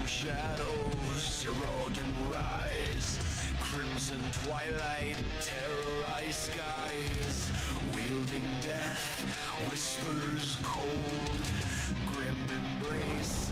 shadows, Zeroden rise. Crimson twilight, terrorize skies. Wielding death, whispers cold. Grim embrace.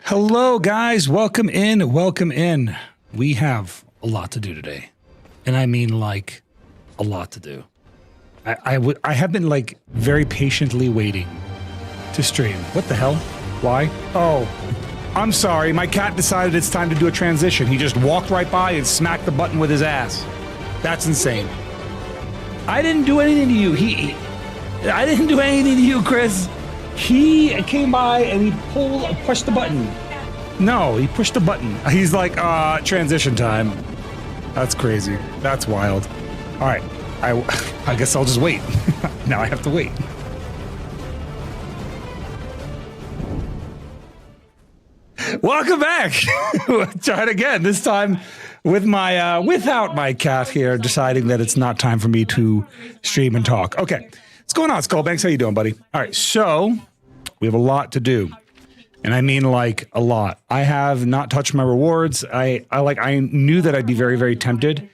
Hello, guys. Welcome in. Welcome in. We have a lot to do today. And I mean, like, a lot to do. I have been, like, very patiently waiting to stream. What the hell? Why? Oh, I'm sorry. My cat decided it's time to do a transition. He just walked right by and smacked the button with his ass. That's insane. I didn't do anything to you. I didn't do anything to you, Chris. He came by and he pushed the button. No, he pushed the button. He's like, transition time. That's crazy. That's wild. All right. I guess I'll just wait. Now I have to wait. Welcome back. Try it again. This time with my without my cat here, deciding that it's not time for me to stream and talk. Okay. What's going on, Skullbanks? How you doing, buddy? All right, so we have a lot to do. And I mean like a lot. I have not touched my rewards. I knew that I'd be very, very tempted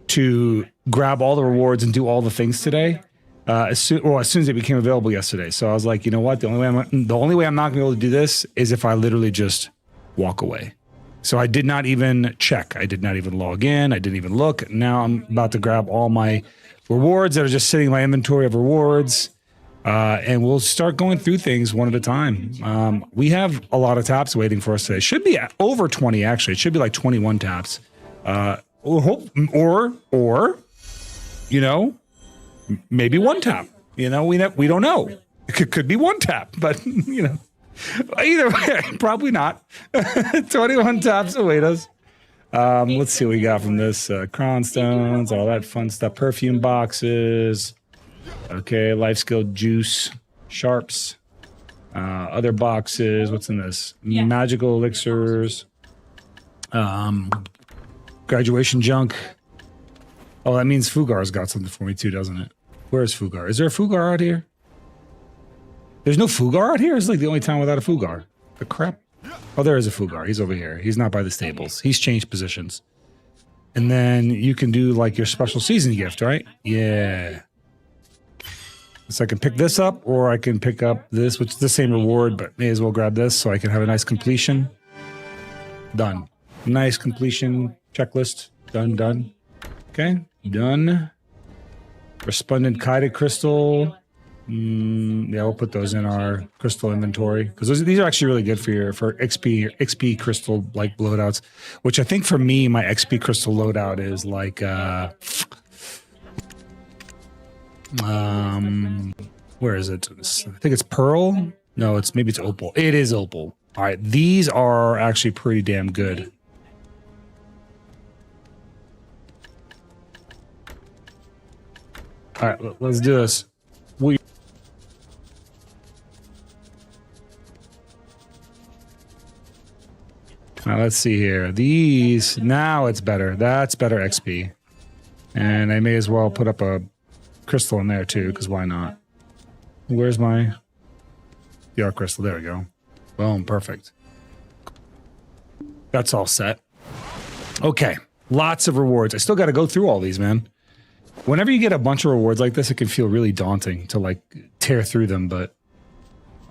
to grab all the rewards and do all the things today. As soon as they became available yesterday. So I was like, you know what? The only way I'm not gonna be able to do this is if I literally just walk away. So I did not even check. I did not even log in. I didn't even look. Now I'm about to grab all my rewards that are just sitting in my inventory of rewards. And we'll start going through things one at a time. We have a lot of taps waiting for us today. Should be over 20, actually. It should be like 21 taps. Or you know, maybe one tap. You know, we don't know. It could be one tap, but you know, either way, probably not. 21 taps await us. Let's see what we got from this. Crown stones, all that fun stuff. Perfume boxes. Okay, life skill juice, sharps, other boxes. What's in this? Yeah. Magical elixirs, graduation junk. Oh, that means Fugar's got something for me too, doesn't it? Where's Fugar? Is there a Fugar out here? There's no Fugar out here? It's like the only town without a Fugar. The crap. Oh, there is a Fugar. He's over here. He's not by the stables. He's changed positions. And then you can do like your special season gift, right? Yeah. So I can pick this up, or I can pick up this, which is the same reward, but may as well grab this so I can have a nice completion. Done. Nice completion checklist. Done. Okay, done. Resplendent Kaida crystal. Yeah, we'll put those in our crystal inventory because these are actually really good for XP crystal like loadouts. Which I think for me, my XP crystal loadout is like where is it? I think it's pearl. No, maybe it's opal. It is opal. All right, these are actually pretty damn good. All right, let's do this. Now let's see here. These, now it's better. That's better XP. And I may as well put up a crystal in there too, because why not? Where's my DR crystal? There we go. Boom, perfect. That's all set. Okay, lots of rewards. I still got to go through all these, man. Whenever you get a bunch of rewards like this, it can feel really daunting to like tear through them, but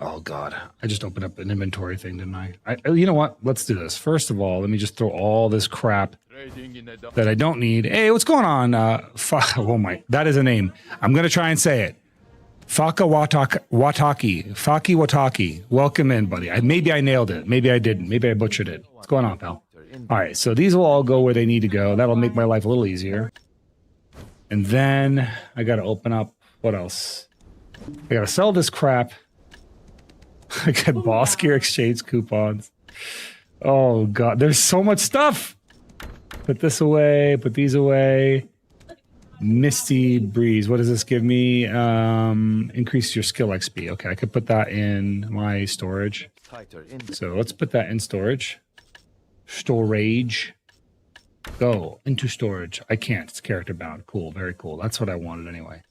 oh god, I just opened up an inventory thing, didn't I? You know what? Let's do this. First of all, let me just throw all this crap that I don't need. Hey, what's going on? Oh my, that is a name. I'm gonna try and say it. Wataki. Faki Wataki. Welcome in, buddy. Maybe I nailed it. Maybe I didn't. Maybe I butchered it. What's going on, pal? All right, so these will all go where they need to go. That'll make my life a little easier. And then I gotta open up, what else? I gotta sell this crap. I got boss gear exchange coupons. Oh god, there's so much stuff. Put this away, put these away. Misty Breeze, what does this give me? Increase your skill XP. Okay, I could put that in my storage. So let's put that in storage. Storage. Go into storage. I can't, it's character bound. Cool, very cool. That's what I wanted anyway.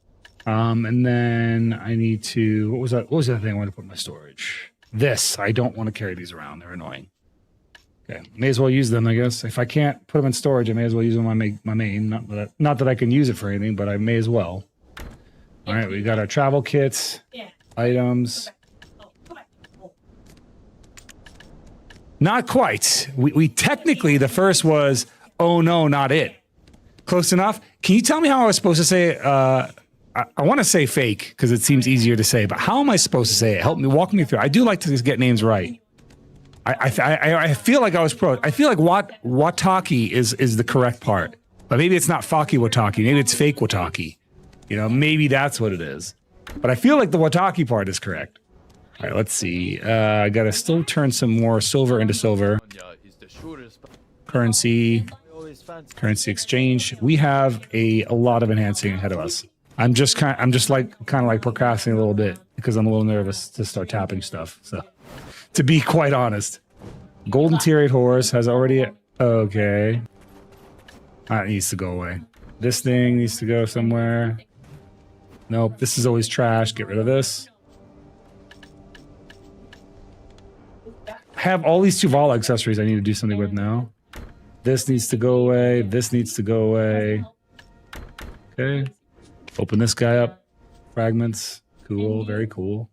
And then I need to, what was that? What was the other thing I wanted to put in my storage? This, I don't want to carry these around. They're annoying. Okay, may as well use them, I guess. If I can't put them in storage, I may as well use them on my main. Not that I can use it for anything, but I may as well. All right, we got our travel kits, items. Not quite. We technically, the first was, oh no, not it. Close enough. Can you tell me how I was supposed to say it? I want to say fake because it seems easier to say, but how am I supposed to say it? Help me, walk me through. I do like to just get names right. I feel like I was pro. I feel like Wataki is the correct part, but maybe it's not Faki Wataki. Maybe it's fake Wataki. You know, maybe that's what it is. But I feel like the Wataki part is correct. All right, let's see. I gotta still turn some more silver into silver. Currency exchange. We have a lot of enhancing ahead of us. I'm just kind of like procrastinating a little bit because I'm a little nervous to start tapping stuff. So, to be quite honest, Golden Tier 8 Horse has already. Okay, that needs to go away. This thing needs to go somewhere. Nope, this is always trash. Get rid of this. have all these Tuvala accessories I need to do something with now. This needs to go away. This needs to go away. Okay. Open this guy up. Fragments. Cool. Very cool.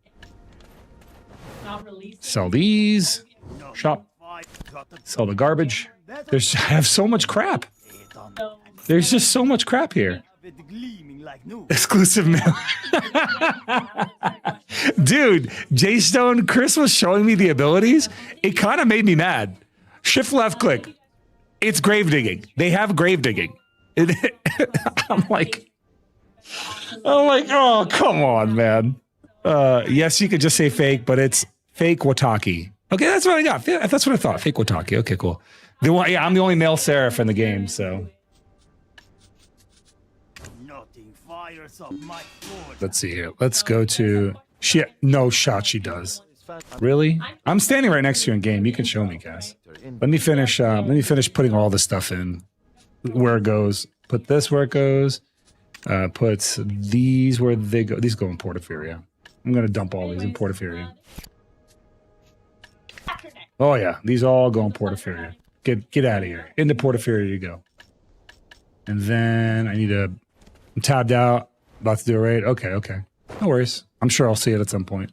Sell these. Shop. Sell the garbage. I have so much crap. There's just so much crap here. Exclusive mail. Dude, J-Stone, Chris was showing me the abilities. It kind of made me mad. Shift left click. It's grave digging. They have grave digging. I'm like, oh, come on, man. Yes, you could just say fake, but it's fake Wataki. Okay, that's what I got. That's what I thought. Fake Wataki. Okay, cool. Yeah, I'm the only male seraph in the game, so. Let's see here. Let's go to. No shot she does. Really? I'm standing right next to you in game. You can show me, guys. Let me finish. Let me finish putting all this stuff in where it goes. Put this where it goes. Puts these where they go. These go in Portaferia. I'm gonna dump all these in Portaferia. Oh yeah, these all go in Portaferia. Get out of here. Into Portaferia you go. And then I need to. I'm tabbed out. About to do a raid. Okay. No worries. I'm sure I'll see it at some point.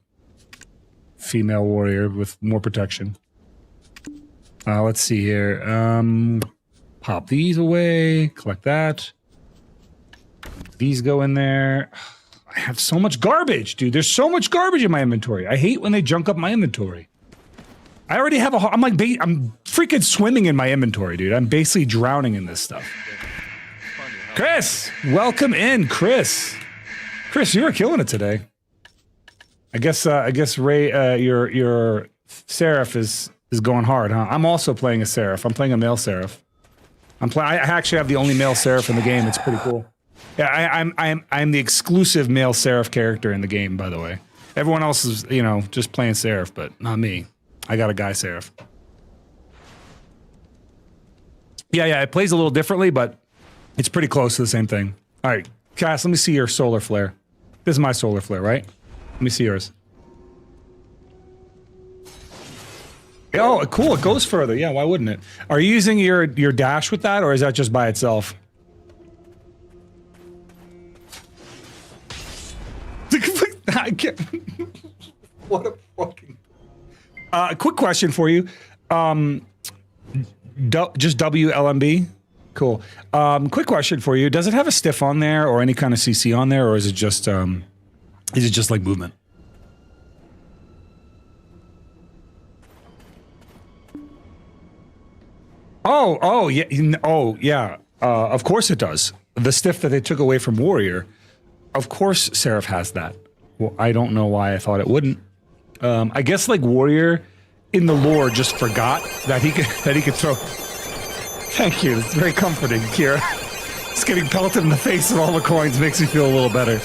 Female warrior with more protection. Let's see here. Pop these away. Collect that. These go in there. I have so much garbage, dude. There's so much garbage in my inventory. I hate when they junk up my inventory. I already have I'm freaking swimming in my inventory, dude. I'm basically drowning in this stuff. Chris, welcome in, Chris. Chris, you were killing it today. I guess Ray, your seraph is going hard, huh? I'm also playing a seraph. I'm playing a male seraph. I actually have the only male seraph in the game. It's pretty cool. Yeah, I'm the exclusive male seraph character in the game, by the way. Everyone else is, just playing seraph, but not me. I got a guy seraph. Yeah, it plays a little differently, but it's pretty close to the same thing. All right, Cass, let me see your solar flare. This is my solar flare, right? Let me see yours. Oh, cool. It goes further. Yeah, why wouldn't it? Are you using your dash with that, or is that just by itself? I can't. What a fucking... quick question for you. Just WLMB? Cool. Quick question for you. Does it have a stiff on there or any kind of CC on there, or is it just like movement? Oh yeah. Of course it does. The stiff that they took away from Warrior, of course Seraph has that. Well, I don't know why I thought it wouldn't. I guess like Warrior in the lore just forgot that he could throw. Thank you. It's very comforting, Kira. Just getting pelted in the face with all the coins makes me feel a little better.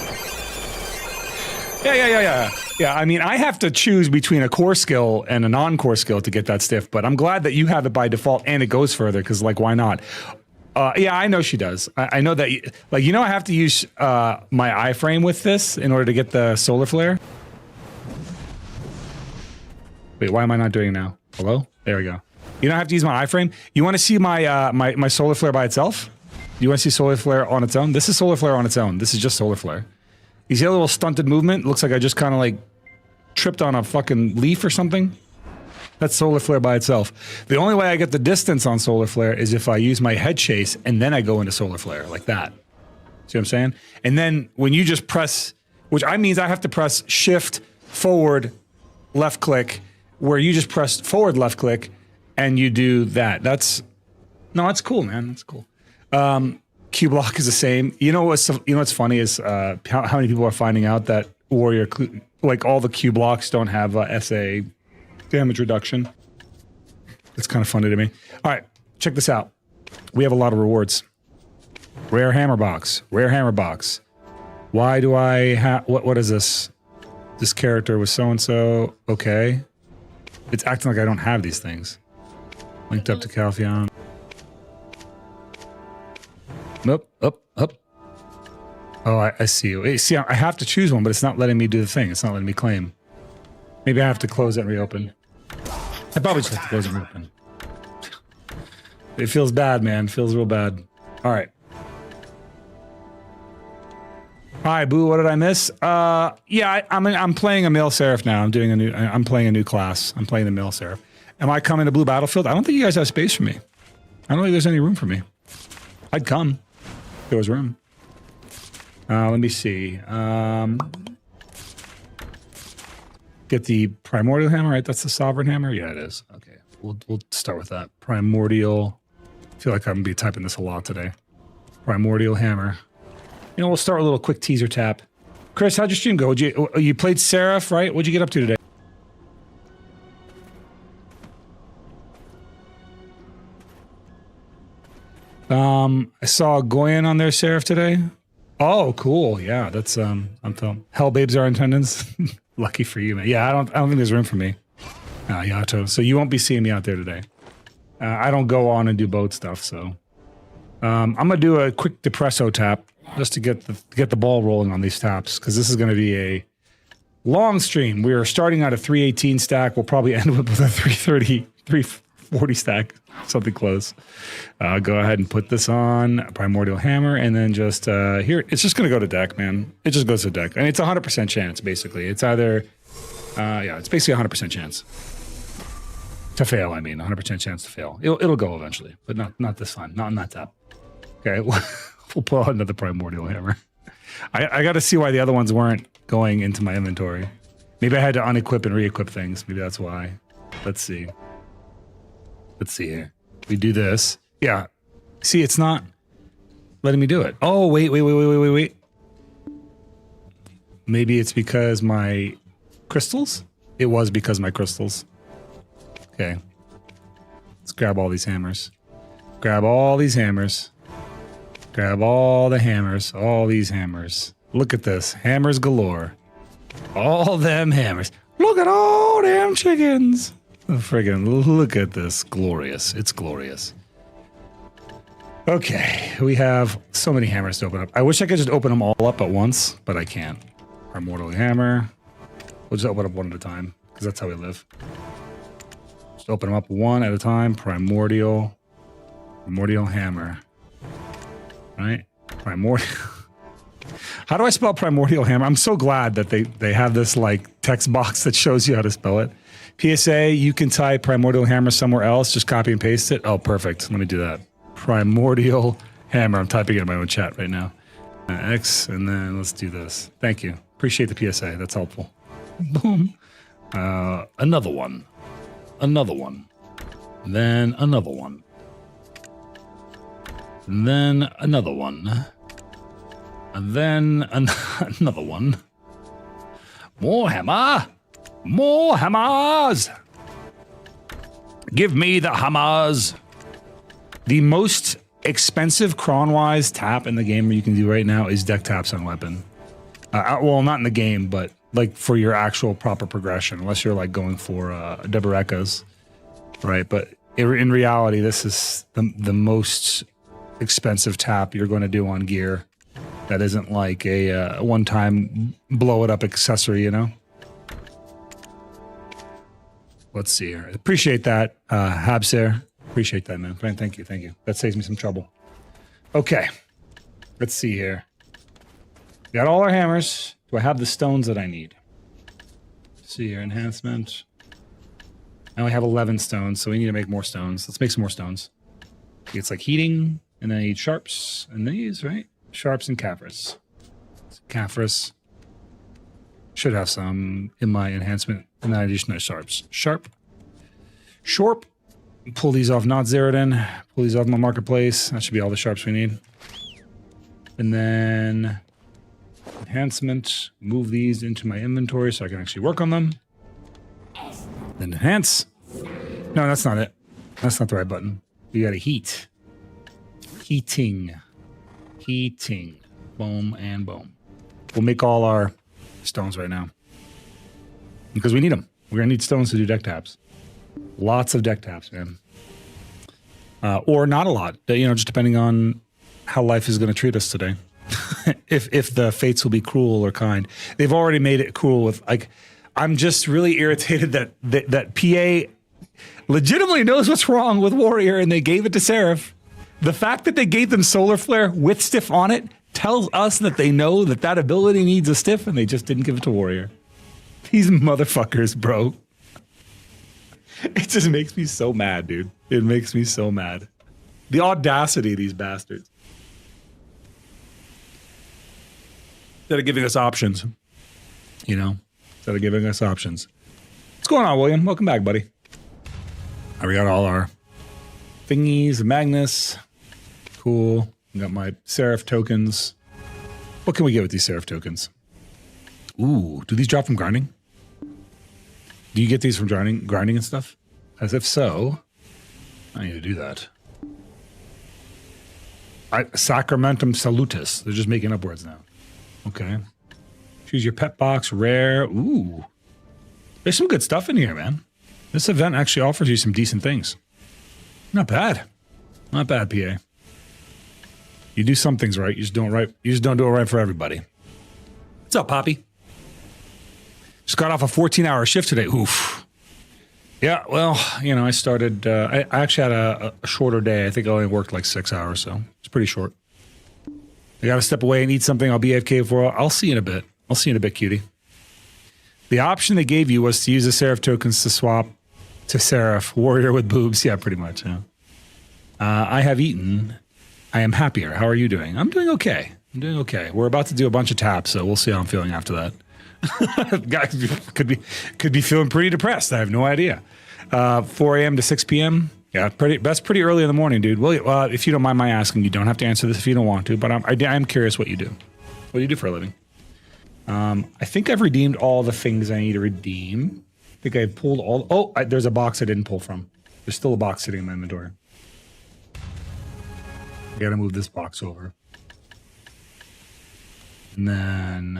Yeah, I mean, I have to choose between a core skill and a non-core skill to get that stiff, but I'm glad that you have it by default and it goes further, because, like, why not? Yeah, I know she does. I know that, like, I have to use my iframe with this in order to get the solar flare. Wait, why am I not doing it now? Hello? There we go. You don't have to use my iframe. You want to see my my solar flare by itself? You want to see solar flare on its own? This is solar flare on its own. This is just solar flare. You see a little stunted movement? Looks like I just kind of like tripped on a fucking leaf or something. That's solar flare by itself. The only way I get the distance on solar flare is if I use my head chase and then I go into solar flare like that. See what I'm saying? And then when you just press, which means I have to press shift forward left click, where you just press forward left click and you do that. That's cool, man. That's cool. Q block is the same. You know what's funny is how many people are finding out that Warrior, like all the Q blocks, don't have SA damage reduction. It's kind of funny to me. All right, check this out. We have a lot of rewards. Rare hammer box. Rare hammer box. Why do I have... What is this? This character was so-and-so. Okay. It's acting like I don't have these things. Linked up to Calpheon. Nope. Up. Oh, I see you. See, I have to choose one, but it's not letting me do the thing. It's not letting me claim. Maybe I have to close it and reopen. I probably just have to close it open. It feels bad, man. It feels real bad. All right. Hi, Boo. What did I miss? Yeah, I'm playing a male seraph now. I'm playing a new class. I'm playing the male seraph. Am I coming to Blue Battlefield? I don't think you guys have space for me. I don't think there's any room for me. I'd come if there was room. Let me see. Get the primordial hammer, right? That's the sovereign hammer. Yeah, it is. Okay, we'll start with that. Primordial. I feel like I'm gonna be typing this a lot today. Primordial hammer. You know, we'll start with a little quick teaser tap. Chris, how'd your stream go? You played Seraph, right? What'd you get up to today? I saw Goyen on there, Seraph, today. Oh, cool. Yeah, that's I'm film. Hell Babes are in attendance. Lucky for you, man. Yeah, I don't think there's room for me. Yato. So you won't be seeing me out there today. I don't go on and do boat stuff, so I'm gonna do a quick depresso tap just to get the ball rolling on these taps, because this is gonna be a long stream. We are starting at a 318 stack. We'll probably end up with a 330, 340 stack, something close. Go ahead and put this on Primordial Hammer, and then just here, it's just gonna go to deck, man. It just goes to deck, and it's 100% chance, basically. It's either, yeah, it's basically 100% chance to fail. I mean, 100% chance to fail. It'll go eventually, but not this time, not on that tap. Okay, we'll pull out another Primordial Hammer. I got to see why the other ones weren't going into my inventory. Maybe I had to unequip and re-equip things. Maybe that's why. Let's see. Let's see here. We do this. Yeah. See, it's not letting me do it. Oh, wait. Maybe it's because my crystals? It was because my crystals. Okay. Let's grab all these hammers. Grab all these hammers. Grab all the hammers. All these hammers. Look at this. Hammers galore. All them hammers. Look at all them chickens. Friggin' look at this. Glorious. It's glorious. Okay. We have so many hammers to open up. I wish I could just open them all up at once, but I can't. Primordial hammer. We'll just open up one at a time, because that's how we live. Just open them up one at a time. Primordial hammer. Right? Primordial. How do I spell primordial hammer? I'm so glad that they have this like text box that shows you how to spell it. PSA, you can type primordial hammer somewhere else. Just copy and paste it. Oh, perfect. Let me do that. Primordial hammer. I'm typing it in my own chat right now. X, and then let's do this. Thank you. Appreciate the PSA. That's helpful. Boom. Another one. Another one. Then another one. And then another one. And then another one. More hammer. More hammers. Give me the hammers. The most expensive cron-wise tap in the game you can do right now is deck taps on weapon. Well, not in the game, but like for your actual proper progression, unless you're like going for Deberekas, right? But in reality, this is the most expensive tap you're going to do on gear. That isn't like a one-time blow-it-up accessory, you know? Let's see here. Appreciate that, Habser. Appreciate that, man. Thank you, thank you. That saves me some trouble. Okay. Let's see here. Got all our hammers. Do I have the stones that I need? Let's see here. Enhancement. Now we have 11 stones, so we need to make more stones. Let's make some more stones. It's like heating, and then I need sharps, and these, right? Sharps and Caphras. Caphras. Should have some in my enhancement. And then I just know sharps. Sharp. Sharp. Pull these off not Zeroden. Pull these off my marketplace. That should be all the sharps we need. And then enhancement. Move these into my inventory so I can actually work on them. Then enhance. No, that's not it. That's not the right button. We gotta heat. Heating. Heating. Boom and boom. We'll make all our stones right now. Because we need them. We're going to need stones to do deck taps. Lots of deck taps, man. Or not a lot. You know, just depending on how life is going to treat us today. if the fates will be cruel or kind. They've already made it cruel with, like, I'm just really irritated that PA legitimately knows what's wrong with Warrior and they gave it to Seraph. The fact that they gave them Solar Flare with Stiff on it tells us that they know that that ability needs a Stiff and they just didn't give it to Warrior. These motherfuckers, bro. It just makes me so mad, dude. It makes me so mad. The audacity of these bastards. Instead of giving us options, you know, instead of giving us options. What's going on, William? Welcome back, buddy. We got all our thingies, Magnus. Cool. We got my Seraph tokens. What can we get with these Seraph tokens? Ooh, do these drop from grinding? Do you get these from grinding and stuff? As if so, I need to do that. Sacramentum Salutis. They're just making up words now. Okay. Choose your pet box, rare. Ooh. There's some good stuff in here, man. This event actually offers you some decent things. Not bad. Not bad, PA. You do some things right. You just don't do it right for everybody. What's up, Poppy? Just got off a 14-hour shift today. Oof. Yeah, well, you know, I started, I actually had a shorter day. I think I only worked like 6 hours, so it's pretty short. I got to step away and eat something. I'll be AFK for. I'll see you in a bit. I'll see you in a bit, cutie. The option they gave you was to use the Seraph tokens to swap to Seraph. Warrior with boobs. Yeah, pretty much. Yeah. I have eaten. I am happier. How are you doing? I'm doing okay. I'm doing okay. We're about to do a bunch of taps, so we'll see how I'm feeling after that. Guys, could be feeling pretty depressed. I have no idea. 4 a.m. to 6 p.m. Yeah, that's pretty early in the morning, dude. Well, if you don't mind my asking, you don't have to answer this if you don't want to, but I'm curious what you do. What do you do for a living? I think I've redeemed all the things I need to redeem. I think I pulled all. Oh, there's a box I didn't pull from. There's still a box sitting in my inventory. I gotta move this box over. And then,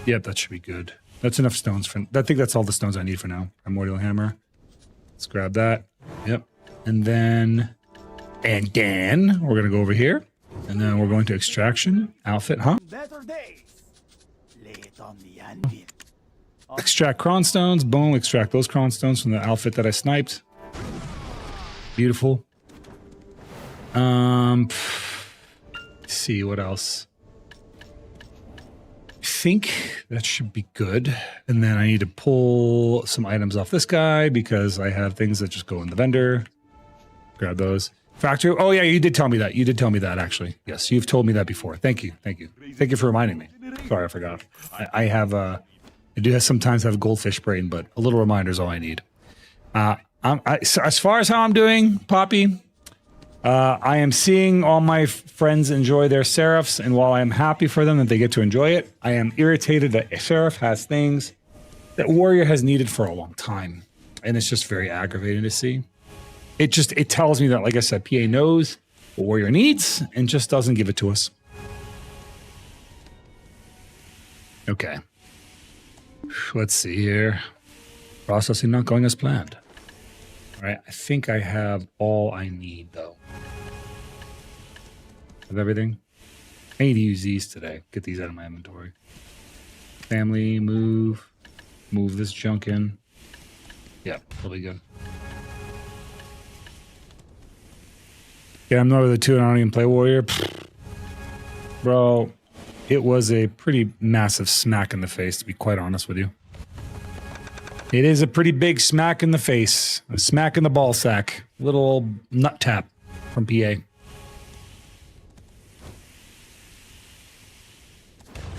yeah, that should be good. That's enough stones for. I think that's all the stones I need for now. Primordial hammer. Let's grab that. Yep. And then we're gonna go over here, and then we're going to extraction outfit, huh? Extract cron stones. Boom. Extract those cron stones from the outfit that I sniped. Beautiful. Let's see what else. I think that should be good. And then I need to pull some items off this guy because I have things that just go in the vendor. Grab those. Factory. Oh yeah, you did tell me that. You did tell me that actually. Yes, you've told me that before. Thank you. Thank you. Thank you for reminding me. Sorry, I forgot. I do sometimes have goldfish brain, but a little reminder is all I need. So as far as how I'm doing, Poppy, I am seeing all my friends enjoy their Seraphs, and while I am happy for them that they get to enjoy it, I am irritated that Seraph has things that Warrior has needed for a long time, and it's just very aggravating to see. It tells me that, like I said, PA knows what Warrior needs and just doesn't give it to us. Okay. Let's see here. Processing not going as planned. All right, I think I have all I need, though. Have everything? I need to use these today. Get these out of my inventory. Family, move this junk in. Yeah, that'll be good. Yeah, I'm over the 2 and I don't even play Warrior. Bro, it was a pretty massive smack in the face, to be quite honest with you. It is a pretty big smack in the face. A smack in the ball sack. Little nut tap from PA.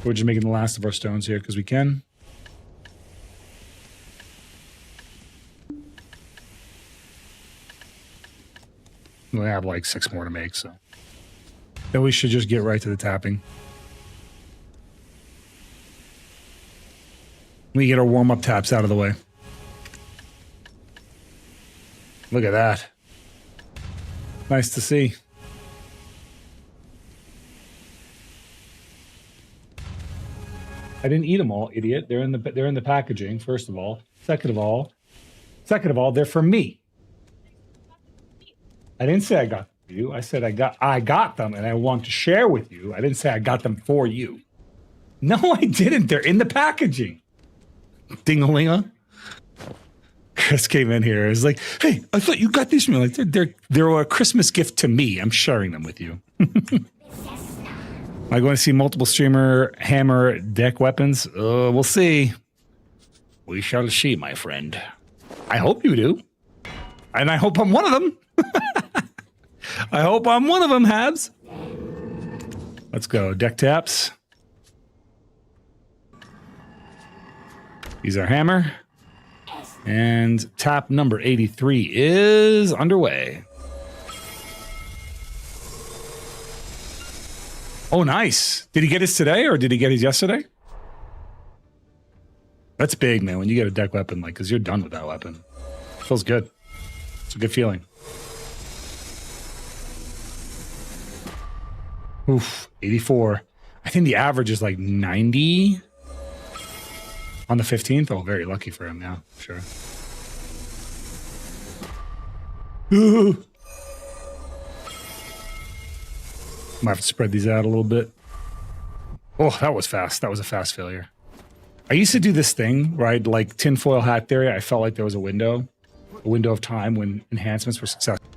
We're just making the last of our stones here because we can. We have like 6 more to make, so. Then we should just get right to the tapping. We get our warm-up taps out of the way. Look at that. Nice to see. I didn't eat them all, idiot. They're in the packaging, first of all. Second of all, they're for me. I didn't say I got them for you. I said I got them and I want to share with you. I didn't say I got them for you. No, I didn't. They're in the packaging. Ding-a-linga. Chris came in here. It's like, hey, I thought you got these from me. Like they're a Christmas gift to me. I'm sharing them with you. Am I going to see multiple streamer hammer deck weapons? We'll see. We shall see, my friend. I hope you do. And I hope I'm one of them. I hope I'm one of them, Habs. Let's go. Deck taps. Use our hammer. And tap number 83 is underway. Oh, nice. Did he get his today or did he get his yesterday? That's big, man, when you get a deck weapon, like, because you're done with that weapon. Feels good. It's a good feeling. Oof, 84. I think the average is like 90 on the 15th. Oh, very lucky for him, yeah, sure. Ooh. Might have to spread these out a little bit. Oh, that was fast. That was a fast failure. I used to do this thing, right? Like tinfoil hat theory. I felt like there was a window of time when enhancements were successful.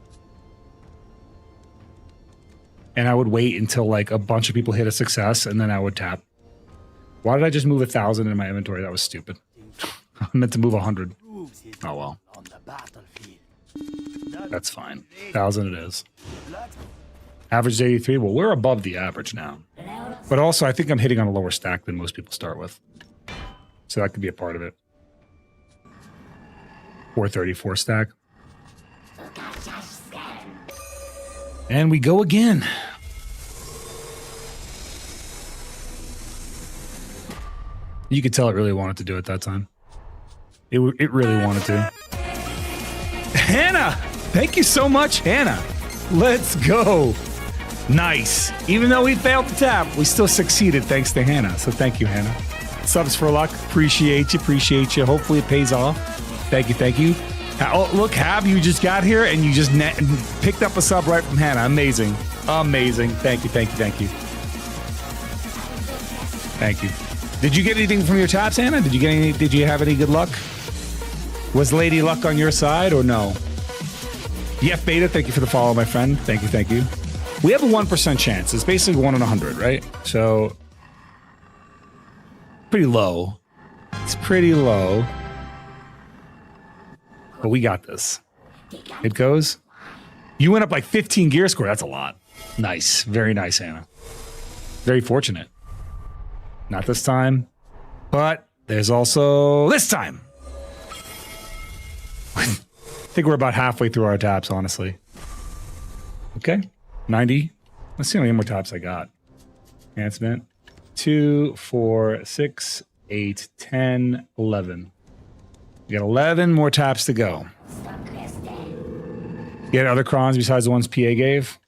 And I would wait until like a bunch of people hit a success and then I would tap. Why did I just move 1,000 in my inventory? That was stupid. I meant to move 100. Oh well. That's fine. 1,000 it is. Average 83. Well, we're above the average now. But also, I think I'm hitting on a lower stack than most people start with. So that could be a part of it. 434 stack. And we go again. You could tell it really wanted to do it that time. It really wanted to. Hannah! Thank you so much, Hannah. Let's go. Nice. Even though we failed to tap, we still succeeded thanks to Hannah. So thank you, Hannah. Subs for luck. Appreciate you. Hopefully it pays off. Thank you. Oh, look, Hab, you just got here and you just picked up a sub right from Hannah. Amazing. Thank you. Did you get anything from your taps, Hannah? Did you have any good luck? Was Lady Luck on your side or no? Yef Beta, thank you for the follow, my friend. Thank you. We have a 1% chance. It's basically 1 in 100, right? So pretty low. It's pretty low. But we got this. It goes. You went up like 15 gear score. That's a lot. Nice. Very nice, Hannah. Very fortunate. Not this time. But there's also this time. I think we're about halfway through our taps, honestly. Okay. 90. Let's see how many more taps I got. Enhancement. 2, 4, 6, 8, 10, 11. We got 11 more taps to go. You had other crons besides the ones PA gave?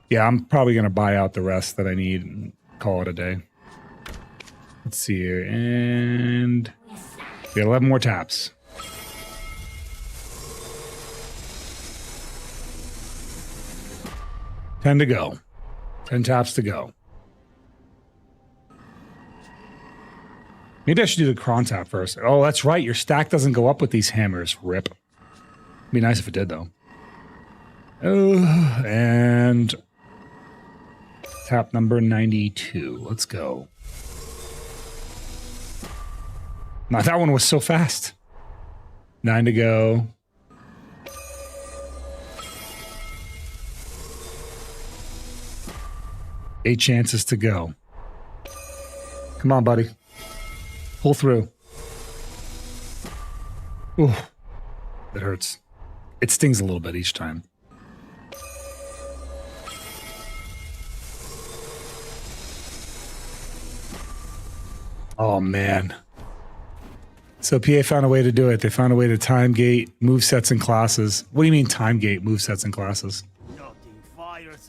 Yeah, I'm probably going to buy out the rest that I need and call it a day. Let's see here. And we got 11 more taps. Ten to go. 10 taps to go. Maybe I should do the cron tap first. Oh, that's right. Your stack doesn't go up with these hammers. Rip. Be nice if it did, though. Oh, and tap number 92. Let's go. Now, that one was so fast. 9 to go. Eight chances to go. Come on, buddy. Pull through. Ooh, that hurts. It stings a little bit each time. Oh, man. So PA found a way to do it. They found a way to time gate movesets and classes. What do you mean time gate movesets and classes?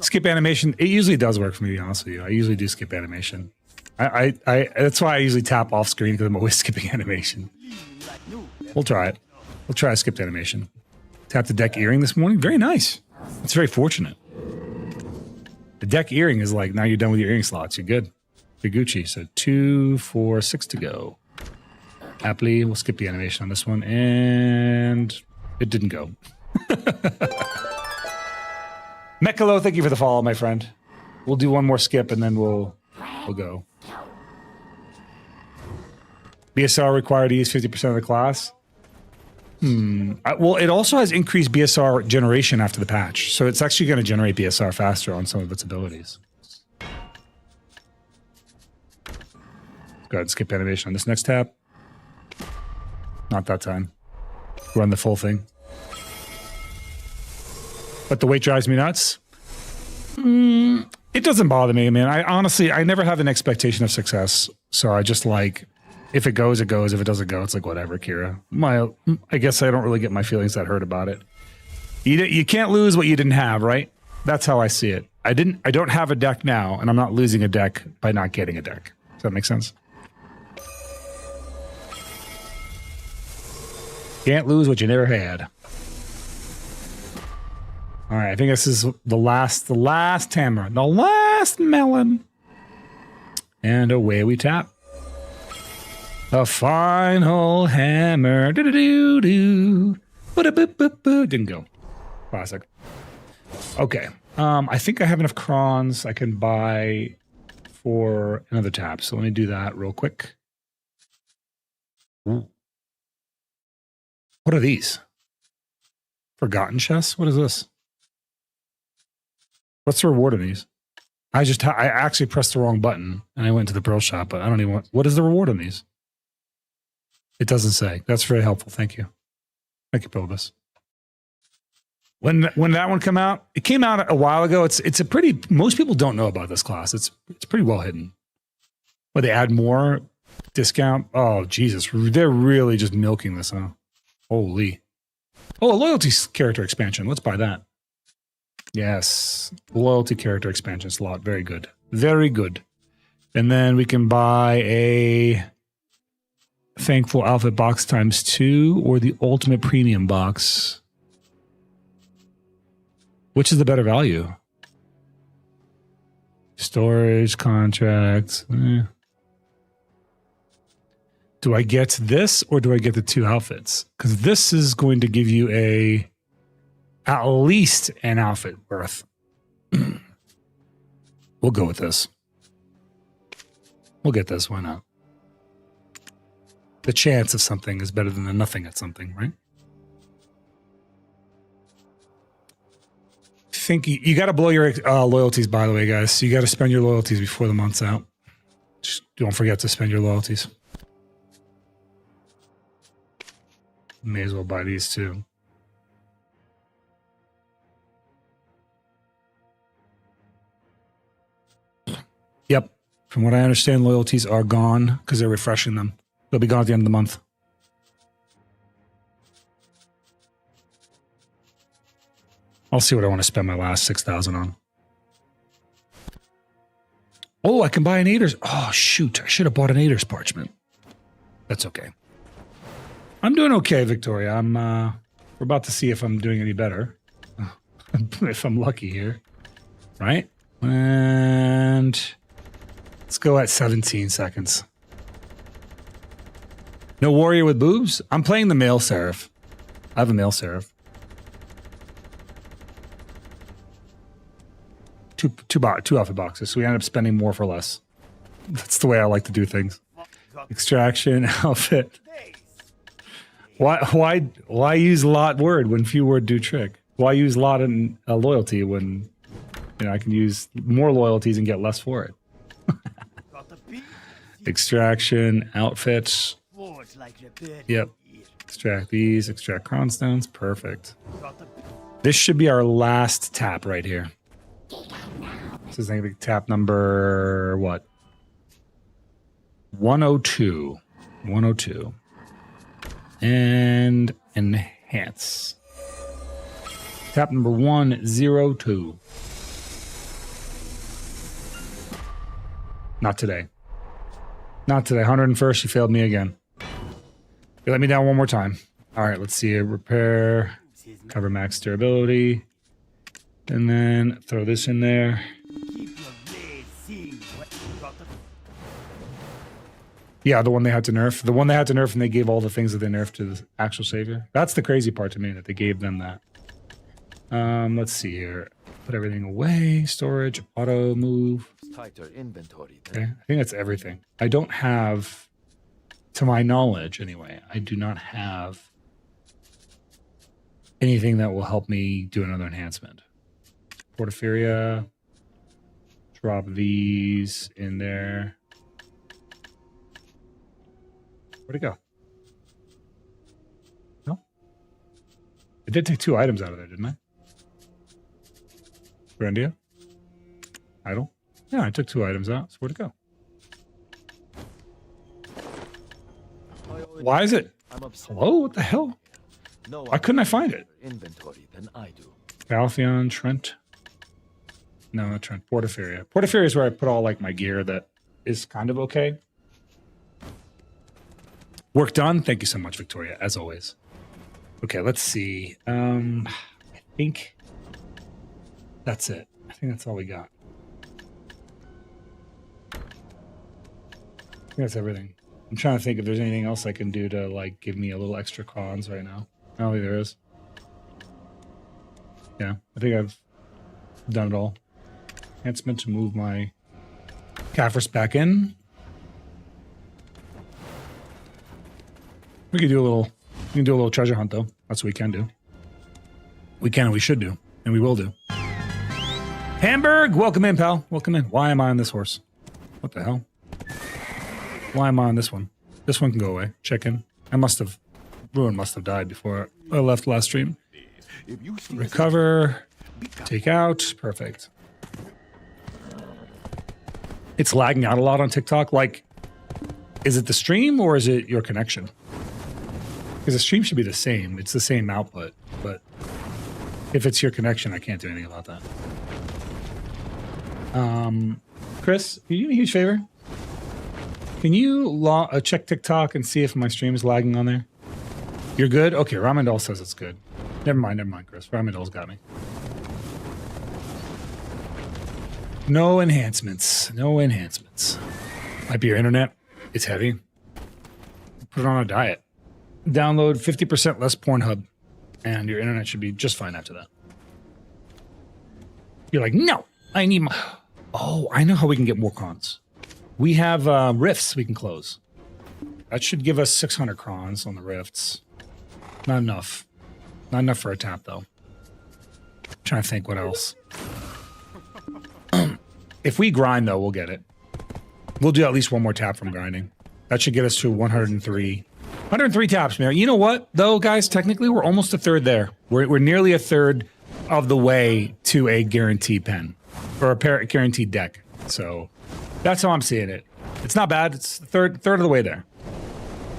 Skip animation. It usually does work for me, to be honest with you. I usually do skip animation. I that's why I usually tap off screen, because I'm always skipping animation. We'll try it. We'll try a skipped animation. Tap the deck earring this morning. Very nice. It's very fortunate. The deck earring is like, now you're done with your earring slots. You're good. You're Gucci. So 2, 4, 6 to go. Happily, we'll skip the animation on this one, and it didn't go. Mekalo, thank you for the follow, my friend. We'll do one more skip and then we'll go. BSR required to use 50% of the class. Well, it also has increased BSR generation after the patch, so it's actually going to generate BSR faster on some of its abilities. Go ahead and skip animation on this next tab. Not that time. Run the full thing. But the weight drives me nuts. It doesn't bother me, man. I never have an expectation of success, so I just like, if it goes, it goes. If it doesn't go, it's like whatever, Kira. I guess I don't really get my feelings that hurt about it. You can't lose what you didn't have, right? That's how I see it. I don't have a deck now, and I'm not losing a deck by not getting a deck. Does that make sense? Can't lose what you never had. All right, I think this is the last hammer, the last melon. And away we tap. A final hammer. Do-do-do-do. Ba-da-boo-boo-boo. Didn't go. Classic. Okay. I think I have enough crons I can buy for another tap. So let me do that real quick. Ooh. What are these? Forgotten chests? What is this? What's the reward of these? I actually pressed the wrong button and I went to the pearl shop, but I don't even want. What is the reward on these? It doesn't say. That's very helpful. Thank you. Thank you, Pilbus. When that one came out, it came out a while ago. It's a pretty. Most people don't know about this class. It's pretty well hidden. But they add more discount. Oh Jesus, they're really just milking this, huh? Holy. Oh, a loyalty character expansion. Let's buy that. Yes. Loyalty character expansion slot. Very good. Very good. And then we can buy a Thankful Outfit box ×2 or the Ultimate Premium box. Which is the better value? Storage, contracts. Do I get this or do I get the 2 outfits? Because this is going to give you at least an outfit worth. We'll go with this. We'll get this. Why not? The chance of something is better than the nothing at something, right? Think you got to blow your loyalties, by the way, guys. So you got to spend your loyalties before the month's out. Just don't forget to spend your loyalties. May as well buy these too. Yep. From what I understand, loyalties are gone because they're refreshing them. They'll be gone at the end of the month. I'll see what I want to spend my last 6,000 on. Oh, I can buy an Ader's. Oh, shoot. I should have bought an Ader's parchment. That's okay. I'm doing okay, Victoria. We're about to see if I'm doing any better. If I'm lucky here. Right? And let's go at 17 seconds. No warrior with boobs? I'm playing the male seraph. I have a male seraph. Two outfit boxes, so we end up spending more for less. That's the way I like to do things. Extraction, outfit. Why use lot word when few word do trick? Why use lot and loyalty when I can use more loyalties and get less for it? Extraction, outfits. Yep. Extract these, extract crown stones. Perfect. This should be our last tap right here. This is going to be tap number what? 102. 102. And enhance. Tap number 102. Not today. Not today. 101st, you failed me again. You let me down one more time. All right, let's see. Repair, cover max durability, and then throw this in there. Yeah, the one they had to nerf. The one they had to nerf, and they gave all the things that they nerfed to the actual savior. That's the crazy part to me, that they gave them that. Let's see here. Put everything away. Storage, auto move. Tighter inventory. Okay, I think that's everything. I don't have, to my knowledge anyway, I do not have anything that will help me do another enhancement. Porphyria. Drop these in there. Where'd it go? No? I did take 2 items out of there, didn't I? Grandia? Idle? Yeah, I took 2 items out. So where'd it go? Why is it? Hello? What the hell? No, Why couldn't I find it? Inventory than I do. Balthion, Trent. No, not Trent. Porphyria. Porphyria is where I put all like my gear that is kind of okay. Work done. Thank you so much, Victoria, as always. Okay, let's see. I think that's it. I think that's all we got. I think that's everything. I'm trying to think if there's anything else I can do to like give me a little extra cons right now. I don't think there is. Yeah, I think I've done it all. Enhancement to move my Caphras back in. We can do a little treasure hunt though. That's what we can do. We can and we should do. And we will do. Hamburg, welcome in, pal. Welcome in. Why am I on this horse? What the hell? Why am I on this one? This one can go away. Check in. Ruin must have died before I left last stream. Recover. Take out. Perfect. It's lagging out a lot on TikTok. Like, is it the stream or is it your connection? Because the stream should be the same. It's the same output. But if it's your connection, I can't do anything about that. Chris, can you do me a huge favor? Can you check TikTok and see if my stream is lagging on there? You're good? Okay, Ramandal says it's good. Never mind, Chris. Ramandal's got me. No enhancements. No enhancements. Might be your internet. It's heavy. Put it on a diet. Download 50% less Pornhub, and your internet should be just fine after that. You're like, no, I need my... Oh, I know how we can get more crons. We have rifts we can close. That should give us 600 crons on the rifts. Not enough. Not enough for a tap, though. I'm trying to think what else. If we grind, though, we'll get it. We'll do at least one more tap from grinding. That should get us to 103. 103 taps, man. You know what, though, guys? Technically, we're almost a third there. We're nearly a third of the way to a guaranteed pen. Or a guaranteed deck. So that's how I'm seeing it. It's not bad. It's the third of the way there.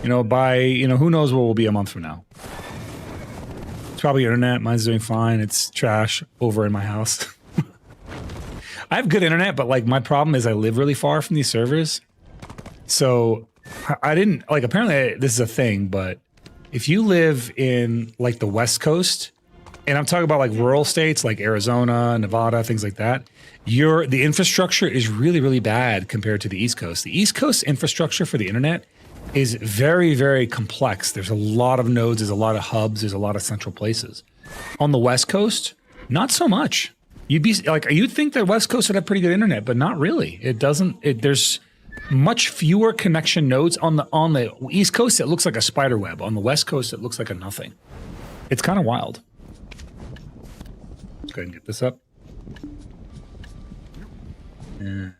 You know, who knows what will be a month from now. It's probably internet. Mine's doing fine. It's trash over in my house. I have good internet, but like my problem is I live really far from these servers. So I didn't like, apparently this is a thing, but if you live in like the West Coast, and I'm talking about like rural states like Arizona, Nevada, things like that, the infrastructure is really, really bad compared to the East Coast. The East Coast infrastructure for the internet is very, very complex. There's a lot of nodes, there's a lot of hubs, there's a lot of central places. On the West Coast, not so much. You'd think that West Coast would have pretty good internet, but not really. It doesn't. There's much fewer connection nodes on the East Coast. It looks like a spider web. On the West Coast, it looks like a nothing. It's kind of wild. Let's go ahead and get this up. And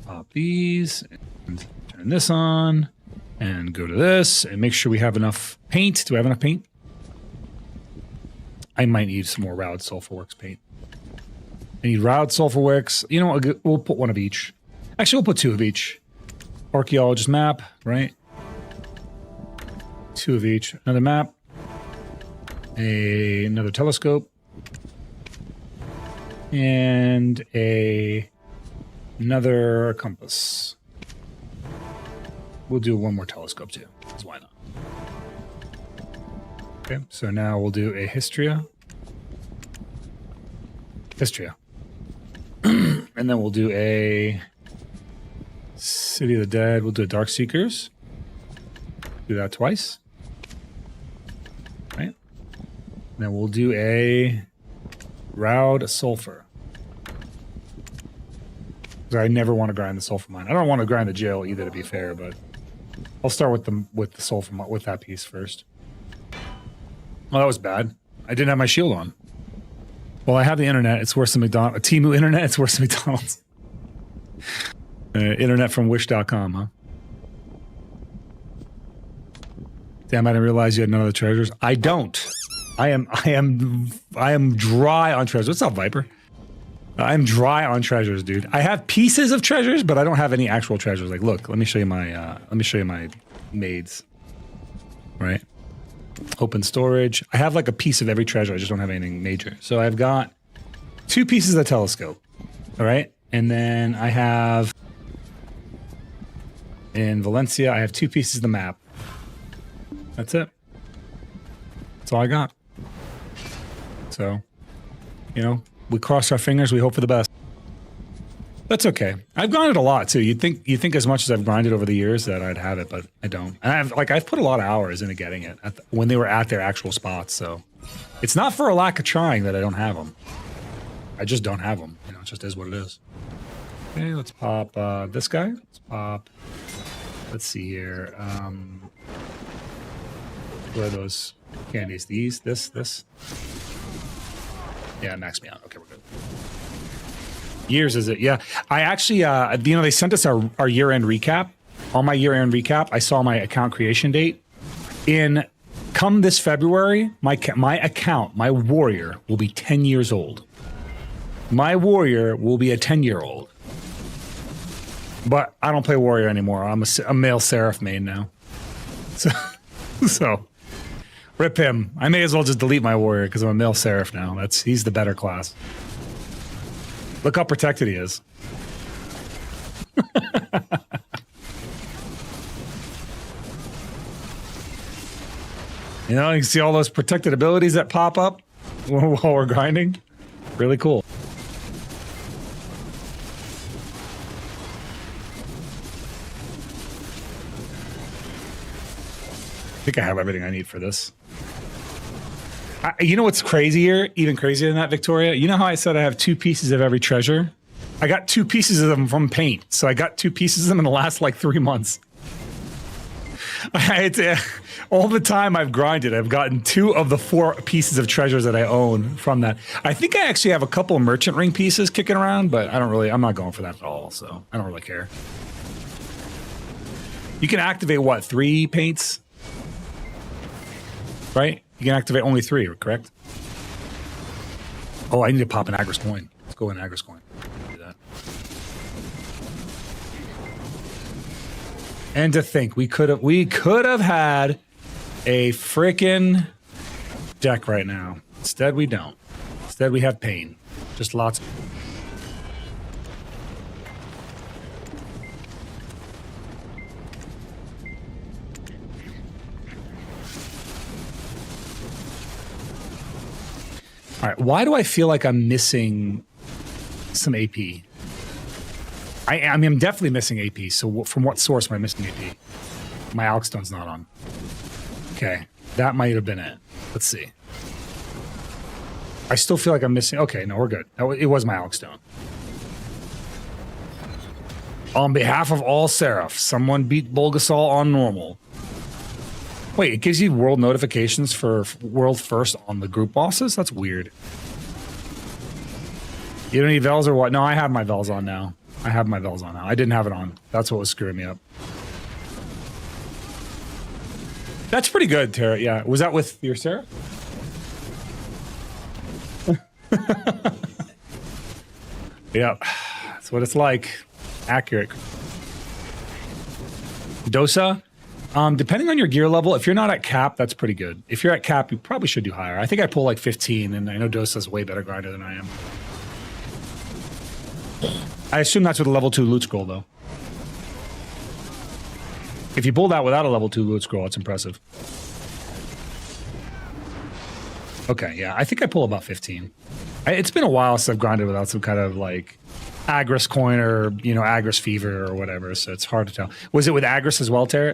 pop these and turn this on and go to this and make sure we have enough paint. Do I have enough paint? I might need some more Routed Sulfurworks paint. I need Routed Sulfurworks. You know what? We'll put one of each. Actually, we'll put 2 of each. Archaeologist map, right? 2 of each. Another map. Another telescope. And another compass. We'll do one more telescope too, because why not? Okay, so now we'll do a Histria. And then we'll do a City of the Dead. We'll do a Dark Seekers. Do that twice. Right. Then we'll do a Roud Sulfur. I never want to grind the sulfur mine. I don't want to grind the jail either, to be fair, but I'll start with the sulfur with that piece first. Well, that was bad. I didn't have my shield on. Well, I have the internet. It's worse than McDonald's. Temu internet. It's worse than McDonald's. Internet from Wish.com, huh? Damn! I didn't realize you had none of the treasures. I don't. I am dry on treasures. What's up, Viper? I'm dry on treasures, dude. I have pieces of treasures, but I don't have any actual treasures. Like, look, let me show you my maids. Right? Open storage. I have like a piece of every treasure. I just don't have anything major. So I've got 2 pieces of telescope. All right? And then I have in Valencia, I have 2 pieces of the map. That's it. That's all I got. So, you know, we cross our fingers, we hope for the best. That's okay. I've grinded a lot too. You'd think as much as I've grinded over the years that I'd have it, but I don't. And I've put a lot of hours into getting it when they were at their actual spots. So it's not for a lack of trying that I don't have them. I just don't have them. You know, it just is what it is. Okay, let's pop this guy. Let's pop. Let's see here. What are those candies? These, this. Yeah, max me out. Okay, we're good. Years, is it? Yeah. I actually, you know, they sent us our year-end recap. On my year-end recap, I saw my account creation date. Come this February, my account, my warrior, will be 10 years old. My warrior will be a 10-year-old. But I don't play warrior anymore. I'm a male seraph main now. So rip him. I may as well just delete my warrior because I'm a male seraph now. He's the better class. Look how protected he is. You know, you can see all those protected abilities that pop up while we're grinding. Really cool. I think I have everything I need for this. You know what's crazier? Even crazier than that, Victoria? You know how I said I have 2 pieces of every treasure? I got 2 pieces of them from paint. So I got 2 pieces of them in the last like 3 months. All the time I've grinded, I've gotten 2 of the 4 pieces of treasures that I own from that. I think I actually have a couple of merchant ring pieces kicking around, but I'm not going for that at all, so I don't really care. You can activate what, 3 paints? Right? You can activate only 3, correct? Oh, I need to pop an Agris coin. Let's go in Agris coin. Do that. And to think, we could have had a frickin' deck right now. Instead, we don't. Instead, we have pain. Just lots. All right, why do I feel like I'm missing some AP? I mean, I'm definitely missing AP. So from what source am I missing AP? My Alkstone's not on. Okay, that might have been it. Let's see. I still feel like I'm missing. Okay, no, we're good. It was my Alkstone. On behalf of all Seraphs, someone beat Bulgasol on normal. Wait, it gives you world notifications for world first on the group bosses? That's weird. You don't need Vels or what? No, I have my Vels on now. I didn't have it on. That's what was screwing me up. That's pretty good, Tara. Yeah. Was that with your Sarah? Yep. That's what it's like. Accurate. Dosa? Depending on your gear level, if you're not at cap, that's pretty good. If you're at cap, you probably should do higher. I think I pull like 15, and I know Dosa's way better grinder than I am. I assume that's with a level 2 loot scroll, though. If you pull that without a level 2 loot scroll, it's impressive. Okay, yeah, I think I pull about 15. It's been a while since I've grinded without some kind of like Agris coin or, you know, Agris fever or whatever. So it's hard to tell. Was it with Agris as well, Tarot?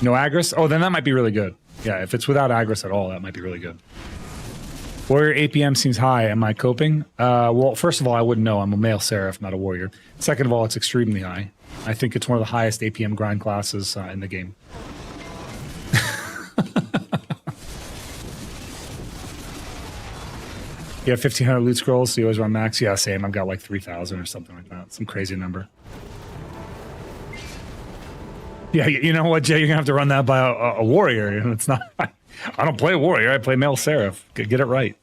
No Agris? Oh, then that might be really good. Yeah, if it's without Agris at all, that might be really good. Warrior APM seems high. Am I coping? Well, first of all, I wouldn't know. I'm a male seraph, not a warrior. Second of all, it's extremely high. I think it's one of the highest APM grind classes in the game. You have 1,500 loot scrolls, so you always run max? Yeah, same. I've got like 3,000 or something like that. Some crazy number. Yeah, you know what, Jay? You're going to have to run that by a warrior. It's not... I don't play warrior. I play male seraph. Get it right.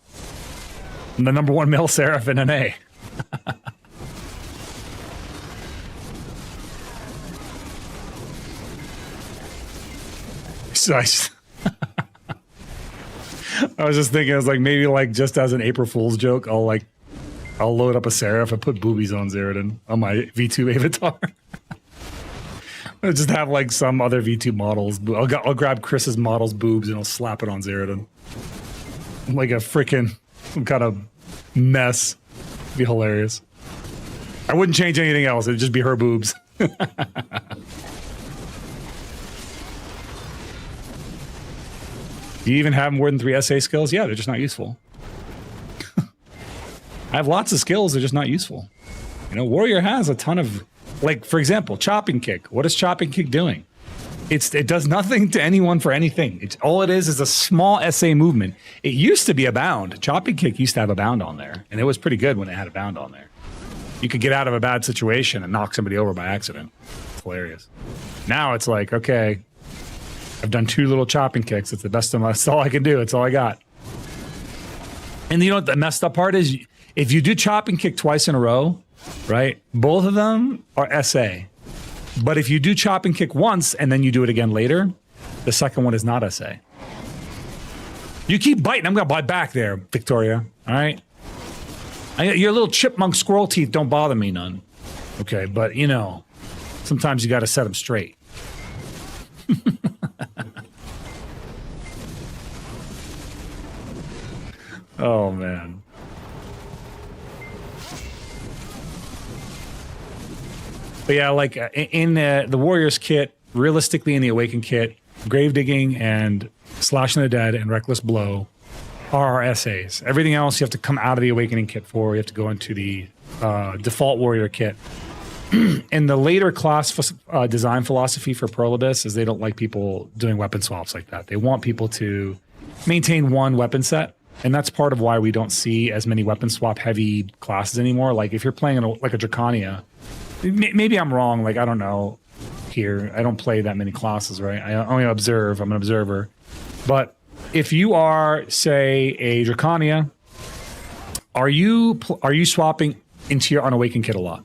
I'm the #1 male seraph in NA. So I was just thinking, I was like, maybe like just as an April Fool's joke, I'll load up a seraph and put boobies on Zeroden on my VTube avatar. I'll just have like some other VTube models. I'll grab Chris's model's boobs and I'll slap it on Zeroden. Like a freaking some kind of mess. It'd be hilarious. I wouldn't change anything else. It'd just be her boobs. Do you even have more than 3 SA skills? Yeah, they're just not useful. I have lots of skills, they're just not useful. You know, Warrior has a ton of, like, for example, Chopping Kick. What is Chopping Kick doing? It does nothing to anyone for anything. All it is a small SA movement. It used to be a bound. Chopping Kick used to have a bound on there, and it was pretty good when it had a bound on there. You could get out of a bad situation and knock somebody over by accident. It's hilarious. Now it's like, okay, I've done 2 little chopping kicks. It's the best of my, that's all I can do. It's all I got. And you know what the messed up part is? If you do chopping kick twice in a row, right? Both of them are SA. But if you do chopping kick once and then you do it again later, the second one is not SA. You keep biting. I'm going to bite back there, Victoria. All right? Your little chipmunk squirrel teeth don't bother me none. Okay, but you know, sometimes you got to set them straight. Oh, man. But yeah, like in the Warriors kit, realistically in the Awakened kit, Grave Digging and Slashing the Dead and Reckless Blow are our SAs. Everything else you have to come out of the Awakening kit for. You have to go into the default Warrior kit. And the later class design philosophy for Pearl Abyss is they don't like people doing weapon swaps like that. They want people to maintain one weapon set. And that's part of why we don't see as many weapon swap heavy classes anymore. Like if you're playing like a Dracania, maybe I'm wrong. Like, I don't know here. I don't play that many classes, right? I only observe. I'm an observer. But if you are, say, a Dracania, are you swapping into your Unawakened kit a lot?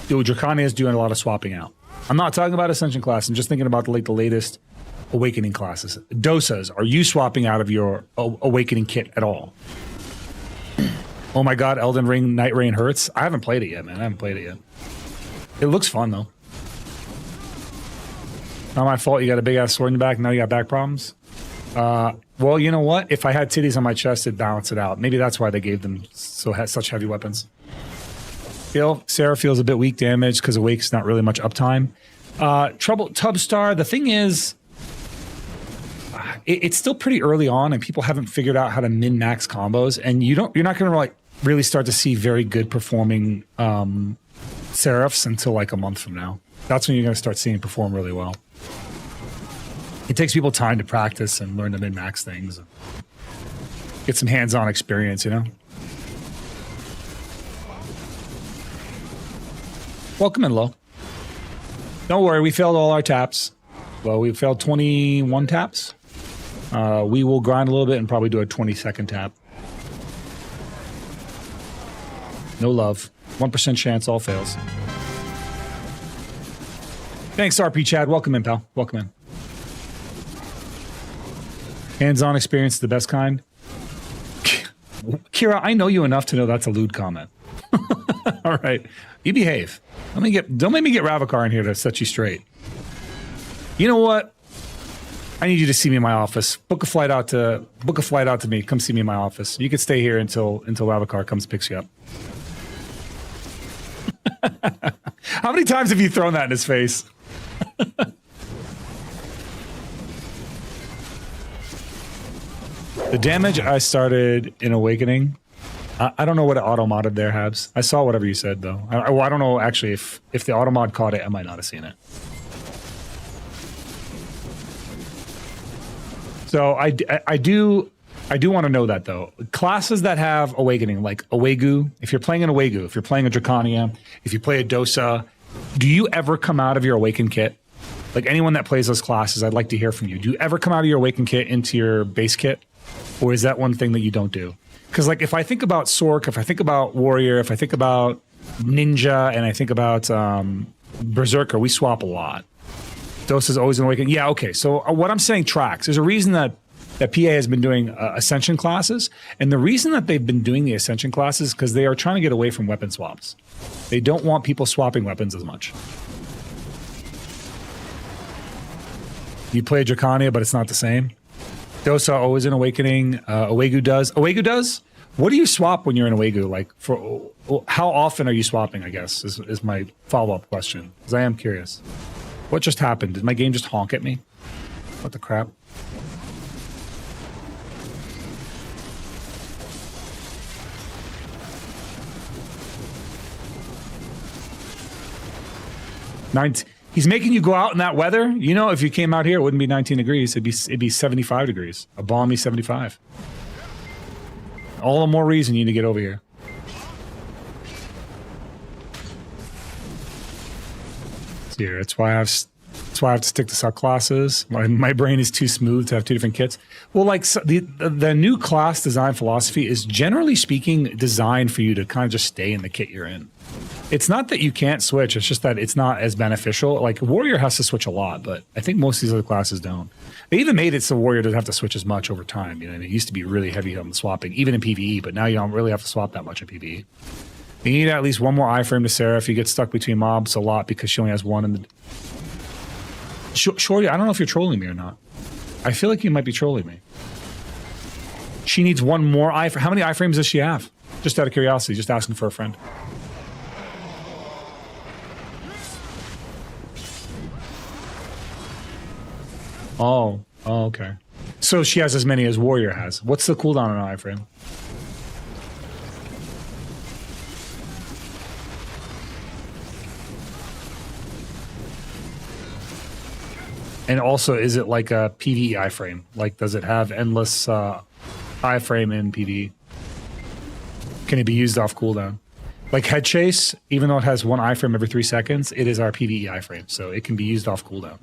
Do Dracanias doing a lot of swapping out? I'm not talking about Ascension class. I'm just thinking about the latest Awakening classes. Dosas, are you swapping out of your Awakening kit at all? Oh my God, Elden Ring Night Rain hurts. I haven't played it yet, man. I haven't played it yet. It looks fun though. Not my fault. You got a big ass sword in your back. Now you got back problems. Well, you know what? If I had titties on my chest, it'd balance it out. Maybe that's why they gave them such heavy weapons. Sarah feels a bit weak damage because Awake's not really much uptime. Tubstar, the thing is, it's still pretty early on and people haven't figured out how to min-max combos, and you're not going to like really start to see very good performing Seraphs until like a month from now. That's when you're going to start seeing perform really well. It takes people time to practice and learn to min-max things. Get some hands-on experience, you know? Welcome in, Lo. Don't worry, we failed all our taps. Well, we failed 21 taps. We will grind a little bit and probably do a 20-second tap. No love. 1% chance, all fails. Thanks, RP Chad. Welcome in, pal. Welcome in. Hands-on experience is the best kind. Kira, I know you enough to know that's a lewd comment. All right. You behave. Don't make me get Ravakar in here to set you straight. You know what? I need you to see me in my office. Book a flight out to me. Come see me in my office. You can stay here until Lavacar comes and picks you up. How many times have you thrown that in his face? The damage I started in Awakening. I don't know what it auto-modded there, Habs. I saw whatever you said, though. I don't know, actually, if the auto-mod caught it, I might not have seen it. So I do want to know that, though. Classes that have Awakening, like Awegu, if you're playing an Awegu, if you're playing a Dracania, if you play a Dosa, do you ever come out of your Awaken kit? Like anyone that plays those classes, I'd like to hear from you. Do you ever come out of your Awaken kit into your base kit? Or is that one thing that you don't do? Because like if I think about Sork, if I think about Warrior, if I think about Ninja, and I think about Berserker, we swap a lot. Dose is always an Awakening. Yeah, okay. So what I'm saying tracks. There's a reason that PA has been doing Ascension classes. And the reason that they've been doing the Ascension classes is because they are trying to get away from weapon swaps. They don't want people swapping weapons as much. You play Dracania, but it's not the same. Dosa always an Awakening. Awegu does. Awegu does? What do you swap when you're in Awegu? Like, for how often are you swapping, I guess, is my follow-up question. Because I am curious. What just happened? Did my game just honk at me? What the crap? He's making you go out in that weather. You know, if you came out here, it wouldn't be 19 degrees. It'd be 75 degrees. A balmy 75. All the more reason you need to get over here. Here, that's why I have to stick to subclasses. My brain is too smooth to have two different kits. Well, like the new class design philosophy is generally speaking designed for you to kind of just stay in the kit you're in. It's not that you can't switch, it's just that it's not as beneficial. Like Warrior has to switch a lot, but I think most of these other classes don't. They even made it so Warrior doesn't have to switch as much over time. You know, it used to be really heavy on the swapping, even in PvE, but now you don't really have to swap that much in PvE. You need at least one more iframe to Seraph. You get stuck between mobs a lot because she only has one in the... Shorty, I don't know if you're trolling me or not. I feel like you might be trolling me. She needs one more iframe. How many iframes does she have? Just out of curiosity, just asking for a friend. Oh, okay. So she has as many as Warrior has. What's the cooldown on an iframe? And also, is it like a PvE iframe? Like, does it have endless iframe in PvE? Can it be used off cooldown? Like Head Chase, even though it has one iframe every 3 seconds, it is our PvE iframe, so it can be used off cooldown.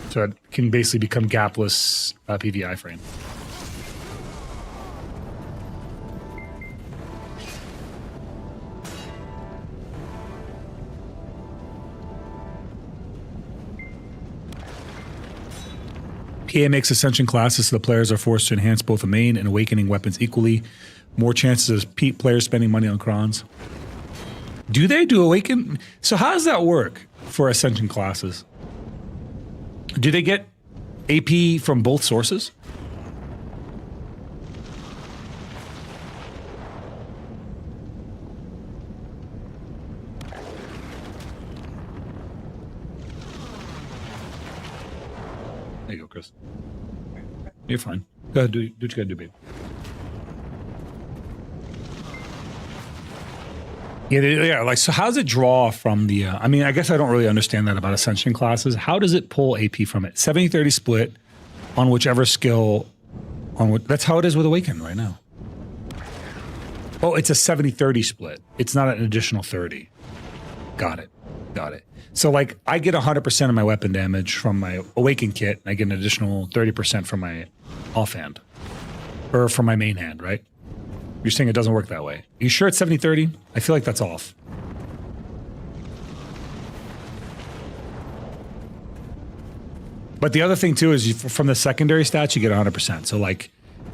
So it can basically become gapless PvE iframe. PA makes Ascension classes so the players are forced to enhance both the main and Awakening weapons equally. More chances of players spending money on crons. Do they do Awaken? So how does that work for Ascension classes? Do they get AP from both sources? There you go, Chris. You're fine. Go ahead, do what you gotta do, babe. Yeah, like, so how does it draw from the, I mean, I guess I don't really understand that about Ascension classes. How does it pull AP from it? 70-30 split on whichever skill, that's how it is with Awaken right now. Oh, it's a 70-30 split. It's not an additional 30. Got it. So like, I get 100% of my weapon damage from my Awaken kit, and I get an additional 30% from my offhand. Or from my main hand, right? You're saying it doesn't work that way. Are you sure it's 70-30? I feel like that's off. But the other thing too is from the secondary stats, you get 100%. So like,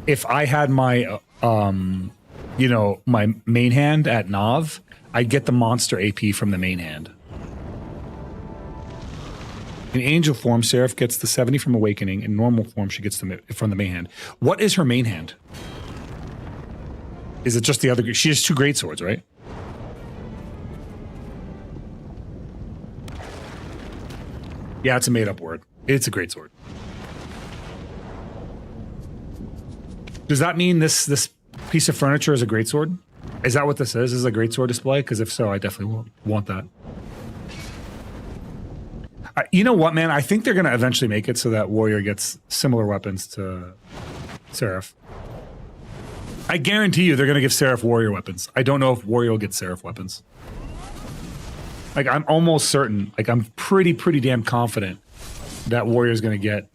if I had my, you know, my main hand at Nav, I'd get the monster AP from the main hand. In angel form, Seraph gets the 70 from Awakening. In normal form, she gets them from the main hand. What is her main hand? Is it just the other? She has 2 great swords, right? Yeah, it's a made-up word. It's a great sword. Does that mean this piece of furniture is a great sword? Is that what this is? Is a great sword display? Because if so, I definitely want that. You know what, man? I think they're going to eventually make it so that Warrior gets similar weapons to Seraph. I guarantee you they're going to give Seraph Warrior weapons. I don't know if Warrior will get Seraph weapons. Like, I'm almost certain, like, I'm pretty damn confident that Warrior's going to get,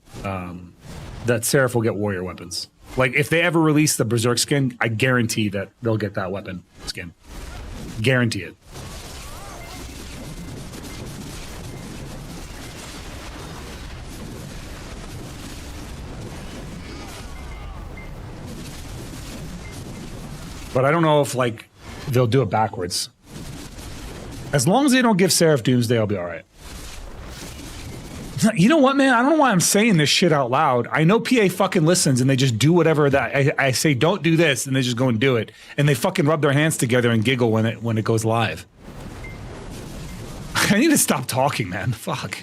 that Seraph will get Warrior weapons. Like, if they ever release the Berserk skin, I guarantee that they'll get that weapon skin. Guarantee it. But I don't know if, like, they'll do it backwards. As long as they don't give Seraph Doomsday, I'll be all right. You know what, man? I don't know why I'm saying this shit out loud. I know PA fucking listens and they just do whatever that I say, don't do this, and they just go and do it. And they fucking rub their hands together and giggle when it goes live. I need to stop talking, man. Fuck.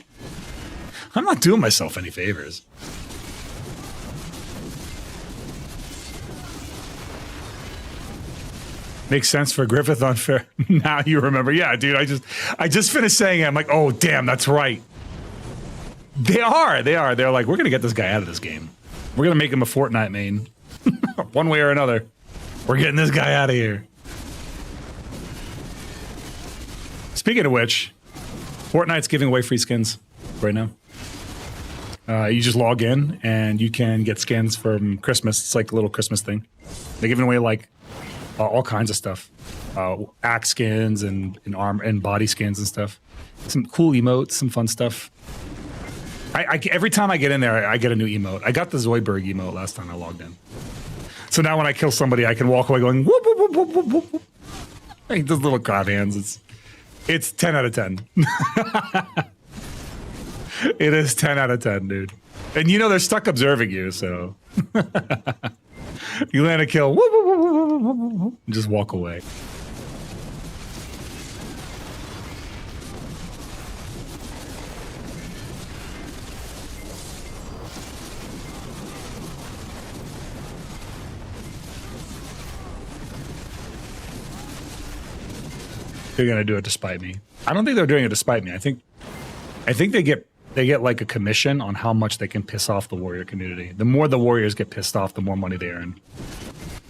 I'm not doing myself any favors. Makes sense for Griffith unfair. Now you remember. Yeah, dude, I just finished saying it. I'm like, oh, damn, that's right. They are. They're like, we're going to get this guy out of this game. We're going to make him a Fortnite main. One way or another. We're getting this guy out of here. Speaking of which, Fortnite's giving away free skins right now. You just log in and you can get skins from Christmas. It's like a little Christmas thing. They're giving away like all kinds of stuff, axe skins and arm and body skins and stuff. Some cool emotes, some fun stuff. Every time I get in there, I get a new emote. I got the Zoidberg emote last time I logged in. So now when I kill somebody, I can walk away going whoop whoop whoop whoop whoop whoop. Like those little crab hands. It's 10 out of 10. It is 10 out of 10, dude. And you know they're stuck observing you, so. You land a kill, whoop, whoop, whoop, whoop, whoop, whoop, and just walk away. They're gonna do it despite me. I don't think they're doing it despite me. I think they get like a commission on how much they can piss off the Warrior community. The more the Warriors get pissed off, the more money they earn.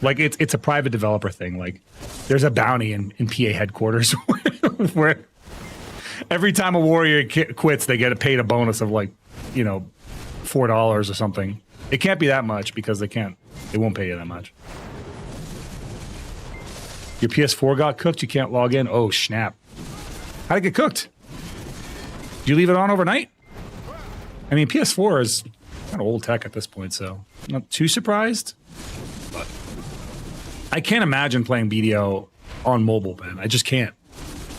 Like it's a private developer thing. Like there's a bounty in PA headquarters where every time a Warrior quits, they get paid a bonus of like, you know, $4 or something. It can't be that much because they won't pay you that much. Your PS4 got cooked, you can't log in. Oh, snap. How'd it get cooked? Did you leave it on overnight? I mean, PS4 is kind of old tech at this point, so I'm not too surprised. But I can't imagine playing BDO on mobile, man. I just can't.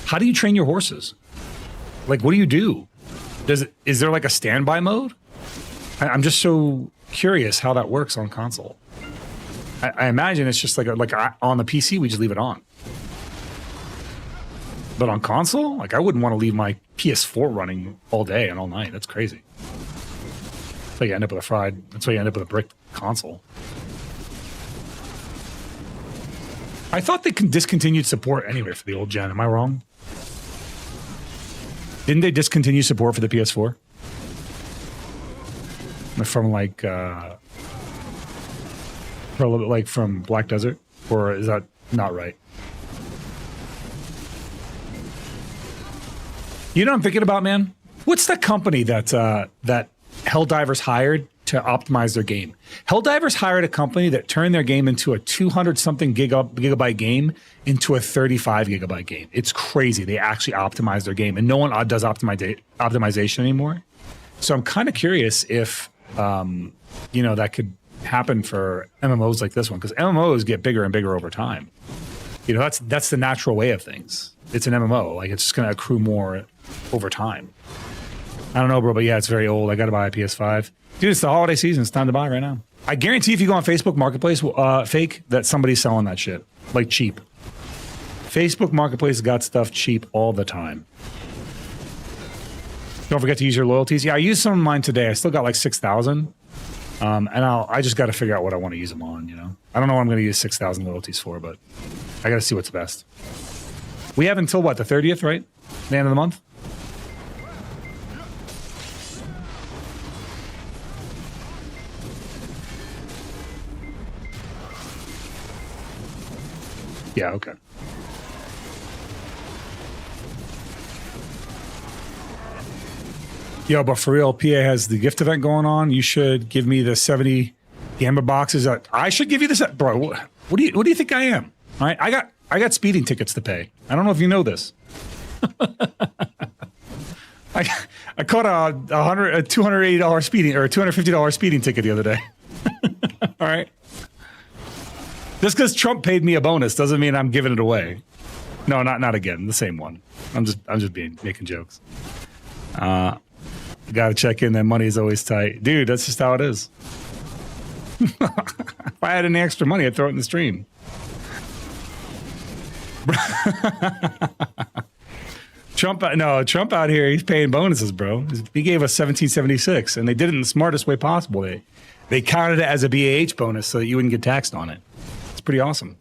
How do you train your horses? Like, what do you do? Is there like a standby mode? I'm just so curious how that works on console. I imagine it's just like on the PC, we just leave it on. But on console, like I wouldn't want to leave my PS4 running all day and all night. That's crazy. That's why you end up with a brick console. I thought they discontinued support anyway for the old gen. Am I wrong? Didn't they discontinue support for the PS4? From like, for a little bit like from Black Desert? Or is that not right? You know what I'm thinking about, man? What's the company that Helldivers hired to optimize their game? Helldivers hired a company that turned their game into a 200-something gigabyte game into a 35 gigabyte game. It's crazy. They actually optimized their game, and no one does optimization anymore. So I'm kind of curious if, you know, that could happen for MMOs like this one, because MMOs get bigger and bigger over time. You know, that's the natural way of things. It's an MMO. Like, it's just going to accrue more over time. I don't know, bro, but yeah, it's very old. I got to buy a PS5. Dude, it's the holiday season. It's time to buy right now. I guarantee if you go on Facebook Marketplace, fake, that somebody's selling that shit. Like cheap. Facebook Marketplace got stuff cheap all the time. Don't forget to use your loyalties. Yeah, I used some of mine today. I still got like 6,000. And I just got to figure out what I want to use them on, you know? I don't know what I'm going to use 6,000 loyalties for, but I got to see what's best. We have until what, the 30th, right? The end of the month? Yeah, okay. Yo, but for real, PA has the gift event going on. You should give me the 70 Gamba boxes. I should give you this, bro. What do you think I am? All right, I got speeding tickets to pay. I don't know if you know this. I caught a $280 speeding or $250 speeding ticket the other day. All right. Just because Trump paid me a bonus doesn't mean I'm giving it away. No, not again. The same one. I'm just making jokes. Got to check in. That money is always tight, dude. That's just how it is. If I had any extra money, I'd throw it in the stream. Trump out here, he's paying bonuses, bro. He gave us 1776, and they did it in the smartest way possible. They counted it as a BAH bonus so that you wouldn't get taxed on it. It's pretty awesome.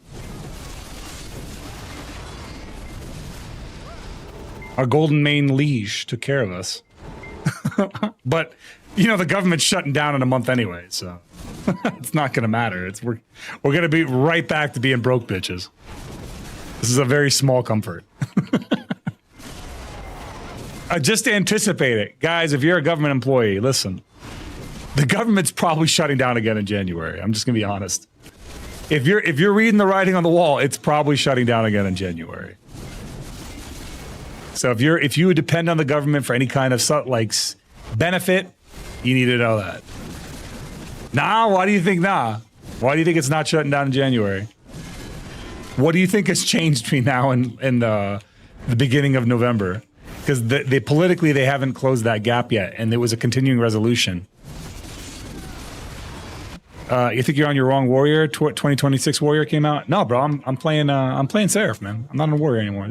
Our golden mane liege took care of us. But, you know, the government's shutting down in a month anyway, so it's not going to matter. We're going to be right back to being broke bitches. This is a very small comfort. Just to anticipate it. Guys, if you're a government employee, listen. The government's probably shutting down again in January. I'm just going to be honest. If you're reading the writing on the wall, it's probably shutting down again in January. So if you would depend on the government for any kind of like benefit, you need to know that. Nah, why do you think nah? Why do you think it's not shutting down in January? What do you think has changed between now and the beginning of November? Because they politically they haven't closed that gap yet, and there was a continuing resolution. You think you're on your wrong warrior? 2026 warrior came out. No, bro, I'm playing Seraph, man. I'm not on warrior anymore.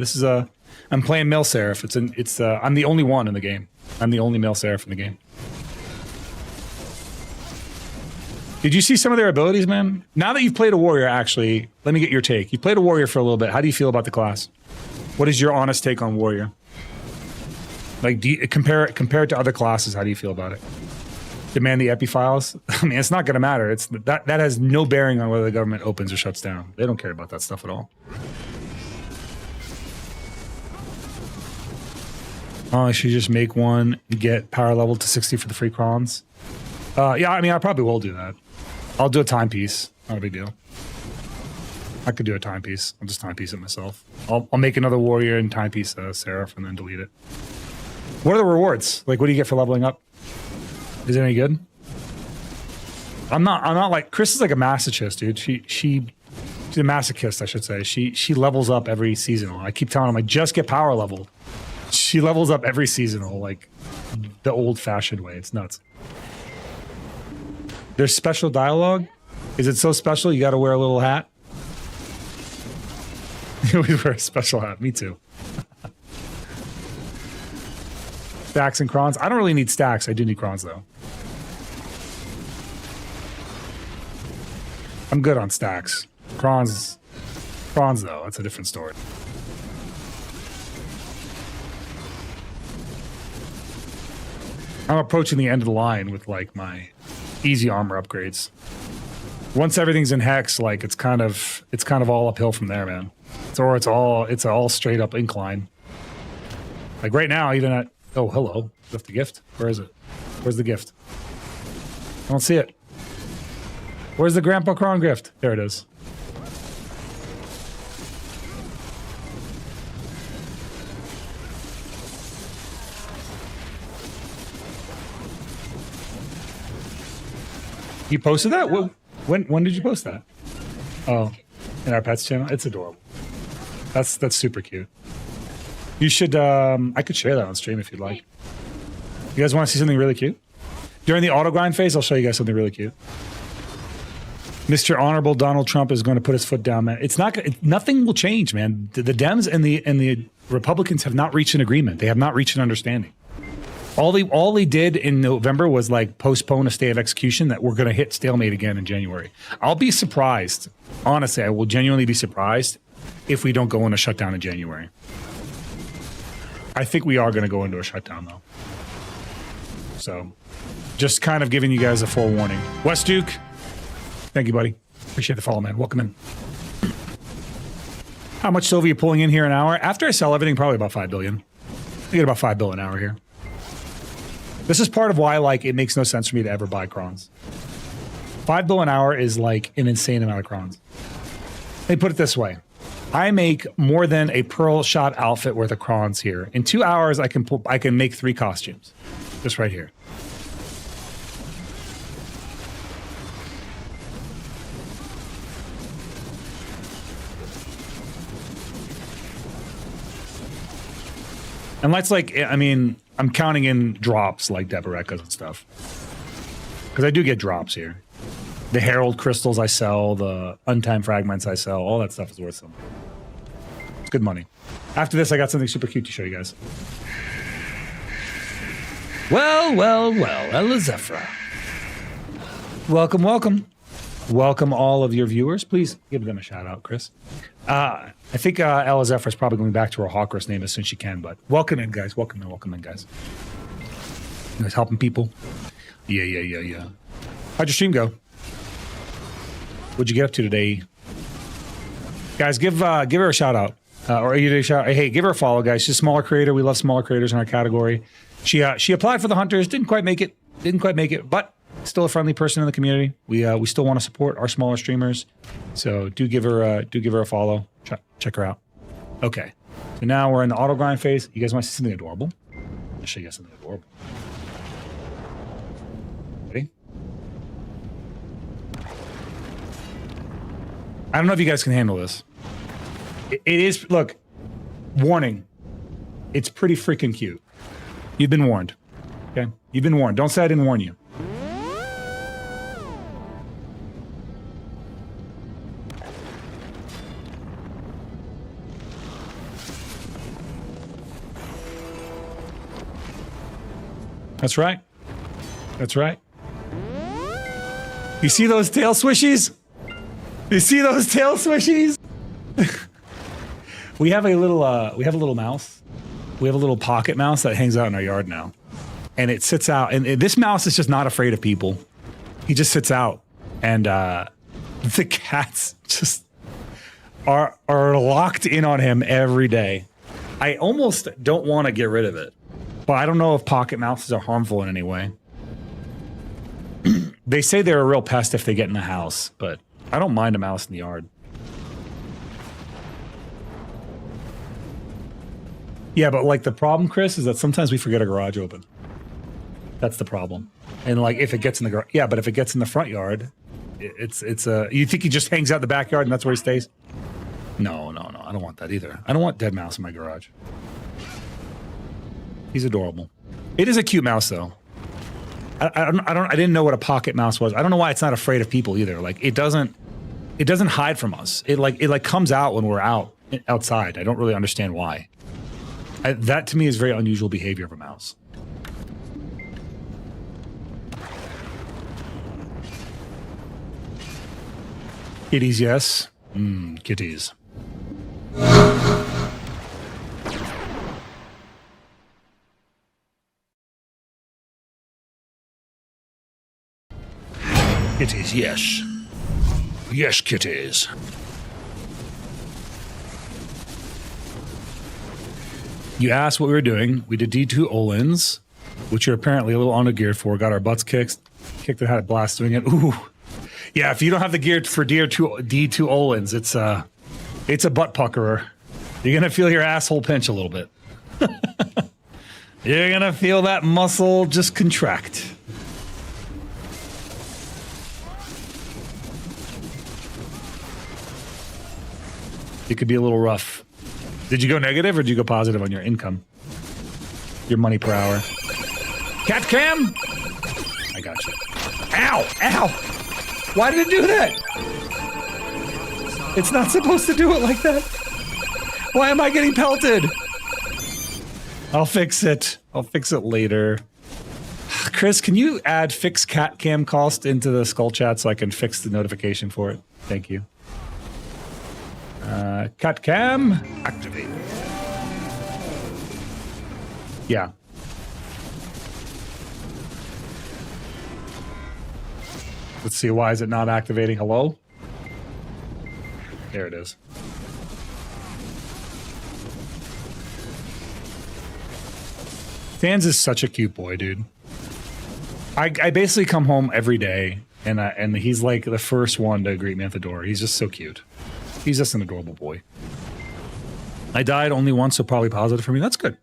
I'm playing male Seraph. I'm the only one in the game. I'm the only male Seraph in the game. Did you see some of their abilities, man? Now that you've played a warrior, actually, let me get your take. You played a warrior for a little bit. How do you feel about the class? What is your honest take on warrior? Like, do you compare it to other classes? How do you feel about it? Demand the epi files? I mean, it's not going to matter. That has no bearing on whether the government opens or shuts down. They don't care about that stuff at all. Oh, I should just make one, get power level to 60 for the free crons. Yeah, I mean, I probably will do that. I'll do a timepiece. Not a big deal. I could do a timepiece. I'll just timepiece it myself. I'll make another warrior and timepiece Seraph and then delete it. What are the rewards? Like, what do you get for leveling up? Is it any good? I'm not like Chris is like a masochist, dude. She's a masochist, I should say. She levels up every seasonal. I keep telling him, I just get power leveled. She levels up every seasonal, like the old-fashioned way. It's nuts. There's special dialogue. Is it so special you got to wear a little hat? We wear a special hat. Me too. Stacks and crons. I don't really need stacks. I do need crons though. I'm good on stacks. Crons though. That's a different story. I'm approaching the end of the line with like my easy armor upgrades. Once everything's in hex, like it's kind of all uphill from there, man. It's all straight up incline. Like right now, even at hello, left the gift. Where is it? Where's the gift? I don't see it. Where's the Grandpa Cron gift? There it is. You posted that? When did you post that? Oh, in our pets channel. It's adorable. That's super cute. You should. I could share that on stream if you'd like. You guys want to see something really cute? During the auto grind phase, I'll show you guys something really cute. Mr. Honorable Donald Trump is going to put his foot down, man. It's not. Nothing will change, man. The Dems and the Republicans have not reached an agreement. They have not reached an understanding. All they did in November was like postpone a stay of execution that we're going to hit stalemate again in January. I'll be surprised. Honestly, I will genuinely be surprised if we don't go into shutdown in January. I think we are going to go into a shutdown though. So, just kind of giving you guys a forewarning. West Duke, thank you, buddy. Appreciate the follow, man. Welcome in. How much silver are you pulling in here an hour? After I sell everything, probably about 5 billion. I get about 5 billion an hour here. This is part of why, like, it makes no sense for me to ever buy crons. 5 billion an hour is like an insane amount of crons. Let me put it this way. I make more than a pearl shot outfit worth of crons here. In 2 hours, I can make 3 costumes. Just right here. And that's like, I mean, I'm counting in drops like Deberecas and stuff. Because I do get drops here. The Herald crystals I sell, the Untimed fragments I sell, all that stuff is worth something. It's good money. After this, I got something super cute to show you guys. Well, Elizefra. Welcome, welcome. Welcome all of your viewers. Please give them a shout out, Chris. I think Elizefra is probably going back to her Hawker's name as soon as she can, but welcome in, guys. Welcome in, guys. You guys helping people? Yeah. How'd your stream go? What'd you get up to today? Guys, give her a shout out. Or you did a shout. Hey, give her a follow, guys. She's a smaller creator. We love smaller creators in our category. She applied for the Hunters. Didn't quite make it. But still a friendly person in the community. We still want to support our smaller streamers. So do give her a follow. Check her out. Okay. So now we're in the auto grind phase. You guys want to see something adorable? I'll show you guys something adorable. Ready? I don't know if you guys can handle this. It is, look, warning. It's pretty freaking cute. You've been warned. Okay? You've been warned. Don't say I didn't warn you. That's right. That's right. You see those tail swishies? You see those tail swishies? We have a little mouse. We have a little pocket mouse that hangs out in our yard now. And it sits out, and this mouse is just not afraid of people. He just sits out, and the cats just are locked in on him every day. I almost don't want to get rid of it, but I don't know if pocket mouses are harmful in any way. They say they're a real pest if they get in the house, but I don't mind a mouse in the yard. Yeah, but like the problem, Chris, is that sometimes we forget a garage open. That's the problem. And like if it gets in the garage, yeah, but if it gets in the front yard, it's you think he just hangs out in the backyard and that's where he stays? No, I don't want that either. I don't want dead mouse in my garage. He's adorable. It is a cute mouse though. I didn't know what a pocket mouse was. I don't know why it's not afraid of people either. Like it doesn't hide from us. It comes out when we're outside. I don't really understand why. That to me is very unusual behavior of a mouse. Kitties, yes. Kitties. Kitties, yes. Yes, kitties. You asked what we were doing. We did D2 Olins, which are apparently a little under-geared for. Got our butts kicked and had a blast doing it. Ooh. Yeah, if you don't have the gear for D2 Olins, it's a butt puckerer. You're going to feel your asshole pinch a little bit. You're going to feel that muscle just contract. It could be a little rough. Did you go negative or did you go positive on your income? Your money per hour? Cat cam! I got you. Ow! Ow! Why did it do that? It's not supposed to do it like that. Why am I getting pelted? I'll fix it. I'll fix it later. Chris, can you add fix cat cam cost into the skull chat so I can fix the notification for it? Thank you. Cat cam activate. Yeah. Let's see, why is it not activating? Hello? There it is. Fans is such a cute boy, dude. I basically come home every day, and he's like the first one to greet me at the door. He's just so cute. He's just an adorable boy. I died only once, so probably positive for me. That's good.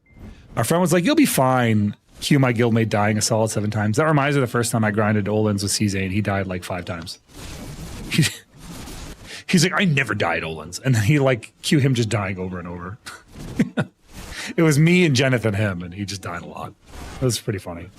Our friend was like, "You'll be fine." Cue my guildmate dying a solid 7 times. That reminds me of the first time I grinded Olins with CZ, he died like 5 times. He's like, "I never died Olins," and then he like cue him just dying over and over. It was me and Jenneth and him, and he just died a lot. It was pretty funny.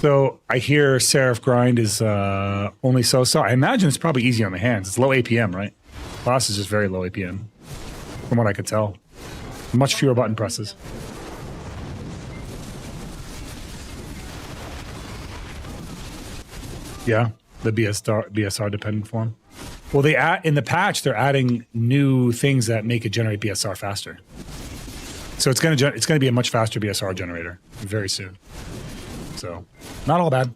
So I hear Seraph grind is only so-so. I imagine it's probably easy on the hands. It's low APM, right? Boss is just very low APM, from what I could tell. Much fewer button presses. Yeah, the BSR dependent form. Well, they add in the patch. They're adding new things that make it generate BSR faster. So it's gonna be a much faster BSR generator very soon. So, not all bad.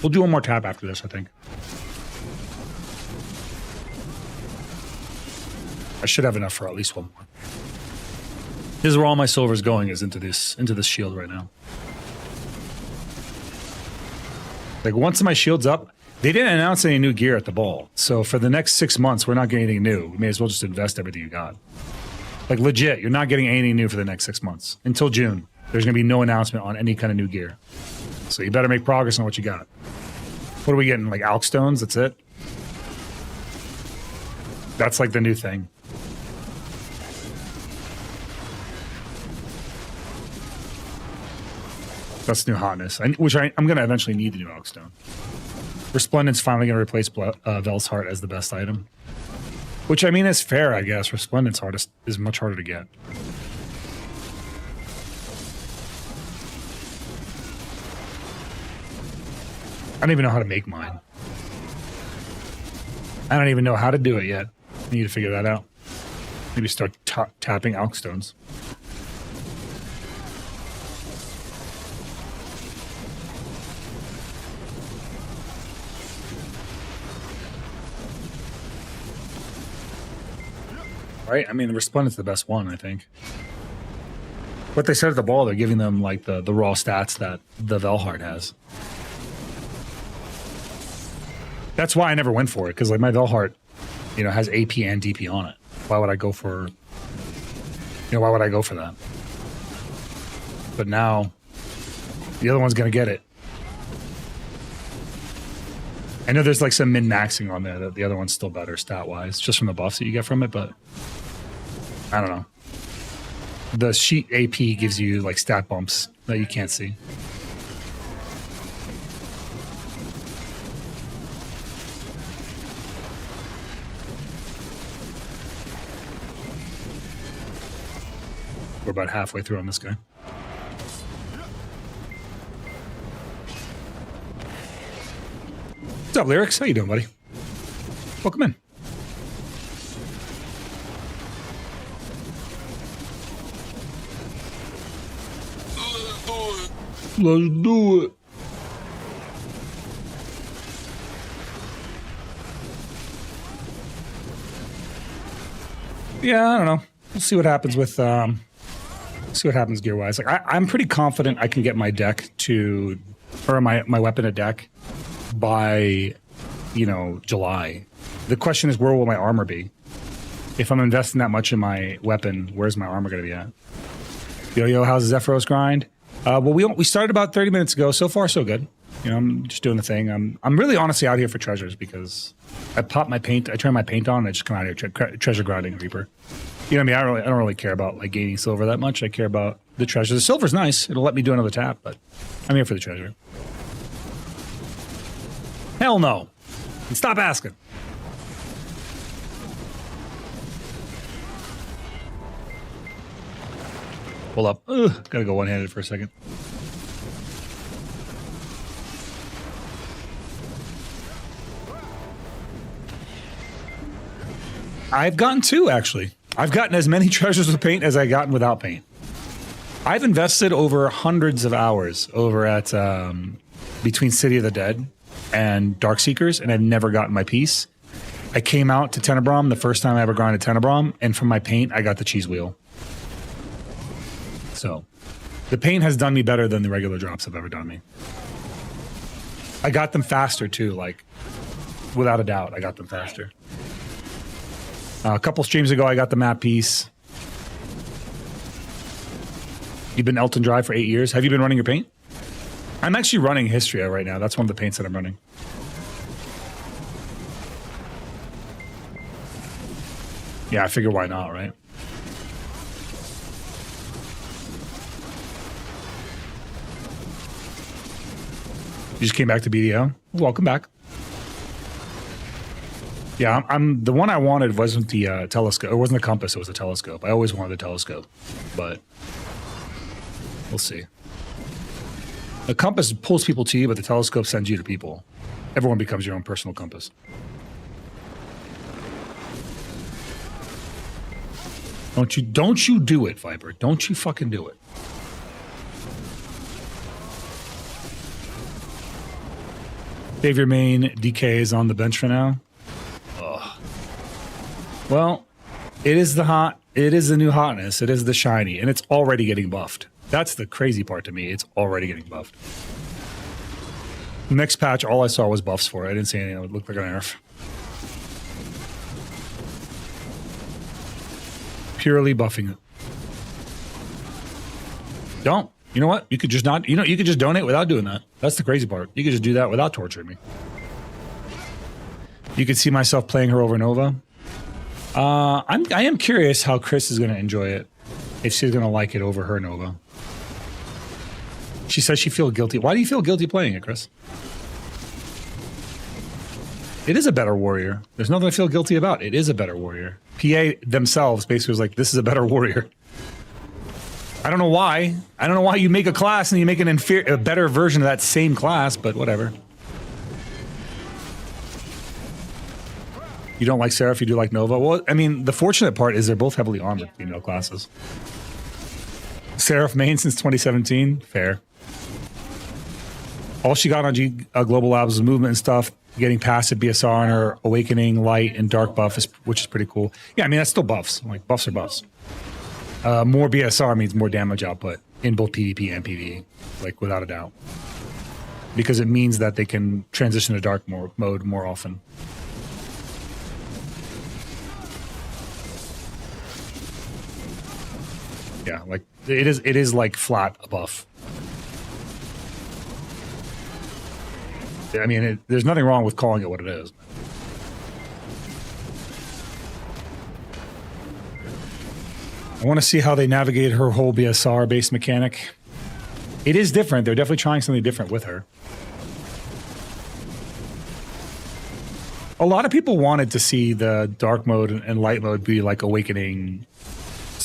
We'll do one more tab after this, I think. I should have enough for at least one more. This is where all my silver's going, is into this shield right now. Like once my shield's up, they didn't announce any new gear at the ball. So for the next 6 months, we're not getting anything new. We may as well just invest everything you got. Like legit, you're not getting anything new for the next 6 months. Until June, there's gonna be no announcement on any kind of new gear. So you better make progress on what you got. What are we getting, like Alk Stones, that's it? That's like the new thing. That's new hotness, which I'm gonna eventually need the new Alk Stone. Resplendent's finally going to replace Vel's Heart as the best item. Which, I mean, is fair, I guess. Resplendent's Heart is much harder to get. I don't even know how to make mine. I don't even know how to do it yet. I need to figure that out. Maybe start tapping Alk Stones. Right? I mean, the Resplendent's the best one, I think. What they said at the ball, they're giving them like the raw stats that the Velheart has. That's why I never went for it, because like my Velheart, you know, has AP and DP on it. Why would I go for, why would I go for that? But now, the other one's gonna get it. I know there's like some min-maxing on there that the other one's still better stat-wise, just from the buffs that you get from it, but I don't know. The sheet AP gives you like stat bumps that you can't see. We're about halfway through on this guy. What's up, Lyrics? How you doing, buddy? Welcome in. Let's do it. Yeah, I don't know. We'll see what happens with see what happens gear wise. Like I'm pretty confident I can get my deck to, or my weapon to deck by, July. The question is, where will my armor be? If I'm investing that much in my weapon, where's my armor going to be at? Yo, how's the Zephyros grind? Well, we started about 30 minutes ago. So far, so good. You know, I'm just doing the thing. I'm really honestly out here for treasures because I pop my paint. I turn my paint on and I just come out here treasure grinding Reaper. You know what I mean? I don't really care about like gaining silver that much. I care about the treasure. The silver's nice. It'll let me do another tap, but I'm here for the treasure. Hell no. Stop asking. Pull up. Gotta go one-handed for a second. I've gotten 2, actually. I've gotten as many treasures with paint as I've gotten without paint. I've invested over hundreds of hours over at between City of the Dead and Darkseekers, and I've never gotten my piece. I came out to Tenebrom the first time I ever grinded Tenebrom, and from my paint, I got the cheese wheel. So, the paint has done me better than the regular drops have ever done me. I got them faster, too, like, without a doubt, I got them faster. A couple streams ago, I got the map piece. You've been Elton Drive for 8 years. Have you been running your paint? I'm actually running Histria right now. That's one of the paints that I'm running. Yeah, I figure why not, right? You just came back to BDO? Welcome back. Yeah, I'm the one I wanted wasn't the telescope. It wasn't the compass, it was the telescope. I always wanted the telescope, but we'll see. The compass pulls people to you, but the telescope sends you to people. Everyone becomes your own personal compass. Don't you do it, Viper. Don't you fucking do it. Save your main. DK is on the bench for now. Ugh. Well, it is the new hotness. It is the shiny, and it's already getting buffed. That's the crazy part to me. It's already getting buffed. Next patch, all I saw was buffs for it. I didn't see anything that would look like a nerf. Purely buffing it. Don't. You know what? You could just not, you could just donate without doing that. That's the crazy part. You could just do that without torturing me. You could see myself playing her over Nova. I am curious how Chris is going to enjoy it. If she's going to like it over her Nova. She says she feels guilty. Why do you feel guilty playing it, Chris? It is a better warrior. There's nothing to feel guilty about. It is a better warrior. PA themselves basically was like, this is a better warrior. I don't know why. I don't know why you make a class and you make a better version of that same class, but whatever. You don't like Seraph, you do like Nova? Well, I mean, the fortunate part is they're both heavily armored female classes. Seraph main since 2017? Fair. All she got on Global Labs was movement and stuff, getting passive BSR on her Awakening, Light, and Dark buff, which is pretty cool. Yeah, I mean, that's still buffs. Like, buffs are buffs. More BSR means more damage output in both PvP and PvE, like, without a doubt. Because it means that they can transition to dark mode more often. Yeah, like, it is like flat a buff. I mean, there's nothing wrong with calling it what it is. I want to see how they navigate her whole BSR-based mechanic. It is different. They're definitely trying something different with her. A lot of people wanted to see the dark mode and light mode be like Awakening /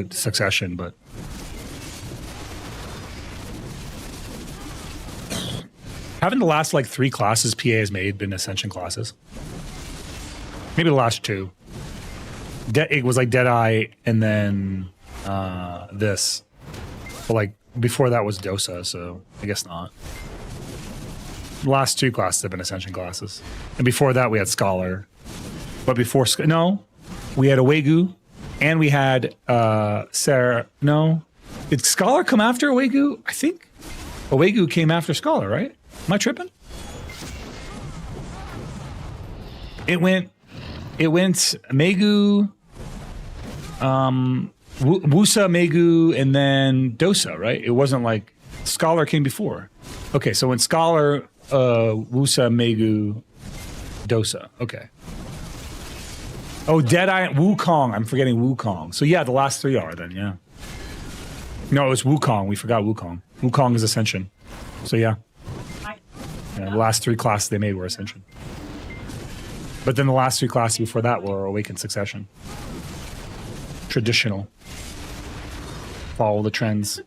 Succession, but haven't the last like 3 classes PA has made been Ascension classes? Maybe the last 2. It was like Deadeye and then this. But like before that was Dosa, so I guess not. The last 2 classes have been Ascension classes. And before that we had Scholar. But before, no, we had Awegu and we had Sarah. No, did Scholar come after Awegu? I think Awegu came after Scholar, right? Am I tripping? It went Megu, Wusa, Megu, and then Dosa, right? It wasn't like Scholar came before. Okay, so when Scholar, Wusa, Megu, Dosa. Okay. Oh, Deadeye, Wukong. I'm forgetting Wukong. So yeah, the last three are then, yeah. No, it was Wukong. We forgot Wukong. Wukong is Ascension. So yeah. Yeah, the last three classes they made were Ascension. But then the last three classes before that were Awakened Succession. Traditional. Follow the trends.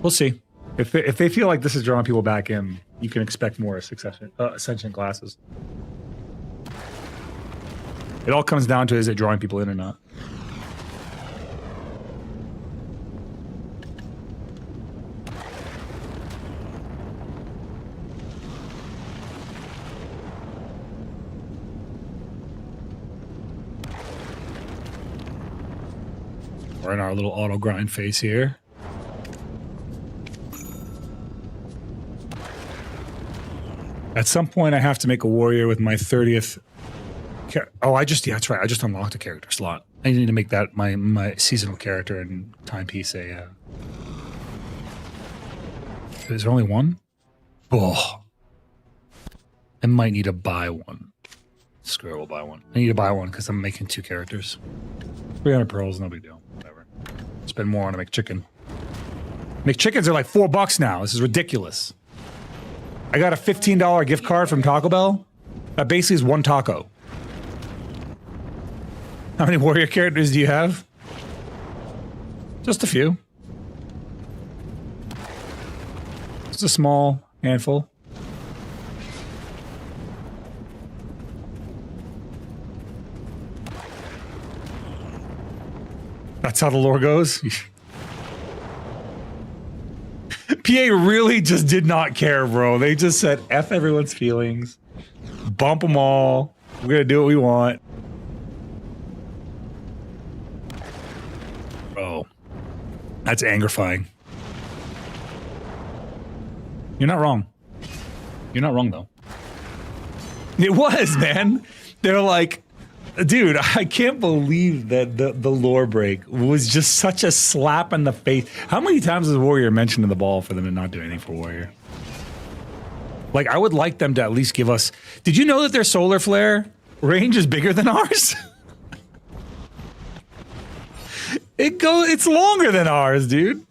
We'll see. If they feel like this is drawing people back in, you can expect more Ascension classes. It all comes down to, is it drawing people in or not? We're in our little auto grind phase here. At some point, I have to make a warrior with my 30th. Oh, yeah, that's right. I just unlocked a character slot. I need to make that my seasonal character and timepiece a. Is there only one? Oh, I might need to buy one. Screw it, we'll buy one. I need to buy one because I'm making two characters. 300 pearls, no big deal. Whatever. Spend more on a McChicken. McChickens are like $4 now. This is ridiculous. I got a $15 gift card from Taco Bell. That basically is one taco. How many warrior characters do you have? Just a few. Just a small handful. That's how the lore goes. PA really just did not care, bro. They just said, F everyone's feelings. Bump them all. We're going to do what we want. Bro. That's angerifying. You're not wrong. You're not wrong, though. It was, man. They're like, dude, I can't believe that the lore break was just such a slap in the face. How many times has Warrior mentioned in the ball for them to not do anything for Warrior? Like, I would like them to at least give us... Did you know that their solar flare range is bigger than ours? It's longer than ours, dude.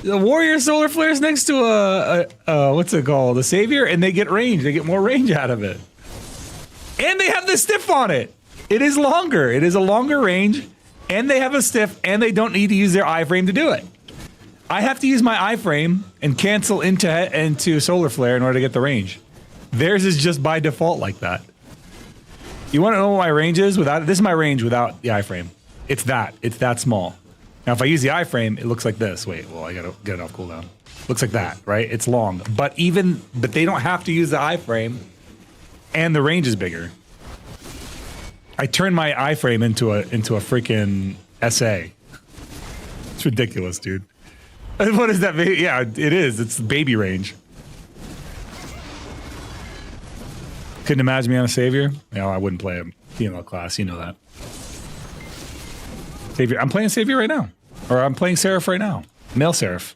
The Warrior solar flare is next to a what's it called? A Savior, and they get range. They get more range out of it. And they have the stiff on it. It is longer. It is a longer range, and they have a stiff, and they don't need to use their iframe to do it. I have to use my iframe and cancel into solar flare in order to get the range. Theirs is just by default like that. You want to know what my range is without it? This is my range without the iframe. It's that small. Now, if I use the iframe, it looks like this. Wait, well, I gotta get it off cooldown. Looks like that, right? It's long, but they don't have to use the iframe, and the range is bigger. I turned my iframe into a freaking SA. It's ridiculous, dude. What is that? Yeah, it is. It's baby range. Couldn't imagine me on a Savior? No, I wouldn't play a female class. You know that. Savior. I'm playing Savior right now. Or I'm playing Seraph right now. Male Seraph.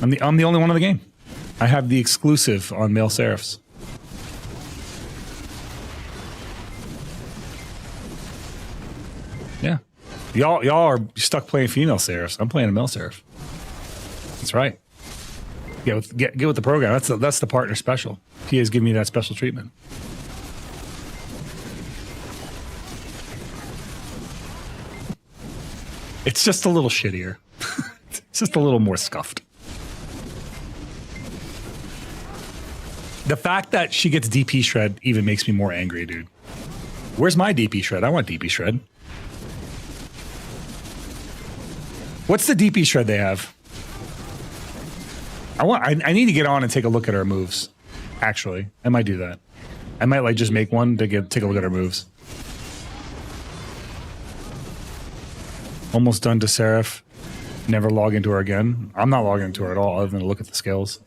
I'm the only one in the game. I have the exclusive on male Seraphs. Yeah. Y'all are stuck playing female Seraphs. I'm playing a male Seraph. That's right. Get with the program. That's the partner special. He has given me that special treatment. It's just a little shittier. It's just a little more scuffed. The fact that she gets DP shred even makes me more angry, dude. Where's my DP shred? I want DP shred. What's the DP shred they have? I need to get on and take a look at her moves. Actually, I might do that. I might like just make one to take a look at her moves. Almost done to Seraph. Never log into her again. I'm not logging into her at all, other than to look at the skills.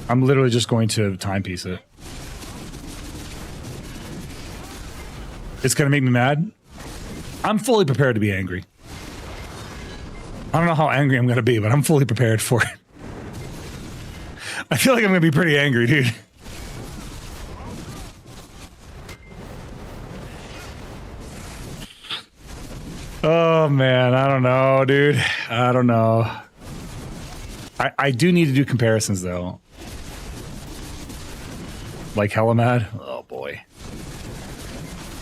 I'm literally just going to timepiece it. It's going to make me mad. I'm fully prepared to be angry. I don't know how angry I'm going to be, but I'm fully prepared for it. I feel like I'm going to be pretty angry, dude. Oh, man. I don't know, dude. I don't know. I do need to do comparisons, though. Like hella mad? Oh, boy.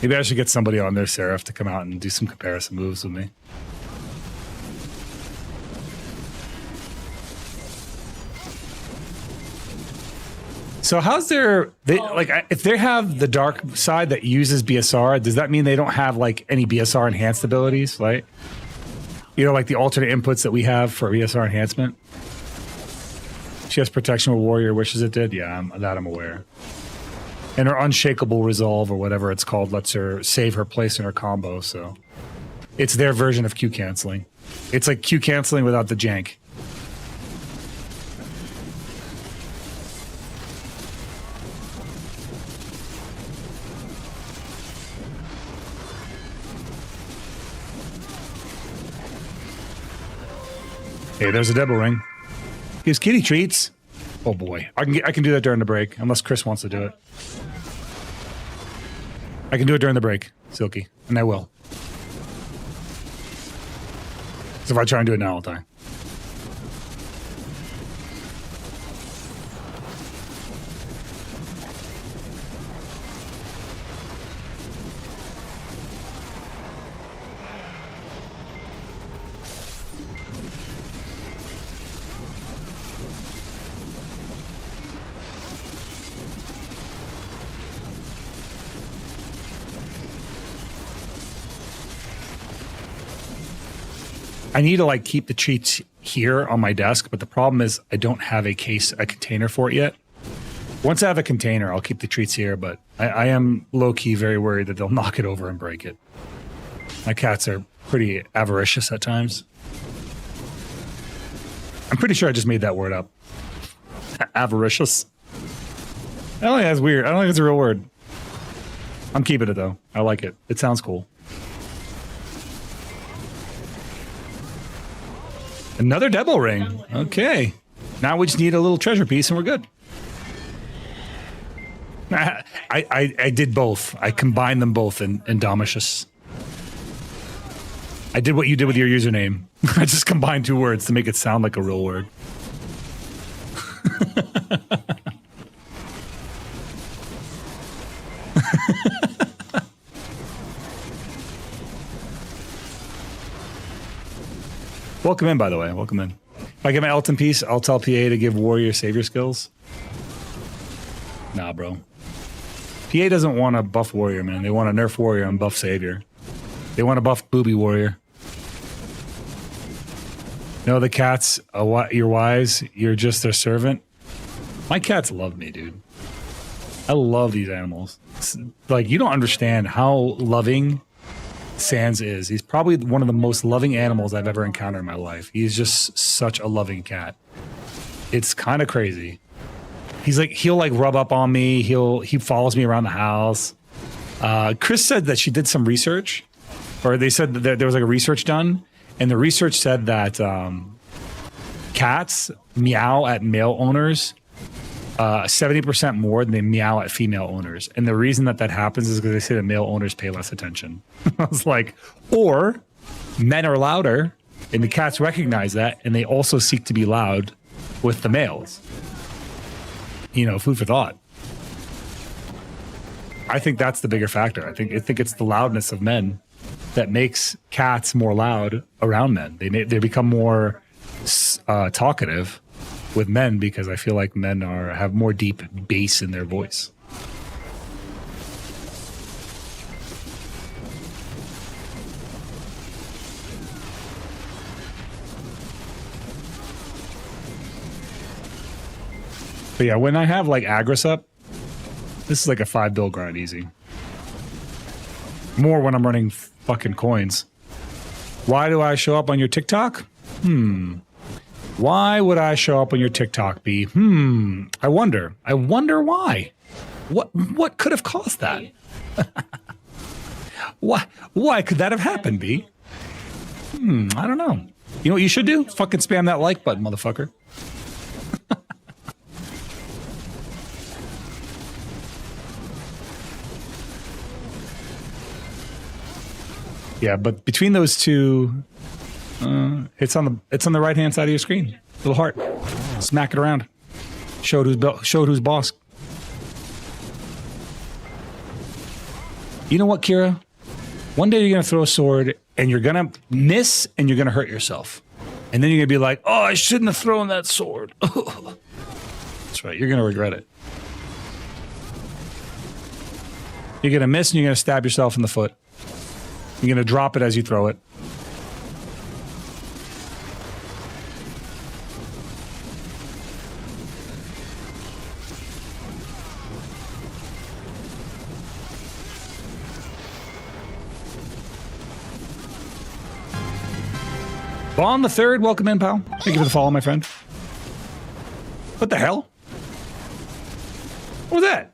Maybe I should get somebody on there, Seraph, to come out and do some comparison moves with me. So how's their if they have the dark side that uses BSR, does that mean they don't have like any BSR enhanced abilities, right? You know, like the alternate inputs that we have for BSR enhancement. She has protection with warrior wishes it did. Yeah, I'm aware. And her unshakable resolve or whatever it's called lets her save her place in her combo. So it's their version of Q canceling. It's like Q canceling without the jank. Hey, there's a double ring. Gives kitty treats. Oh boy, I can do that during the break, unless Chris wants to do it. I can do it during the break, Silky, and I will. So if I try and do it now, I'll die. I need to like keep the cheats here on my desk, but the problem is I don't have a container for it yet. Once I have a container, I'll keep the treats here, but I am low-key very worried that they'll knock it over and break it. My cats are pretty avaricious at times. I'm pretty sure I just made that word up. Avaricious. I don't think that's weird. I don't think it's a real word. I'm keeping it though. I like it. It sounds cool. Another devil ring. Okay. Now we just need a little treasure piece and we're good. I did both. I combined them both in Domitius. I did what you did with your username. I just combined two words to make it sound like a real word. Welcome in, by the way. Welcome in. If I get my Elton piece, I'll tell PA to give Warrior Savior skills. Nah, bro. PA doesn't want to buff Warrior, man. They want to nerf Warrior and buff Savior. They want to buff Booby Warrior. No, the cats, you're wise. You're just their servant. My cats love me, dude. I love these animals. It's, like, you don't understand how loving Sans is. He's probably one of the most loving animals I've ever encountered in my life. He's just such a loving cat. It's kind of crazy. He's like, he'll like rub up on me. He follows me around the house. Chris said that she did some research, or they said that there was like a research done, and the research said that cats meow at male owners 70% more than they meow at female owners. And the reason that happens is because they say that male owners pay less attention. I was like, or men are louder and the cats recognize that and they also seek to be loud with the males. You know, food for thought. I think that's the bigger factor. I think it's the loudness of men that makes cats more loud around men. They become more talkative with men because I feel like men have more deep bass in their voice. But yeah, when I have like Agris up, this is like a 5 bill grind easy. More when I'm running fucking coins. Why do I show up on your TikTok? Why would I show up on your TikTok, B? I wonder. I wonder why. What could have caused that? Why could that have happened, B? I don't know. You know what you should do? Fucking spam that like button, motherfucker. Yeah, but between those two, it's on the right hand side of your screen. Little heart. Smack it around. Showed who's boss. You know what, Kira? One day you're gonna throw a sword and you're gonna miss and you're gonna hurt yourself. And then you're gonna be like, oh, I shouldn't have thrown that sword. That's right, you're gonna regret it. You're gonna miss and you're gonna stab yourself in the foot. You're gonna drop it as you throw it. Vaughn the Third, welcome in, pal. Thank you for the follow, my friend. What the hell? What was that?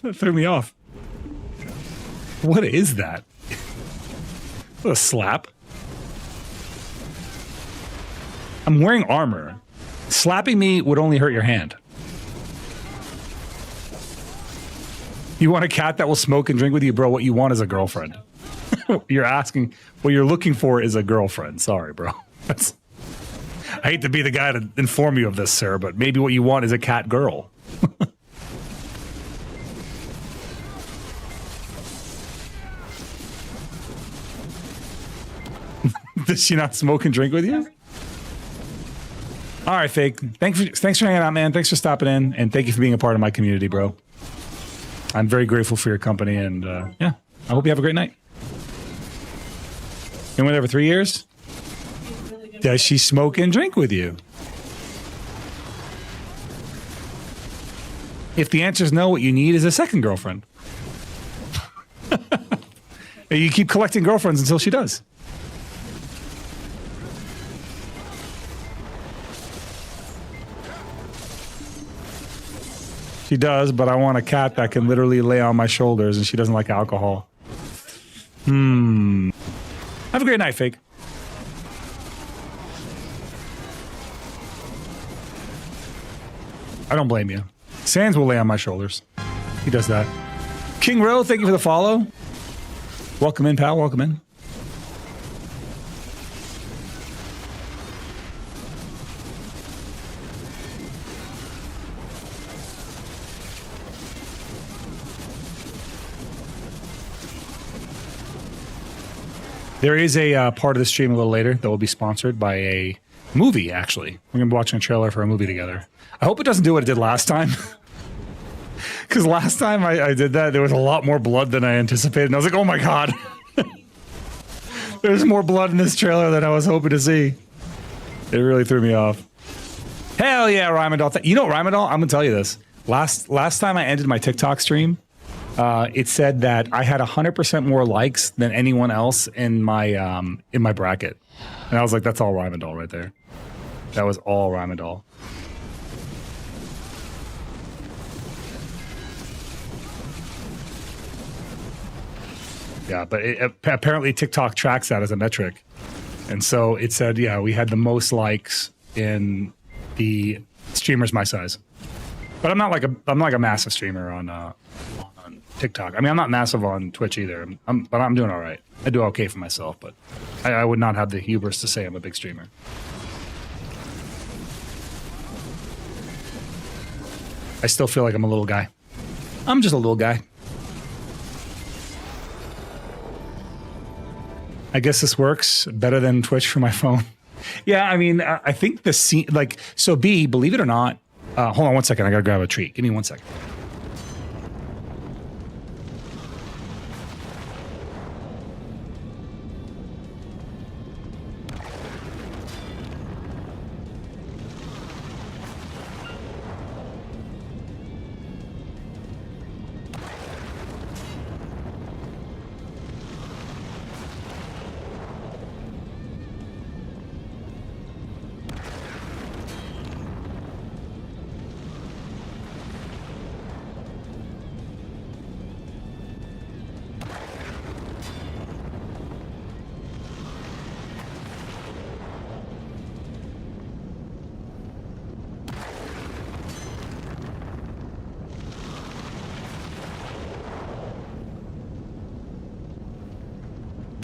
That threw me off. What is that? What a slap. I'm wearing armor. Slapping me would only hurt your hand. You want a cat that will smoke and drink with you, bro? What you want is a girlfriend. You're asking, what you're looking for is a girlfriend. Sorry, bro. I hate to be the guy to inform you of this, sir, but maybe what you want is a cat girl. Does she not smoke and drink with you? All right, Fake. Thanks for hanging out, man. Thanks for stopping in, and thank you for being a part of my community, bro. I'm very grateful for your company, and yeah, I hope you have a great night. Been with her for 3 years? Does she smoke and drink with you? If the answer is no, what you need is a second girlfriend. You keep collecting girlfriends until she does. She does, but I want a cat that can literally lay on my shoulders, and she doesn't like alcohol. Have a great night, Fake. I don't blame you. Sans will lay on my shoulders. He does that. King Row, thank you for the follow. Welcome in, pal. Welcome in. There is a part of the stream a little later that will be sponsored by a movie, actually. We're going to be watching a trailer for a movie together. I hope it doesn't do what it did last time. Because last time I did that, there was a lot more blood than I anticipated. And I was like, oh my God. There's more blood in this trailer than I was hoping to see. It really threw me off. Hell yeah, Rymandal. You know, Rymandal, I'm going to tell you this. Last time I ended my TikTok stream, it said that I had 100% more likes than anyone else in my bracket. And I was like, that's all Rymandal right there. That was all Rymandal. Yeah, but apparently TikTok tracks that as a metric. And so it said, yeah, we had the most likes in the streamers my size. But I'm not like a massive streamer on TikTok. I mean, I'm not massive on Twitch either. But I'm doing all right. I do okay for myself, but I would not have the hubris to say I'm a big streamer. I still feel like I'm a little guy. I'm just a little guy. I guess this works better than Twitch for my phone. Yeah, I mean, I think the scene, like, so B, believe it or not, hold on one second. I gotta grab a treat. Give me 1 second.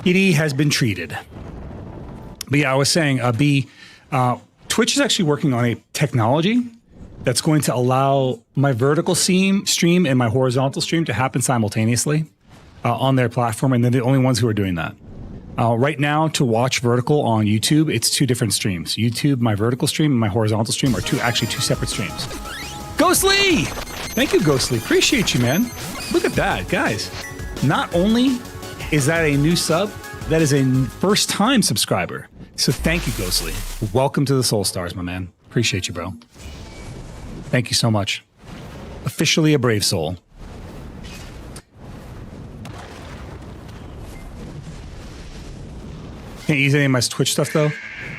PD has been treated. But yeah, I was saying, B, Twitch is actually working on a technology that's going to allow my vertical stream and my horizontal stream to happen simultaneously on their platform, and they're the only ones who are doing that. Right now, to watch vertical on YouTube, it's two different streams. YouTube, my vertical stream, and my horizontal stream are actually two separate streams. Ghostly! Thank you, Ghostly. Appreciate you, man. Look at that, guys. Not only is that a new sub, that is a first-time subscriber. So thank you, Ghostly. Welcome to the Soul Stars, my man. Appreciate you, bro. Thank you so much. Officially a brave soul. Can't use any of my Twitch stuff though.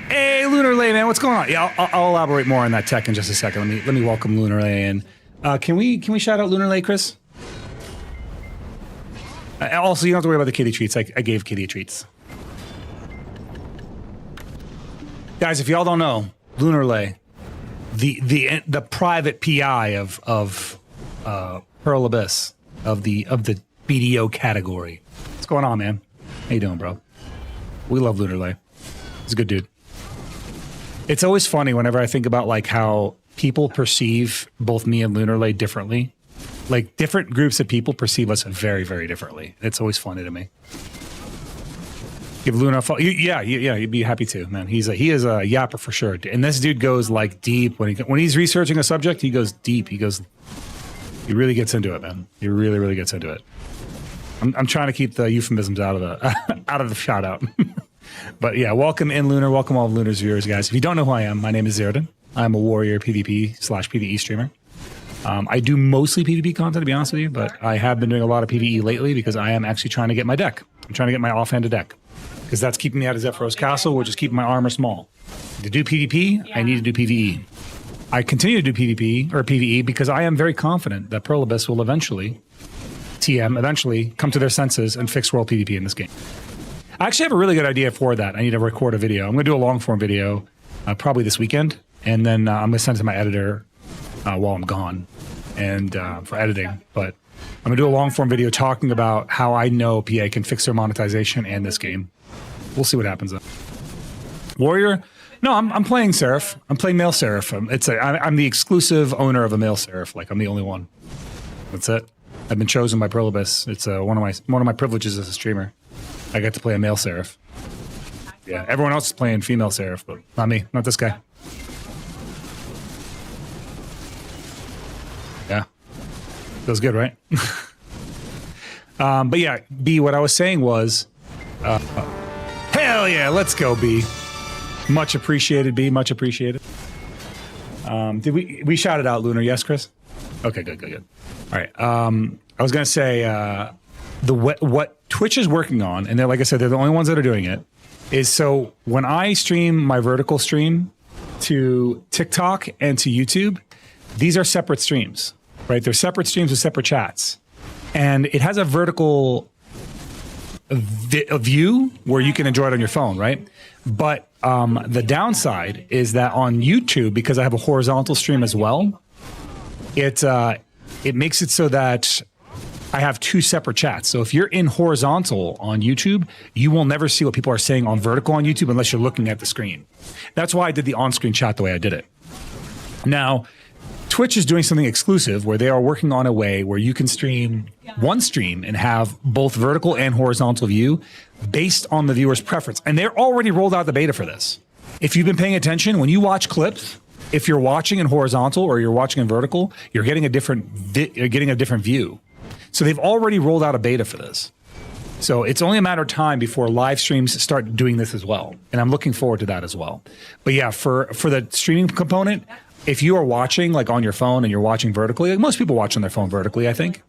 Hey, Lunar Lay, man, what's going on? Yeah, I'll elaborate more on that tech in just a second. Let me welcome Lunar Lay in. Can we shout out Lunar Lay, Chris? Also, you don't have to worry about the kitty treats. I gave kitty treats. Guys, if y'all don't know, Lunar Lay, the private PI of Pearl Abyss of the BDO category. What's going on, man? How you doing, bro? We love Lunar Lay. He's a good dude. It's always funny whenever I think about like how people perceive both me and Lunar Lay differently. Like different groups of people perceive us very, very differently. It's always funny to me. Give Luna a follow. Yeah, you'd be happy to, man. He is a yapper for sure. And this dude goes like deep when he's researching a subject. He goes deep. He really gets into it, man. He really, really gets into it. I'm trying to keep the euphemisms out of the shout out. But yeah, welcome in, Lunar. Welcome all of Lunar's viewers, guys. If you don't know who I am, my name is Zeroden. I'm a warrior PvP/PvE streamer. I do mostly PvP content, to be honest with you, but I have been doing a lot of PvE lately because I am actually trying to get my deck. I'm trying to get my offhanded deck because that's keeping me out of Zephyros Castle, which is keeping my armor small. To do PvP, I need to do PvE. I continue to do PvP or PvE because I am very confident that Pearl Abyss will eventually come to their senses and fix world PvP in this game. I actually have a really good idea for that. I need to record a video. I'm going to do a long form video probably this weekend, and then I'm going to send it to my editor while I'm gone and for editing. But I'm going to do a long form video talking about how I know PA can fix their monetization and this game. We'll see what happens though. Warrior? No, I'm playing Seraph. I'm playing male Seraph. I'm the exclusive owner of a male Seraph. Like I'm the only one. That's it. I've been chosen by Pearl Abyss. It's one of my privileges as a streamer. I get to play a male Seraph. Yeah, everyone else is playing female Seraph, but not me. Not this guy. Yeah. Feels good, right? But yeah, B, what I was saying was, hell yeah, let's go, B. Much appreciated, B. Much appreciated. Did we shouted out Lunar? Yes, Chris? Okay, good. All right. I was gonna say what Twitch is working on, and they're like I said, they're the only ones that are doing it. Is so when I stream my vertical stream to TikTok and to YouTube, these are separate streams, right? They're separate streams with separate chats, and it has a vertical view where you can enjoy it on your phone, right? But the downside is that on YouTube, because I have a horizontal stream as well, it makes it so that I have two separate chats. So if you're in horizontal on YouTube, you will never see what people are saying on vertical on YouTube unless you're looking at the screen. That's why I did the on-screen chat the way I did it. Now, Twitch is doing something exclusive where they are working on a way where you can stream one stream and have both vertical and horizontal view based on the viewer's preference. And they're already rolled out the beta for this. If you've been paying attention, when you watch clips, if you're watching in horizontal or you're watching in vertical, you're getting a different view. So they've already rolled out a beta for this. So it's only a matter of time before live streams start doing this as well. And I'm looking forward to that as well. But yeah, for the streaming component, if you are watching like on your phone and you're watching vertically, like most people watch on their phone vertically, I think.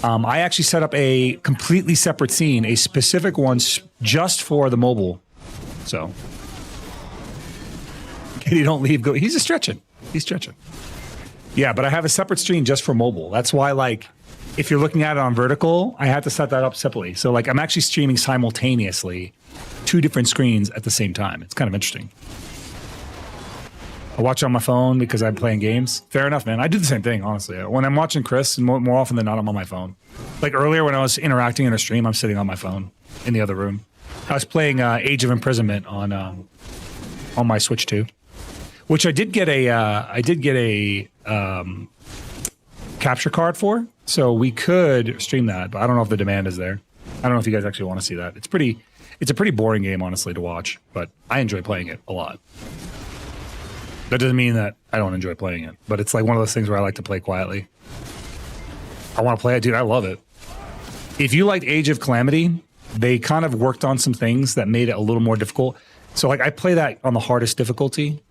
I actually set up a completely separate scene, a specific one just for the mobile. So, Katie, don't leave. Go. He's just stretching. He's stretching. Yeah, but I have a separate stream just for mobile. That's why, like, if you're looking at it on vertical, I had to set that up separately. So, like, I'm actually streaming simultaneously two different screens at the same time. It's kind of interesting. I watch on my phone because I'm playing games. Fair enough, man. I do the same thing, honestly. When I'm watching Chris, more often than not, I'm on my phone. Like earlier when I was interacting in a stream, I'm sitting on my phone. in the other room. I was playing Age of Imprisonment on my Switch 2, which I did get a capture card for, so we could stream that, but I don't know if the demand is there. I don't know if you guys actually want to see that. It's a pretty boring game, honestly, to watch, but I enjoy playing it a lot. That doesn't mean that I don't enjoy playing it, but it's like one of those things where I like to play quietly. I want to play it, dude. I love it. If you liked Age of Calamity, they kind of worked on some things that made it a little more difficult. So like I play that on the hardest difficulty,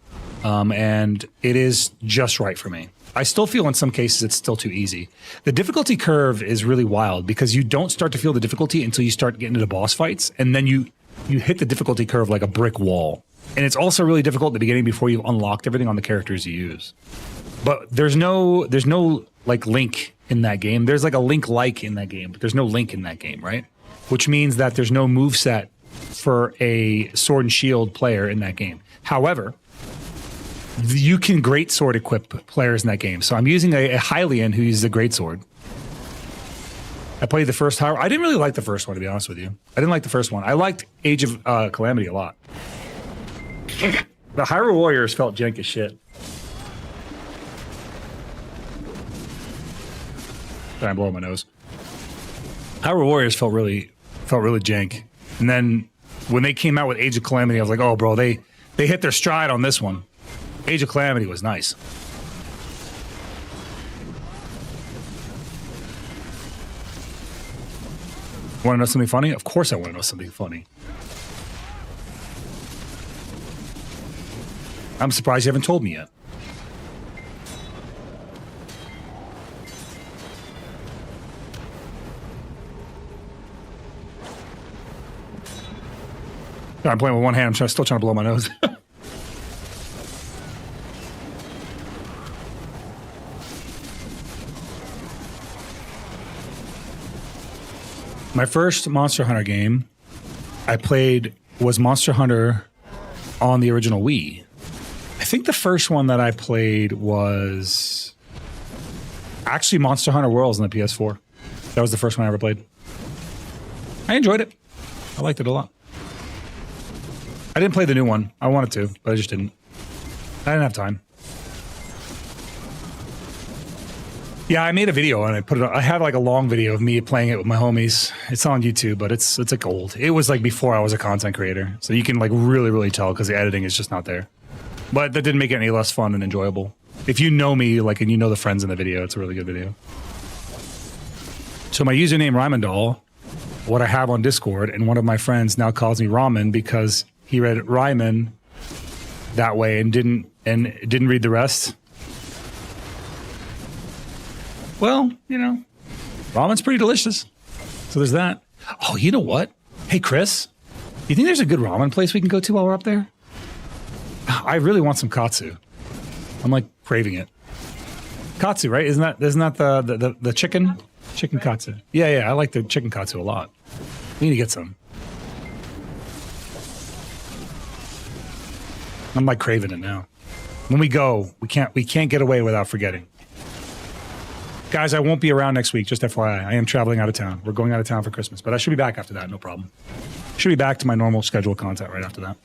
and it is just right for me. I still feel in some cases it's still too easy. The difficulty curve is really wild because you don't start to feel the difficulty until you start getting into boss fights, and then you hit the difficulty curve like a brick wall. And it's also really difficult at the beginning before you've unlocked everything on the characters you use. But there's no like Link in that game. There's like a Link-like in that game, but there's no Link in that game, right? Which means that there's no moveset for a sword and shield player in that game. However, you can great sword equip players in that game. So I'm using a Hylian who uses a great sword. I played the first Hyrule. I didn't really like the first one, to be honest with you. I didn't like the first one. I liked Age of Calamity a lot. The Hyrule Warriors felt jank as shit. I'm blowing my nose. Hyrule Warriors felt really jank. And then when they came out with Age of Calamity, I was like, oh, bro, they hit their stride on this one. Age of Calamity was nice. Want to know something funny? Of course I want to know something funny. I'm surprised you haven't told me yet. I'm playing with one hand. I'm still trying to blow my nose. My first Monster Hunter game I played was Monster Hunter on the original Wii. I think the first one that I played was actually Monster Hunter Worlds on the PS4. That was the first one I ever played. I enjoyed it. I liked it a lot. I didn't play the new one. I wanted to, but I just didn't. I didn't have time. Yeah, I made a video and I put it. I had like a long video of me playing it with my homies. It's on YouTube, but it's like old. It was like before I was a content creator, so you can like really tell because the editing is just not there. But that didn't make it any less fun and enjoyable. If you know me, like, and you know the friends in the video, it's a really good video. So my username Rymondall, what I have on Discord, and one of my friends now calls me Ramen because he read Ryman that way and didn't read the rest. Well, you know, ramen's pretty delicious. So there's that. Oh, you know what? Hey, Chris, you think there's a good ramen place we can go to while we're up there? I really want some katsu. I'm like craving it. Katsu, right? Isn't that the chicken katsu? Yeah, I like the chicken katsu a lot. We need to get some. I'm like craving it now. When we go, we can't get away without forgetting. Guys, I won't be around next week, just FYI. I am traveling out of town. We're going out of town for Christmas, but I should be back after that, no problem. Should be back to my normal scheduled content right after that.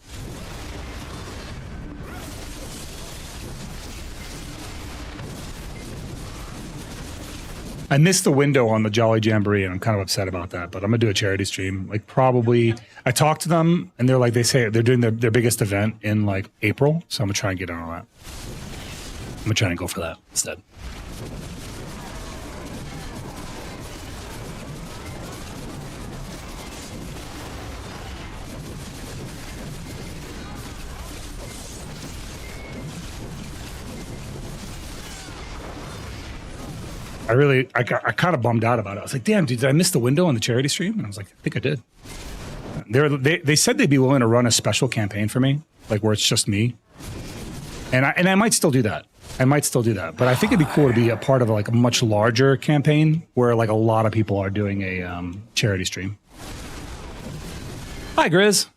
I missed the window on the Jolly Jamboree, and I'm kind of upset about that, but I'm going to do a charity stream. Like, probably, I talked to them, and they're like, they say they're doing their biggest event in, like, April, so I'm going to try and get on that. I'm going to try and go for that instead. I kind of bummed out about it. I was like, damn, dude, did I miss the window on the charity stream? And I was like, I think I did. They said they'd be willing to run a special campaign for me, like where it's just me. And I might still do that. But I think it'd be cool to be a part of like a much larger campaign where like a lot of people are doing a charity stream. Hi, Grizz.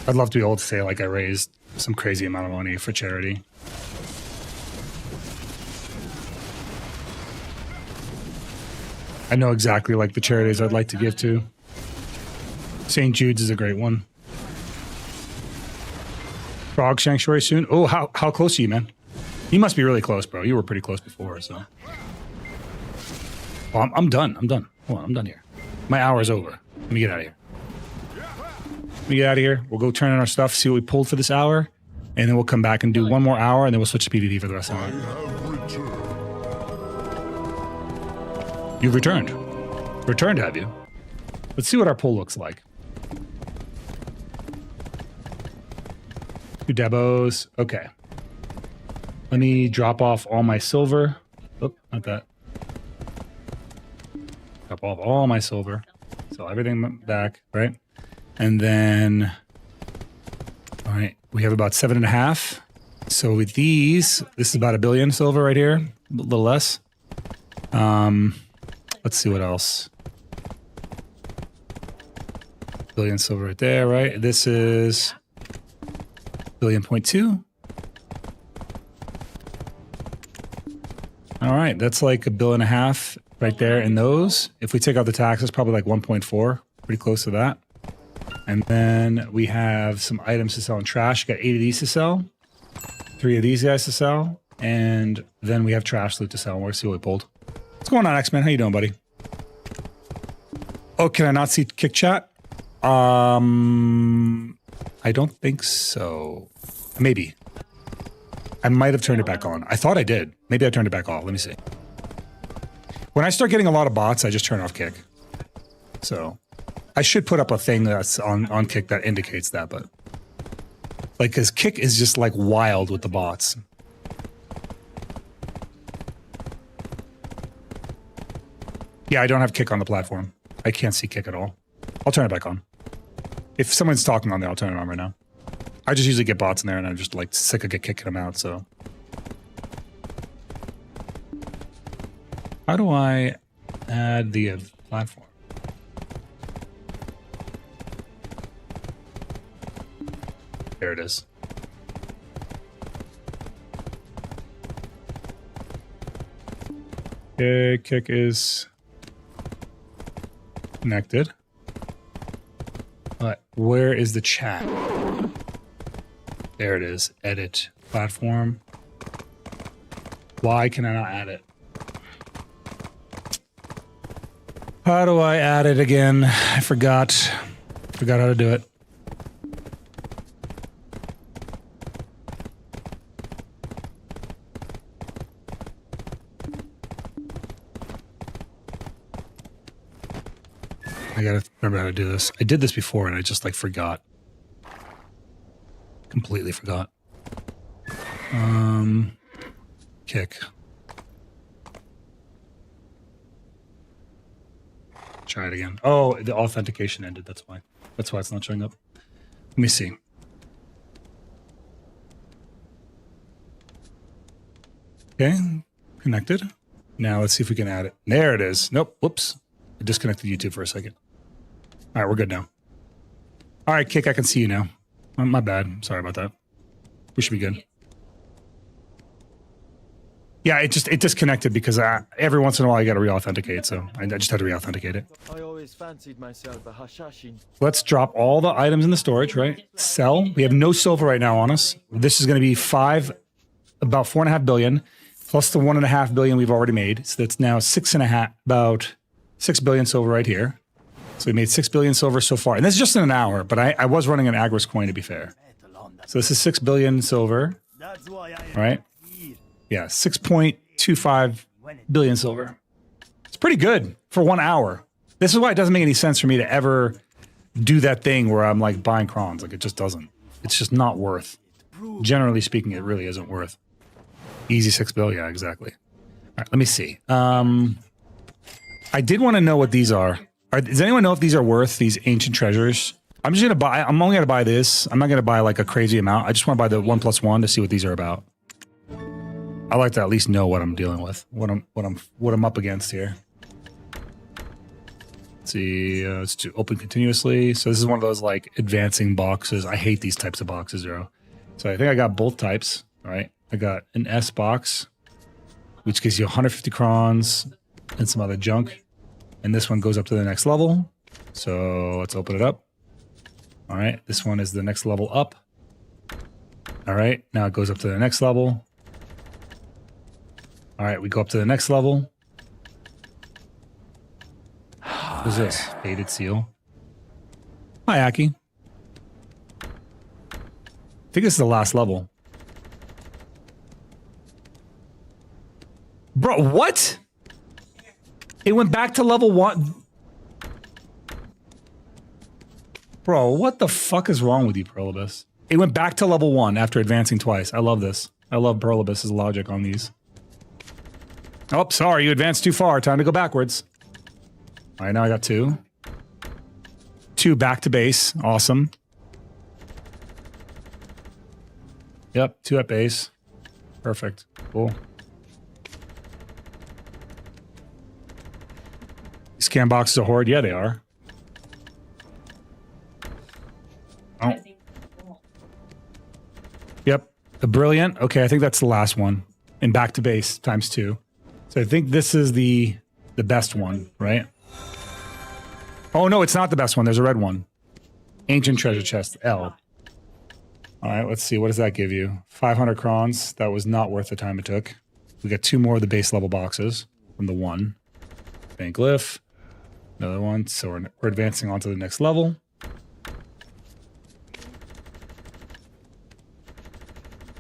I'd love to be able to say like I raised some crazy amount of money for charity. I know exactly like the charities I'd like to give to. St. Jude's is a great one. Frog Sanctuary soon. Oh, how close are you, man? You must be really close, bro. You were pretty close before, so. Oh, I'm done. I'm done. Hold on, I'm done here. My hour's over. Let me get out of here. Let me get out of here. We'll go turn in our stuff, see what we pulled for this hour, and then we'll come back and do one more hour, and then we'll switch to PvP for the rest of the night. You've returned. Returned, have you? Let's see what our pull looks like. 2 debos. Okay. Let me drop off all my silver. Oh, not that. Drop off all my silver. So everything back, right? And then, all right, we have about 7.5. So with these, this is about 1 billion silver right here, a little less. Let's see what else. Billion silver right there, right? This is 1.2 billion. All right, that's like 1.5 billion right there in those. If we take out the taxes, probably like 1.4, pretty close to that. And then we have some items to sell in trash. Got 8 of these to sell, 3 of these guys to sell, and then we have trash loot to sell. We'll see what we pulled. What's going on, X-Men? How you doing, buddy? Oh, can I not see kick chat? I don't think so. Maybe. I might have turned it back on. I thought I did. Maybe I turned it back off. Let me see. When I start getting a lot of bots, I just turn off kick. So I should put up a thing that's on kick that indicates that, but like, cause kick is just like wild with the bots. Yeah, I don't have kick on the platform. I can't see kick at all. I'll turn it back on. If someone's talking on there, I'll turn it on right now. I just usually get bots in there and I'm just like sick of kicking them out, so. How do I add the platform? There it is. Okay, kick is connected. But where is the chat? There it is. Edit platform. Why can I not add it? How do I add it again? I forgot. Forgot how to do it. I gotta remember how to do this. I did this before and I just like forgot. Completely forgot. Kick. Try it again. Oh, the authentication ended. That's why. That's why it's not showing up. Let me see. Okay, connected. Now let's see if we can add it. There it is. Nope. Whoops. I disconnected YouTube for a second. All right, we're good now. All right, Kick, I can see you now. My bad. Sorry about that. We should be good. Yeah, it disconnected because every once in a while you got to re-authenticate, so I just had to re-authenticate it. I always fancied myself a Hashashin. Let's drop all the items in the storage, right? Sell. We have no silver right now on us. This is going to be about 4.5 billion, plus the 1.5 billion we've already made. So that's now about 6 billion silver right here. So we made 6 billion silver so far. And this is just in an hour, but I was running an Agris coin to be fair. So this is 6 billion silver, right? Yeah, 6.25 billion silver. It's pretty good for 1 hour. This is why it doesn't make any sense for me to ever do that thing where I'm like buying crons. Like it just doesn't. It's just not worth. Generally speaking, it really isn't worth. Easy 6 billion, yeah, exactly. All right, let me see. I did want to know what these are. Does anyone know if these are worth these ancient treasures? I'm only going to buy this. I'm not going to buy like a crazy amount. I just want to buy the 1+1 to see what these are about. I like to at least know what I'm dealing with, what I'm up against here. Let's see, let's do open continuously. So this is one of those like advancing boxes. I hate these types of boxes, Zero. So I think I got both types. All right, I got an S box, which gives you 150 crons and some other junk. And this one goes up to the next level. So let's open it up. All right, this one is the next level up. All right, now it goes up to the next level. All right, we go up to the next level. Who's this? Faded seal. Hi, Aki. I think this is the last level. Bro, what? It went back to level 1. Bro, what the fuck is wrong with you, Perlibus? It went back to level 1 after advancing twice. I love this. I love Perlibus's logic on these. Oh, sorry, you advanced too far. Time to go backwards. All right, now I got 2. 2 back to base. Awesome. Yep, 2 at base. Perfect. Cool. These cam boxes are horde? Yeah, they are. Oh. Yep. The brilliant. Okay, I think that's the last one. And back to base times 2. So I think this is the best one, right? Oh, no, it's not the best one. There's a red one. Ancient treasure chest, L. All right, let's see. What does that give you? 500 crons. That was not worth the time it took. We got 2 more of the base level boxes from the 1. Bank glyph. Another one. So we're advancing on to the next level.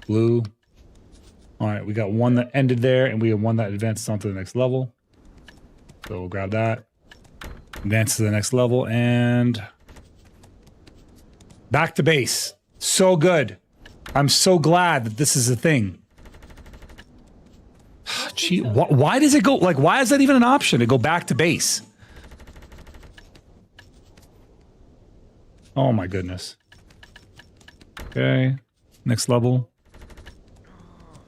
Blue. All right, we got 1 that ended there, and we have 1 that advances on to the next level. So we'll grab that. Advance to the next level, and back to base. So good. I'm so glad that this is a thing. Gee, why does it go, like, why is that even an option to go back to base? Oh my goodness. Okay, next level.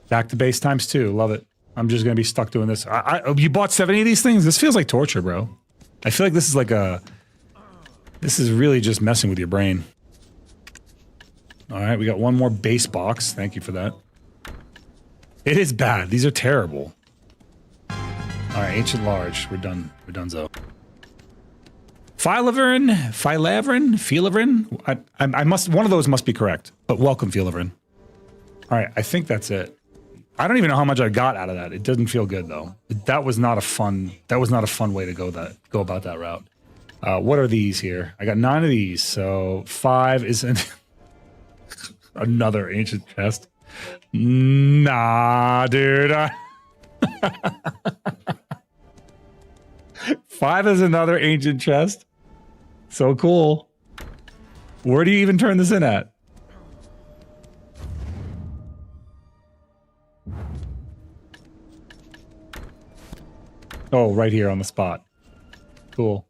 Back to base times 2. Love it. I'm just gonna be stuck doing this. You bought 70 of these things? This feels like torture, bro. I feel like this is like this is really just messing with your brain. All right, we got 1 more base box. Thank you for that. It is bad. These are terrible. All right, ancient large. We're done. We're donezo. Philavern. I must. One of those must be correct. But welcome, Philavern. All right, I think that's it. I don't even know how much I got out of that. It doesn't feel good though. That was not a fun. That was not a fun way to go about that route. What are these here? I got 9 of these, so 5 isn't another ancient chest. Nah, dude. 5 is another ancient chest. So cool. Where do you even turn this in at? Oh, right here on the spot. Cool.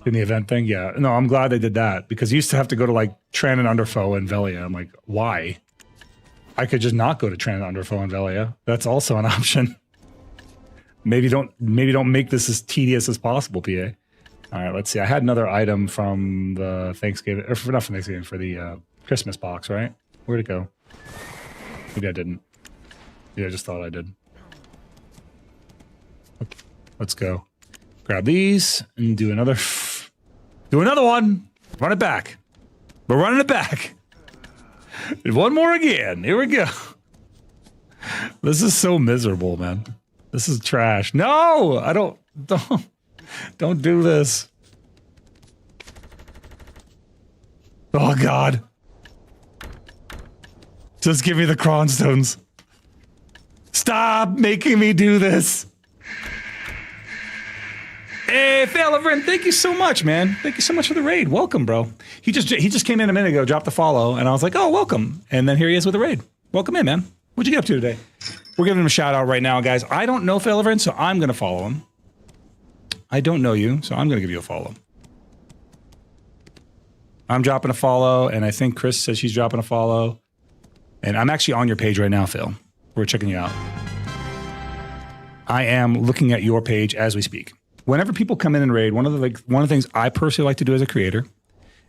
In the event thing? Yeah. No, I'm glad they did that because you used to have to go to like Tran and Underfoe and Velia. I'm like, why? I could just not go to Tran and Underfoe and Velia. That's also an option. Maybe don't make this as tedious as possible, PA. All right, let's see. I had another item from the Thanksgiving, or not from Thanksgiving, for the Christmas box, right? Where'd it go? Maybe I didn't. Yeah, I just thought I did. Okay, let's go. Grab these and do another one. Run it back. We're running it back. One more again. Here we go. This is so miserable, man. This is trash. No, don't do this. Oh God. Just give me the cronstones. Stop making me do this. Hey, Failivern, thank you so much, man. Thank you so much for the raid. Welcome, bro. He just came in a minute ago, dropped the follow, and I was like, oh, welcome. And then here he is with the raid. Welcome in, man. What'd you get up to today? We're giving him a shout out right now, guys. I don't know Failivern, so I'm going to follow him. I don't know you, so I'm going to give you a follow. I'm dropping a follow, and I think Chris says she's dropping a follow. And I'm actually on your page right now, Phil. We're checking you out. I am looking at your page as we speak. Whenever people come in and raid, one of the things I personally like to do as a creator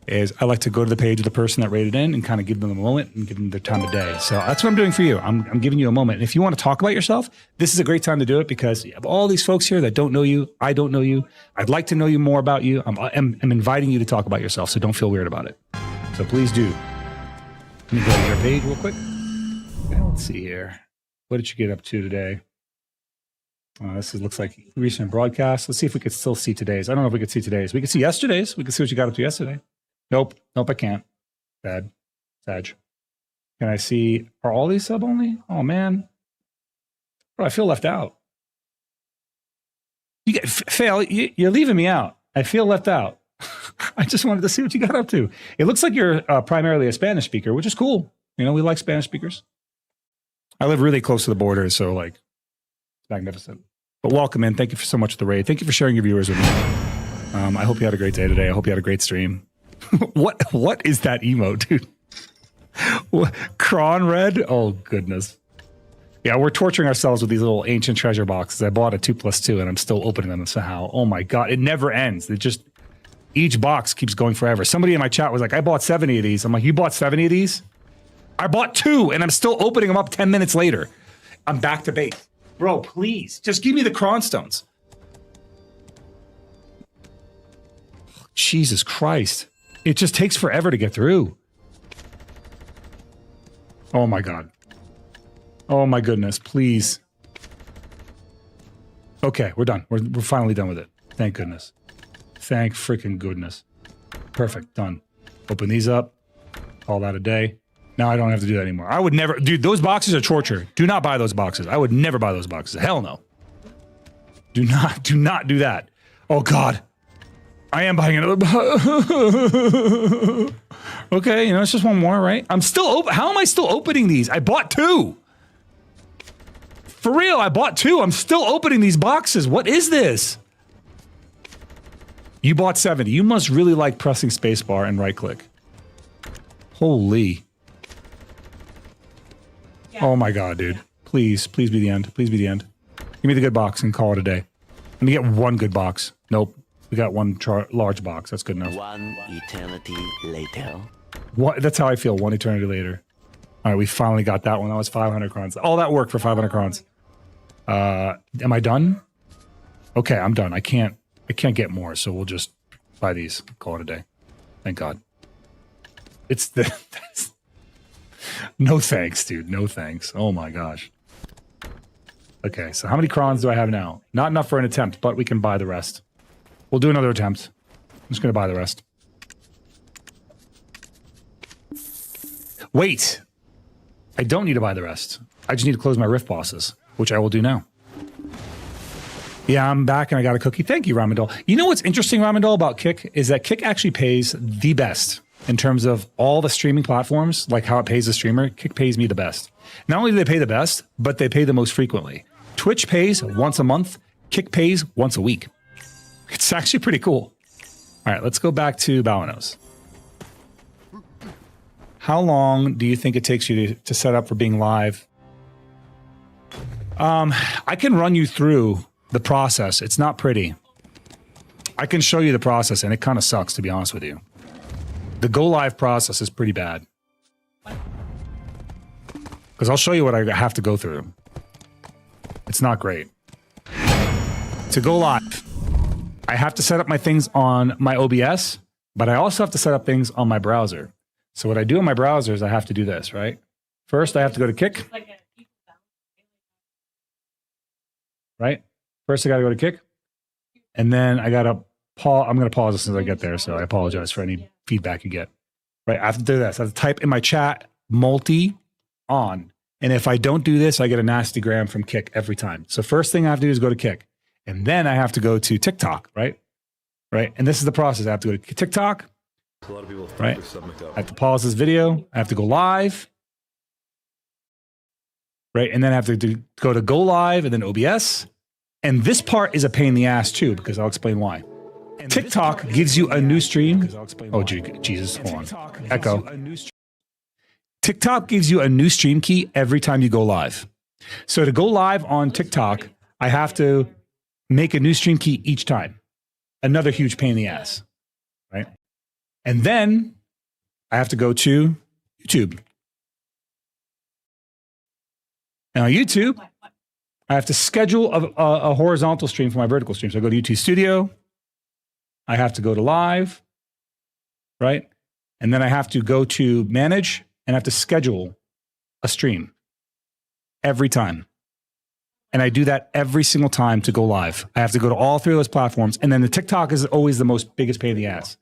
is I like to go to the page of the person that rated in and kind of give them a moment and give them their time of day. So that's what I'm doing for you. I'm giving you a moment. And if you want to talk about yourself, this is a great time to do it because you have all these folks here that don't know you. I don't know you. I'd like to know you more about you. I'm inviting you to talk about yourself, so don't feel weird about it. So please do. Let me go to your page real quick. Okay, let's see here. What did you get up to today? Looks like recent broadcast. Let's see if we could still see today's. I don't know if we could see today's. We could see yesterday's. We could see what you got up to yesterday. Nope, I can't. Bad. Sag. Can I see, are all these sub only? Oh, man. Bro, I feel left out. You get, Fail, you're leaving me out. I feel left out. I just wanted to see what you got up to. It looks like you're primarily a Spanish speaker, which is cool. You know, we like Spanish speakers. I live really close to the border, so like, it's magnificent. But welcome in. Thank you so much for the raid. Thank you for sharing your viewers with me. I hope you had a great day today. I hope you had a great stream. What is that emote, dude? Cron red? Oh, goodness. Yeah, we're torturing ourselves with these little ancient treasure boxes. I bought a 2+2 and I'm still opening them somehow. Oh my God, it never ends. It just, each box keeps going forever. Somebody in my chat was like, I bought 70 of these. I'm like, you bought 70 of these? I bought 2 and I'm still opening them up 10 minutes later. I'm back to base. Bro, please, just give me the Cron stones. Jesus Christ. It just takes forever to get through. Oh my God. Oh my goodness, please. Okay, we're done. We're finally done with it. Thank goodness. Thank freaking goodness. Perfect, done. Open these up. Call that a day. Now I don't have to do that anymore. I would never, dude, those boxes are torture. Do not buy those boxes. I would never buy those boxes. Hell no. Do not do that. Oh God. I am buying another. Okay, you know, it's just one more, right? I'm still open. How am I still opening these? I bought 2. For real, I bought 2. I'm still opening these boxes. What is this? You bought 70. You must really like pressing spacebar and right click. Holy. Yeah. Oh my God, dude. Please be the end. Please be the end. Give me the good box and call it a day. Let me get one good box. Nope. We got one large box. That's good enough. One eternity later. What? That's how I feel. One eternity later. All right, we finally got that one. That was 500 crowns. All that work for 500 crowns. Am I done? Okay, I'm done. I can't get more, so we'll just buy these. Call it a day. Thank God. It's the... No thanks, dude. No thanks. Oh my gosh. Okay, so how many crowns do I have now? Not enough for an attempt, but we can buy the rest. We'll do another attempt. I'm just going to buy the rest. Wait. I don't need to buy the rest. I just need to close my rift bosses, which I will do now. Yeah, I'm back and I got a cookie. Thank you, Ramandol. You know what's interesting, Ramandol, about Kick is that Kick actually pays the best in terms of all the streaming platforms, like how it pays the streamer. Kick pays me the best. Not only do they pay the best, but they pay the most frequently. Twitch pays once a month. Kick pays once a week. It's actually pretty cool. All right, let's go back to Balanos. How long do you think it takes you to set up for being live? I can run you through the process. It's not pretty. I can show you the process, and it kind of sucks, to be honest with you. The go live process is pretty bad. Because I'll show you what I have to go through. It's not great. To go live, I have to set up my things on my OBS, but I also have to set up things on my browser. So what I do in my browser is I have to do this, right? First, I have to go to Kick. Right? First, I got to go to Kick. And then I got to pause. I'm going to pause as soon as I get there, so I apologize for any feedback you get. Right? I have to do this. I have to type in my chat, multi on. And if I don't do this, I get a nasty gram from Kick every time. So first thing I have to do is go to Kick. And then I have to go to TikTok, right? Right? And this is the process. I have to go to TikTok. A lot of people right? I have to pause this video. I have to go live. Right? And then I have to go to go live and then OBS. And this part is a pain in the ass too, because I'll explain why. And TikTok gives you a new stream. Oh, Jesus, hold on. Echo. TikTok gives you a new stream key every time you go live. So to go live on TikTok, I have to make a new stream key each time. Another huge pain in the ass, right? And then I have to go to YouTube. Now, YouTube, I have to schedule a horizontal stream for my vertical stream. So I go to YouTube Studio. I have to go to live, right? And then I have to go to manage and I have to schedule a stream every time. And I do that every single time to go live. I have to go to all three of those platforms. And then the TikTok is always the most biggest pain in the ass.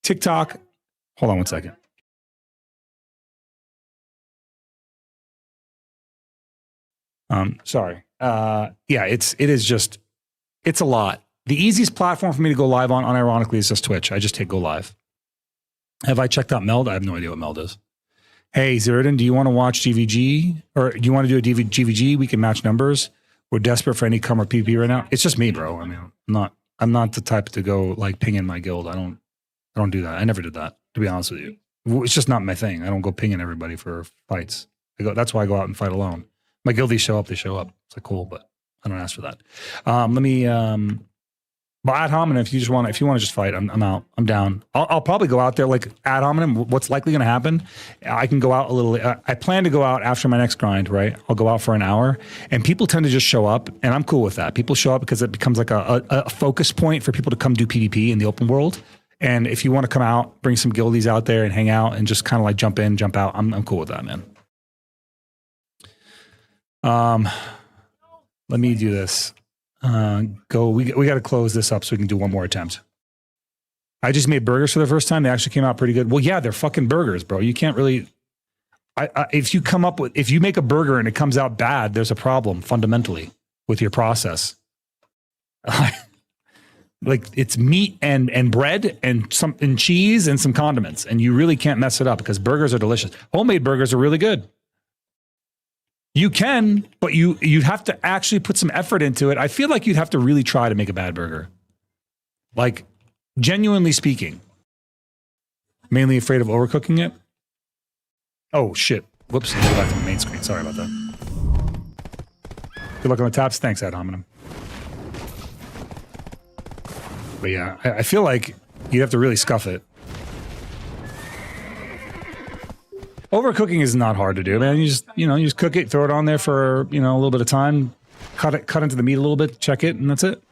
TikTok, hold on one second. Sorry. Yeah, it's a lot. The easiest platform for me to go live on, unironically, is just Twitch. I just hit go live. Have I checked out Meld? I have no idea what Meld is. Hey, Zeroden, do you want to watch GVG? Or do you want to do a GVG? We can match numbers. We're desperate for any cum or PP right now. It's just me, bro. I mean, I'm not the type to go like ping in my guild. I don't do that. I never did that, to be honest with you. It's just not my thing. I don't go pinging everybody for fights. That's why I go out and fight alone. My guildies show up, they show up. It's like cool, but I don't ask for that. But ad hominem, if you want to just fight, I'm out. I'm down. I'll probably go out there like ad hominem. What's likely going to happen? I can go out a little. I plan to go out after my next grind, right? I'll go out for an hour, and people tend to just show up, and I'm cool with that. People show up because it becomes like a focus point for people to come do PvP in the open world. And if you want to come out, bring some guildies out there and hang out, and just kind of like jump in, jump out. I'm cool with that, man. Let me do this. We got to close this up so we can do one more attempt. I just made burgers for the first time. They actually came out pretty good. Well, yeah, they're fucking burgers, bro. You can't really, if you make a burger and it comes out bad, there's a problem fundamentally with your process. Like it's meat and bread and cheese and some condiments, and you really can't mess it up because burgers are delicious. Homemade burgers are really good. You can, but you'd have to actually put some effort into it. I feel like you'd have to really try to make a bad burger. Like, genuinely speaking. Mainly afraid of overcooking it? Oh, shit. Whoops. Go back to the main screen. Sorry about that. Good luck on the taps. Thanks, ad hominem. But yeah, I feel like you'd have to really scuff it. Overcooking is not hard to do, man. You just cook it, throw it on there for, a little bit of time, cut into the meat a little bit, check it, and that's it.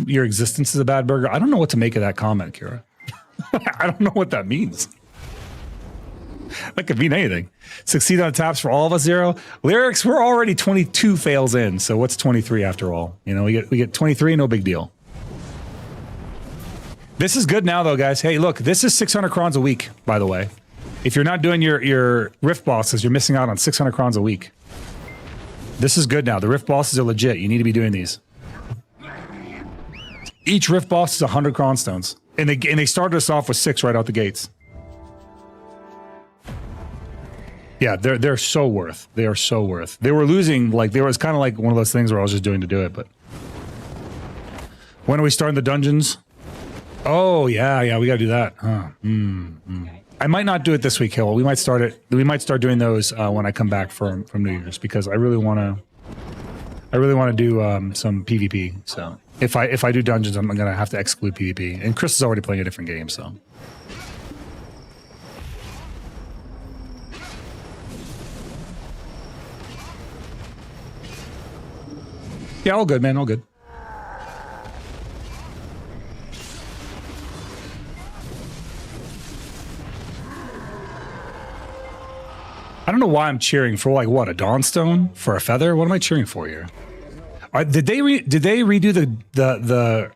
Your existence is a bad burger. I don't know what to make of that comment, Kira. I don't know what that means. That could mean anything. Succeed on taps for all of us, Zero. Lyrics, we're already 22 fails in, so what's 23 after all? We get 23, no big deal. This is good now, though, guys. Hey, look, this is 600 crons a week, by the way. If you're not doing your rift bosses, you're missing out on 600 crons a week. This is good now. The rift bosses are legit. You need to be doing these. Each rift boss is 100 cron stones. And they started us off with 6 right out the gates. Yeah, they're so worth. They are so worth. They were losing, like, there was kind of like one of those things where I was just doing to do it, but... When are we starting the dungeons? Oh, yeah, we gotta do that. Huh. I might not do it this week, Hill. We might start it. We might start doing those when I come back from New Year's, because I really want to do some PvP. So if I do dungeons, I'm gonna have to exclude PvP. And Chris is already playing a different game, so. Yeah, all good, man. All good. I don't know why I'm cheering for, like, what, a Dawnstone for a feather? What am I cheering for here? Did they redo the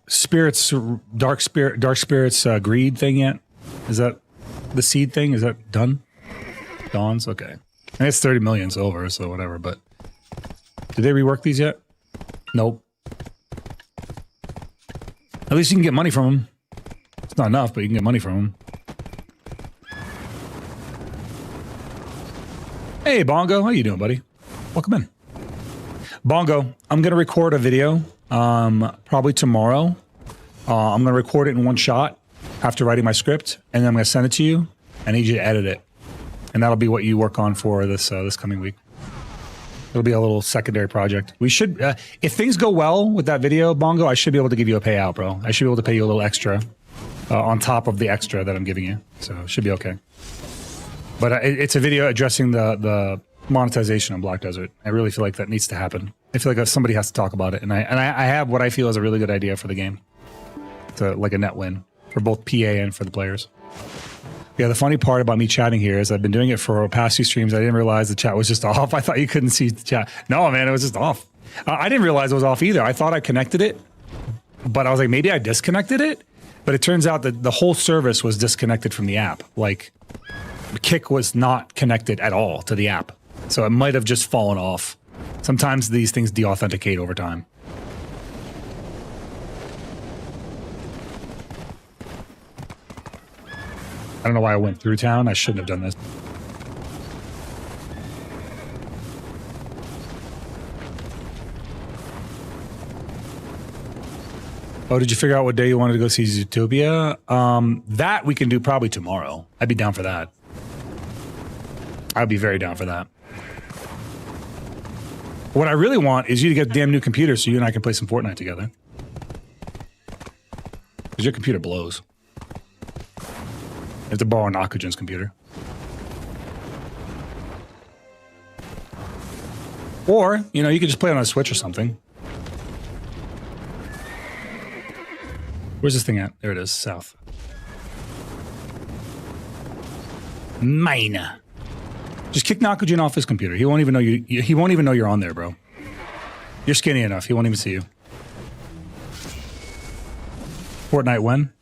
spirits dark spirits greed thing yet? Is that the seed thing? Is that done? Dawns, okay. And it's 30 million silver, so whatever. But did they rework these yet? Nope. At least you can get money from them. It's not enough, but you can get money from them. Hey, Bongo. How you doing, buddy? Welcome in. Bongo, I'm going to record a video probably tomorrow. I'm going to record it in one shot after writing my script, and then I'm going to send it to you. I need you to edit it. And that'll be what you work on for this coming week. It'll be a little secondary project. We should, if things go well with that video, Bongo, I should be able to give you a payout, bro. I should be able to pay you a little extra on top of the extra that I'm giving you. So it should be okay. But it's a video addressing the monetization on Black Desert. I really feel like that needs to happen. I feel like somebody has to talk about it. And I have what I feel is a really good idea for the game. To like a net win for both PA and for the players. Yeah, the funny part about me chatting here is I've been doing it for past few streams. I didn't realize the chat was just off. I thought you couldn't see the chat. No, man, it was just off. I didn't realize it was off either. I thought I connected it, but I was like, maybe I disconnected it. But it turns out that the whole service was disconnected from the app. Like, Kick was not connected at all to the app. So it might have just fallen off. Sometimes these things de-authenticate over time. I don't know why I went through town. I shouldn't have done this. Oh, did you figure out what day you wanted to go see Zootopia? That we can do probably tomorrow. I'd be down for that. I'd be very down for that. What I really want is you to get a damn new computer so you and I can play some Fortnite together. Because your computer blows. You have to borrow an Oxygen's computer. Or, you know, you could just play it on a Switch or something. Where's this thing at? There it is, south. Mine. Just kick Nakujin off his computer. He won't even know you. He won't even know you're on there, bro. You're skinny enough. He won't even see you. Fortnite when?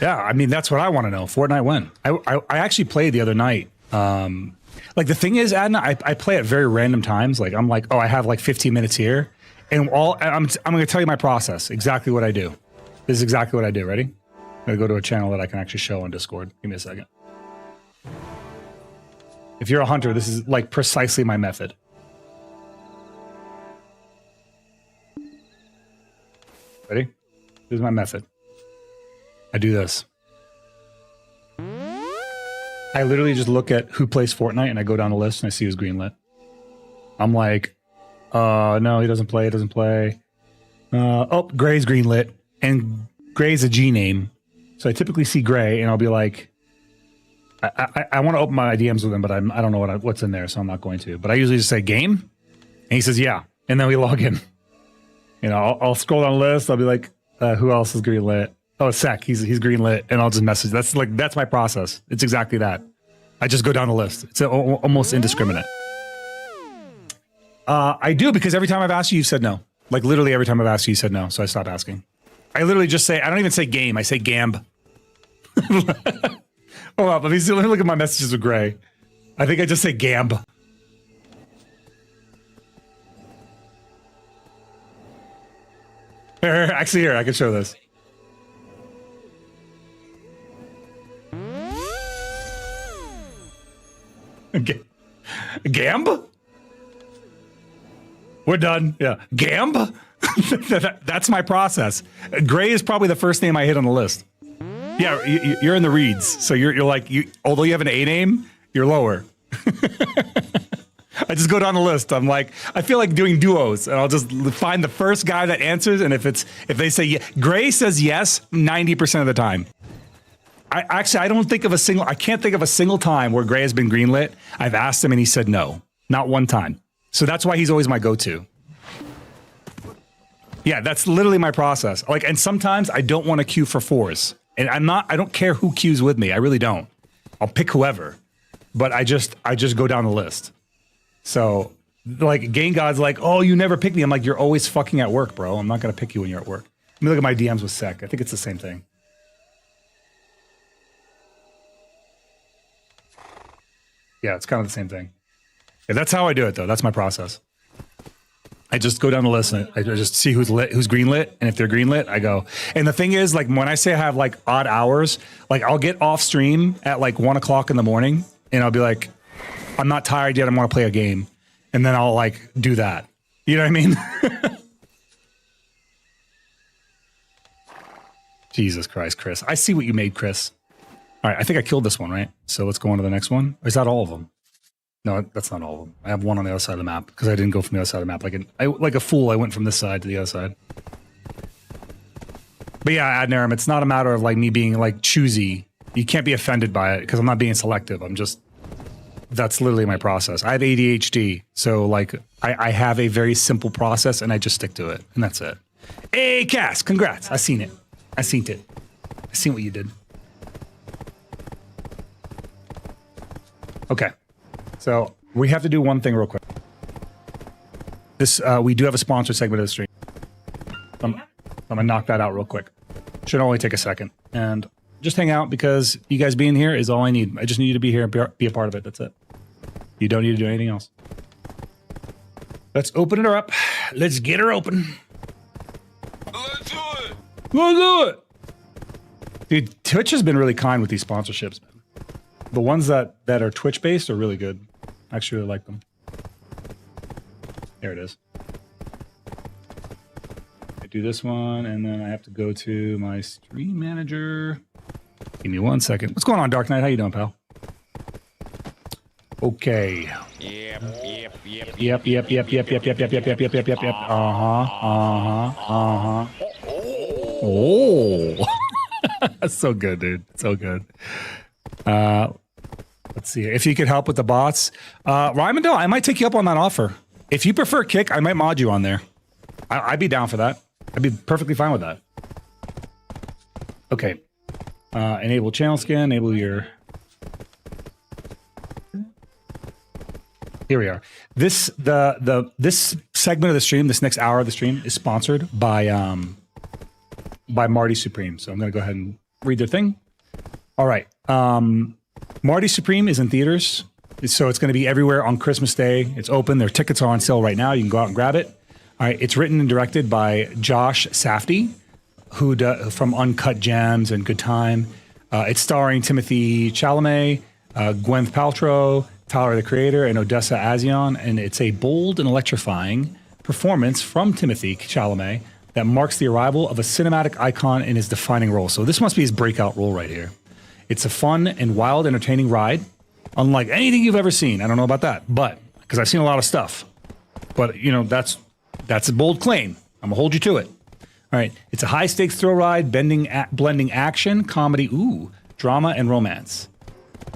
Yeah, I mean, that's what I want to know. Fortnite when? I actually played the other night. Like, the thing is, Adna, I play at very random times. Like, I'm like, oh, I have like 15 minutes here. And I'm going to tell you my process, exactly what I do. This is exactly what I do. Ready? I'm going to go to a channel that I can actually show on Discord. Give me a second. If you're a hunter, this is like precisely my method. Ready? This is my method. I do this. I literally just look at who plays Fortnite and I go down the list and I see who's greenlit. I'm like, no, he doesn't play, he doesn't play. Oh, Gray's greenlit. And Gray's a G name. So I typically see Gray and I'll be like, I want to open my DMs with him, but I don't know what's in there, so I'm not going to. But I usually just say game, and he says yeah, and then we log in. You know, I'll scroll down the list. I'll be like, who else is greenlit? Oh, Sek, he's greenlit, and I'll just message. That's my process. It's exactly that. I just go down the list. It's almost indiscriminate. I do because every time I've asked you, you've said no. Like literally every time I've asked you, you said no. So I stopped asking. I literally just say I don't even say game. I say gamb. Hold up, let me look at my messages with Gray. I think I just say gamb. Actually, here, I can show this. Gamb? We're done. Yeah. Gamb? That's my process. Gray is probably the first name I hit on the list. Yeah, you're in the reads, so you're like, although you have an A name, you're lower. I just go down the list. I'm like, I feel like doing duos, and I'll just find the first guy that answers, and if they say yes, Gray says yes 90% of the time. I can't think of a single time where Gray has been greenlit. I've asked him and he said no, not one time. So that's why he's always my go-to. Yeah, that's literally my process. Like, and sometimes I don't want to queue for fours. And I don't care who queues with me. I really don't. I'll pick whoever. But I just go down the list. So, like, Game God's like, oh, you never pick me. I'm like, you're always fucking at work, bro. I'm not going to pick you when you're at work. Let me look at my DMs with Sek. I think it's the same thing. Yeah, it's kind of the same thing. Yeah, that's how I do it, though. That's my process. I just go down the list and I just see who's greenlit, and if they're greenlit, I go. And the thing is, like, when I say I have like odd hours, like I'll get off stream at like 1 o'clock in the morning, and I'll be like, I'm not tired yet. I want to play a game, and then I'll like do that. You know what I mean? Jesus Christ, Chris! I see what you made, Chris. All right, I think I killed this one, right? So let's go on to the next one. Or is that all of them? No, that's not all of them. I have one on the other side of the map because I didn't go from the other side of the map. Like a fool, I went from this side to the other side. But yeah, Adnarum, it's not a matter of like me being like choosy. You can't be offended by it because I'm not being selective. I'm just, that's literally my process. I have ADHD. So like I have a very simple process and I just stick to it. And that's it. Hey, Cass, congrats. I seen it. I seen it. I seen what you did. Okay. So we have to do one thing real quick. This, we do have a sponsor segment of the stream. I'm gonna knock that out real quick. Should only take a second. And just hang out because you guys being here is all I need. I just need you to be here and be a part of it. That's it. You don't need to do anything else. Let's open her up. Let's get her open. Let's do it! Let's do it! Dude, Twitch has been really kind with these sponsorships, man. The ones that are Twitch-based are really good. I actually really like them. There it is. I do this one, and then I have to go to my stream manager. Give me 1 second. What's going on, Dark Knight? How you doing, pal? Okay. Yep. Oh. That's so good, dude. So good. Let's see. If you could help with the bots. Rymondale, I might take you up on that offer. If you prefer Kick, I might mod you on there. I'd be down for that. I'd be perfectly fine with that. Okay. Enable channel scan, enable your... Here we are. This segment of the stream, this next hour of the stream, is sponsored by Marty Supreme. So I'm going to go ahead and read their thing. All right. Marty Supreme is in theaters, so it's going to be everywhere on Christmas Day. It's open. Their tickets are on sale right now. You can go out and grab it. All right. It's written and directed by Josh Safdie, who from Uncut Gems and Good Time. It's starring Timothy Chalamet, Gwyneth Paltrow, Tyler the Creator, and Odessa Azion, and it's a bold and electrifying performance from Timothy Chalamet that marks the arrival of a cinematic icon in his defining role. So this must be his breakout role right here. It's a fun and wild, entertaining ride, unlike anything you've ever seen. I don't know about that, but because I've seen a lot of stuff. But you know, that's a bold claim. I'm gonna hold you to it. All right, it's a high-stakes thrill ride, blending action, comedy, drama, and romance.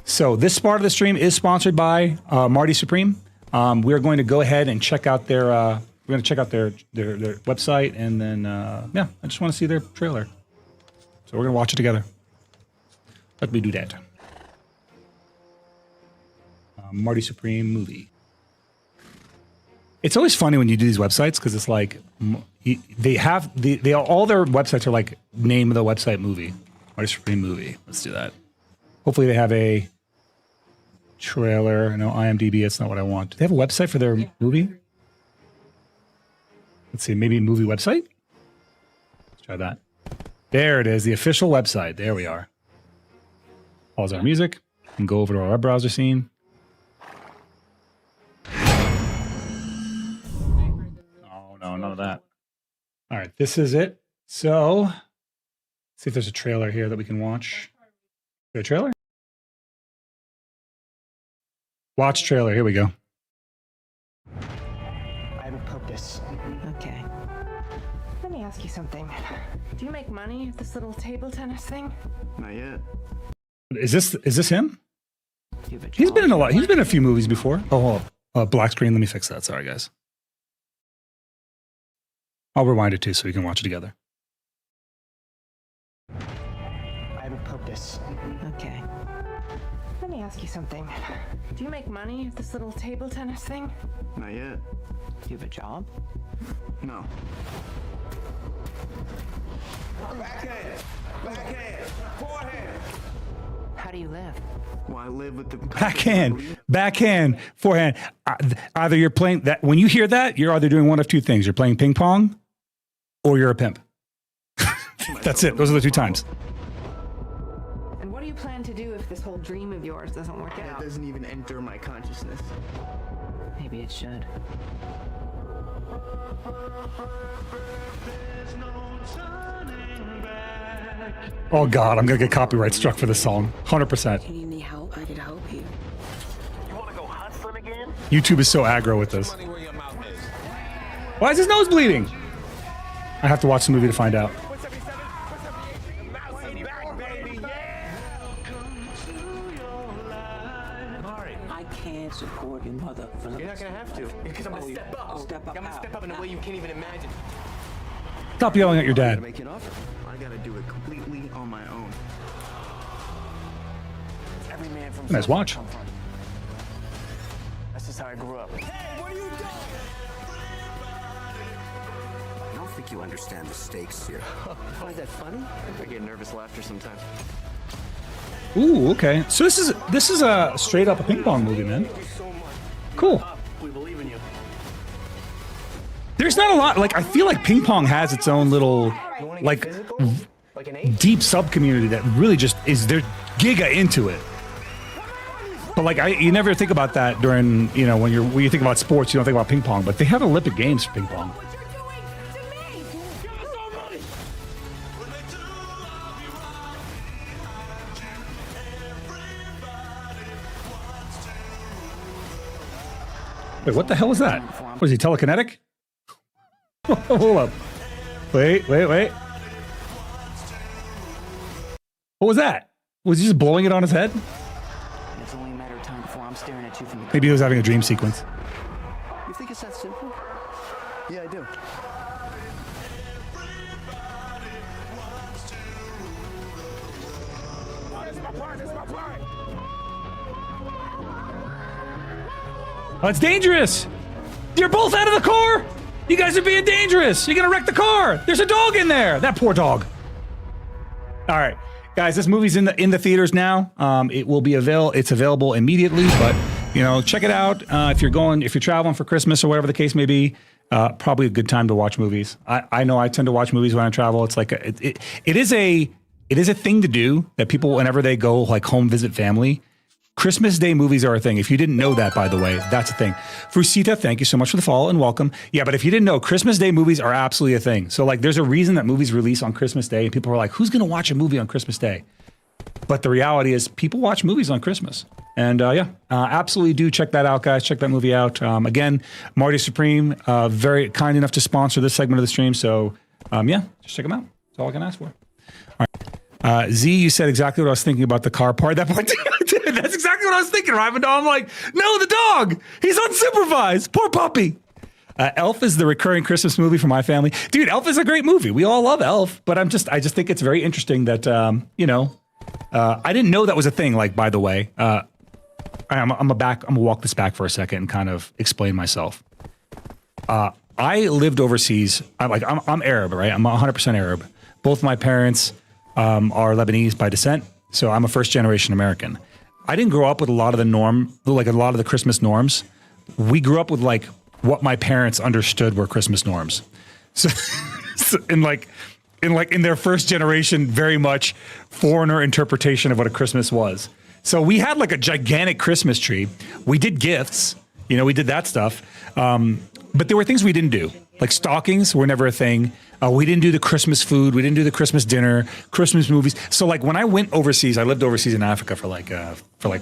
So this part of the stream is sponsored by Marty Supreme. We're going to go ahead and check out their their website, and then yeah, I just want to see their trailer. So we're gonna watch it together. Let me do that. Marty Supreme movie. It's always funny when you do these websites because it's like they all their websites are like name of the website movie. Marty Supreme movie. Let's do that. Hopefully they have a trailer. No, IMDb, it's not what I want. Do they have a website for their movie? Let's see, maybe a movie website? Let's try that. There it is, the official website. There we are. Pause our music and go over to our web browser scene. Oh, no, none of that. All right, this is it. So, let's see if there's a trailer here that we can watch. A trailer? Watch trailer. Here we go. I have a purpose. Okay. Let me ask you something. Do you make money at this little table tennis thing? Not yet. Is this him? Do you have a He's job? been in a lot. He's been in a few movies before. Oh, hold up. Black screen. Let me fix that. Sorry, guys. I'll rewind it too so we can watch it together. I have a purpose. Okay. Let me ask you something. Do you make money at this little table tennis thing? Not yet. Do you have a job? No. Backhand! Backhand! Forehand! How do you live? Well, I live with the Backhand, forehand. Either you're playing that. When you hear that, you're either doing one of two things. You're playing ping pong, or you're a pimp. That's it. Those are the two times. And what do you plan to do if this whole dream of yours doesn't work It out? doesn't even enter my consciousness. Maybe it should. Oh God, I'm gonna get copyright struck for this song. 100%. You need help? I could help you. You wanna go hustling again? YouTube is so aggro with this. Money where your mouth is. Why is his nose bleeding? I have to watch the movie to find out. I can't support your mother for You're not gonna have to. Because I'm gonna step up. Step up I'm gonna how? step up in a way you can't even imagine. Stop yelling at your dad. Make an offer. I gotta do it completely on my own. Every man from Nice watch. That's just how I grew up. I don't think you understand the stakes here. Find that funny? I get nervous laughter sometimes. Ooh, okay. So this is a straight up a ping pong movie, man. Cool. We believe in you. There's not a lot. Like I feel like ping pong has its own little like Like an 8? deep sub community that really just is they're giga into it. But like you never think about that during when you think about sports, you don't think about ping pong. But they have Olympic Games for ping pong. Wait, what the hell was that? Was he telekinetic? Hold up. Wait. What was that? Was he just blowing it on his head? It's only a matter of time before I'm staring at you from the Maybe he was having a dream sequence. You think it's that simple? Yeah, I do. Oh, it's dangerous! You're both out of the car! You guys are being dangerous! You're gonna wreck the car! There's a dog in there! That poor dog. Alright. Guys, this movie's in the theaters now. It's available immediately, but check it out. If you're traveling for Christmas or whatever the case may be, probably a good time to watch movies. I know I tend to watch movies when I travel. It's like it is a thing to do that people, whenever they go like home visit family, Christmas Day movies are a thing. If you didn't know that, by the way, that's a thing. Fusita, thank you so much for the follow and welcome. Yeah, but if you didn't know, Christmas Day movies are absolutely a thing. So like there's a reason that movies release on Christmas Day and people are like, who's going to watch a movie on Christmas Day? But the reality is people watch movies on Christmas. And absolutely do check that out, guys. Check that movie out. Again, Marty Supreme, very kind enough to sponsor this segment of the stream. So just check them out. That's all I can ask for. All right. Z, you said exactly what I was thinking about the car part. That point, that's exactly what I was thinking, Rivendell. I'm like, no, the dog. He's unsupervised. Poor puppy. Elf is the recurring Christmas movie for my family. Dude, Elf is a great movie. We all love Elf, but I just think it's very interesting that I didn't know that was a thing. Like, by the way, I'm gonna walk this back for a second and kind of explain myself. I lived overseas. I'm Arab, right? I'm 100% Arab. Both my parents are Lebanese by descent, so I'm a first generation American. I didn't grow up with a lot of the Christmas norms. We grew up with like what my parents understood were Christmas norms. So in their first generation, very much foreigner interpretation of what a Christmas was. So we had like a gigantic Christmas tree. We did gifts, we did that stuff. But there were things we didn't do. Like stockings were never a thing. We didn't do the Christmas food. We didn't do the Christmas dinner, Christmas movies. So like when I went overseas, I lived overseas in Africa for like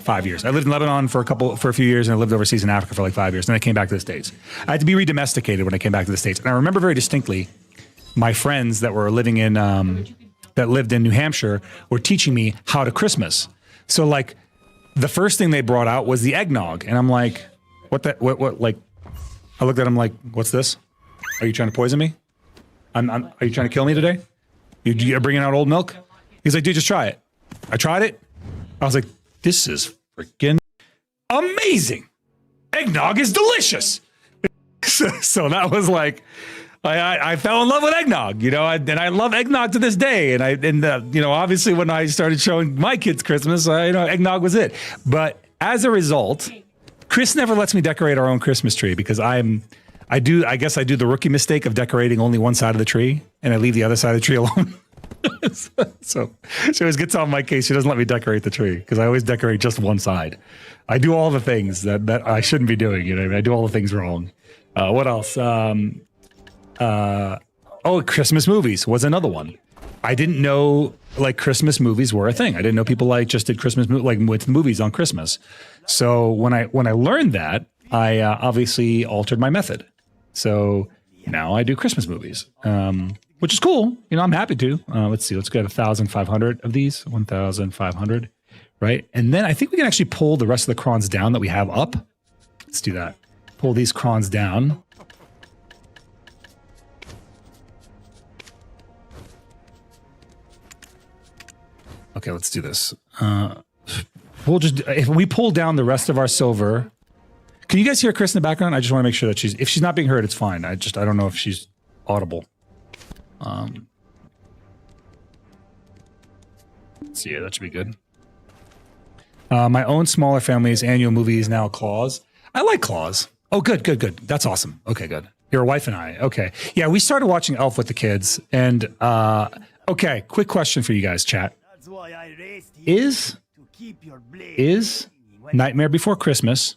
5 years. I lived in Lebanon for a few years, and I lived overseas in Africa for like 5 years. Then I came back to the States. I had to be redomesticated when I came back to the States. And I remember very distinctly my friends that were living in that lived in New Hampshire were teaching me how to Christmas. So like the first thing they brought out was the eggnog, and I'm like, what like I looked at him like, what's this? Are you trying to poison me? Are you trying to kill me today? You're bringing out old milk? He's like, dude, just try it. I tried it. I was like, this is freaking amazing. Eggnog is delicious. So that was like, I fell in love with eggnog, and I love eggnog to this day. And obviously when I started showing my kids Christmas, eggnog was it. But as a result, Chris never lets me decorate our own Christmas tree because I guess I do the rookie mistake of decorating only one side of the tree and I leave the other side of the tree alone. So she always gets on my case. She doesn't let me decorate the tree because I always decorate just one side. I do all the things that I shouldn't be doing. I do all the things wrong. What else? Christmas movies was another one. I didn't know like Christmas movies were a thing. I didn't know people just did Christmas with movies on Christmas. So when I learned that, I obviously altered my method. So now I do Christmas movies, which is cool. I'm happy to. Let's see. Let's get 1,500 of these. 1,500. right? And then I think we can actually pull the rest of the crons down that we have up. Let's do that. Pull these crons down. Okay, let's do this. We'll just, if we pull down the rest of our silver. Can you guys hear Chris in the background? I just want to make sure that if she's not being heard, it's fine. I don't know if she's audible. Let's see, that should be good. My own smaller family's annual movie is now Claws. I like Claws. Oh, good. That's awesome. Okay, good. Your wife and I. Okay. Yeah, we started watching Elf with the kids. And, okay, quick question for you guys, chat. Is Nightmare Before Christmas,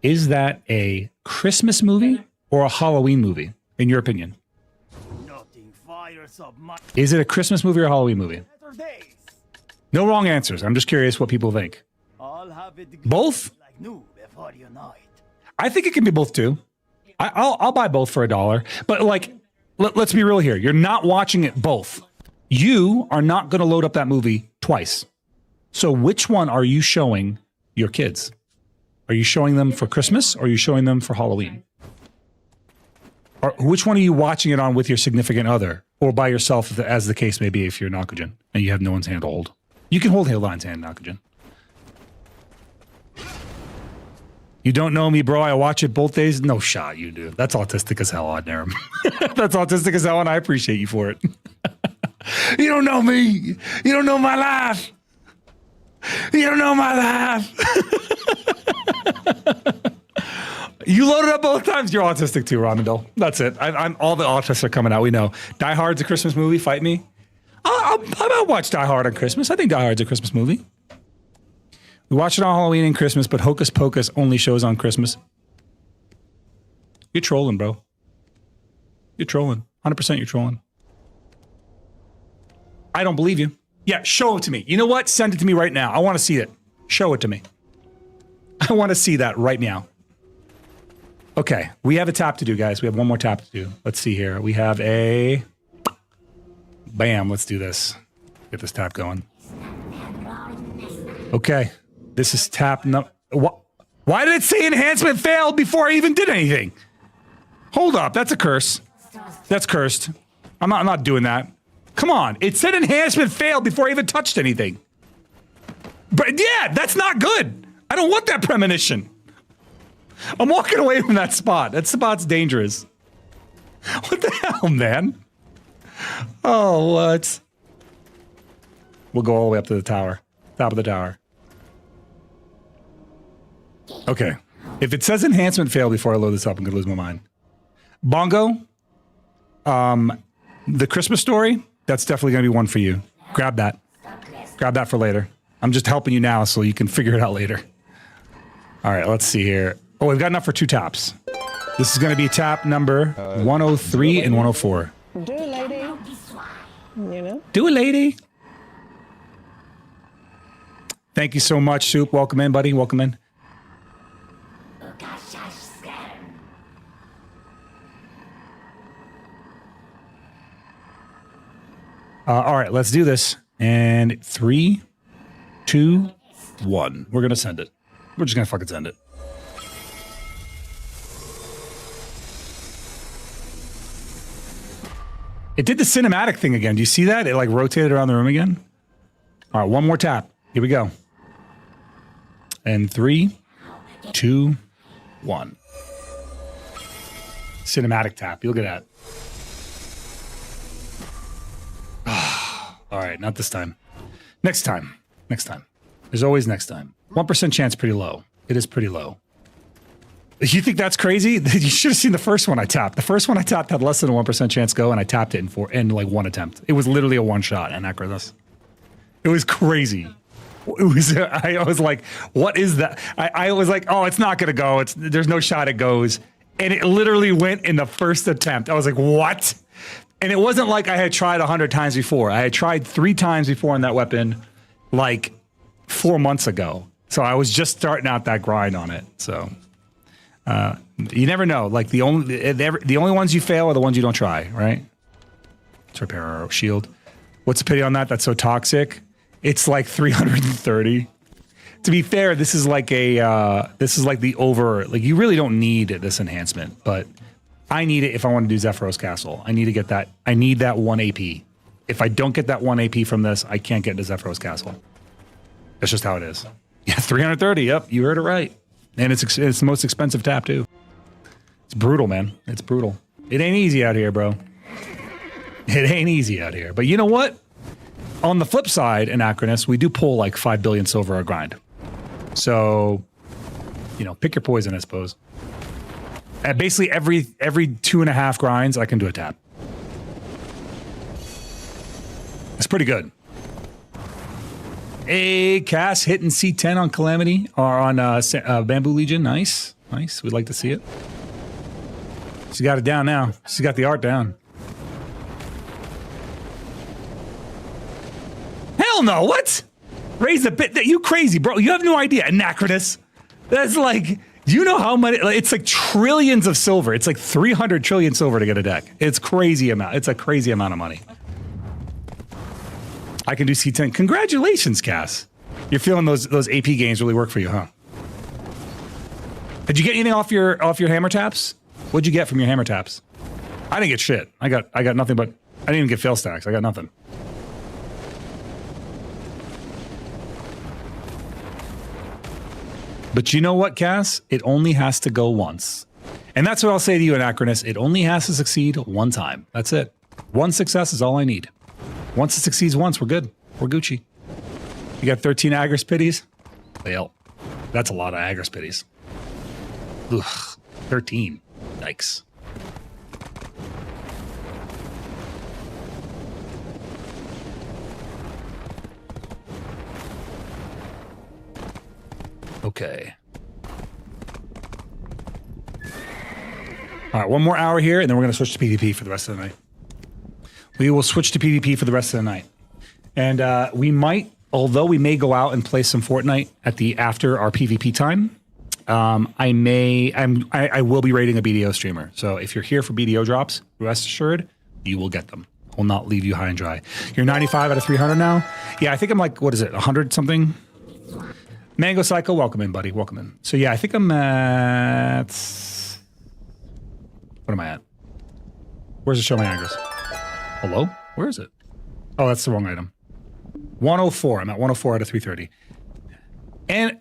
is that a Christmas movie or a Halloween movie, in your opinion? Is it a Christmas movie or a Halloween movie? No wrong answers. I'm just curious what people think. Both? I think it can be both too. I'll buy both for $1. But like, let's be real here. You're not watching it both. You are not going to load up that movie twice. So which one are you showing your kids? Are you showing them for Christmas or are you showing them for Halloween? Or which one are you watching it on with your significant other or by yourself, as the case may be, if you're Nakujan and you have no one's hand to hold? You can hold Hailline's hand, Nakujan. You don't know me, bro. I watch it both days. No shot, you do. That's autistic as hell, Adnarum. That's autistic as hell, and I appreciate you for it. You don't know me. You don't know my life. You don't know my life. You loaded up both times. You're autistic too, Ramondel. That's it. I'm all the autists are coming out. We know. Die Hard's a Christmas movie. Fight me. I'll watch Die Hard on Christmas. I think Die Hard's a Christmas movie. We watch it on Halloween and Christmas, but Hocus Pocus only shows on Christmas. You're trolling, bro. You're trolling. 100% you're trolling. I don't believe you. Yeah, show it to me. You know what? Send it to me right now. I want to see it. Show it to me. I want to see that right now. Okay, we have a tap to do, guys. We have one more tap to do. Let's see here. We have a... Bam, let's do this. Get this tap going. Okay, this is tap no... Why did it say enhancement failed before I even did anything? Hold up, that's a curse. That's cursed. I'm not doing that. Come on, it said enhancement failed before I even touched anything. But yeah, that's not good. I don't want that premonition. I'm walking away from that spot. That spot's dangerous. What the hell, man? Oh, what? We'll go all the way up to the tower. Top of the tower. Okay. If it says enhancement failed before I load this up, I'm gonna lose my mind. Bongo. The Christmas Story. That's definitely gonna be one for you. Grab that. Grab that for later. I'm just helping you now so you can figure it out later. All right, let's see here. Oh, we've got enough for 2 taps. This is gonna be tap number 103 and 104. Do it, lady. You know? Do it, lady. Thank you so much, Soup. Welcome in, buddy. Welcome in. All right, let's do this. And 3, 2, 1. We're going to send it. We're just going to fucking send it. It did the cinematic thing again. Do you see that? It like rotated around the room again. All right, one more tap. Here we go. And 3, 2, 1. Cinematic tap. You look at that. All right, not this time. Next time. Next time. There's always next time. 1% chance pretty low. It is pretty low. You think that's crazy? You should have seen the first one I tapped. The first one I tapped had less than a 1% chance go, and I tapped it in like 1 attempt. It was literally a 1 shot, and Acronis. It was crazy. It was. I was like, "What is that?" I was like, "Oh, it's not gonna go. There's no shot it goes," and it literally went in the first attempt. I was like, "What?" And it wasn't like I had tried 100 times before. I had tried 3 times before on that weapon, like 4 months ago. So I was just starting out that grind on it. So you never know. Like the only ones you fail are the ones you don't try, right? Let's repair our shield. What's the pity on that? That's so toxic. it's like 330. To be fair, this is like the over, like you really don't need this enhancement, but I need it if I want to do Zephyros Castle. I need to get that. I need that 1 AP. If I don't get that 1 AP from this, I can't get into Zephyros Castle. That's just how it is. Yeah, 330. Yep, you heard it right. And it's the most expensive tap too. It's brutal, man. It's brutal. It ain't easy out here, bro. It ain't easy out here. But you know what? On the flip side, in Acronis, we do pull like 5 billion silver a grind. So, you know, pick your poison, I suppose. And basically every 2.5 grinds, I can do a tap. It's pretty good. A Cass hitting C10 on Calamity or on Bamboo Legion. Nice. Nice. We'd like to see it. She's got it down now. She's got the art down. Hell no. What? Raise a bit. You crazy, bro. You have no idea. Anachronous. That's like, do you know how much? It's like trillions of silver. It's like 300 trillion silver to get a deck. It's crazy amount. It's a crazy amount of money. I can do C10. Congratulations, Cass. You're feeling those AP games really work for you, huh? Did you get anything off your hammer taps? What'd you get from your hammer taps? I didn't get shit. I got nothing but I didn't even get fail stacks. I got nothing. But you know what, Cass? It only has to go once. And that's what I'll say to you, Anachronous. It only has to succeed one time. That's it. One success is all I need. Once it succeeds once, we're good. We're Gucci. You got 13 Agris Pities? Well, that's a lot of Agris Pities. Ugh, 13. Yikes. Okay. All right, one more hour here, and then we're going to switch to PvP for the rest of the night. We will switch to PvP for the rest of the night. And we might, although we may go out and play some Fortnite after our PvP time, I will be rating a BDO streamer. So if you're here for BDO drops, rest assured, you will get them. I will not leave you high and dry. You're 95 out of 300 now? Yeah, I think I'm like, what is it, 100 something? Mango Psycho, welcome in, buddy. Welcome in. So yeah, I think I'm at... What am I at? Where's it show my address? Hello? Where is it? Oh, that's the wrong item. 104. I'm at 104 out of 330. And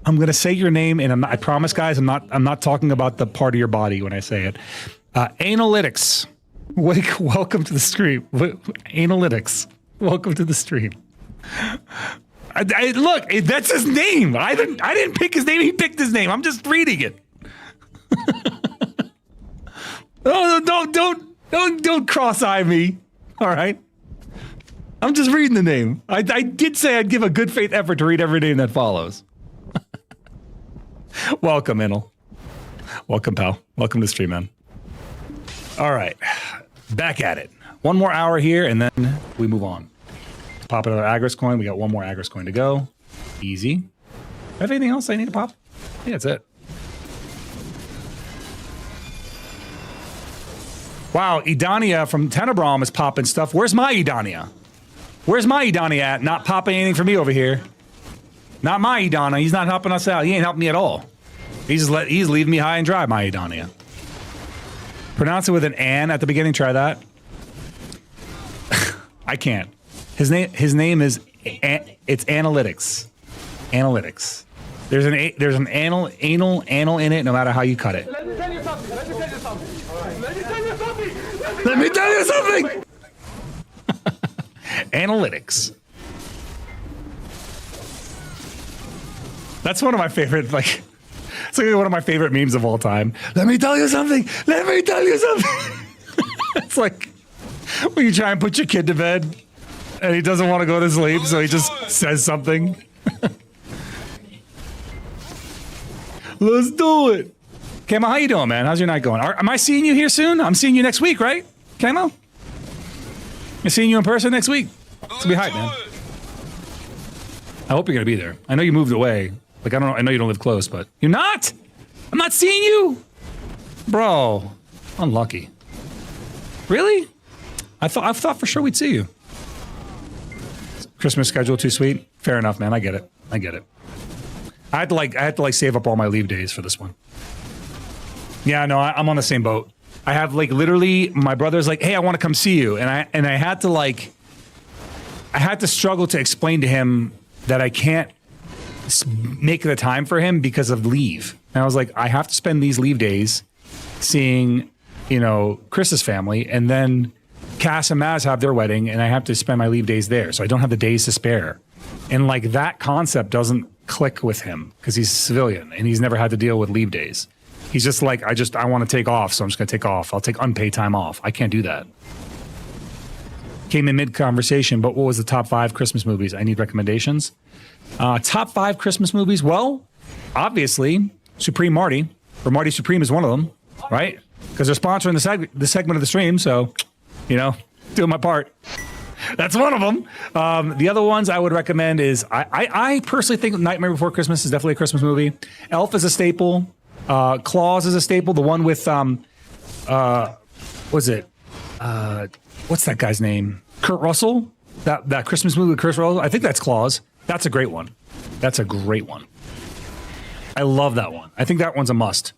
I'm gonna say your name, and I promise, guys, I'm not talking about the part of your body when I say it. Analytics. Welcome to the stream. Analytics. Welcome to the stream. Look, that's his name. I didn't pick his name. He picked his name. I'm just reading it. Oh, don't cross-eye me. All right. I'm just reading the name. I did say I'd give a good faith effort to read every name that follows. Welcome, Inel. Welcome, pal. Welcome to the stream, man. All right. Back at it. One more hour here, and then we move on. Pop another Agris coin. We got one more Agris coin to go. Easy. Do I have anything else I need to pop? Yeah, that's it. Wow, Edania from Tenebrom is popping stuff. Where's my Edania? Where's my Edania at? Not popping anything for me over here. Not my Edana. He's not helping us out. He ain't helping me at all. He's leaving me high and dry, my Edania. Pronounce it with an "an" at the beginning. Try that. I can't. His name is it's Analytics. Analytics. There's an anal in it no matter how you cut it. Let me tell you something. Let me tell you something. Analytics. That's one of my favorite, like, it's like one of my favorite memes of all time. Let me tell you something. Let me tell you something. It's like when you try and put your kid to bed and he doesn't want to go to sleep, so he just says something. Let's do it. Camo, how you doing, man? How's your night going? Am I seeing you here soon? I'm seeing you next week, right? Camo? I'm seeing you in person next week. It's gonna be hype, man. I hope you're gonna be there. I know you moved away. Like, I know you don't live close, but you're not? I'm not seeing you? Bro, unlucky. Really? I thought for sure we'd see you. Christmas schedule too sweet. Fair enough, man. I get it. I get it. I had to save up all my leave days for this one. Yeah, no, I'm on the same boat. I have like literally my brother's like, hey, I want to come see you, and I had to struggle to explain to him that I can't make the time for him because of leave. And I was like, I have to spend these leave days seeing, you know, Chris's family, and then Cass and Maz have their wedding, and I have to spend my leave days there, so I don't have the days to spare. And like that concept doesn't click with him because he's a civilian and he's never had to deal with leave days. He's just like, I want to take off, so I'm just going to take off. I'll take unpaid time off. I can't do that. Came in mid-conversation, but what was the top 5 Christmas movies? I need recommendations. Top 5 Christmas movies? Well, obviously, Supreme Marty, or Marty Supreme is one of them, right? Because they're sponsoring the segment of the stream, so, you know, doing my part. That's one of them. The other ones I would recommend is, I personally think Nightmare Before Christmas is definitely a Christmas movie. Elf is a staple. Claus is a staple. The one with, what's that guy's name? Kurt Russell? That Christmas movie with Kurt Russell? I think that's Claus. That's a great one. That's a great one. I love that one. I think that one's a must.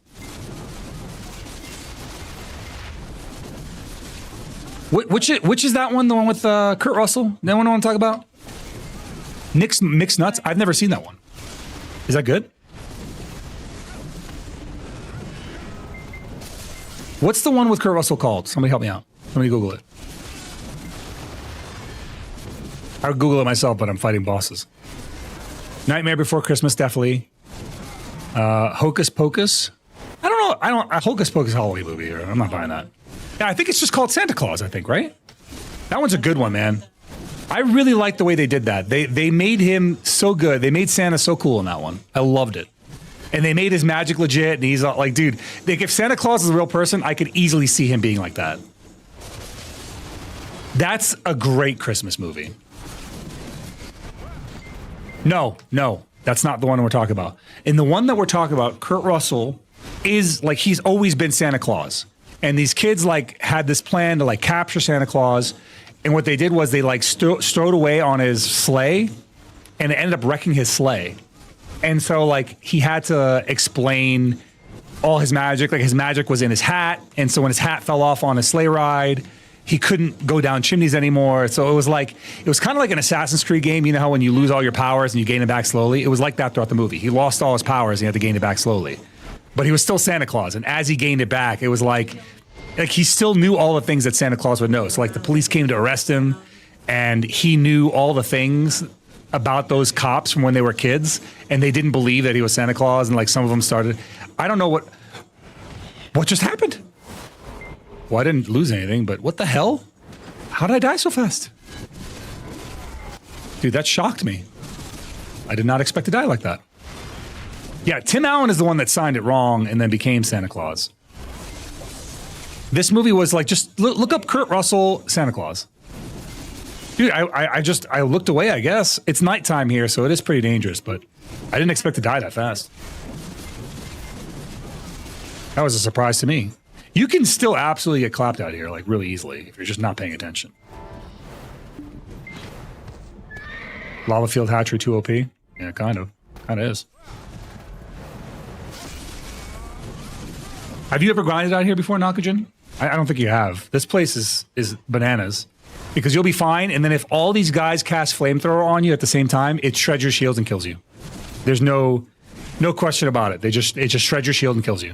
Which is that one? The one with Kurt Russell? That one I want to talk about? Mixed Nuts? I've never seen that one. Is that good? What's the one with Kurt Russell called? Somebody help me out. Let me Google it. I would Google it myself, but I'm fighting bosses. Nightmare Before Christmas, definitely. Hocus Pocus. I don't know. Hocus Pocus Halloween movie. I'm not buying that. Yeah, I think it's just called Santa Claus, I think, right? That one's a good one, man. I really like the way they did that. They made him so good. They made Santa so cool in that one. I loved it. And they made his magic legit, and he's like, dude, like if Santa Claus is a real person, I could easily see him being like that. That's a great Christmas movie. No, that's not the one we're talking about. In the one that we're talking about, Kurt Russell is like, he's always been Santa Claus. And these kids like had this plan to like capture Santa Claus. And what they did was they like strode away on his sleigh, and it ended up wrecking his sleigh. And so, like, he had to explain all his magic. Like, his magic was in his hat. And so when his hat fell off on a sleigh ride, he couldn't go down chimneys anymore. So it was kind of like an Assassin's Creed game. You know how when you lose all your powers and you gain it back slowly? It was like that throughout the movie. He lost all his powers and he had to gain it back slowly. But he was still Santa Claus. And as he gained it back, it was like he still knew all the things that Santa Claus would know. So, like, the police came to arrest him, and he knew all the things about those cops from when they were kids, and they didn't believe that he was Santa Claus, and like some of them started, I don't know what just happened. Well, I didn't lose anything, but what the hell? How did I die so fast? Dude, that shocked me. I did not expect to die like that. Yeah, Tim Allen is the one that signed it wrong and then became Santa Claus. This movie was like, just look up Kurt Russell, Santa Claus. Dude, I looked away, I guess. It's nighttime here, so it is pretty dangerous, but I didn't expect to die that fast. That was a surprise to me. You can still absolutely get clapped out here, like, really easily, if you're just not paying attention. Lava Field Hatchery 2 OP? Yeah, kind of. Kind of is. Have you ever grinded out here before, Nakajan? I don't think you have. This place is bananas. Because you'll be fine, and then if all these guys cast flamethrower on you at the same time, it shreds your shields and kills you. There's no question about it. It just shreds your shield and kills you.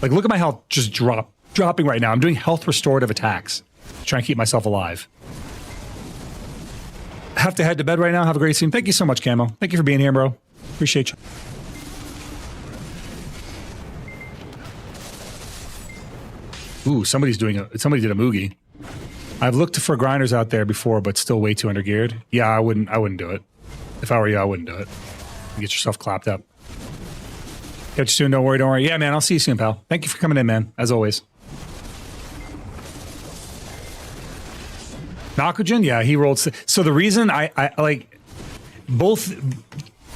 Like, look at my health just dropping right now. I'm doing health restorative attacks, trying to keep myself alive. Have to head to bed right now. Have a great stream. Thank you so much, Camo. Thank you for being here, bro. Appreciate you. Ooh, somebody did a Moogie. I've looked for grinders out there before, but still way too undergeared. Yeah, I wouldn't do it. If I were you, I wouldn't do it. You get yourself clapped up. Catch you soon. Don't worry. Yeah, man, I'll see you soon, pal. Thank you for coming in, man, as always. Nakujin, yeah, he rolled. So the reason I like both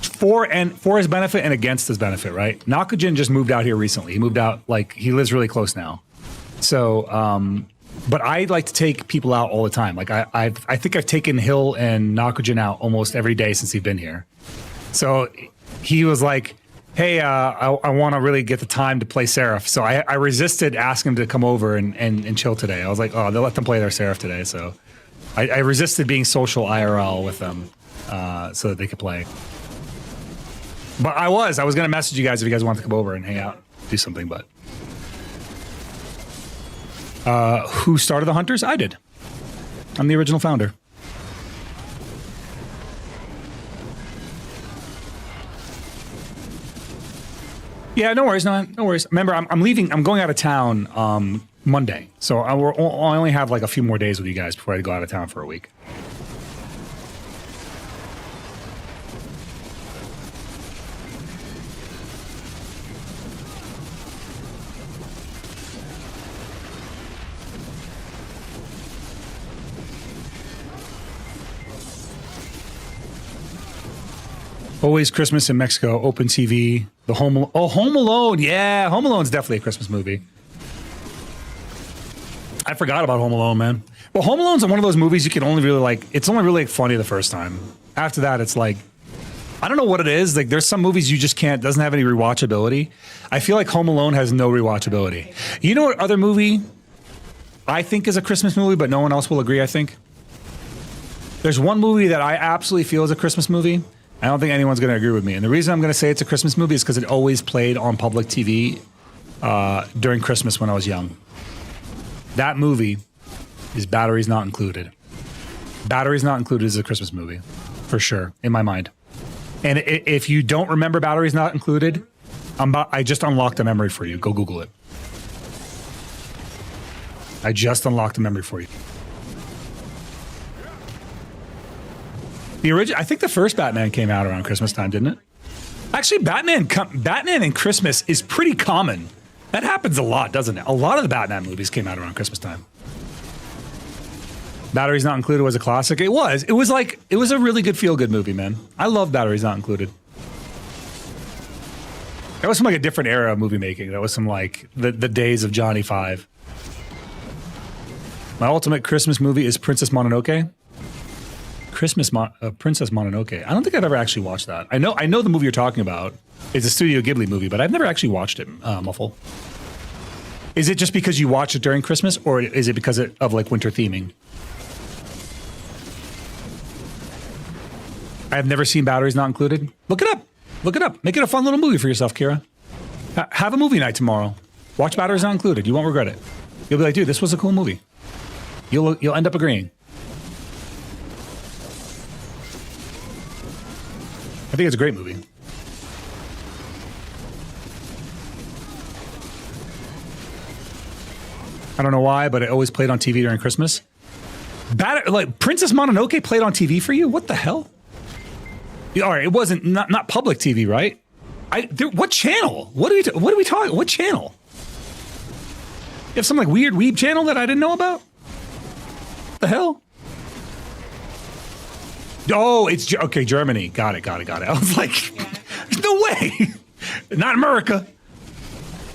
for his benefit and against his benefit, right? Nakujin just moved out here recently. He moved out, like, he lives really close now. So but I like to take people out all the time. Like I think I've taken Hill and Nakujin out almost every day since he's been here. So he was like, hey, I want to really get the time to play Seraph. So I resisted asking him to come over and chill today. I was like, oh, they'll let them play their Seraph today. So I resisted being social IRL with them so that they could play. But I was going to message you guys if you guys want to come over and hang out, do something, but. Who started the Hunters? I did. I'm the original founder. Yeah, no worries, no worries. Remember, I'm leaving. I'm going out of town Monday, so I only have like a few more days with you guys before I go out of town for a week. Always Christmas in Mexico, Open TV, the Home Alone. Yeah, Home Alone's definitely a Christmas movie. I forgot about Home Alone, man. Well, Home Alone's one of those movies you can only really like, it's only really funny the first time. After that, it's like, I don't know what it is. Like there's some movies you just can't, doesn't have any rewatchability. I feel like Home Alone has no rewatchability. You know what other movie I think is a Christmas movie, but no one else will agree, I think? There's one movie that I absolutely feel is a Christmas movie. I don't think anyone's going to agree with me. And the reason I'm going to say it's a Christmas movie is because it always played on public TV during Christmas when I was young. That movie is Batteries Not Included. Batteries Not Included is a Christmas movie, for sure, in my mind. And if you don't remember Batteries Not Included, I just unlocked a memory for you. Go Google it. I just unlocked a memory for you. The original, I think the first Batman came out around Christmas time, didn't it? Actually, Batman and Christmas is pretty common. That happens a lot, doesn't it? A lot of the Batman movies came out around Christmas time. Batteries Not Included was a classic. It was a really good feel-good movie, man. I love Batteries Not Included. That was from like a different era of movie making. That was some like the days of Johnny Five. My ultimate Christmas movie is Princess Mononoke. Princess Mononoke. I don't think I've ever actually watched that. I know the movie you're talking about. It's a Studio Ghibli movie, but I've never actually watched it, Muffle. Is it just because you watch it during Christmas, or is it because of like winter theming? I've never seen Batteries Not Included. Look it up. Look it up. Make it a fun little movie for yourself, Kira. Have a movie night tomorrow. Watch Batteries Not Included. You won't regret it. You'll be like, dude, this was a cool movie. You'll end up agreeing. I think it's a great movie. I don't know why, but it always played on TV during Christmas. Like Princess Mononoke played on TV for you? What the hell? All right, it wasn't not public TV, right? What channel? What are we talking? What channel? You have some like weird weeb channel that I didn't know about? What the hell? Oh, it's okay. Germany. Got it. I was like, there's no way. Not America.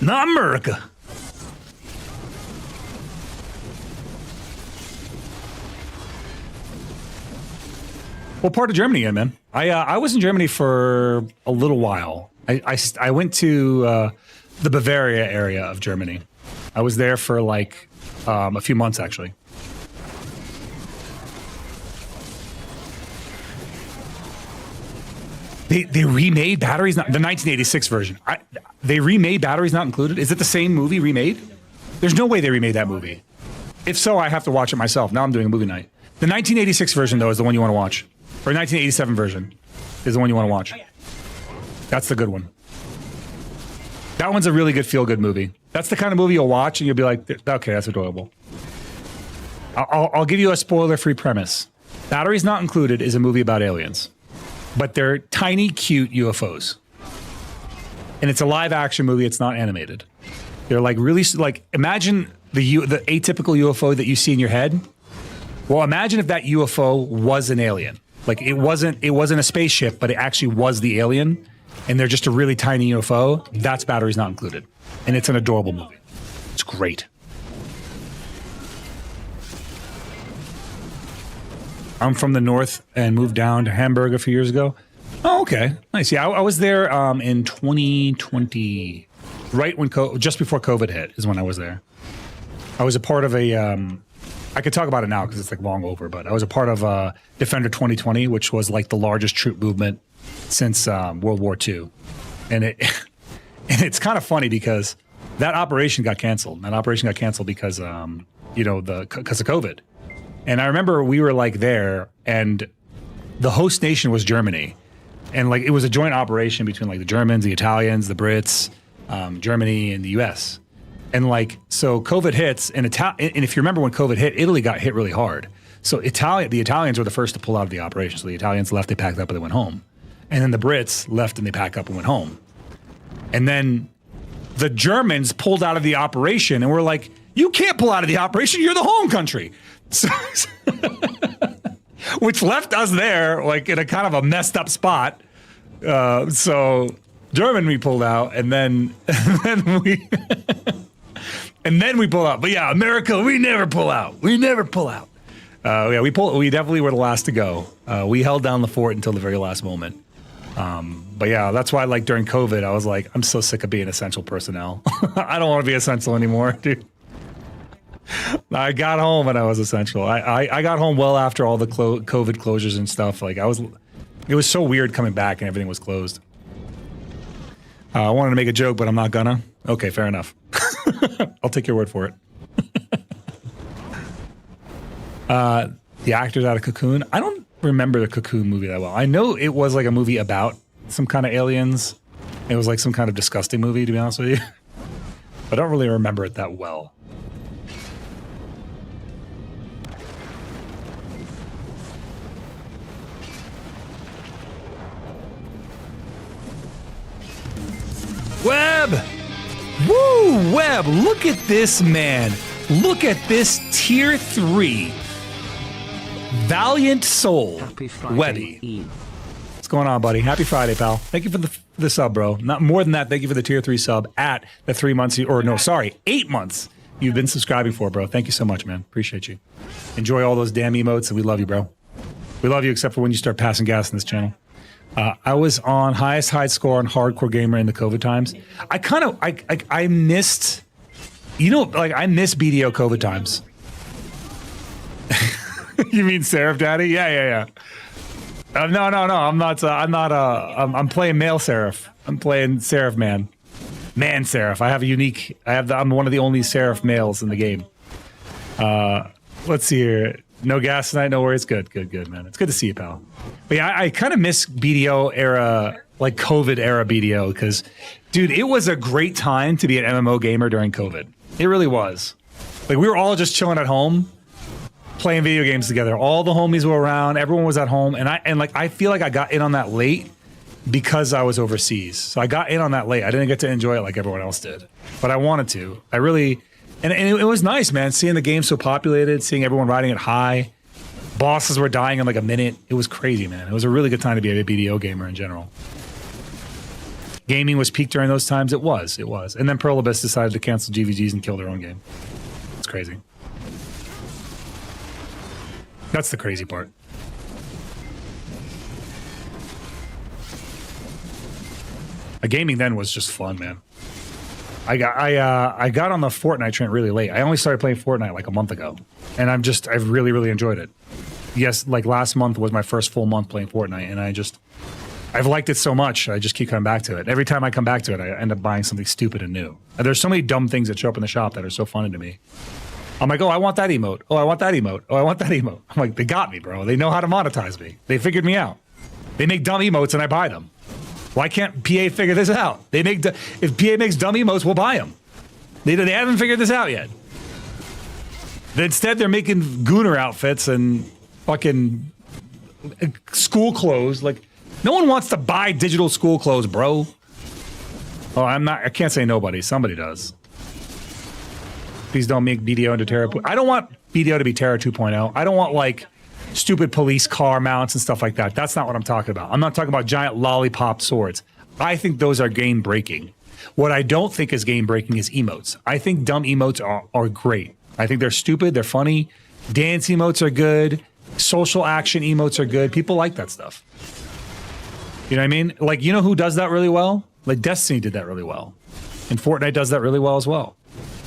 Not America. What part of Germany, man? I was in Germany for a little while. I went to the Bavaria area of Germany. I was there for like a few months, actually. They remade Batteries Not, the 1986 version. They remade Batteries Not Included. Is it the same movie remade? There's no way they remade that movie. If so, I have to watch it myself. Now I'm doing a movie night. The 1986 version, though, is the one you want to watch. Or 1987 version is the one you want to watch. That's the good one. That one's a really good feel-good movie. That's the kind of movie you'll watch and you'll be like, okay, that's adorable. I'll give you a spoiler-free premise. Batteries Not Included is a movie about aliens. But they're tiny, cute UFOs. And it's a live-action movie. It's not animated. They're like really, like, imagine the atypical UFO that you see in your head. Well, imagine if that UFO was an alien. Like, it wasn't a spaceship, but it actually was the alien. And they're just a really tiny UFO. That's Batteries Not Included. And it's an adorable movie. It's great. I'm from the north and moved down to Hamburg a few years ago. Oh, okay, nice. Yeah, I was there in 2020, right when just before COVID hit is when I was there. I was a part of a. I could talk about it now because it's like long over, but I was a part of Defender 2020, which was like the largest troop movement since World War II, and it's kind of funny because that operation got canceled. That operation got canceled because because of COVID. And I remember we were like there, and the host nation was Germany, and like it was a joint operation between like the Germans, the Italians, the Brits, Germany, and the U.S. And like, so COVID hits, and if you remember when COVID hit, Italy got hit really hard. So the Italians were the first to pull out of the operation. So the Italians left, they packed up, and they went home. And then the Brits left, and they packed up and went home. And then the Germans pulled out of the operation, and we're like, you can't pull out of the operation. You're the home country. So, which left us there, like in a kind of a messed up spot. So Germany pulled out, and then we. And then we pull out. But yeah, America, we never pull out. We never pull out. Yeah, we definitely were the last to go. We held down the fort until the very last moment. But yeah, that's why like during COVID, I was like, I'm so sick of being essential personnel. I don't want to be essential anymore, dude. I got home and I was essential. I got home well after all the COVID closures and stuff. Like it was so weird coming back and everything was closed. I wanted to make a joke, but I'm not gonna. Okay, fair enough. I'll take your word for it. The actors out of Cocoon. I don't remember the Cocoon movie that well. I know it was like a movie about some kind of aliens. It was like some kind of disgusting movie, to be honest with you. I don't really remember it that well. Webb! Woo, Webb, look at this, man. Look at this tier 3. Valiant Soul. Webby. What's going on, buddy? Happy Friday, pal. Thank you for the sub, bro. Not more than that, thank you for the tier 3 sub at the 3 months, 8 months you've been subscribing for, bro. Thank you so much, man. Appreciate you. Enjoy all those damn emotes, and we love you, bro. We love you except for when you start passing gas in this channel. I was on highest high score on Hardcore Gamer in the COVID times. I missed, I miss BDO COVID times. You mean Seraph Daddy? Yeah. No. I'm playing male Seraph. I'm playing Seraph Man Seraph. I'm one of the only Seraph males in the game. Let's see here. No gas tonight, no worries. Good, man. It's good to see you, pal. But yeah, I kind of miss BDO era, like COVID era BDO, because, dude, it was a great time to be an MMO gamer during COVID. It really was. Like, we were all just chilling at home, playing video games together. All the homies were around. Everyone was at home. And I feel like I got in on that late because I was overseas. So I got in on that late. I didn't get to enjoy it like everyone else did. But I wanted to. I really... And it was nice, man, seeing the game so populated, seeing everyone riding it high. Bosses were dying in like a minute. It was crazy, man. It was a really good time to be a BDO gamer in general. Gaming was peaked during those times. It was. And then Pearl Abyss decided to cancel GVGs and kill their own game. It's crazy. That's the crazy part. Gaming then was just fun, man. I got on the Fortnite trend really late. I only started playing Fortnite like a month ago, and I've really enjoyed it. Yes, like last month was my first full month playing Fortnite, and I've liked it so much. I just keep coming back to it. Every time I come back to it, I end up buying something stupid and new. And there's so many dumb things that show up in the shop that are so funny to me. I'm like, oh, I want that emote. Oh, I want that emote. Oh, I want that emote. I'm like, they got me, bro. They know how to monetize me. They figured me out. They make dumb emotes and I buy them. Why can't PA figure this out? If PA makes dumb emotes, we'll buy them. They haven't figured this out yet. Instead, they're making Gooner outfits and fucking school clothes. Like, no one wants to buy digital school clothes, bro. Oh, I can't say nobody. Somebody does. Please don't make BDO into Terra. I don't want BDO to be Terra 2.0. I don't want, like, stupid police car mounts and stuff like that. That's not what I'm talking about. I'm not talking about giant lollipop swords. I think those are game breaking. What I don't think is game breaking is emotes. I think dumb emotes are great. I think they're stupid. They're funny. Dance emotes are good. Social action emotes are good. People like that stuff. You know what I mean? Like, you know who does that really well? Like Destiny did that really well. And Fortnite does that really well as well.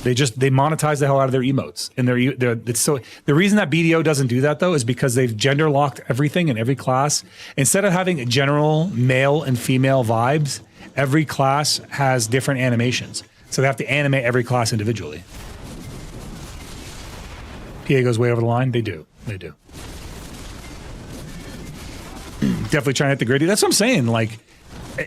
They monetize the hell out of their emotes. And the reason that BDO doesn't do that though is because they've gender locked everything in every class. Instead of having general male and female vibes, every class has different animations. So they have to animate every class individually. PA goes way over the line. They do. They do. Definitely trying to hit the gritty. That's what I'm saying. Like, how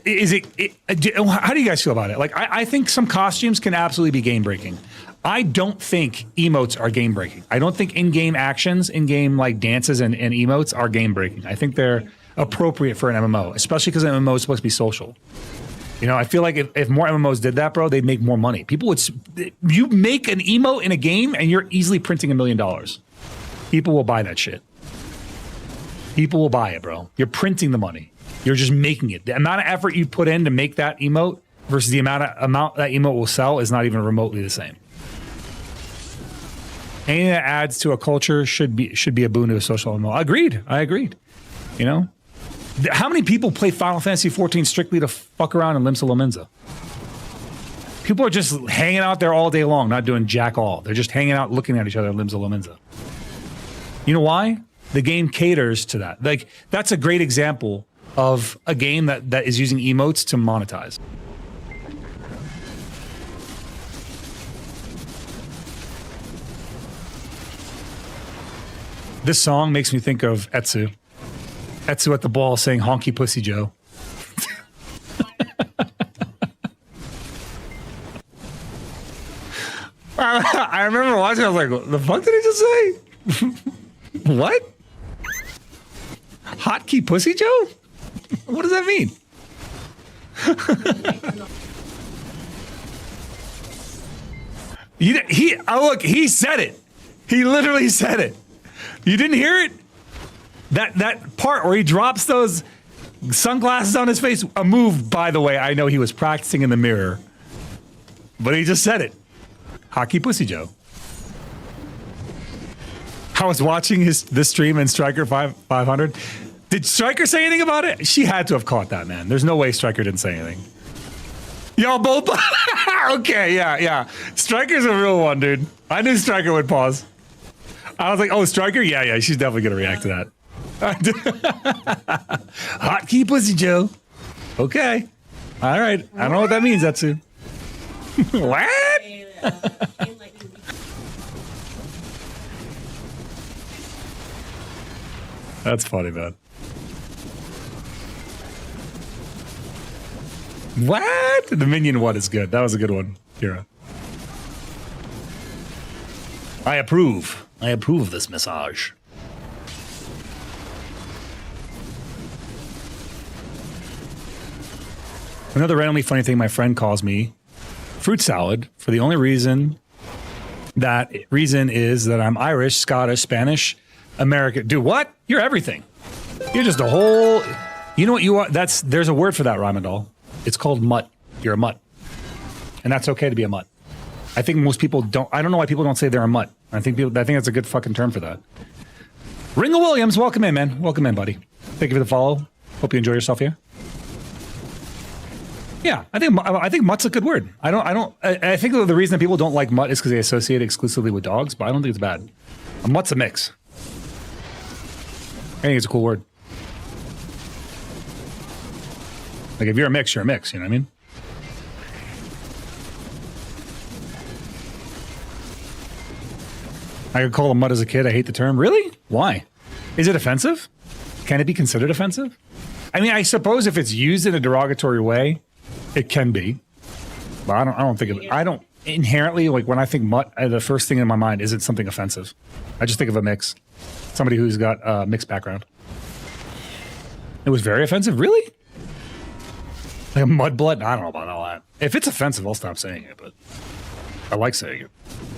do you guys feel about it? Like, I think some costumes can absolutely be game breaking. I don't think emotes are game breaking. I don't think in-game actions, in-game like dances and emotes are game breaking. I think they're appropriate for an MMO, especially because an MMO is supposed to be social. You know, I feel like if more MMOs did that, bro, they'd make more money. People would, you make an emote in a game and you're easily printing $1 million. People will buy that shit. People will buy it, bro. You're printing the money. You're just making it. The amount of effort you put in to make that emote versus the amount that emote will sell is not even remotely the same. Anything that adds to a culture should be a boon to a social MMO. I agreed. You know? How many people play Final Fantasy 14 strictly to fuck around in Limsa Lominsa? People are just hanging out there all day long, not doing jack all. They're just hanging out looking at each other in Limsa Lominsa. You know why? The game caters to that. Like, that's a great example of a game that is using emotes to monetize. This song makes me think of Etsu. Etsu at the ball saying honky pussy Joe. I remember watching, I was like, what the fuck did he just say? What? Hotkey pussy Joe? What does that mean? He said it. He literally said it. You didn't hear it? That part where he drops those sunglasses on his face, a move, by the way, I know he was practicing in the mirror. But he just said it. Hockey Pussy Joe. I was watching this stream in Striker 500. Did Striker say anything about it? She had to have caught that, man. There's no way Striker didn't say anything. Y'all both? Okay, yeah. Striker's a real one, dude. I knew Striker would pause. I was like, oh, Striker? Yeah, she's definitely going to react to that. Hotkey Pussy Joe. Okay. All right. I don't know what that means, Etsu. What? That's funny, man. What? The minion one is good. That was a good one, Kira. I approve. I approve of this massage. Another randomly funny thing my friend calls me fruit salad for the only reason is that I'm Irish, Scottish, Spanish, American. Dude, what? You're everything. You're just a whole, you know what you are? There's a word for that, Rymandal. It's called mutt. You're a mutt. And that's okay to be a mutt. I think most people don't, I don't know why people don't say they're a mutt. I think that's a good fucking term for that. Ringo Williams, welcome in, man. Welcome in, buddy. Thank you for the follow. Hope you enjoy yourself here. Yeah, I think mutt's a good word. I think the reason that people don't like mutt is because they associate it exclusively with dogs, but I don't think it's bad. A mutt's a mix. I think it's a cool word. Like, if you're a mix, you're a mix, you know what I mean? I could call a mutt as a kid. I hate the term. Really? Why? Is it offensive? Can it be considered offensive? I mean, I suppose if it's used in a derogatory way, it can be. But I don't think of it. I don't inherently, like, when I think mutt, the first thing in my mind isn't something offensive. I just think of a mix. Somebody who's got a mixed background. It was very offensive? Really? Like a mudblood? I don't know about all that. If it's offensive, I'll stop saying it, but I like saying it.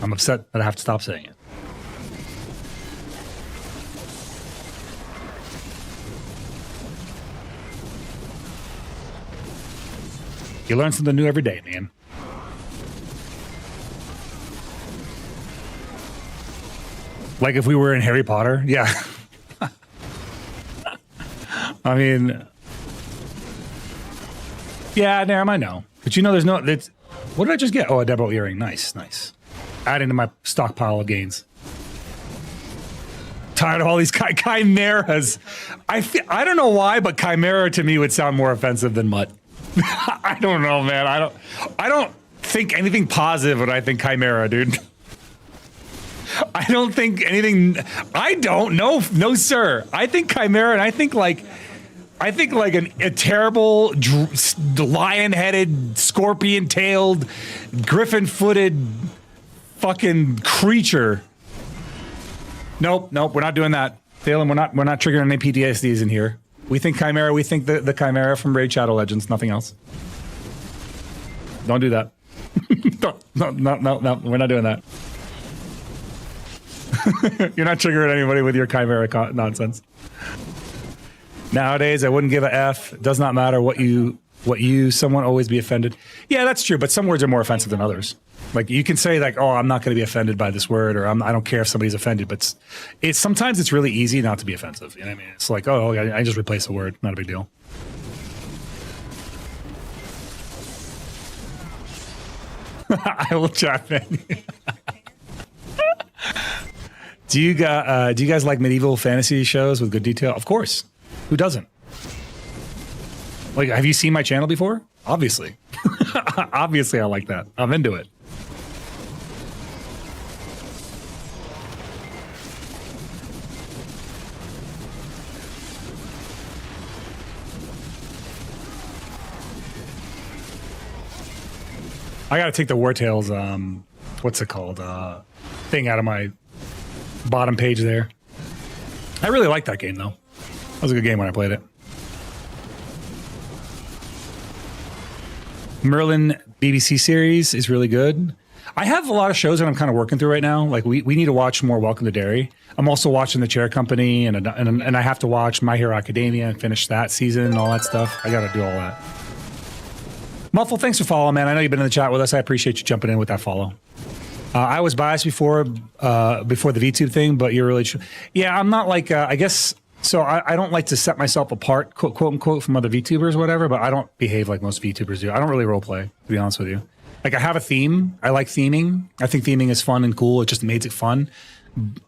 I'm upset that I have to stop saying it. You learn something new every day, man. Like if we were in Harry Potter, yeah. I mean, yeah, damn, I know. But you know, there's no. It's, what did I just get? Oh, a Debo earring. Nice, nice. Add into my stockpile of gains. Tired of all these chimeras. I don't know why, but chimera to me would sound more offensive than mutt. I don't know, man. I don't think anything positive when I think chimera, dude. I don't think anything. I don't. No, sir. I think chimera, and I think like a terrible lion-headed, scorpion-tailed, griffin-footed fucking creature. Nope, we're not doing that. Thalen, we're not triggering any PTSDs in here. We think chimera. We think the chimera from Raid Shadow Legends. Nothing else. Don't do that. No. We're not doing that. You're not triggering anybody with your chimera nonsense. Nowadays, I wouldn't give a F. It does not matter what you someone always be offended. Yeah, that's true, but some words are more offensive than others. Like you can say like, oh, I'm not going to be offended by this word, or I don't care if somebody's offended, but it's sometimes it's really easy not to be offensive. You know what I mean? It's like, oh, I just replace a word. Not a big deal. I will chat, man. Do you guys like medieval fantasy shows with good detail? Of course. Who doesn't? Like, have you seen my channel before? Obviously. Obviously, I like that. I'm into it. I gotta take the War Tales, what's it called? Thing out of my bottom page there. I really like that game, though. That was a good game when I played it. Merlin BBC series is really good. I have a lot of shows that I'm kind of working through right now. Like we need to watch more Welcome to Derry. I'm also watching The Chair Company, and I have to watch My Hero Academia and finish that season and all that stuff. I got to do all that. Muffle, thanks for following, man. I know you've been in the chat with us. I appreciate you jumping in with that follow. I was biased before the VTube thing, but you're really true. Yeah, I'm not like, I guess, so I don't like to set myself apart, quote unquote, from other VTubers or whatever, but I don't behave like most VTubers do. I don't really roleplay, to be honest with you. Like, I have a theme. I like theming. I think theming is fun and cool. It just makes it fun.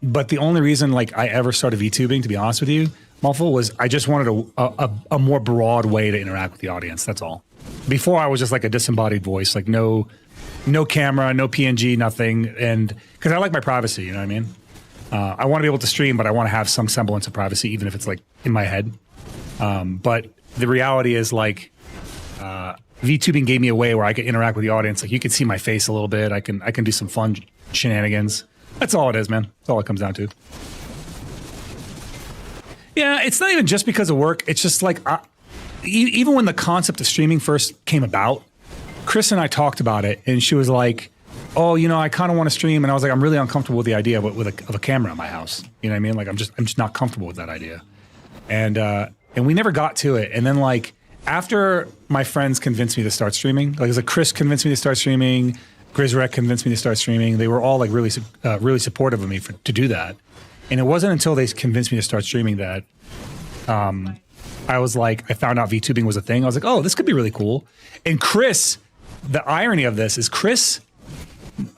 But the only reason, like, I ever started VTubing, to be honest with you, Muffle, was I just wanted a more broad way to interact with the audience. That's all. Before, I was just like a disembodied voice, like no camera, no PNG, nothing. And because I like my privacy, you know what I mean? I want to be able to stream, but I want to have some semblance of privacy, even if it's like in my head. But the reality is, like, VTubing gave me a way where I could interact with the audience. Like, you can see my face a little bit. I can do some fun shenanigans. That's all it is, man. That's all it comes down to. Yeah, it's not even just because of work. It's just like, even when the concept of streaming first came about, Chris and I talked about it, and she was like, oh, you know, I kind of want to stream. And I was like, I'm really uncomfortable with the idea of a camera in my house. You know what I mean? Like, I'm just not comfortable with that idea. And we never got to it. And then, like, after my friends convinced me to start streaming, like, it was like Chris convinced me to start streaming, Grizzrek convinced me to start streaming. They were all like really supportive of me to do that. And it wasn't until they convinced me to start streaming that I was like, I found out VTubing was a thing. I was like, oh, this could be really cool. And Chris, the irony of this is Chris,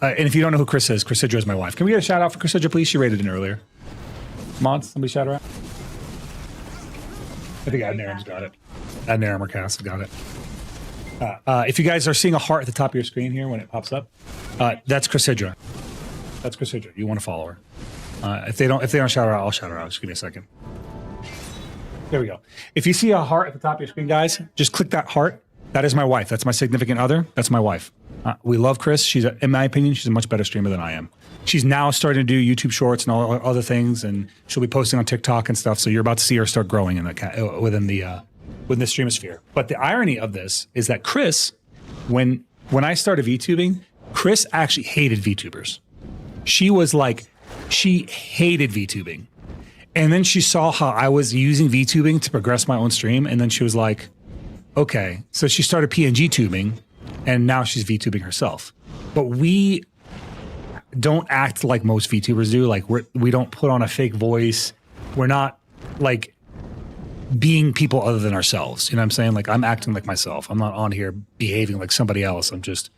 and if you don't know who Chris is my wife. Can we get a shout out for Chrysidra, please? She rated in earlier. Mods, somebody shout her out. I think Adnaram's got it. Adnaram or Cass got it. If you guys are seeing a heart at the top of your screen here when it pops up, that's Chrysidra. That's Chrysidra. You want to follow her. If they don't shout her out, I'll shout her out. Just give me a second. There we go. If you see a heart at the top of your screen, guys, just click that heart. That is my wife. That's my significant other. That's my wife. We love Chris. In my opinion, she's a much better streamer than I am. She's now starting to do YouTube Shorts and all other things, and she'll be posting on TikTok and stuff. So you're about to see her start growing in within the streamosphere. But the irony of this is that Chris, when I started VTubing, Chris actually hated VTubers. She was like, she hated VTubing. And then she saw how I was using VTubing to progress my own stream. And then she was like, okay. So she started PNG tubing, and now she's VTubing herself. But we don't act like most VTubers do. Like, we don't put on a fake voice. We're not like, being people other than ourselves. You know what I'm saying? Like I'm acting like myself. I'm not on here behaving like somebody else. I'm just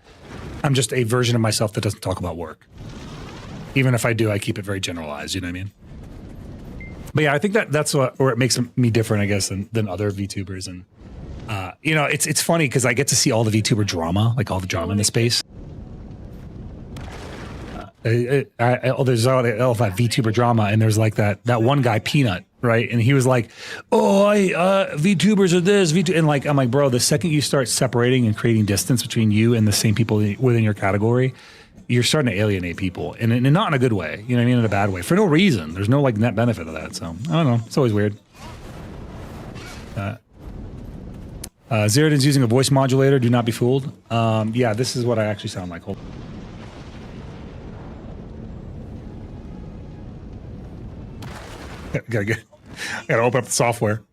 a version of myself that doesn't talk about work. Even if I do, I keep it very generalized. You know what I mean? But yeah, I think that's where it makes me different, I guess, than other VTubers. And you know, it's funny because I get to see all the VTuber drama, like all the drama in the space. There's all that VTuber drama, and there's like that one guy, Peanut, right? And he was like, "Oh, VTubers are this, and like I'm like, bro, the second you start separating and creating distance between you and the same people within your category, you're starting to alienate people, and not in a good way. You know what I mean? In a bad way, for no reason. There's no like net benefit of that. So I don't know. It's always weird. Zeroden's using a voice modulator. Do not be fooled. Yeah, this is what I actually sound like. Hold. Gotta open up the software.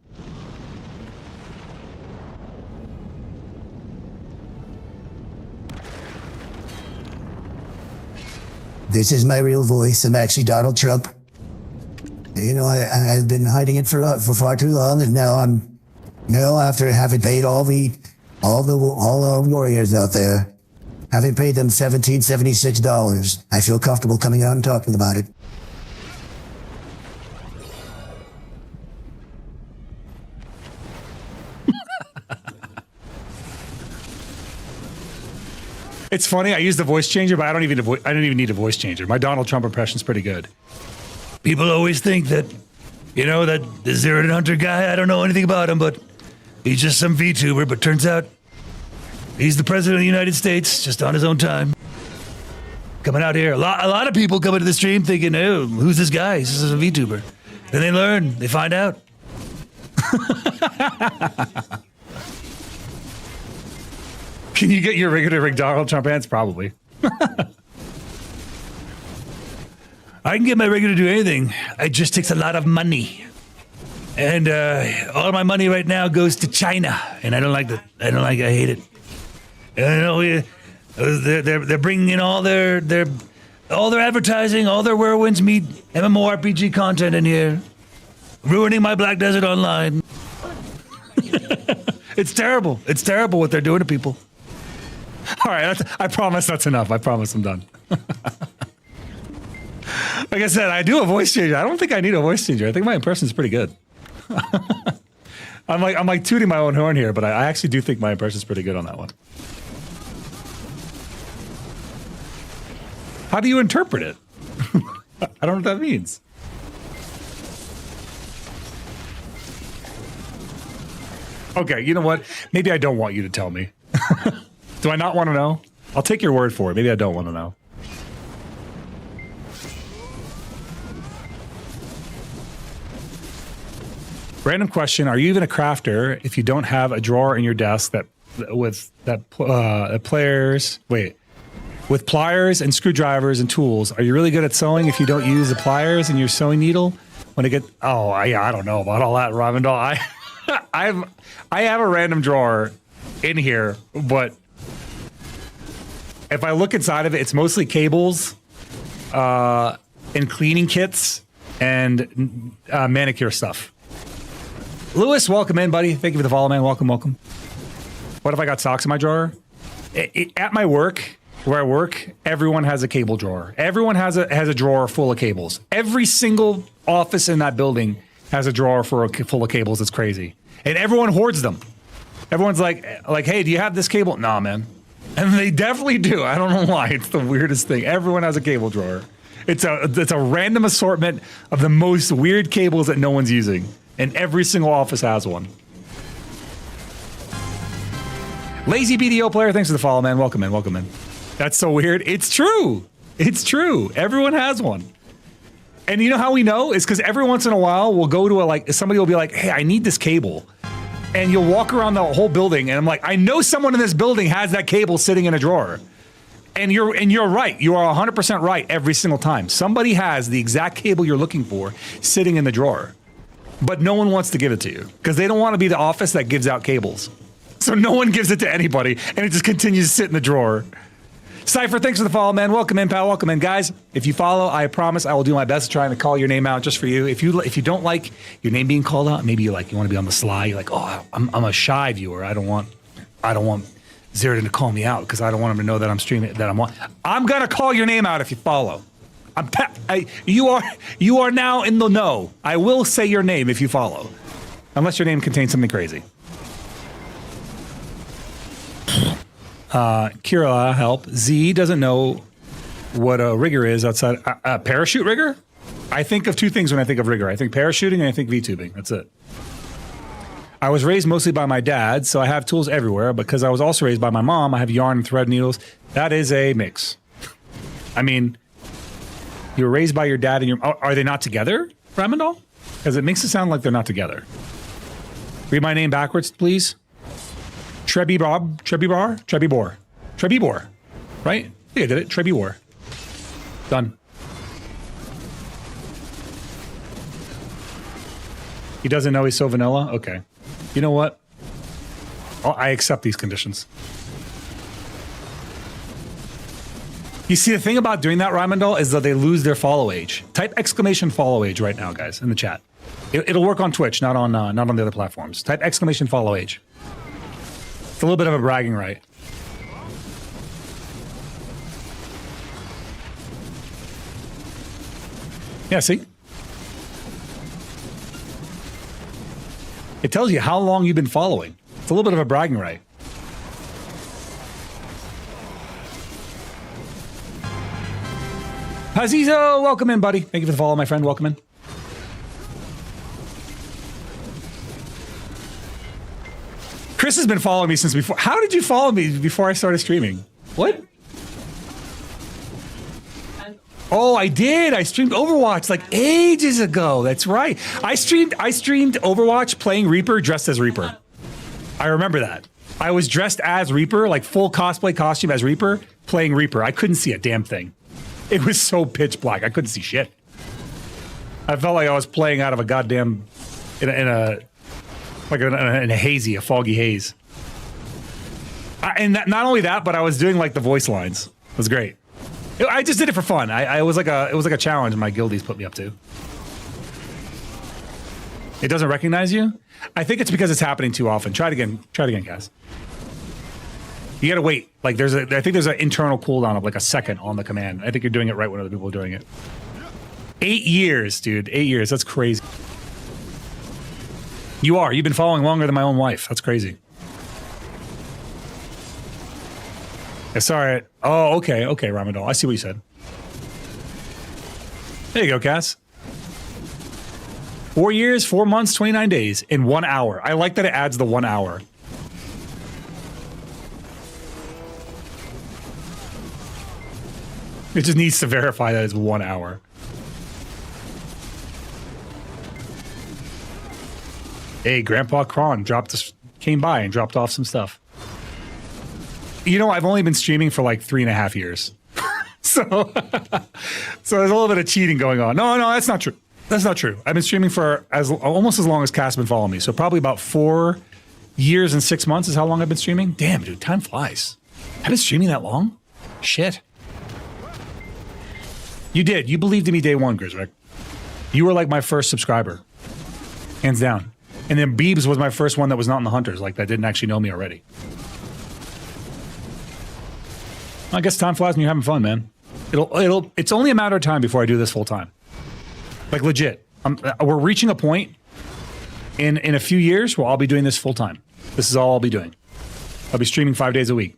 This is my real voice. I'm actually Donald Trump. You know, I've been hiding it for far too long, and now after having paid all our warriors out there, having paid them $1776, I feel comfortable coming out and talking about it. It's funny. I use the voice changer, but I don't even need a voice changer. My Donald Trump impression's pretty good. People always think that, you know, that the Zeroden Hunter guy, I don't know anything about him, but he's just some VTuber. But turns out he's the president of the United States, just on his own time. Coming out here. A lot of people coming to the stream thinking, oh, who's this guy? He's just a VTuber. Then they learn. They find out. Can you get your regular Donald Trump hands? Probably. I can get my regular to do anything. It just takes a lot of money. And all my money right now goes to China. And I don't like that. I hate it. And, you know, they're bringing in all their advertising, all their Whirlwinds Meet MMORPG content in here. Ruining my Black Desert Online. It's terrible. It's terrible what they're doing to people. All right, I promise that's enough. I promise I'm done. Like I said, I do a voice changer. I don't think I need a voice changer. I think my impression's pretty good. I'm like tooting my own horn here, but I actually do think my impression's pretty good on that one. How do you interpret it? I don't know what that means. Okay, you know what? Maybe I don't want you to tell me. Do I not want to know? I'll take your word for it. Maybe I don't want to know. Random question: are you even a crafter if you don't have a drawer in your desk with pliers and screwdrivers and tools? Are you really good at sewing if you don't use the pliers and your sewing needle? When it get I don't know about all that, Robin Doll. I have a random drawer in here, but if I look inside of it, it's mostly cables, and cleaning kits and manicure stuff. Lewis, welcome in, buddy. Thank you for the follow, man. Welcome, welcome. What if I got socks in my drawer? At my work, where I work, everyone has a cable drawer. Everyone has a drawer full of cables. Every single office in that building has a drawer full of cables. It's crazy. And everyone hoards them. Everyone's like, hey, do you have this cable? Nah, man. And they definitely do. I don't know why. It's the weirdest thing. Everyone has a cable drawer. It's a random assortment of the most weird cables that no one's using. And every single office has one. Lazy BDO player, thanks for the follow, man. Welcome in, welcome in. That's so weird. It's true. It's true. Everyone has one. And you know how we know? It's because every once in a while we'll go to somebody will be like, hey, I need this cable. And you'll walk around the whole building and I'm like, I know someone in this building has that cable sitting in a drawer. And you're right. You are 100% right every single time. Somebody has the exact cable you're looking for sitting in the drawer. But no one wants to give it to you because they don't want to be the office that gives out cables. So no one gives it to anybody and it just continues to sit in the drawer. Cypher, thanks for the follow, man. Welcome in, pal. Welcome in, guys. If you follow, I promise I will do my best to try and call your name out just for you. If you don't like your name being called out, maybe you want to be on the sly. You're like, oh, I'm a shy viewer. I don't want Zeroden to call me out because I don't want him to know that I'm streaming. I'm gonna call your name out if you follow. You are now in the know. I will say your name if you follow, unless your name contains something crazy. Kira, help. Z doesn't know what a rigger is outside. Parachute rigger? I think of two things when I think of rigger. I think parachuting and I think VTubing. That's it. I was raised mostly by my dad, so I have tools everywhere. Because I was also raised by my mom, I have yarn and thread needles. That is a mix. I mean, you were raised by your dad and are they not together, Ramandal? Because it makes it sound like they're not together. Read my name backwards, please. Trebibor, right? I think I did it. Trebibor. Done. He doesn't know he's so vanilla? Okay. You know what? I accept these conditions. You see, the thing about doing that, Rymandal, is that they lose their follow age. Type exclamation follow age right now, guys, in the chat. It'll work on Twitch, not on the other platforms. Type exclamation follow age. It's a little bit of a bragging right. Yeah, see? It tells you how long you've been following. It's a little bit of a bragging right. Hazizo, welcome in, buddy. Thank you for the follow, my friend. Welcome in. Chris has been following me since before. How did you follow me before I started streaming? What? Oh, I did. I streamed Overwatch like ages ago. That's right. I streamed Overwatch playing Reaper dressed as Reaper. I remember that. I was dressed as Reaper, like full cosplay costume as Reaper, playing Reaper. I couldn't see a damn thing. It was so pitch black. I couldn't see shit. I felt like I was playing out of a goddamn in a hazy, a foggy haze. And not only that, but I was doing like the voice lines. It was great. I just did it for fun. It was like a challenge my guildies put me up to. It doesn't recognize you? I think it's because it's happening too often. Try it again. Try it again, guys. You gotta wait. Like I think there's an internal cooldown of like a second on the command. I think you're doing it right when other people are doing it. 8 years, dude. 8 years. That's crazy. You are. You've been following longer than my own wife. That's crazy. Sorry. Oh, okay. Okay, Ramadan. I see what you said. There you go, Cass. 4 years, 4 months, 29 days in 1 hour. I like that it adds the 1 hour. It just needs to verify that it's 1 hour. Hey, Grandpa Kron came by and dropped off some stuff. You know, I've only been streaming for like 3.5 years. so there's a little bit of cheating going on. No, that's not true. That's not true. I've been streaming for almost as long as Cass been following me. So probably about 4 years and 6 months is how long I've been streaming. Damn, dude, time flies. I've been streaming that long? Shit. You did. You believed in me day one, Grizzrick. You were like my first subscriber. Hands down. And then Beebs was my first one that was not in the Hunters, like that didn't actually know me already. I guess time flies when you're having fun, man. It's only a matter of time before I do this full time. Like legit. We're reaching a point in a few years where I'll be doing this full time. This is all I'll be doing. I'll be streaming 5 days a week.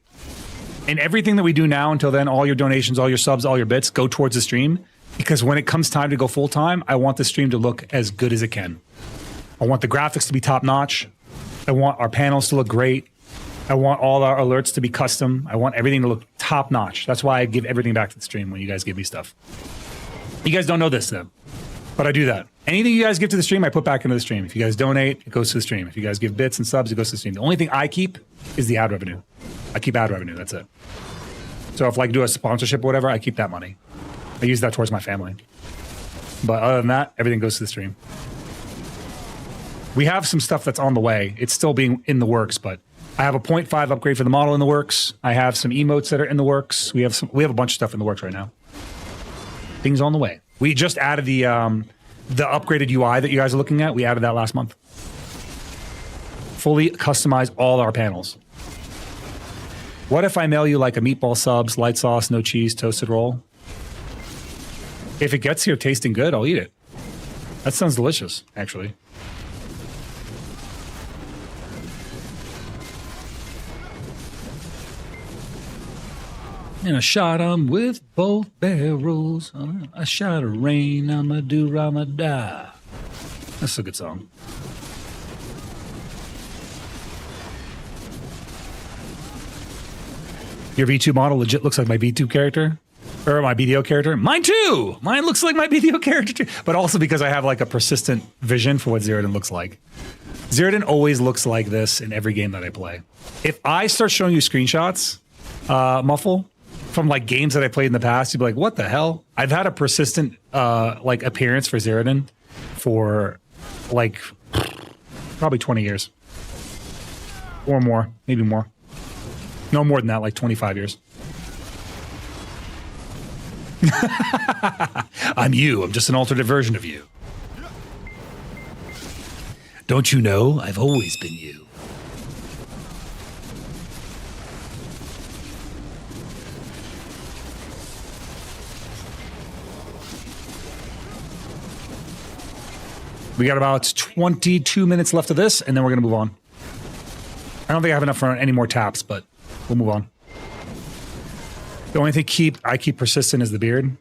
And everything that we do now until then, all your donations, all your subs, all your bits go towards the stream. Because when it comes time to go full time, I want the stream to look as good as it can. I want the graphics to be top notch. I want our panels to look great. I want all our alerts to be custom. I want everything to look top notch. That's why I give everything back to the stream when you guys give me stuff. You guys don't know this though, but I do that. Anything you guys give to the stream, I put back into the stream. If you guys donate, it goes to the stream. If you guys give bits and subs, it goes to the stream. The only thing I keep is the ad revenue. I keep ad revenue, that's it. So if like do a sponsorship or whatever, I keep that money. I use that towards my family. But other than that, everything goes to the stream. We have some stuff that's on the way. It's still being in the works, but I have a 0.5 upgrade for the model in the works. I have some emotes that are in the works. We have a bunch of stuff in the works right now. Things on the way. We just added the upgraded UI that you guys are looking at. We added that last month. Fully customize all our panels. What if I mail you like a meatball subs, light sauce, no cheese, toasted roll? If it gets here tasting good, I'll eat it. That sounds delicious, actually. And I shot 'em with both barrels. I shot a rain, I'ma do Ramadan. That's a good song. Your V2 model legit looks like my V2 character. Or my BDO character. Mine too! Mine looks like my BDO character too. But also because I have like a persistent vision for what Zeroden looks like. Zeroden always looks like this in every game that I play. If I start showing you screenshots, Muffle, from like games that I played in the past, you'd be like, what the hell? I've had a persistent like appearance for Zeroden for like probably 20 years. Or more, maybe more. No more than that, like 25 years. I'm you. I'm just an alternate version of you. Don't you know? I've always been you. We got about 22 minutes left of this, and then we're going to move on. I don't think I have enough for any more taps, but we'll move on. The only thing I keep persistent is the beard.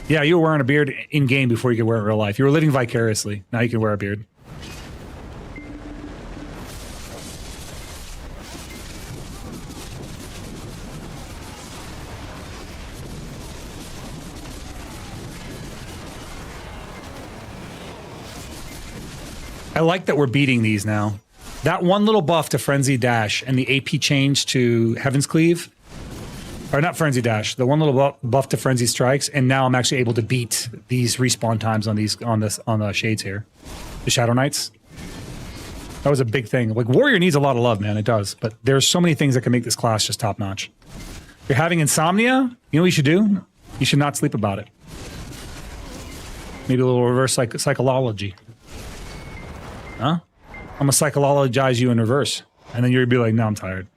Yeah, you were wearing a beard in-game before you could wear it in real life. You were living vicariously. Now you can wear a beard. I like that we're beating these now. That one little buff to Frenzy Dash and the AP change to Heaven's Cleave, or not Frenzy Dash, the one little buff to Frenzy Strikes, and now I'm actually able to beat these respawn times on the shades here, the Shadow Knights. That was a big thing. Like Warrior needs a lot of love, man. It does, but there's so many things that can make this class just top notch. If you're having insomnia, you know what you should do? You should not sleep about it. Maybe a little reverse psychology. Huh? I'm gonna psychologize you in reverse, and then you'll be like, "No, I'm tired."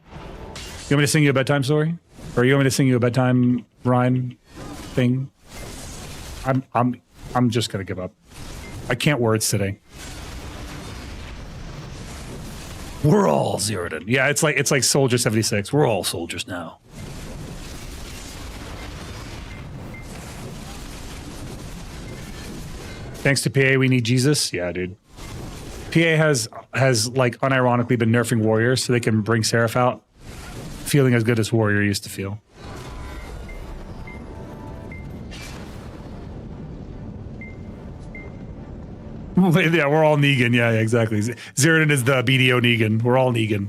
You want me to sing you a bedtime story, or you want me to sing you a bedtime rhyme thing? I'm just gonna give up. I can't words today. We're all Zeroden. Yeah, it's like Soldier 76. We're all soldiers now. Thanks to PA, we need Jesus. Yeah, dude. PA has like unironically been nerfing warriors so they can bring Seraph out feeling as good as Warrior used to feel. Yeah, we're all Negan. Yeah, exactly. Zeroden is the BDO Negan. We're all Negan.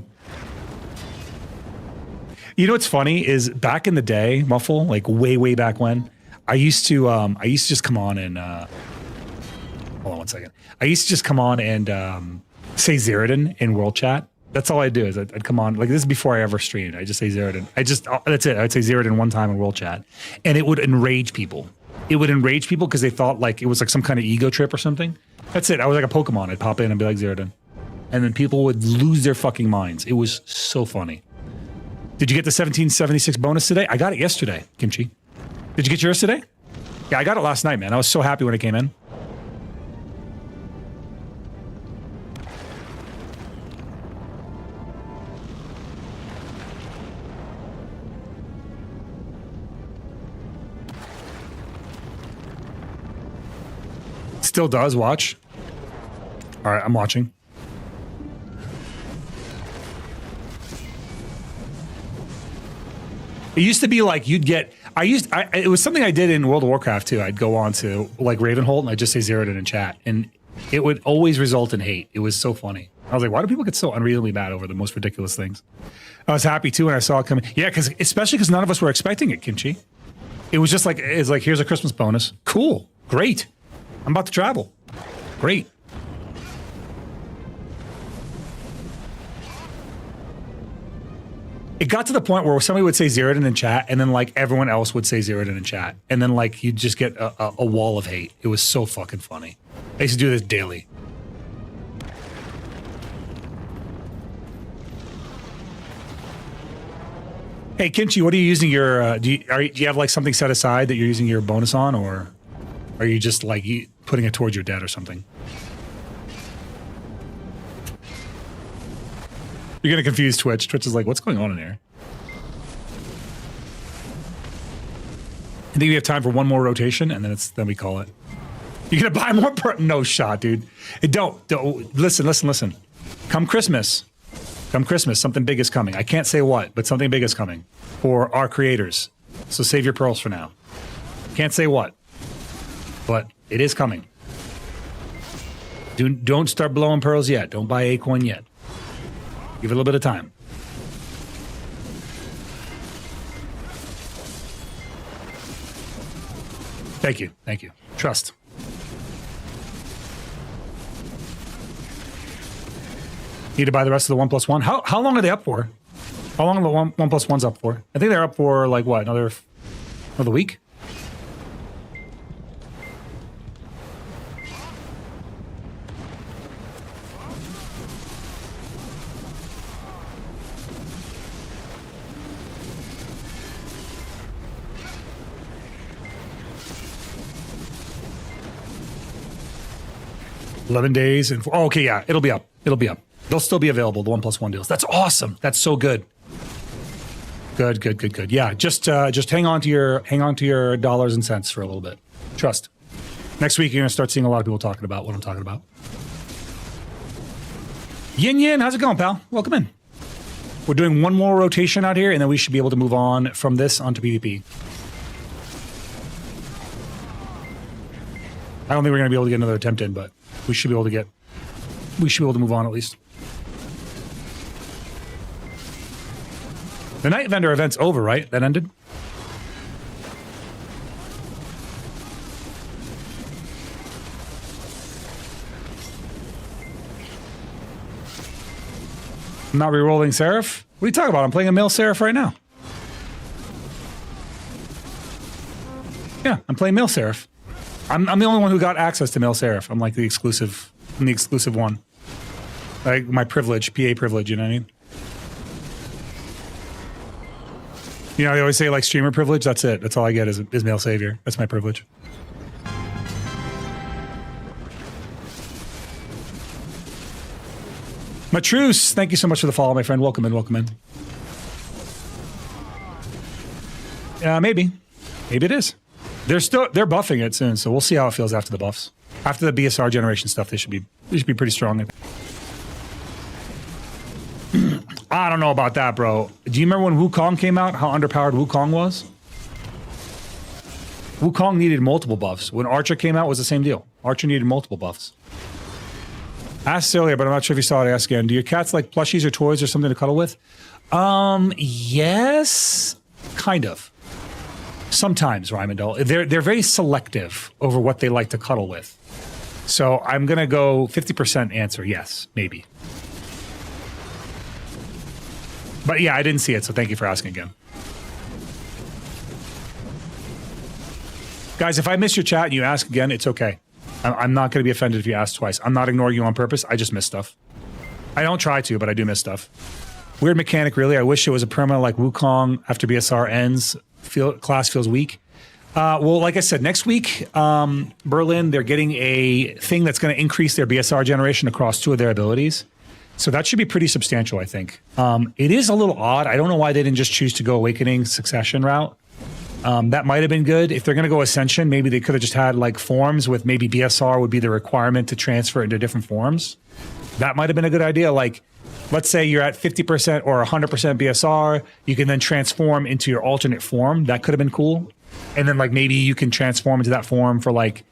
You know what's funny is back in the day, Muffle, like way back when, I used to just come on and hold on one second. I used to just come on and say Zeroden in world chat. That's all I do is I'd come on, like this is before I ever streamed. I just say Zeroden. That's it. I'd say Zeroden one time in world chat, and it would enrage people. It would enrage people because they thought like it was like some kind of ego trip or something. That's it. I was like a Pokemon. I'd pop in and be like Zeroden, and then people would lose their fucking minds. It was so funny. Did you get the 1776 bonus today? I got it yesterday, Kimchi. Did you get yours today? Yeah, I got it last night, man. I was so happy when it came in. Still does, watch. All right, I'm watching. It used to be like you'd get, it was something I did in World of Warcraft too. I'd go on to like Ravenhold and I'd just say Zeroden in chat and it would always result in hate. It was so funny. I was like, why do people get so unreasonably mad over the most ridiculous things? I was happy too when I saw it coming. Yeah, especially because none of us were expecting it, Kimchi. It was just like, it's like, here's a Christmas bonus. Cool, great. I'm about to travel. Great. It got to the point where somebody would say Zeroden in chat, and then like everyone else would say Zeroden in chat, and then like you'd just get a wall of hate. It was so fucking funny. I used to do this daily. Hey Kimchi, what are you using your? Do you have like something set aside that you're using your bonus on, or are you just like putting it towards your debt or something? You're gonna confuse Twitch. Twitch is like, what's going on in here? I think we have time for one more rotation, and then we call it. You're gonna buy more? No shot, dude. Don't listen. Come Christmas, something big is coming. I can't say what, but something big is coming for our creators. So save your pearls for now. Can't say what, but it is coming. Don't start blowing pearls yet. Don't buy Acorn yet. Give it a little bit of time. Thank you. Trust. Need to buy the rest of the 1+1. How long are they up for? How long are the 1+1s up for? I think they're up for like what, another week? $11 days and oh, okay, yeah, it'll be up. They'll still be available, the 1+1 deals. That's awesome. That's so good. Good. Yeah, just hang on to your dollars and cents for a little bit. Trust. Next week you're gonna start seeing a lot of people talking about what I'm talking about. Yin, how's it going, pal? Welcome in. We're doing one more rotation out here, and then we should be able to move on from this onto PvP. I don't think we're gonna be able to get another attempt in, but we should be able to move on at least. The Night Vendor event's over, right? That ended? I'm not re-rolling Seraph? What are you talking about? I'm playing a male Seraph right now. Yeah, I'm playing male Seraph. I'm the only one who got access to male Seraph. I'm like the exclusive one. Like my privilege, PA privilege, you know what I mean? You know, they always say like streamer privilege, that's it. That's all I get is male savior. That's my privilege. Matruse, thank you so much for the follow, my friend. Welcome in. Maybe it is. They're buffing it soon, so we'll see how it feels after the buffs. After the BSR generation stuff, they should be pretty strong. I don't know about that, bro. Do you remember when Wukong came out? How underpowered Wukong was? Wukong needed multiple buffs. When Archer came out, it was the same deal. Archer needed multiple buffs. Asked earlier, but I'm not sure if you saw it. Ask again. Do your cats like plushies or toys or something to cuddle with? Yes, kind of. Sometimes, Rymondel. They're very selective over what they like to cuddle with. So I'm gonna go 50% answer. Yes, maybe. But yeah, I didn't see it, so thank you for asking again. Guys, if I miss your chat and you ask again, it's okay. I'm not going to be offended if you ask twice. I'm not ignoring you on purpose. I just miss stuff. I don't try to, but I do miss stuff. Weird mechanic, really. I wish it was a perma like Wukong after BSR ends. Class feels weak. Well, like I said, next week, Berlin, they're getting a thing that's going to increase their BSR generation across 2 of their abilities. So that should be pretty substantial, I think. It is a little odd. I don't know why they didn't just choose to go Awakening Succession route. That might have been good. If they're going to go Ascension, maybe they could have just had like forms with maybe BSR would be the requirement to transfer into different forms. That might have been a good idea. Like, let's say you're at 50% or 100% BSR. You can then transform into your alternate form. That could have been cool. And then like maybe you can transform into that form for like,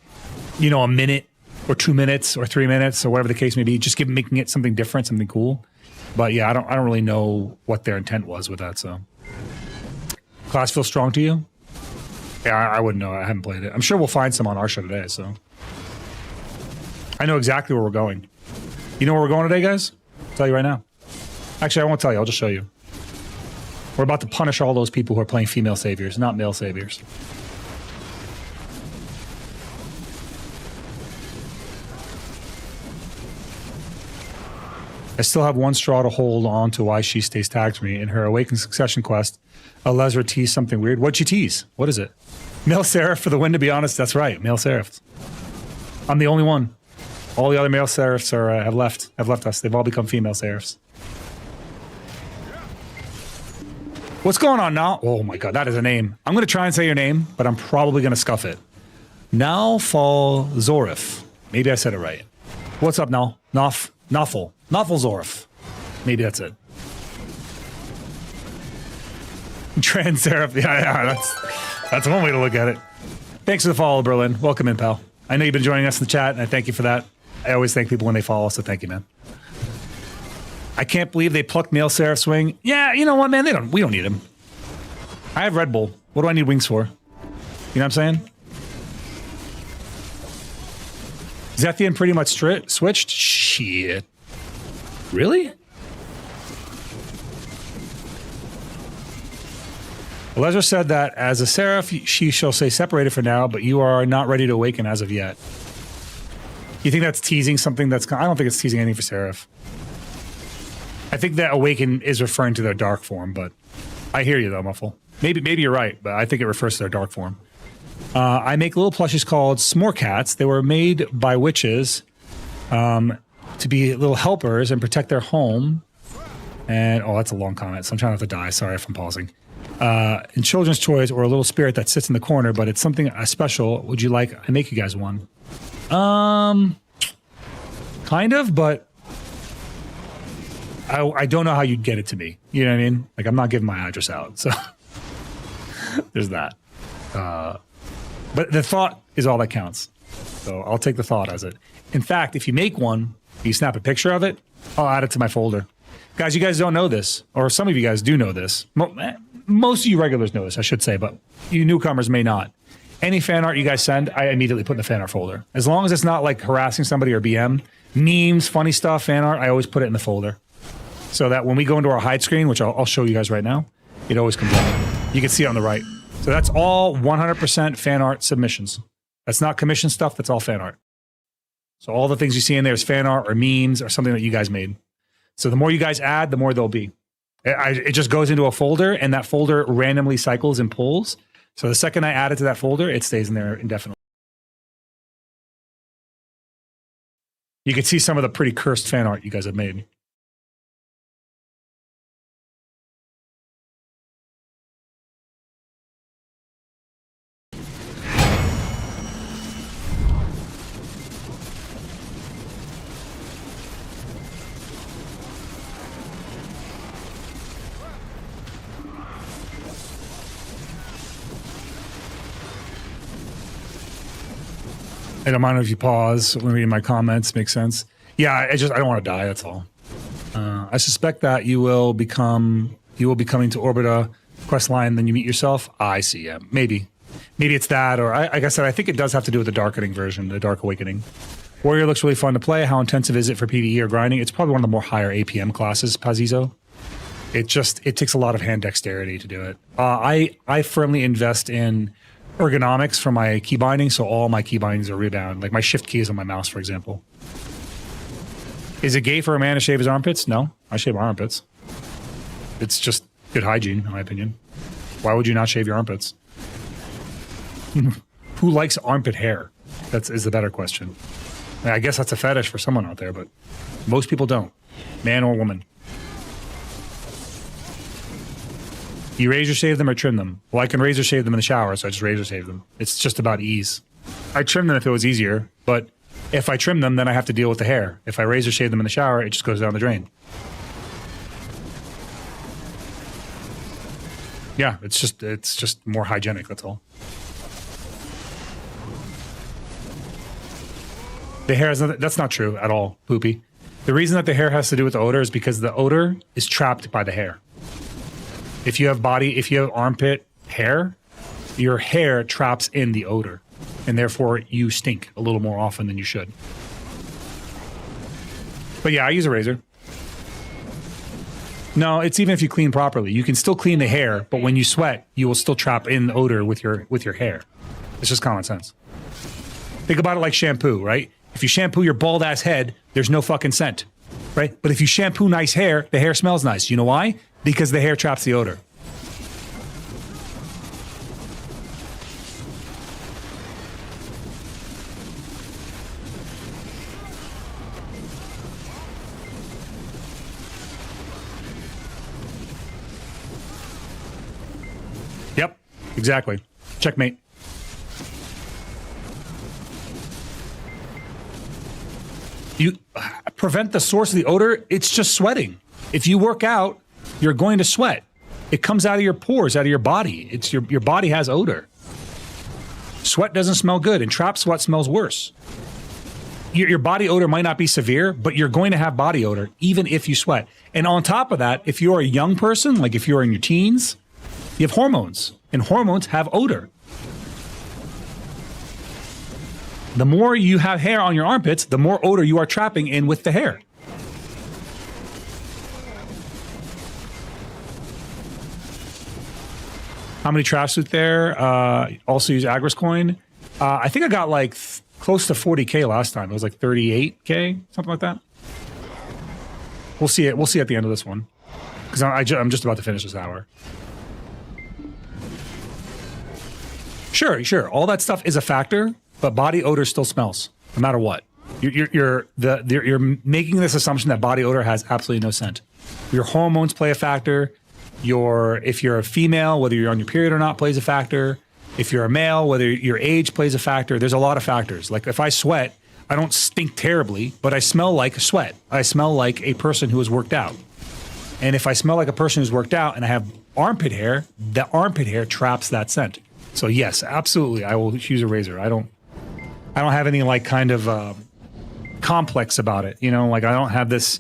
you know, a minute or 2 minutes or 3 minutes or whatever the case may be. Just making it something different, something cool. But yeah, I don't really know what their intent was with that. So, class feels strong to you? Yeah, I wouldn't know. I haven't played it. I'm sure we'll find some on our show today, so. I know exactly where we're going. You know where we're going today, guys? I'll tell you right now. Actually, I won't tell you. I'll just show you. We're about to punish all those people who are playing female saviors, not male saviors. I still have one straw to hold on to why she stays tagged to me. In her Awaken Succession quest, Alezra teased something weird. What'd she tease? What is it? Male Seraph for the win, to be honest. That's right, male Seraphs. I'm the only one. All the other male Seraphs are have left us. They've all become female Seraphs. What's going on now? Oh my god, that is a name. I'm going to try and say your name, but I'm probably going to scuff it. Naufal Zorif. Maybe I said it right. What's up now? Naufal Zorif. Maybe that's it. Trans Seraph. Yeah, that's one way to look at it. Thanks for the follow, Berlin. Welcome in, pal. I know you've been joining us in the chat, and I thank you for that. I always thank people when they follow, so thank you, man. I can't believe they plucked male Seraph Swing. Yeah, you know what, man? We don't need him. I have Red Bull. What do I need wings for? You know what I'm saying? Zethian pretty much switched? Shit. Really? Alezra said that as a Seraph, she shall stay separated for now, but you are not ready to awaken as of yet. You think that's teasing something that's... I don't think it's teasing anything for Seraph. I think that awaken is referring to their dark form, but I hear you though, Muffle. Maybe you're right, but I think it refers to their dark form. I make little plushies called S'more Cats. They were made by witches to be little helpers and protect their home. And, oh, that's a long comment, so I'm trying not to die. Sorry if I'm pausing. In children's toys or a little spirit that sits in the corner, but it's something special. Would you like I make you guys one? Kind of, but I don't know how you'd get it to me. You know what I mean? Like, I'm not giving my address out, so there's that. But the thought is all that counts. So I'll take the thought as it. In fact, if you make one, you snap a picture of it, I'll add it to my folder. Guys, you guys don't know this, or some of you guys do know this. Most of you regulars know this, I should say, but you newcomers may not. Any fan art you guys send, I immediately put in the fan art folder. As long as it's not like harassing somebody or BM, memes, funny stuff, fan art, I always put it in the folder. So that when we go into our hide screen, which I'll show you guys right now, it always comes up. You can see it on the right. So that's all 100% fan art submissions. That's not commission stuff, that's all fan art. So all the things you see in there is fan art or memes or something that you guys made. So the more you guys add, the more there'll be. It just goes into a folder, and that folder randomly cycles and pulls. So the second I add it to that folder, it stays in there indefinitely. You can see some of the pretty cursed fan art you guys have made. I don't mind if you pause when reading my comments. Makes sense. Yeah, I don't want to die. That's all. I suspect that you will be coming to Orbita quest line, then you meet yourself. I see. Yeah, maybe it's that, or like I said, I think it does have to do with the darkening version, the Dark Awakening. Warrior looks really fun to play. How intensive is it for PvE or grinding? It's probably one of the more higher APM classes, Pazizo. It takes a lot of hand dexterity to do it. I firmly invest in ergonomics for my key binding, so all my key bindings are rebound. Like my shift key is on my mouse, for example. Is it gay for a man to shave his armpits? No, I shave my armpits. It's just good hygiene, in my opinion. Why would you not shave your armpits? Who likes armpit hair? Is the better question. I guess that's a fetish for someone out there, but most people don't, man or woman. You razor shave them or trim them? Well, I can razor shave them in the shower, so I just razor shave them. It's just about ease. I'd trim them if it was easier, but if I trim them, then I have to deal with the hair. If I razor shave them in the shower, it just goes down the drain. Yeah, it's just more hygienic, that's all. The hair is that's not true at all, Poopy. The reason that the hair has to do with the odor is because the odor is trapped by the hair. If you have armpit hair, your hair traps in the odor, and therefore you stink a little more often than you should. But yeah, I use a razor. No, it's even if you clean properly. You can still clean the hair, but when you sweat, you will still trap in odor with your hair. It's just common sense. Think about it like shampoo, right? If you shampoo your bald ass head, there's no fucking scent, right? But if you shampoo nice hair, the hair smells nice. You know why? Because the hair traps the odor. Yep, exactly. Checkmate. You prevent the source of the odor, it's just sweating. If you work out, you're going to sweat. It comes out of your pores, out of your body. It's your body has odor. Sweat doesn't smell good, and trap sweat smells worse. Your body odor might not be severe, but you're going to have body odor even if you sweat. And on top of that, if you're a young person, like if you're in your teens, you have hormones, and hormones have odor. The more you have hair on your armpits, the more odor you are trapping in with the hair. How many traps with there? Also use Agris coin. I think I got like close to 40K last time. It was like 38K, something like that. We'll see it. We'll see at the end of this one, because I'm just about to finish this hour. Sure. All that stuff is a factor, but body odor still smells, no matter what. You're making this assumption that body odor has absolutely no scent. Your hormones play a factor. If you're a female, whether you're on your period or not, plays a factor. If you're a male, whether your age plays a factor. There's a lot of factors. Like if I sweat, I don't stink terribly, but I smell like sweat. I smell like a person who has worked out. And if I smell like a person who's worked out and I have armpit hair, the armpit hair traps that scent. So yes, absolutely, I will use a razor. I don't have any like kind of complex about it. You know, like I don't have this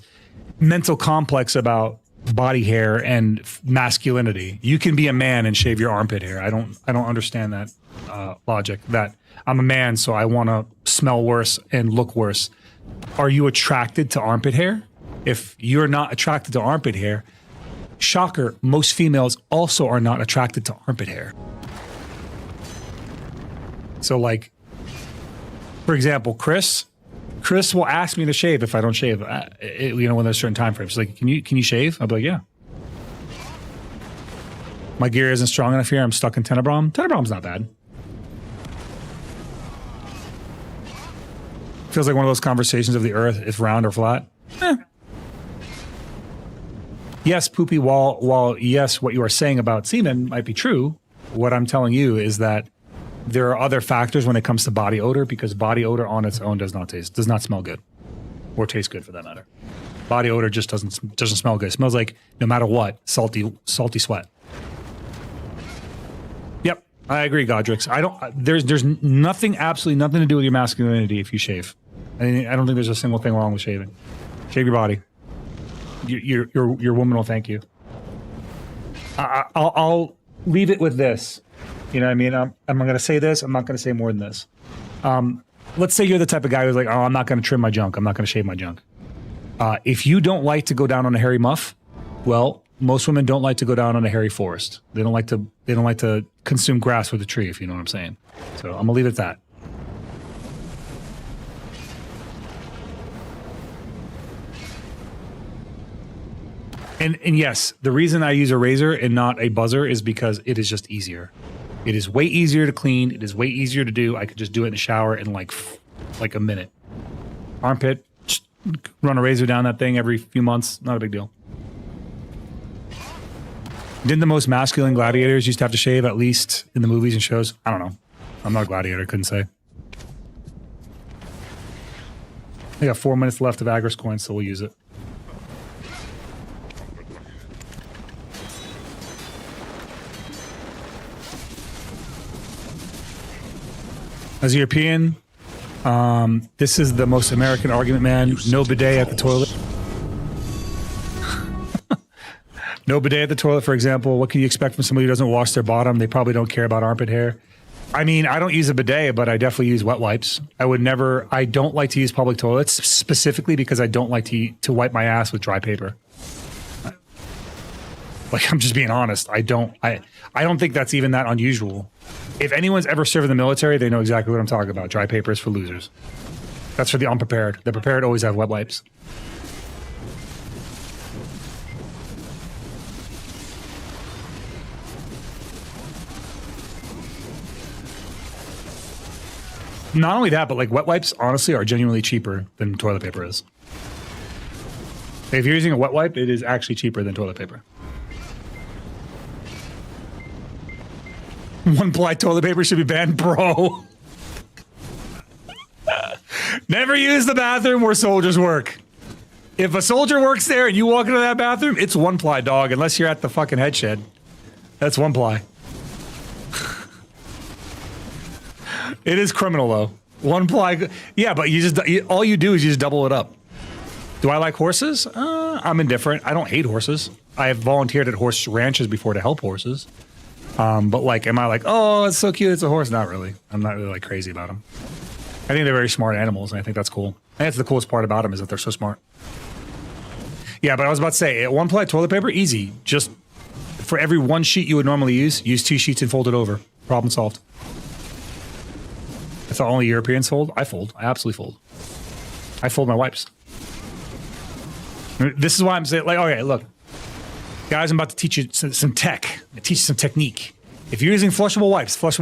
mental complex about body hair and masculinity. You can be a man and shave your armpit hair. I don't understand that logic. That I'm a man, so I want to smell worse and look worse. Are you attracted to armpit hair? If you're not attracted to armpit hair, shocker, most females also are not attracted to armpit hair. So like, for example, Chris will ask me to shave if I don't shave, when there's certain time frames. She's like, can you shave? I'll be like, yeah. My gear isn't strong enough here. I'm stuck in Tenebrom. Tenebrom's not bad. Feels like one of those conversations of the earth, if round or flat. Yes, Poopy, while yes, what you are saying about semen might be true, what I'm telling you is that there are other factors when it comes to body odor, because body odor on its own does not smell good, or taste good for that matter. Body odor just doesn't smell good. It smells like, no matter what, salty sweat. Yep, I agree, Godrix. There's nothing, absolutely nothing to do with your masculinity if you shave. I don't think there's a single thing wrong with shaving. Shave your body. Your woman will thank you. I'll leave it with this. You know what I mean? I'm going to say this. I'm not going to say more than this. Let's say you're the type of guy who's like, oh, I'm not going to trim my junk. I'm not going to shave my junk. If you don't like to go down on a hairy muff, well, most women don't like to go down on a hairy forest. They don't like to consume grass with a tree, if you know what I'm saying. So I'm going to leave it at that. And yes, the reason I use a razor and not a buzzer is because it is just easier. It is way easier to clean. It is way easier to do. I could just do it in the shower in like a minute. Armpit, just run a razor down that thing every few months. Not a big deal. Didn't the most masculine gladiators used to have to shave, at least in the movies and shows? I don't know. I'm not a gladiator. Couldn't say. I got 4 minutes left of Agris coins, so we'll use it. As a European, this is the most American argument, man. No bidet at the toilet. No bidet at the toilet, for example. What can you expect from somebody who doesn't wash their bottom? They probably don't care about armpit hair. I mean, I don't use a bidet, but I definitely use wet wipes. I don't like to use public toilets, specifically because I don't like to wipe my ass with dry paper. Like, I'm just being honest. I don't think that's even that unusual. If anyone's ever served in the military, they know exactly what I'm talking about. Dry paper is for losers. That's for the unprepared. The prepared always have wet wipes. Not only that, but like wet wipes, honestly, are genuinely cheaper than toilet paper is. If you're using a wet wipe, it is actually cheaper than toilet paper. One-ply toilet paper should be banned, bro. Never use the bathroom where soldiers work. If a soldier works there and you walk into that bathroom, it's one-ply, dog, unless you're at the fucking head shed. That's one-ply. It is criminal, though. One-ply, yeah, but all you do is you just double it up. Do I like horses? I'm indifferent. I don't hate horses. I have volunteered at horse ranches before to help horses. But like, am I like, oh, it's so cute, it's a horse? Not really. I'm not really like crazy about them. I think they're very smart animals, and I think that's cool. I think that's the coolest part about them is that they're so smart. Yeah, but I was about to say, one-ply toilet paper, easy. Just for every one sheet you would normally use 2 sheets and fold it over. Problem solved. I thought only Europeans fold. I fold. I absolutely fold. I fold my wipes. This is why I'm saying, like, okay, look. Guys, I'm about to teach you some tech. I teach you some technique. If you're using flushable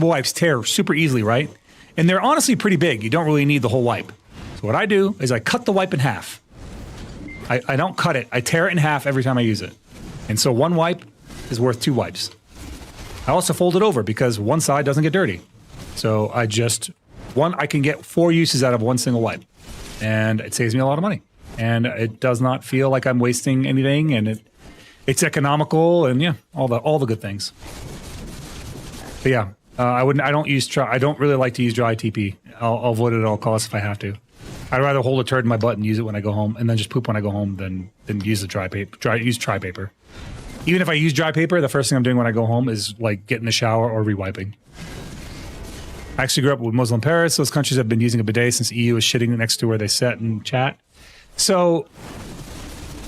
wipes tear super easily, right? And they're honestly pretty big. You don't really need the whole wipe. So what I do is I cut the wipe in half. I don't cut it. I tear it in half every time I use it. And so one wipe is worth 2 wipes. I also fold it over because one side doesn't get dirty. So I can get 4 uses out of one single wipe. And it saves me a lot of money. And it does not feel like I'm wasting anything, and it's economical, and yeah, all the good things. But yeah, I don't really like to use dry TP. I'll avoid it at all costs if I have to. I'd rather hold a turd in my butt and use it when I go home, and then just poop when I go home than use the dry paper. Use dry paper. Even if I use dry paper, the first thing I'm doing when I go home is like get in the shower or re-wiping. I actually grew up with Muslim Paris. Those countries have been using a bidet since EU was shitting next to where they sit and chat. So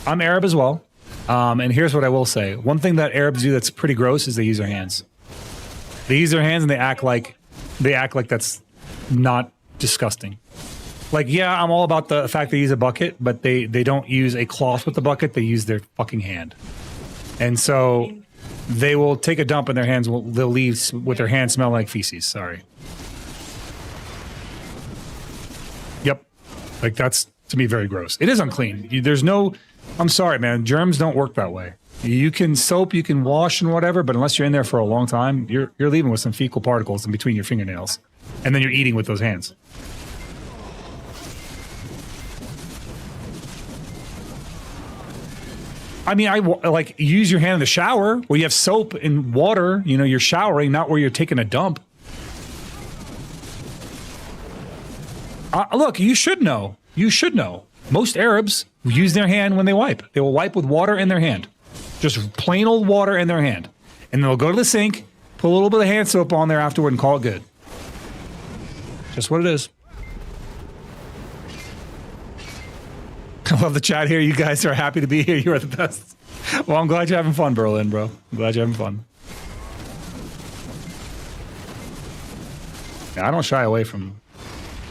I'm Arab as well. And here's what I will say. One thing that Arabs do that's pretty gross is they use their hands. They use their hands and they act like that's not disgusting. Like, yeah, I'm all about the fact they use a bucket, but they don't use a cloth with the bucket. They use their fucking hand. And so they will take a dump and their hands they'll leave with their hands smelling like feces. Sorry. Yep. Like, that's, to me, very gross. It is unclean. I'm sorry, man. Germs don't work that way. You can soap, you can wash and whatever, but unless you're in there for a long time, you're leaving with some fecal particles in between your fingernails. And then you're eating with those hands. I mean, like, use your hand in the shower where you have soap and water. You know, you're showering, not where you're taking a dump. Look, you should know. You should know. Most Arabs use their hand when they wipe. They will wipe with water in their hand. Just plain old water in their hand. And they'll go to the sink, put a little bit of hand soap on there afterward and call it good. Just what it is. I love the chat here. You guys are happy to be here. You are the best. Well, I'm glad you're having fun, Berlin, bro. I'm glad you're having fun. Yeah, I don't shy away from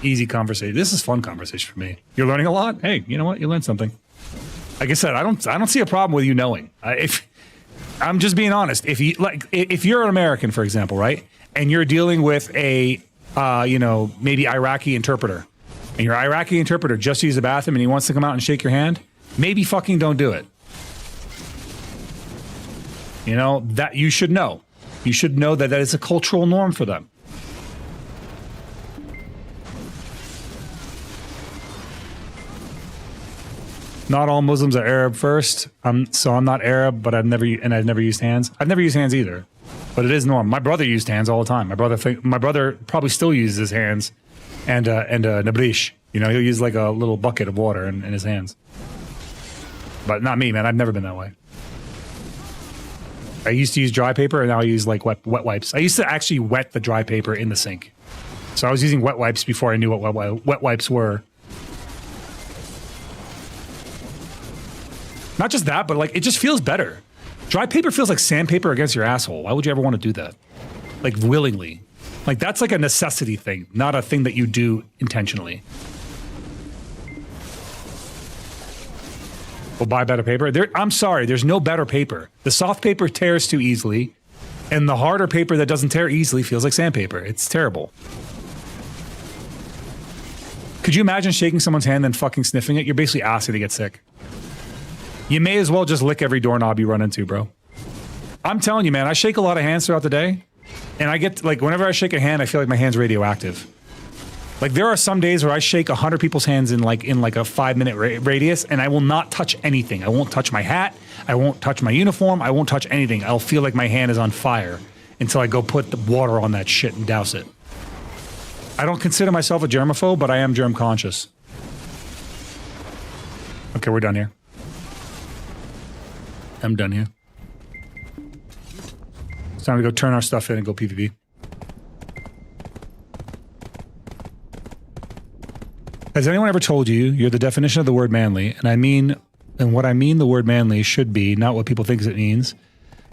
easy conversation. This is fun conversation for me. You're learning a lot. Hey, you know what? You learned something. Like I said, I don't see a problem with you knowing. If I'm just being honest, if you're an American, for example, right, and you're dealing with a maybe Iraqi interpreter, and your Iraqi interpreter just used the bathroom and he wants to come out and shake your hand, maybe fucking don't do it. You know, that you should know. You should know that is a cultural norm for them. Not all Muslims are Arab first. So I'm not Arab, but I've never used hands. I've never used hands either, but it is normal. My brother used hands all the time. My brother probably still uses his hands and nabrish. You know, he'll use like a little bucket of water in his hands. But not me, man. I've never been that way. I used to use dry paper, and now I use like wet wipes. I used to actually wet the dry paper in the sink. So I was using wet wipes before I knew what wet wipes were. Not just that, but like it just feels better. Dry paper feels like sandpaper against your asshole. Why would you ever want to do that? Like willingly. Like that's like a necessity thing, not a thing that you do intentionally. We'll buy better paper. I'm sorry, there's no better paper. The soft paper tears too easily, and the harder paper that doesn't tear easily feels like sandpaper. It's terrible. Could you imagine shaking someone's hand and fucking sniffing it? You're basically asking to get sick. You may as well just lick every doorknob you run into, bro. I'm telling you, man, I shake a lot of hands throughout the day, and I get, like, whenever I shake a hand, I feel like my hand's radioactive. Like, there are some days where I shake 100 people's hands in like a 5-minute radius, and I will not touch anything. I won't touch my hat. I won't touch my uniform. I won't touch anything. I'll feel like my hand is on fire until I go put the water on that shit and douse it. I don't consider myself a germaphobe, but I am germ conscious. Okay, we're done here. I'm done here. It's time to go turn our stuff in and go PvP. Has anyone ever told you you're the definition of the word manly? And what I mean the word manly should be, not what people think it means.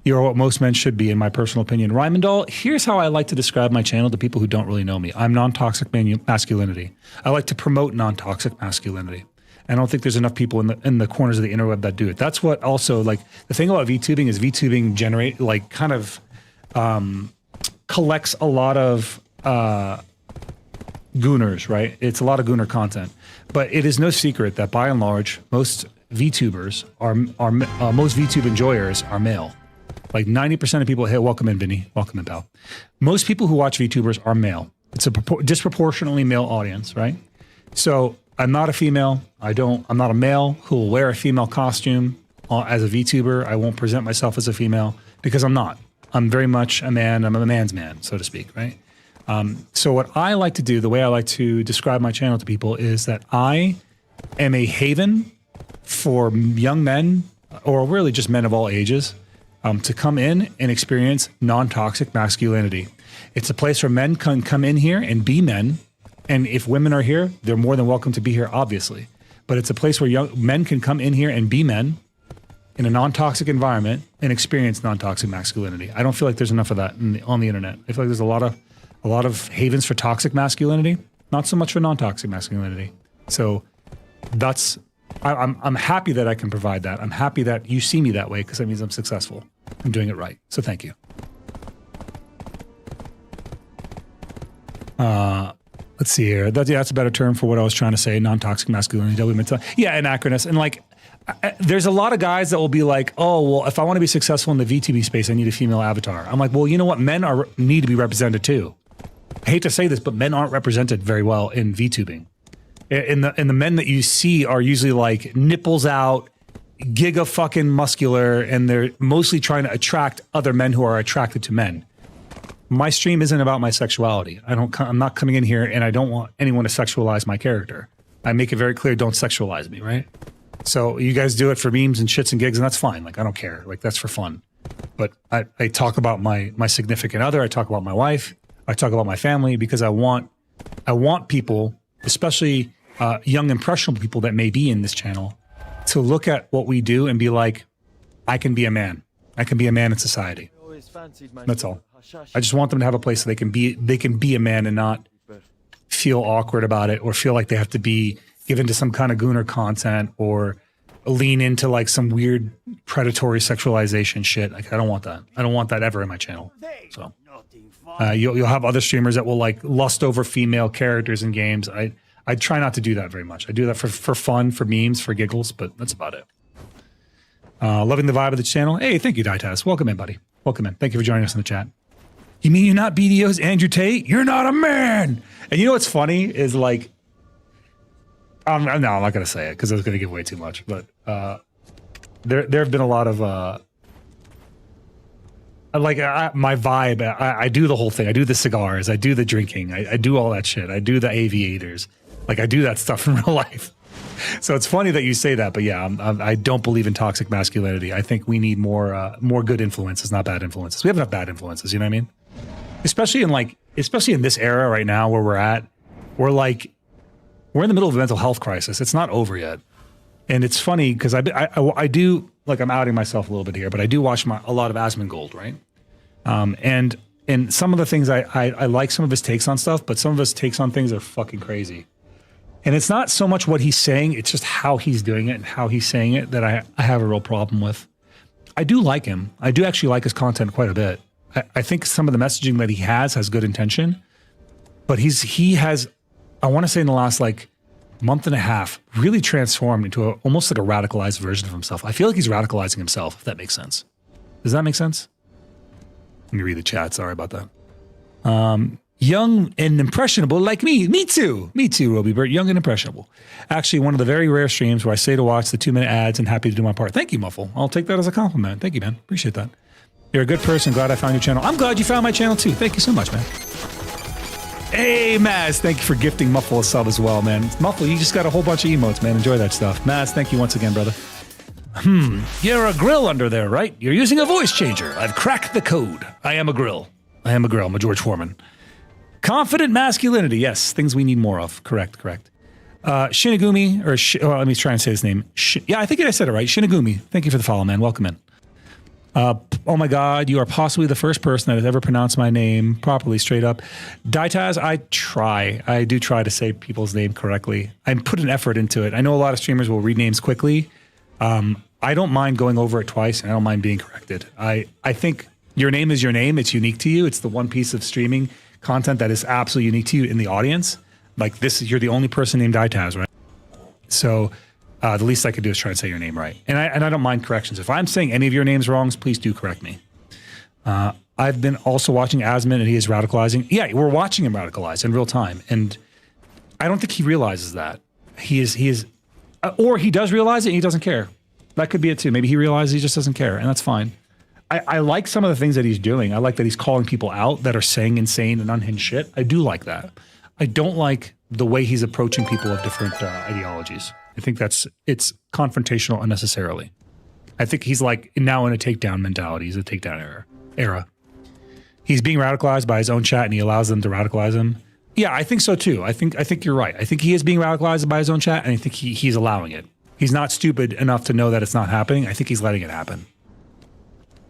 You're what most men should be, in my personal opinion. Rymondal, here's how I like to describe my channel to people who don't really know me. I'm non-toxic masculinity. I like to promote non-toxic masculinity. I don't think there's enough people in the corners of the interweb that do it. That's what also, like, the thing about VTubing is VTubing generate, like, kind of collects a lot of gooners, right? It's a lot of gooner content, but it is no secret that by and large, most VTubers most VTube enjoyers are male. Like 90% of people, hey, welcome in, Vinny. Welcome in, pal. Most people who watch VTubers are male. It's a disproportionately male audience, right? So I'm not a female. I'm not a male who will wear a female costume as a VTuber. I won't present myself as a female because I'm not. I'm very much a man. I'm a man's man, so to speak, right? So what I like to do, the way I like to describe my channel to people is that I am a haven for young men, or really just men of all ages, to come in and experience non-toxic masculinity. It's a place where men can come in here and be men. And if women are here, they're more than welcome to be here, obviously. But it's a place where young men can come in here and be men in a non-toxic environment and experience non-toxic masculinity. I don't feel like there's enough of that on the internet. I feel like there's a lot of havens for toxic masculinity, not so much for non-toxic masculinity. So I'm happy that I can provide that. I'm happy that you see me that way because that means I'm successful. I'm doing it right. So thank you. Let's see here. That's a better term for what I was trying to say. Non-toxic masculinity. Yeah, anachronous. And like, there's a lot of guys that will be like, oh, well, if I want to be successful in the VTuber space, I need a female avatar. I'm like, well, you know what? Men need to be represented too. I hate to say this, but men aren't represented very well in VTubing. And the men that you see are usually like nipples out, giga fucking muscular, and they're mostly trying to attract other men who are attracted to men. My stream isn't about my sexuality. I'm not coming in here and I don't want anyone to sexualize my character. I make it very clear, don't sexualize me, right? So you guys do it for memes and shits and gigs, and that's fine. Like, I don't care. Like, that's for fun. But I talk about my significant other. I talk about my wife. I talk about my family because I want people, especially young impressionable people that may be in this channel, to look at what we do and be like, I can be a man. I can be a man in society. That's all. I just want them to have a place so they can be a man and not feel awkward about it or feel like they have to be given to some kind of gooner content or lean into like some weird predatory sexualization shit. Like, I don't want that. I don't want that ever in my channel. So you'll have other streamers that will like lust over female characters in games. I try not to do that very much. I do that for fun, for memes, for giggles, but that's about it. Loving the vibe of the channel. Hey, thank you, Dietas. Welcome in, buddy. Welcome in. Thank you for joining us in the chat. You mean you're not BDO's Andrew Tate? You're not a man. And you know what's funny is like, no, I'm not going to say it because I was going to give away too much. But there have been a lot of my vibe. I do the whole thing. I do the cigars. I do the drinking. I do all that shit. I do the aviators. Like, I do that stuff in real life. So it's funny that you say that. But yeah, I don't believe in toxic masculinity. I think we need more good influences, not bad influences. We have enough bad influences. You know what I mean? Especially in this era right now where we're at, we're in the middle of a mental health crisis. It's not over yet. And it's funny because I do like I'm outing myself a little bit here, but I do watch a lot of Asmongold, right? And some of the things I like some of his takes on stuff, but some of his takes on things are fucking crazy. And it's not so much what he's saying, it's just how he's doing it and how he's saying it that I have a real problem with. I do like him. I do actually like his content quite a bit. I think some of the messaging that he has good intention, but he has, I want to say in the last like month and a half, really transformed into almost like a radicalized version of himself. I feel like he's radicalizing himself, if that makes sense. Does that make sense? Let me read the chat. Sorry about that. Young and impressionable like me. Me too, Roby Burt. Young and impressionable. Actually, one of the very rare streams where I say to watch the 2-minute ads and happy to do my part. Thank you, Muffle. I'll take that as a compliment. Thank you, man. Appreciate that. You're a good person. Glad I found your channel. I'm glad you found my channel too. Thank you so much, man. Hey, Maz. Thank you for gifting Muffle a sub as well, man. Muffle, you just got a whole bunch of emotes, man. Enjoy that stuff. Maz, thank you once again, brother. You're a grill under there, right? You're using a voice changer. I've cracked the code. I am a grill. I'm a George Foreman. Confident masculinity. Yes, things we need more of. Correct. Shinigumi, let me try and say his name. Yeah, I think I said it right. Shinigumi. Thank you for the follow, man. Welcome in. Oh my God, you are possibly the first person that has ever pronounced my name properly, straight up. Daitaz, I do try to say people's name correctly. I put an effort into it. I know a lot of streamers will read names quickly. I don't mind going over it twice, and I don't mind being corrected. I think your name is your name. It's unique to you. It's the one piece of streaming content that is absolutely unique to you in the audience. Like this, you're the only person named Daitaz, right? So the least I could do is try and say your name right. And I don't mind corrections. If I'm saying any of your names wrongs, please do correct me. I've been also watching Asmon, and he is radicalizing. Yeah, we're watching him radicalize in real time. And I don't think he realizes that. He is, or he does realize it and he doesn't care. That could be it too. Maybe he realizes he just doesn't care, and that's fine. I like some of the things that he's doing. I like that he's calling people out that are saying insane and unhinged shit. I do like that. I don't like the way he's approaching people of different ideologies. I think it's confrontational unnecessarily. I think he's like now in a takedown mentality. He's a takedown era. He's being radicalized by his own chat, and he allows them to radicalize him. Yeah, I think so too. I think you're right. I think he is being radicalized by his own chat, and I think he's allowing it. He's not stupid enough to know that it's not happening. I think he's letting it happen.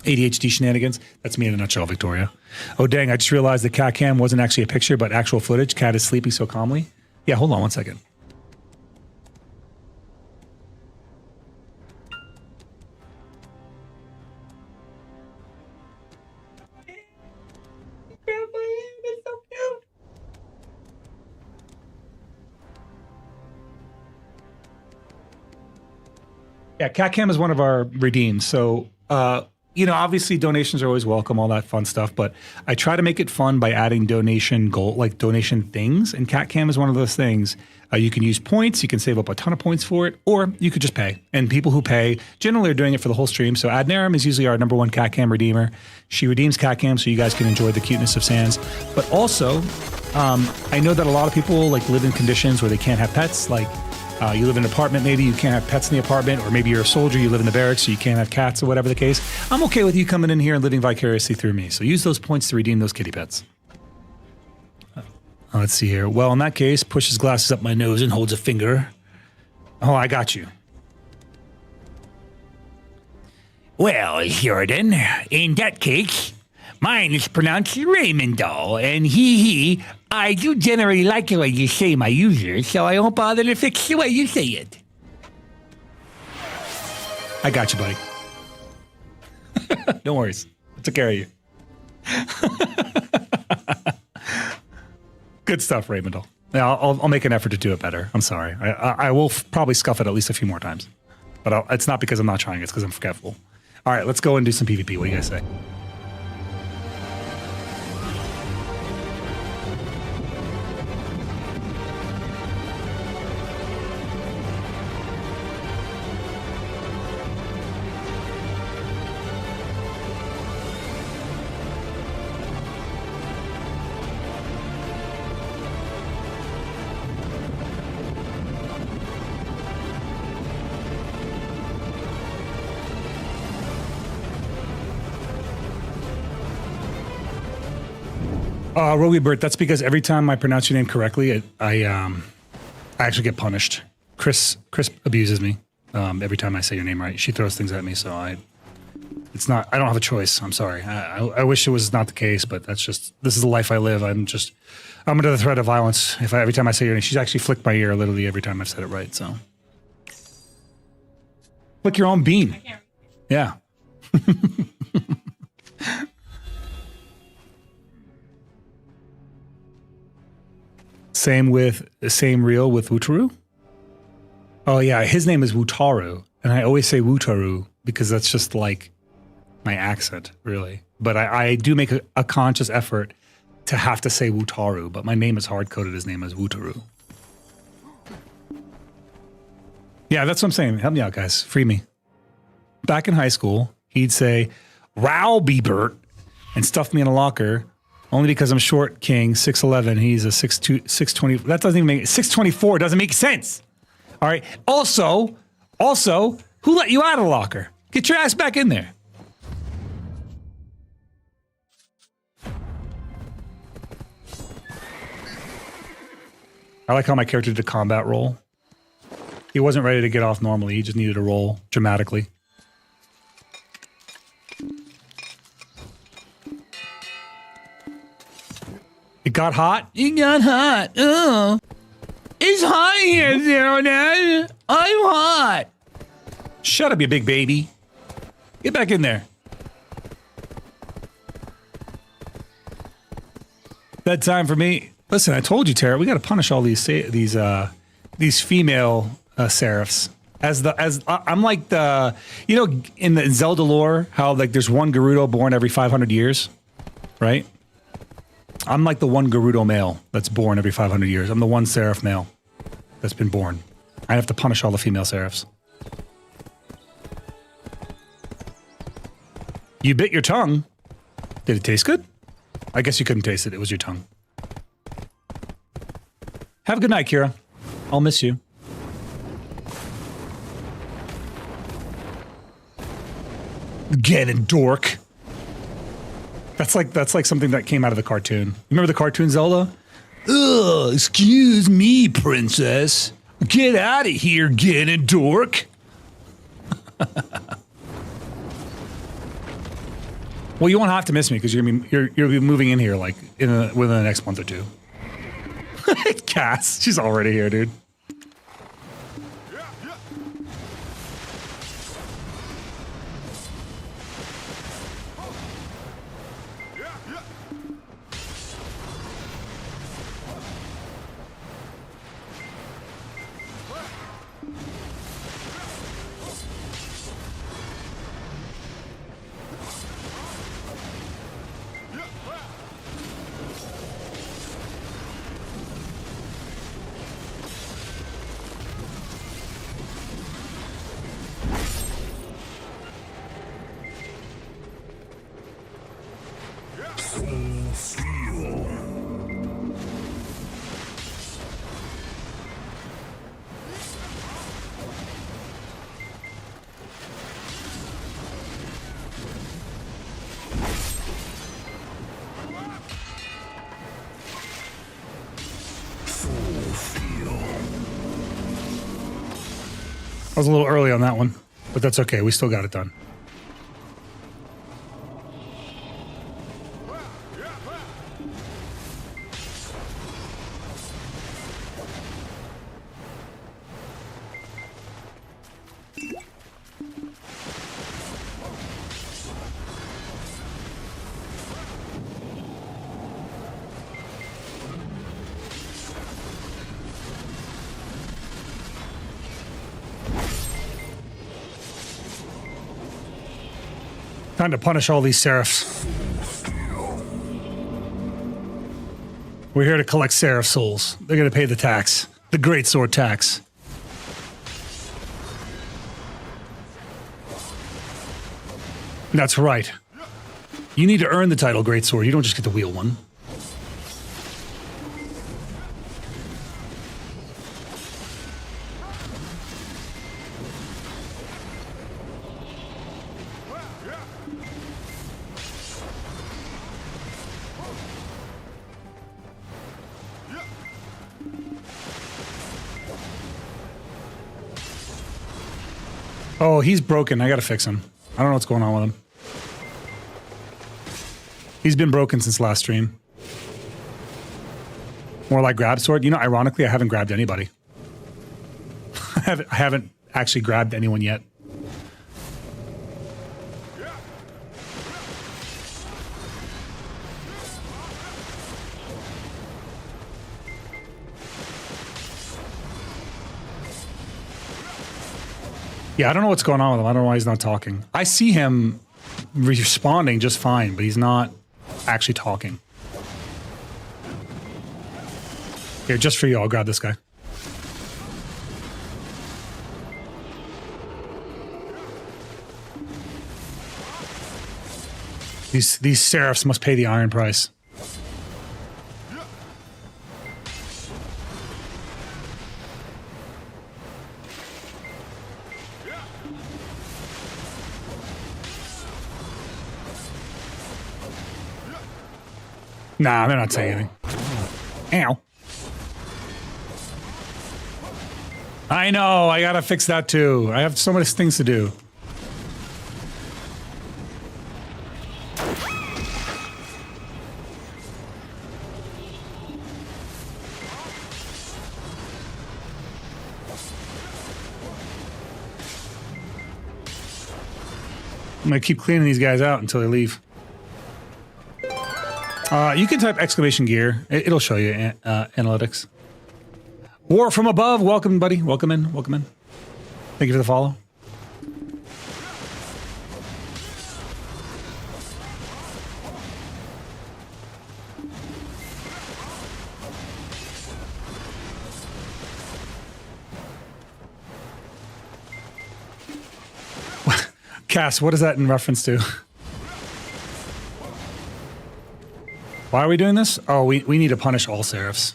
ADHD shenanigans. That's me in a nutshell, Victoria. Oh, dang. I just realized the cat cam wasn't actually a picture, but actual footage. Cat is sleeping so calmly. Yeah, hold on one second. Yeah, CatCam is one of our redeems. So, obviously donations are always welcome, all that fun stuff. But I try to make it fun by adding donation things. And CatCam is one of those things. You can use points. You can save up a ton of points for it, or you could just pay. And people who pay generally are doing it for the whole stream. So Adnarum is usually our #1 CatCam redeemer. She redeems CatCam so you guys can enjoy the cuteness of Sans. But also, I know that a lot of people live in conditions where they can't have pets. You live in an apartment, maybe you can't have pets in the apartment, or maybe you're a soldier, you live in the barracks, so you can't have cats or whatever the case. I'm okay with you coming in here and living vicariously through me. So use those points to redeem those kitty pets. Let's see here. Well, in that case, push his glasses up my nose and holds a finger. Oh, I got you. Well, Zeroden, in that case, mine is pronounced Raymondo, and I do generally like the way you say my users, so I won't bother to fix the way you say it. I got you, buddy. No worries. I took care of you. Good stuff, Raymondo. Yeah, I'll make an effort to do it better. I'm sorry. I will probably scuff it at least a few more times. But it's not because I'm not trying. It's because I'm forgetful. All right, let's go and do some PvP. What do you guys say? Roby Burt, that's because every time I pronounce your name correctly, I actually get punished. Chris abuses me. every time I say your name right. She throws things at me, so I don't have a choice. I'm sorry. I wish it was not the case, but this is the life I live. I'm under the threat of violence every time I say your name. She's actually flicked my ear literally every time I've said it right, so. Flick your own bean. Yeah. Same reel with Wutaru. Oh yeah, his name is Wutaru, and I always say Wutaru because that's just like my accent, really. But I do make a conscious effort to have to say Wutaru, but my name is hard-coded. His name is Wutaru. Yeah, that's what I'm saying. Help me out, guys. Free me. Back in high school, he'd say, Rowbybert, and stuff me in a locker, only because I'm short king, 6'11". He's a 6'2", 620. That doesn't even make 624. Doesn't make sense. All right. Also, who let you out of the locker? Get your ass back in there. I like how my character did a combat roll. He wasn't ready to get off normally. He just needed to roll dramatically. It got hot? It got hot. Oh. It's hot here, Zeroden. I'm hot. Shut up, you big baby. Get back in there. That time for me. Listen, I told you, Tara, we got to punish all these female seraphs. I'm like the, you know, in the Zelda lore, how like there's one Gerudo born every 500 years, right? I'm like the one Gerudo male that's born every 500 years. I'm the one seraph male that's been born. I have to punish all the female seraphs. You bit your tongue. Did it taste good? I guess you couldn't taste it. It was your tongue. Have a good night, Kira. I'll miss you. Get it, dork. That's like something that came out of the cartoon. Remember the cartoon Zelda? Ugh, excuse me, princess. Get out of here, get it, dork. Well, you won't have to miss me because you'll be moving in here like within the next month or two. Cass, she's already here, dude. I was a little early on that one, but that's okay. We still got it done. Time to punish all these seraphs. We're here to collect seraph souls. They're going to pay the tax. The great sword tax. That's right. You need to earn the title great sword. You don't just get to wield one. Oh, he's broken. I gotta fix him. I don't know what's going on with him. He's been broken since last stream. More like grab sword. You know, ironically, I haven't grabbed anybody. I haven't actually grabbed anyone yet. Yeah, I don't know what's going on with him. I don't know why he's not talking. I see him responding just fine, but he's not actually talking. Here, just for you, I'll grab this guy. These seraphs must pay the iron price. Nah, they're not saying anything. Ow. I know, I gotta fix that too. I have so many things to do. I'm gonna keep cleaning these guys out until they leave. You can type exclamation gear. It'll show you analytics. War from above. Welcome, buddy. Welcome in. Welcome in. Thank you for the follow. Cass, what is that in reference to? Why are we doing this? Oh, we need to punish all seraphs.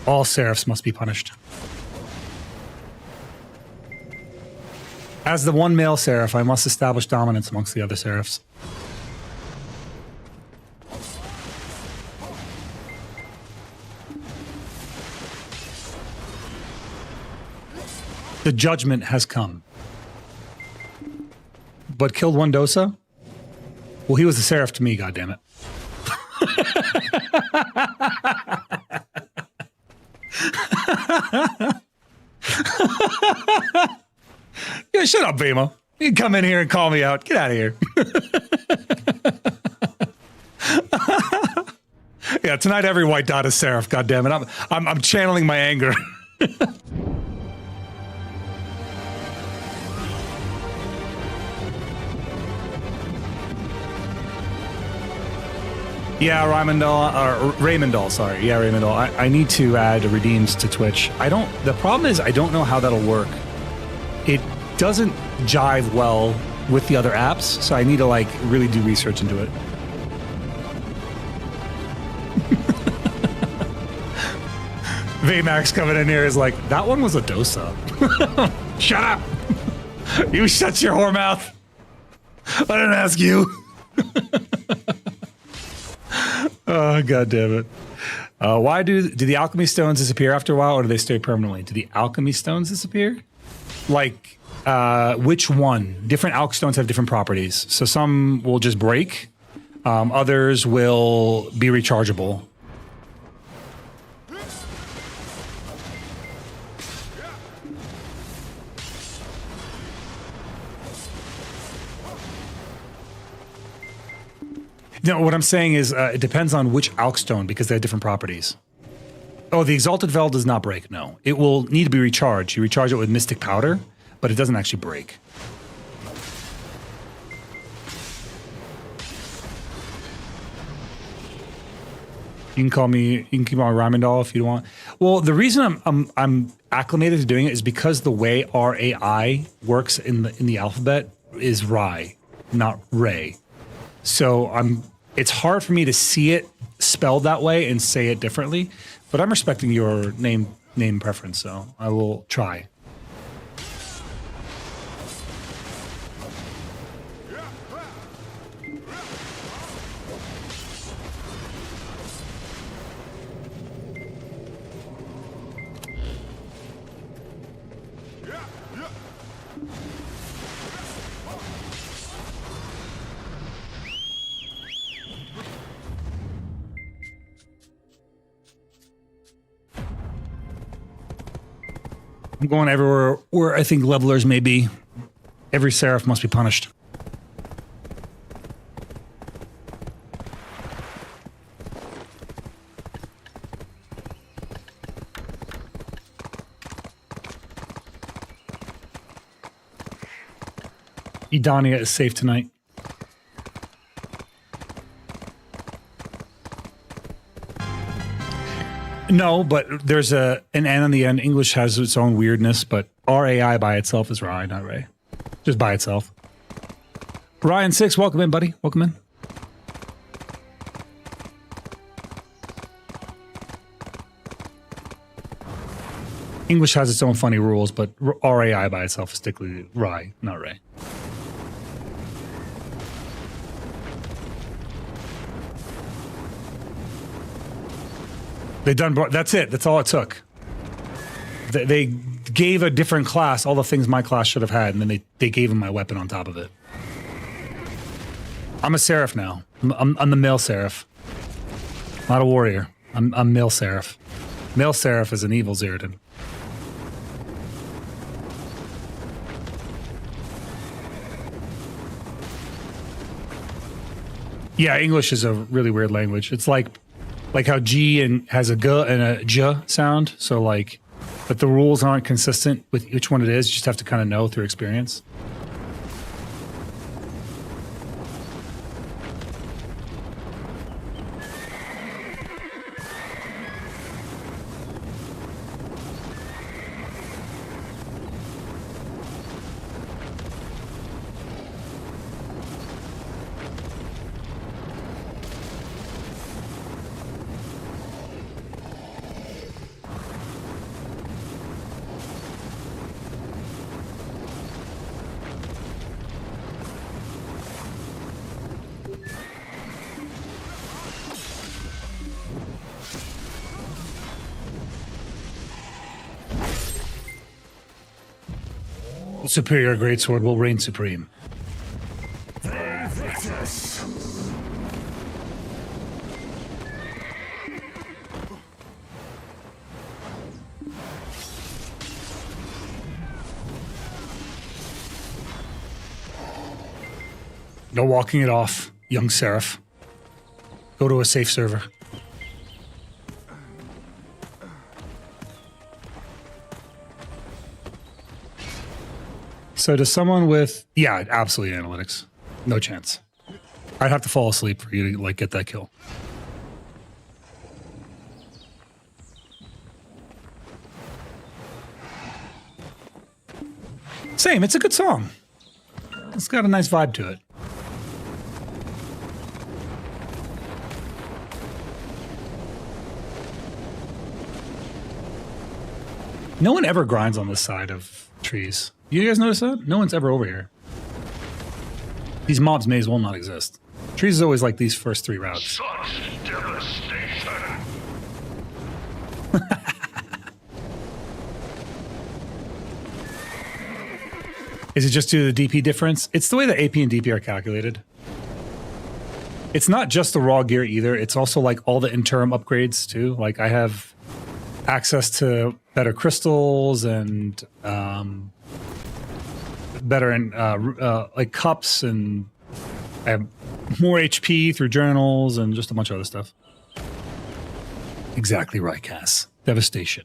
All seraphs must be punished. As the one male seraph, I must establish dominance amongst the other seraphs. The judgment has come. But killed one Dosa? Well, he was a seraph to me, goddammit. Yeah, shut up, Vemo. You can come in here and call me out. Get out of here. Yeah, tonight every white dot is seraph. Goddammit, I'm channeling my anger. Yeah, Raymondall, sorry. Yeah, Raymondall. I need to add redeems to Twitch. The problem is I don't know how that'll work. It doesn't jive well with the other apps, so I need to like really do research into it. Vmax coming in here is like, that one was a Dosa. Shut up! You shut your whore mouth. I didn't ask you. Oh, God damn it. Why do the alchemy stones disappear after a while, or do they stay permanently? Do the alchemy stones disappear? Like, which one? Different alch stones have different properties. So some will just break. Others will be rechargeable. No, what I'm saying is it depends on which alch stone because they have different properties. Oh, the Exalted Vel does not break, no. It will need to be recharged. You recharge it with Mystic Powder, but it doesn't actually break. You can keep on Raimondall if you want. Well, the reason I'm acclimated to doing it is because the way our AI works in the alphabet is Rai, not Ray. So it's hard for me to see it spelled that way and say it differently, but I'm respecting your name preference, so I will try. I'm going everywhere where I think levelers may be. Every seraph must be punished. Edania is safe tonight. No, but there's an N on the end. English has its own weirdness, but RAI by itself is Rai, not Ray. Just by itself. Ryan6, welcome in, buddy. Welcome in. English has its own funny rules, but RAI by itself is strictly Rai, not Ray. That's it. That's all it took. They gave a different class all the things my class should have had, and then they gave him my weapon on top of it. I'm a seraph now. I'm the male seraph. Not a warrior. I'm male seraph. Male seraph is an evil Zeroden. Yeah, English is a really weird language. It's like how G and has a G and a J sound. So like, but the rules aren't consistent with which one it is. You just have to kind of know through experience. Superior greatsword will reign supreme. No walking it off, young seraph. Go to a safe server. So does someone with... Yeah, absolutely analytics. No chance. I'd have to fall asleep for you to, like, get that kill. Same, it's a good song. It's got a nice vibe to it. No one ever grinds on this side of trees. You guys notice that? No one's ever over here. These mobs may as well not exist. Trees is always like these first 3 routes. Such devastation. Is it just due to the DP difference? It's the way the AP and DP are calculated. It's not just the raw gear either. It's also like all the interim upgrades too. Like I have access to better crystals and better in like cups, and I have more HP through journals and just a bunch of other stuff. Exactly right, Cass. Devastation.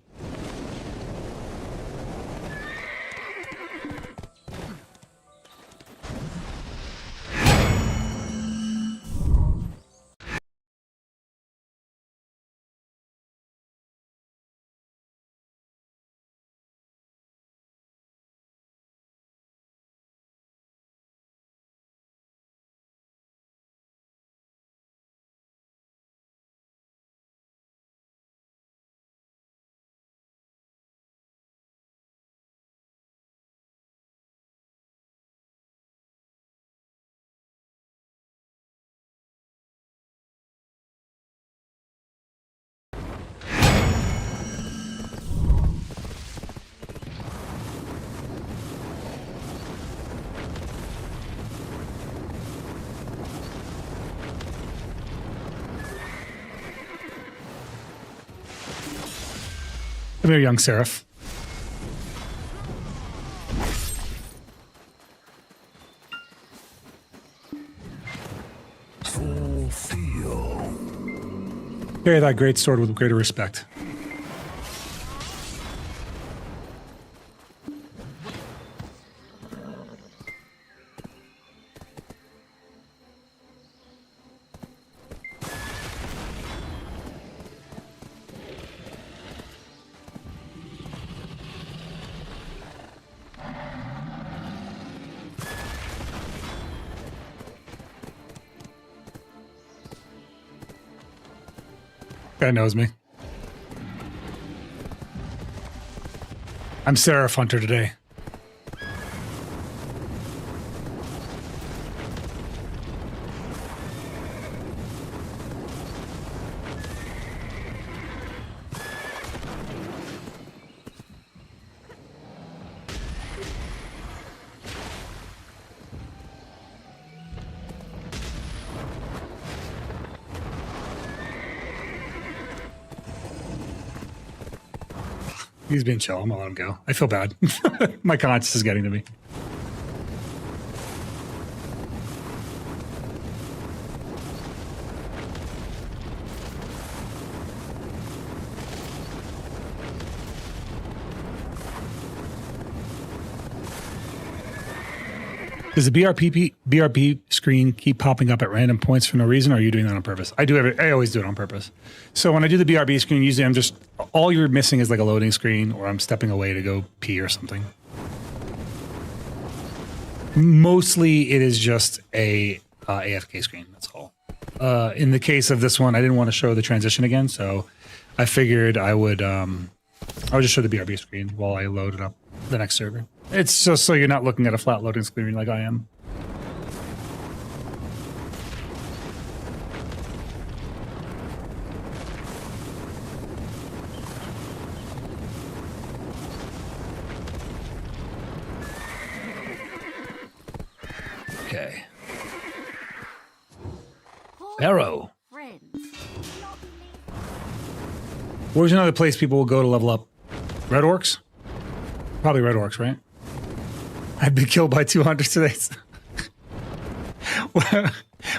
Come here, young seraph. Fulfill. Carry that great sword with greater respect. Guy knows me. I'm Seraph Hunter today. He's being chill. I'm gonna let him go. I feel bad. My conscience is getting to me. Does the BRP screen keep popping up at random points for no reason, or are you doing that on purpose? I always do it on purpose. So when I do the BRB screen, usually I'm just, all you're missing is like a loading screen, or I'm stepping away to go pee or something. Mostly it is just a AFK screen, that's all. In the case of this one, I didn't want to show the transition again, so I figured I would just show the BRB screen while I loaded up the next server. It's just so you're not looking at a flat loading screen like I am. Okay. Arrow. Where's another place people will go to level up? Red Orcs? Probably Red Orcs, right? I've been killed by 200 today.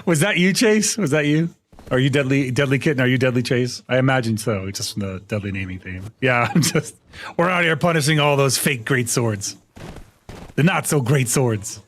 Was that you, Chase? Was that you? Are you Deadly Kitten? Are you Deadly Chase? I imagine so, just from the deadly naming theme. Yeah, we're out here punishing all those fake great swords. The not so great swords.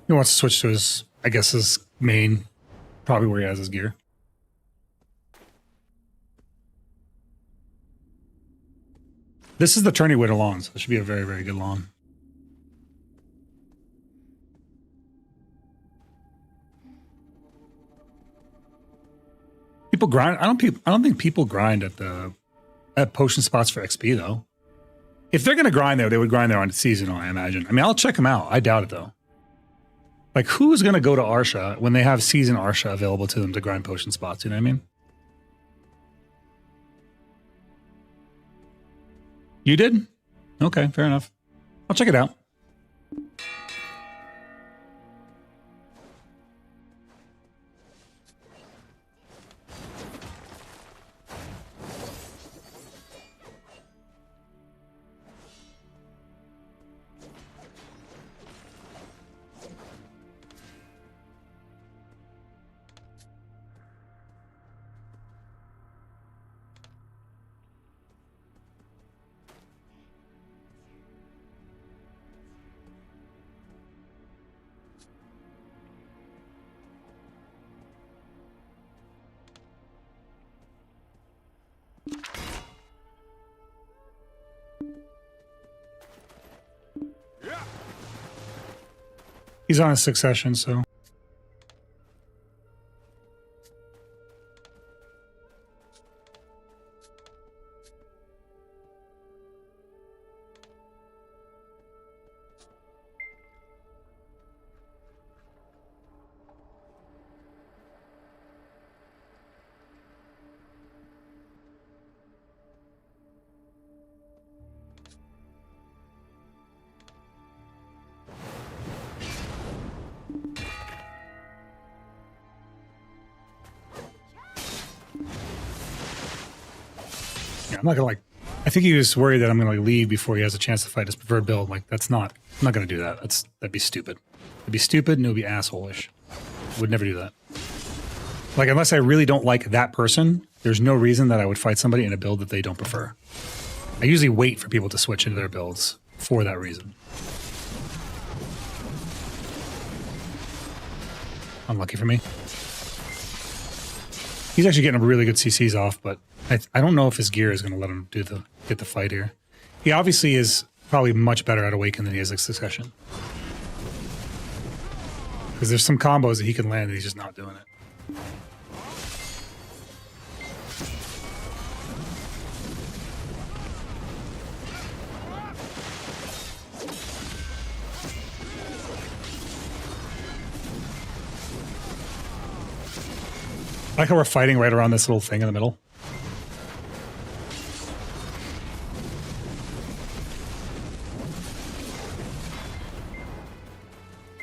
He wants to switch to his, I guess, his main, probably where he has his gear. This is the tourney way to lawn, so it should be a very, very good lawn. People grind. I don't think people grind at potion spots for XP though. If they're gonna grind there, they would grind there on seasonal, I imagine. I mean, I'll check them out. I doubt it though. Like, who's gonna go to Arsha when they have season Arsha available to them to grind potion spots? You know what I mean? You did? Okay, fair enough. I'll check it out. He's on a succession, so. Yeah, I'm not gonna like. I think he was worried that I'm gonna like leave before he has a chance to fight his preferred build. Like that's not. I'm not gonna do that. That'd be stupid. It'd be stupid and it would be asshole-ish. Would never do that. Like unless I really don't like that person, there's no reason that I would fight somebody in a build that they don't prefer. I usually wait for people to switch into their builds for that reason. Unlucky for me. He's actually getting really good CCs off, but I don't know if his gear is going to let him get the fight here. He obviously is probably much better at Awaken than he is at Succession. Because there's some combos that he can land and he's just not doing it. I like how we're fighting right around this little thing in the middle.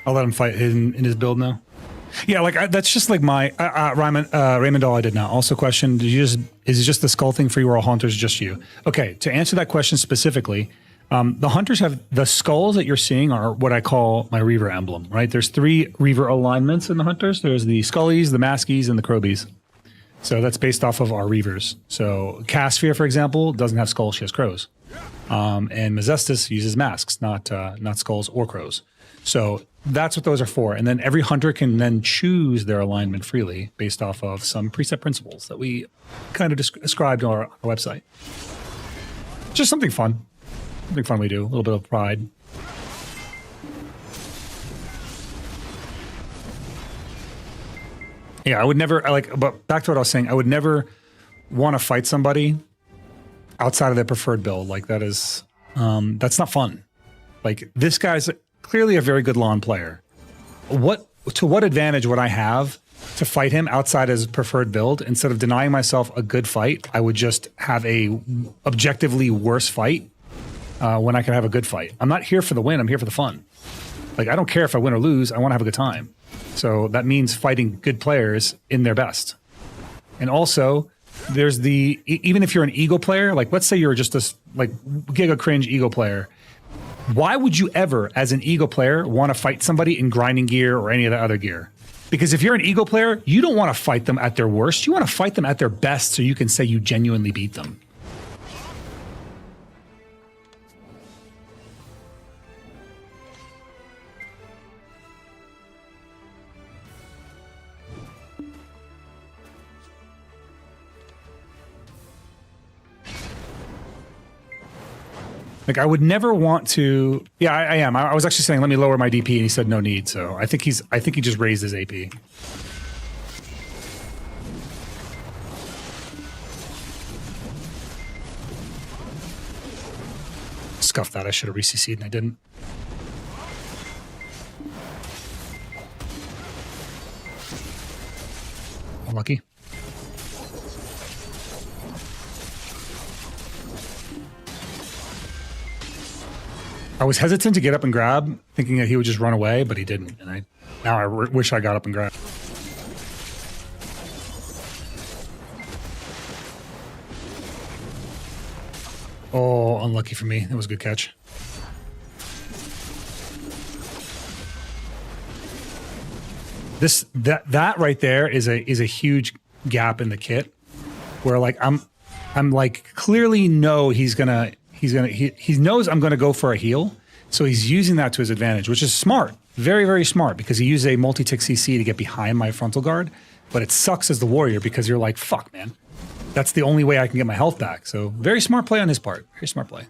I'll let him fight in his build now. Yeah, like that's just like my Raymond Doll. I did not. Also, question: is it just the skull thing for you, or all hunters just you? Okay, to answer that question specifically, the hunters have the skulls that you're seeing are what I call my Reaver emblem. Right? There's 3 Reaver alignments in the hunters. There's the Scullies, the Maskies, and the Crobies. So that's based off of our Reavers. So Casphere, for example, doesn't have skulls; she has crows. And Mazestus uses masks, not skulls or crows. So that's what those are for. And then every hunter can then choose their alignment freely based off of some preset principles that we kind of described on our website. Just something fun. Something fun we do. A little bit of pride. Yeah, I would never, but back to what I was saying, I would never want to fight somebody outside of their preferred build. Like that is, that's not fun. Like this guy's clearly a very good lawn player. To what advantage would I have to fight him outside his preferred build? Instead of denying myself a good fight, I would just have a objectively worse fight when I can have a good fight. I'm not here for the win. I'm here for the fun. Like, I don't care if I win or lose. I want to have a good time. So that means fighting good players in their best. And also, there's even if you're an Eagle player, like let's say you're just a like giga cringe Eagle player, why would you ever, as an Eagle player, want to fight somebody in grinding gear or any of the other gear? Because if you're an Eagle player, you don't want to fight them at their worst. You want to fight them at their best so you can say you genuinely beat them. Like I would never want to. Yeah, I am. I was actually saying, let me lower my DP, and he said no need. So I think he just raised his AP. Scuffed that. I should have re-CC'd and I didn't. Unlucky. I was hesitant to get up and grab, thinking that he would just run away, but he didn't. And now I wish I got up and grabbed. Oh, unlucky for me. That was a good catch. That right there is a huge gap in the kit, where like I'm like clearly know he knows I'm gonna go for a heal, so he's using that to his advantage, which is smart, very very smart, because he used a multi-tick CC to get behind my frontal guard. But it sucks as the warrior because you're like, fuck, man, that's the only way I can get my health back. So very smart play on his part. Very smart play.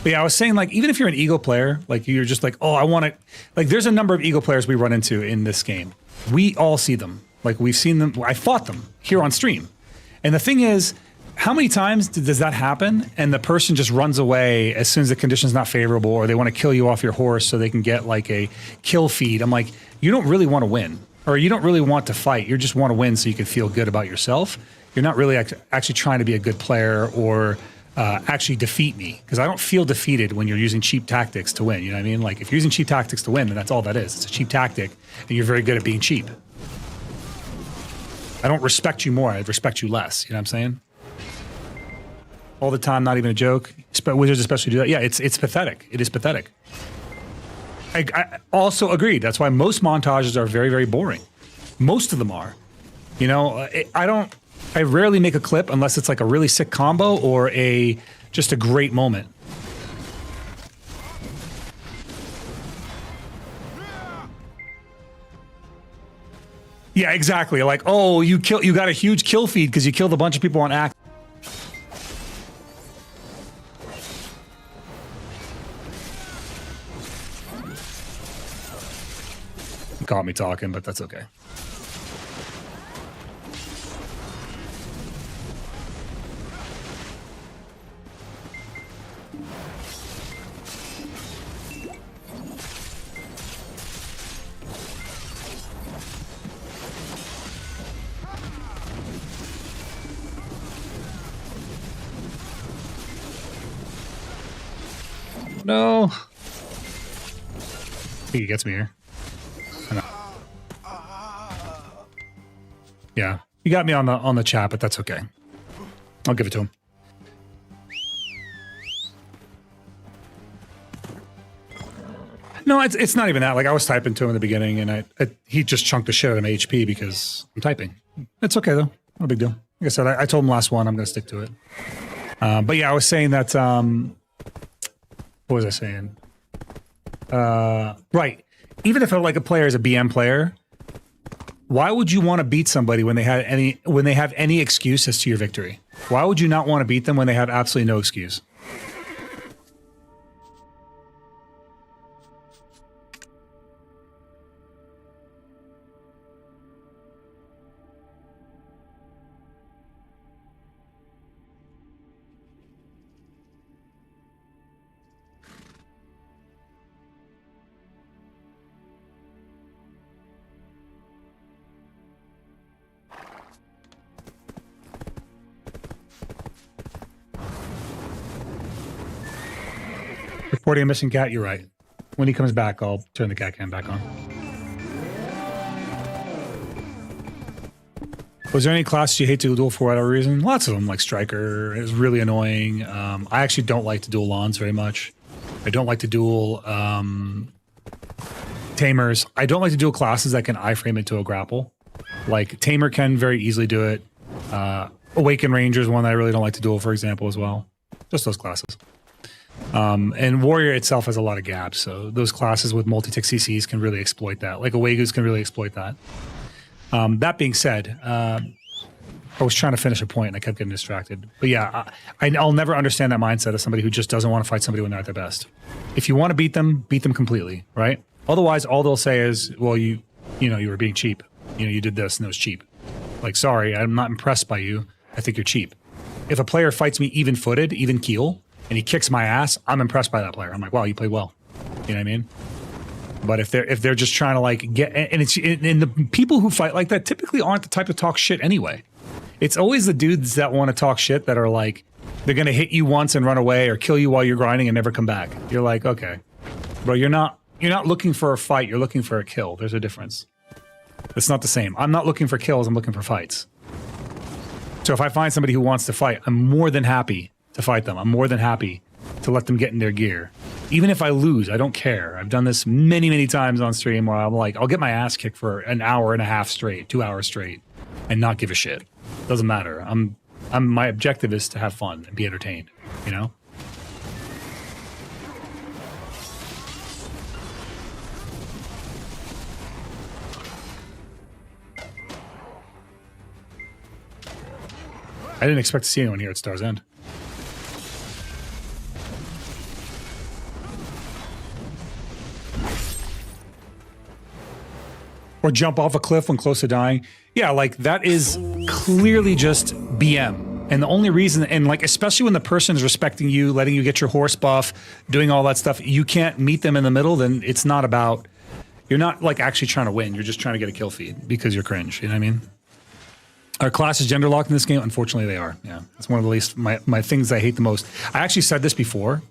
But yeah, I was saying, like, even if you're an Eagle player, like, you're just like, oh, I want to, like, there's a number of Eagle players we run into in this game. We all see them. Like, we've seen them. I fought them here on stream. And the thing is, how many times does that happen? And the person just runs away as soon as the condition's not favorable, or they want to kill you off your horse so they can get like a kill feed. I'm like, you don't really want to win, or you don't really want to fight. You just want to win so you can feel good about yourself. You're not really actually trying to be a good player or actually defeat me, because I don't feel defeated when you're using cheap tactics to win. You know what I mean? Like, if you're using cheap tactics to win, then that's all that is. It's a cheap tactic, and you're very good at being cheap. I don't respect you more. I respect you less. You know what I'm saying? All the time, not even a joke. Wizards especially do that. Yeah, it's pathetic. It is pathetic. I also agreed. That's why most montages are very, very boring. Most of them are. You know, I rarely make a clip unless it's like a really sick combo or just a great moment. Yeah, exactly. Like, oh, you got a huge kill feed because you killed a bunch of people on act. Caught me talking, but that's okay. No. I think he gets me here. I know. Yeah, he got me on the chat, but that's okay. I'll give it to him. No, it's not even that. Like, I was typing to him in the beginning, and he just chunked the shit out of my HP because I'm typing. It's okay though, no big deal. Like I said, I told him last one I'm going to stick to it. But yeah, I was saying that. What was I saying? Right. Even if like a player is a BM player, why would you want to beat somebody when they have any excuse as to your victory? Why would you not want to beat them when they have absolutely no excuse? Reporting a missing cat, you're right. When he comes back, I'll turn the cat cam back on. Was there any classes you hate to duel for whatever reason? Lots of them, like Striker is really annoying. I actually don't like to duel Lawns very much. I don't like to duel Tamers. I don't like to duel classes that can iframe into a grapple. Like Tamer can very easily do it. Awaken Ranger is one that I really don't like to duel, for example, as well. Just those classes. And Warrior itself has a lot of gaps, so those classes with multi-tick CCs can really exploit that. Like Awagus can really exploit that. That being said, I was trying to finish a point and I kept getting distracted. But yeah, I'll never understand that mindset of somebody who just doesn't want to fight somebody when they're at their best. If you want to beat them completely, right? Otherwise, all they'll say is, well, you were being cheap. You did this and it was cheap. Like, sorry, I'm not impressed by you. I think you're cheap. If a player fights me even-footed, even keel, and he kicks my ass, I'm impressed by that player. I'm like, wow, you played well. You know what I mean? But if they're just trying to like get, and the people who fight like that typically aren't the type to talk shit anyway. It's always the dudes that want to talk shit that are like, they're gonna hit you once and run away, or kill you while you're grinding and never come back. You're like, okay, bro, you're not looking for a fight. You're looking for a kill. There's a difference. It's not the same. I'm not looking for kills. I'm looking for fights. So if I find somebody who wants to fight, I'm more than happy to fight them. I'm more than happy to let them get in their gear. Even if I lose, I don't care. I've done this many, many times on stream where I'm like, I'll get my ass kicked for an hour and a half straight, 2 hours straight, and not give a shit. Doesn't matter. My objective is to have fun and be entertained, you know? I didn't expect to see anyone here at Star's End. or jump off a cliff when close to dying. Yeah, like that is clearly just BM. And the only reason, and like especially when the person is respecting you, letting you get your horse buff, doing all that stuff, you can't meet them in the middle, then it's not about, you're not like actually trying to win. You're just trying to get a kill feed because you're cringe. You know what I mean? Are classes gender locked in this game? Unfortunately, they are. Yeah, it's one of the least my things I hate the most. I actually said this before,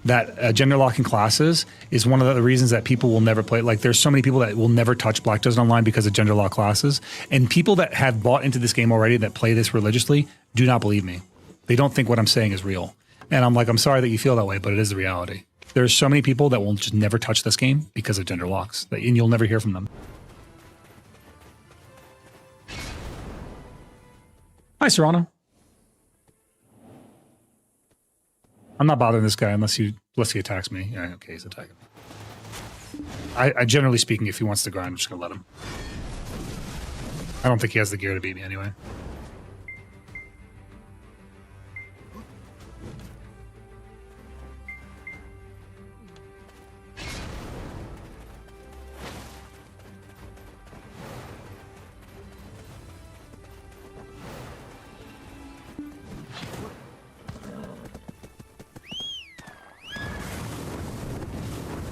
that gender locking classes is one of the reasons that people will never play. Like, there's so many people that will never touch Black Desert Online because of gender lock classes, and people that have bought into this game already that play this religiously do not believe me. They don't think what I'm saying is real, and I'm like, I'm sorry that you feel that way, but it is the reality. There's so many people that will just never touch this game because of gender locks, and you'll never hear from them. Hi, Serrano. I'm not bothering this guy unless he attacks me. Yeah, okay, he's attacking me. I generally speaking, if he wants to grind, I'm just gonna let him. I don't think he has the gear to beat me anyway.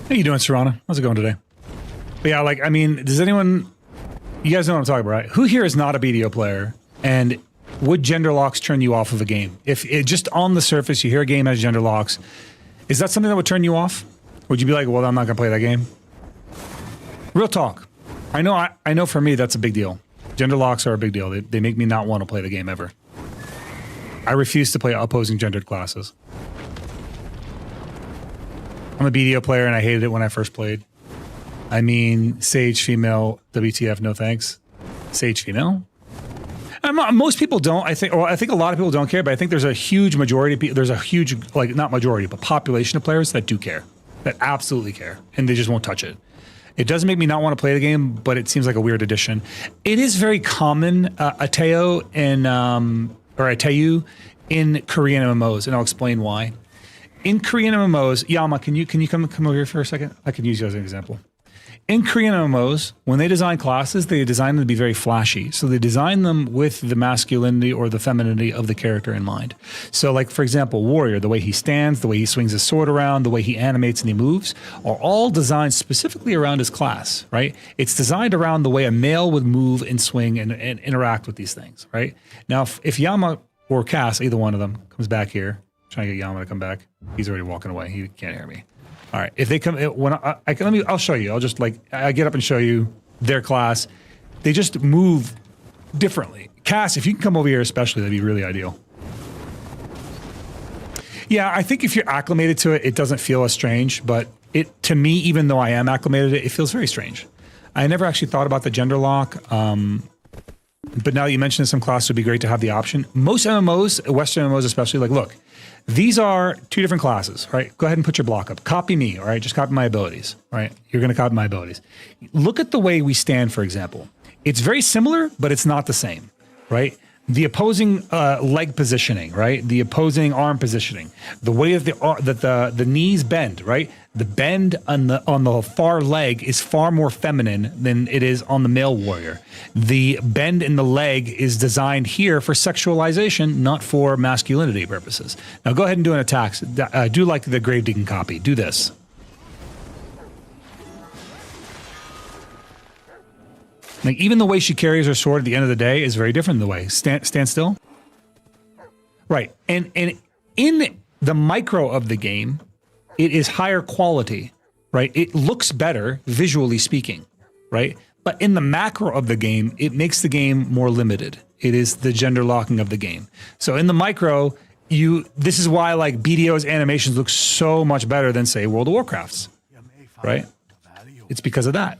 How you doing, Serrano? How's it going today? But yeah, like, I mean, does anyone, you guys know what I'm talking about, right? Who here is not a BDO player? And would gender locks turn you off of a game? If it just on the surface, you hear a game has gender locks, is that something that would turn you off? Would you be like, well, I'm not gonna play that game? Real talk. I know for me, that's a big deal. Gender locks are a big deal. They make me not want to play the game ever. I refuse to play opposing gendered classes. I'm a BDO player and I hated it when I first played. I mean, Sage female, WTF, no thanks. Sage female? Most people don't, I think a lot of people don't care, but I think there's a huge majority of people, there's a huge, like, not majority, but population of players that do care, that absolutely care, and they just won't touch it. It doesn't make me not want to play the game, but it seems like a weird addition. It is very common, Ateo or Ateu in Korean MMOs, and I'll explain why. In Korean MMOs, Yama, can you come over here for a second? I can use you as an example. In Korean MMOs, when they design classes, they design them to be very flashy. So they design them with the masculinity or the femininity of the character in mind. So like, for example, Warrior, the way he stands, the way he swings his sword around, the way he animates and he moves, are all designed specifically around his class, right? It's designed around the way a male would move and swing and interact with these things, right? Now, if Yama or Cass, either one of them, comes back here, trying to get Yama to come back, he's already walking away. He can't hear me. All right, if they come, I'll show you. I'll just I get up and show you their class. They just move differently. Cass, if you can come over here especially, that'd be really ideal. Yeah, I think if you're acclimated to it, it doesn't feel as strange, but to me, even though I am acclimated to it, it feels very strange. I never actually thought about the gender lock, but now that you mentioned some classes would be great to have the option. Most MMOs, Western MMOs especially, like, look, these are two different classes, right? Go ahead and put your block up. Copy me, all right? Just copy my abilities, all right? You're going to copy my abilities. Look at the way we stand, for example. It's very similar, but it's not the same, right? The opposing leg positioning, right? The opposing arm positioning, the way that the knees bend, right? The bend on the far leg is far more feminine than it is on the male warrior. The bend in the leg is designed here for sexualization, not for masculinity purposes. Now go ahead and do an attack. Do like the grave digging copy. Do this. Like, even the way she carries her sword at the end of the day is very different than the way. Stand still. Right. And in the micro of the game, it is higher quality, right? It looks better, visually speaking, right? But in the macro of the game, it makes the game more limited. It is the gender locking of the game. So in the micro, this is why, like, BDO's animations look so much better than, say, World of Warcraft's, right? It's because of that.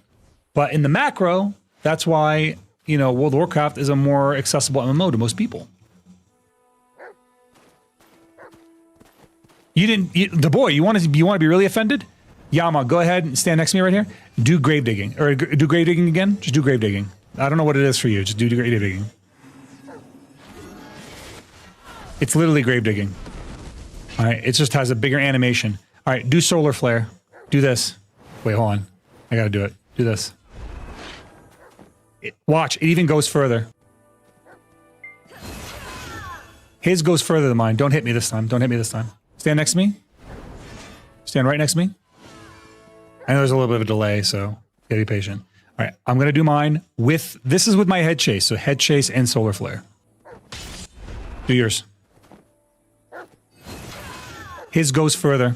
But in the macro, that's why, you know, World of Warcraft is a more accessible MMO to most people. The boy, you want to be really offended? Yama, go ahead and stand next to me right here. Do grave digging, or do grave digging again. Just do grave digging. I don't know what it is for you. Just do grave digging. It's literally grave digging. All right, it just has a bigger animation. All right, do solar flare. Do this. Wait, hold on. I gotta do it. Do this. Watch, it even goes further. His goes further than mine. Don't hit me this time. Don't hit me this time. Stand next to me. Stand right next to me. I know there's a little bit of a delay, so gotta be patient. All right, I'm gonna do mine with, this is with my head chase, so head chase and solar flare. Do yours. His goes further,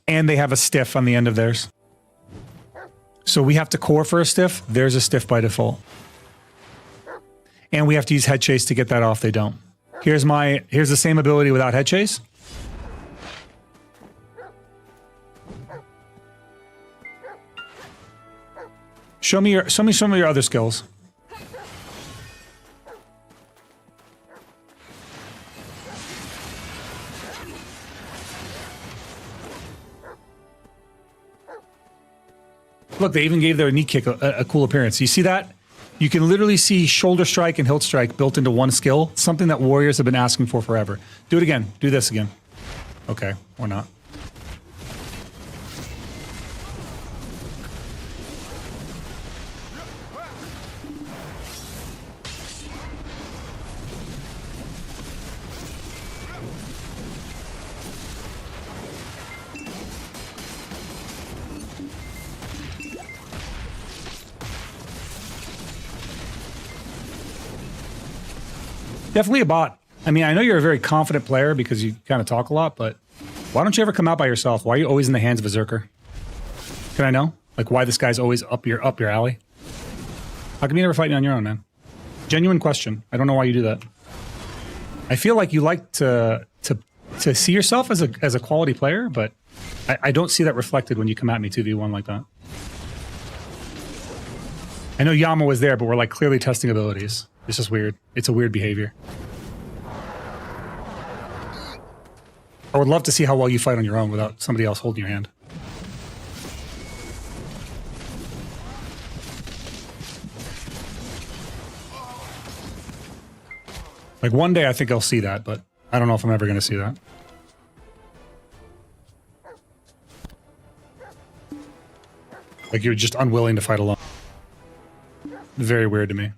and they have a stiff on the end of theirs. So we have to core for a stiff. There's a stiff by default. And we have to use head chase to get that off. They don't. Here's the same ability without head chase. Show me some of your other skills. Look, they even gave their knee kick a cool appearance. You see that? You can literally see shoulder strike and hilt strike built into one skill, something that warriors have been asking for forever. Do it again. Do this again. Okay, or not. Definitely a bot. I mean, I know you're a very confident player because you kind of talk a lot, but why don't you ever come out by yourself? Why are you always in the hands of a Zerker? Can I know? Like, why this guy's always up your alley? How come you never fighting on your own, man? Genuine question. I don't know why you do that. I feel like you like to see yourself as a quality player, but I don't see that reflected when you come at me 2v1 like that. I know Yama was there, but we're like clearly testing abilities. It's just weird. It's a weird behavior. I would love to see how well you fight on your own without somebody else holding your hand. Like one day I think I'll see that, but I don't know if I'm ever going to see that. Like you're just unwilling to fight alone. Very weird to me.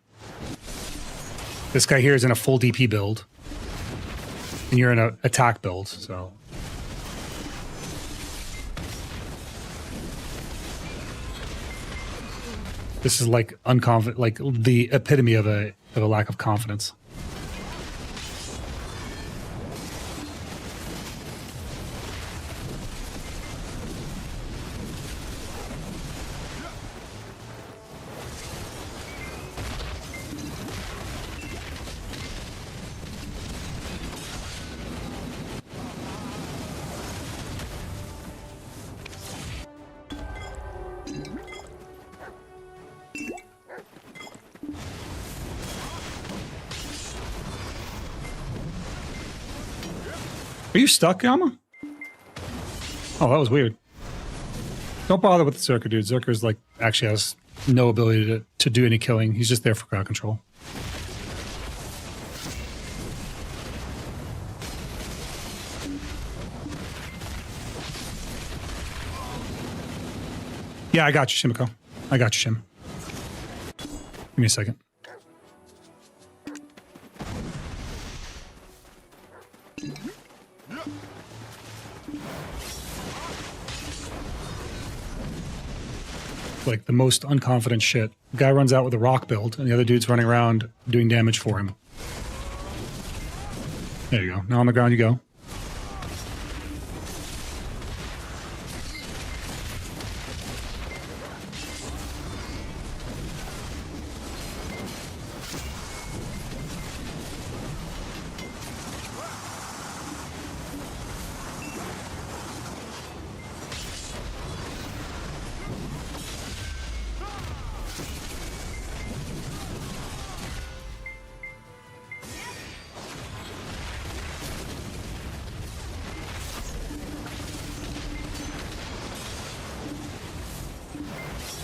This guy here is in a full DP build. And you're in an attack build, so... This is like unconfident, like the epitome of a lack of confidence. Are you stuck, Yama? Oh, that was weird. Don't bother with the Zerker, dude. Zerker's like actually has no ability to do any killing. He's just there for crowd control. Yeah, I got you, Shimiko. I got you, Shim. Give me a second. Like the most unconfident shit. The guy runs out with a rock build, and the other dude's running around doing damage for him. There you go. Now on the ground you go.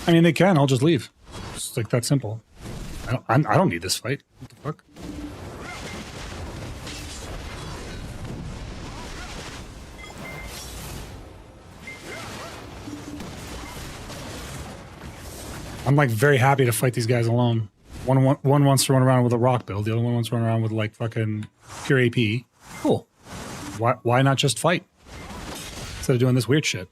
I mean, they can. I'll just leave. It's like that simple. I don't need this fight. What the fuck? I'm like very happy to fight these guys alone. One wants to run around with a rock build. The other one wants to run around with like fucking pure AP. Cool. Why not just fight instead of doing this weird shit?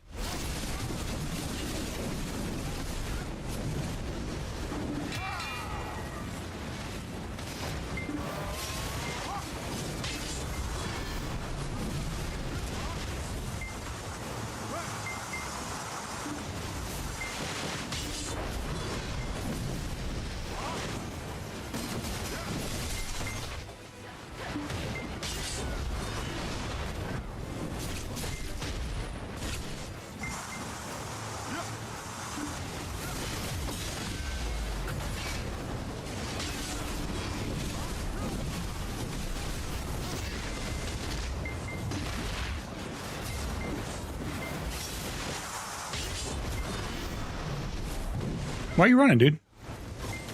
Why are you running, dude?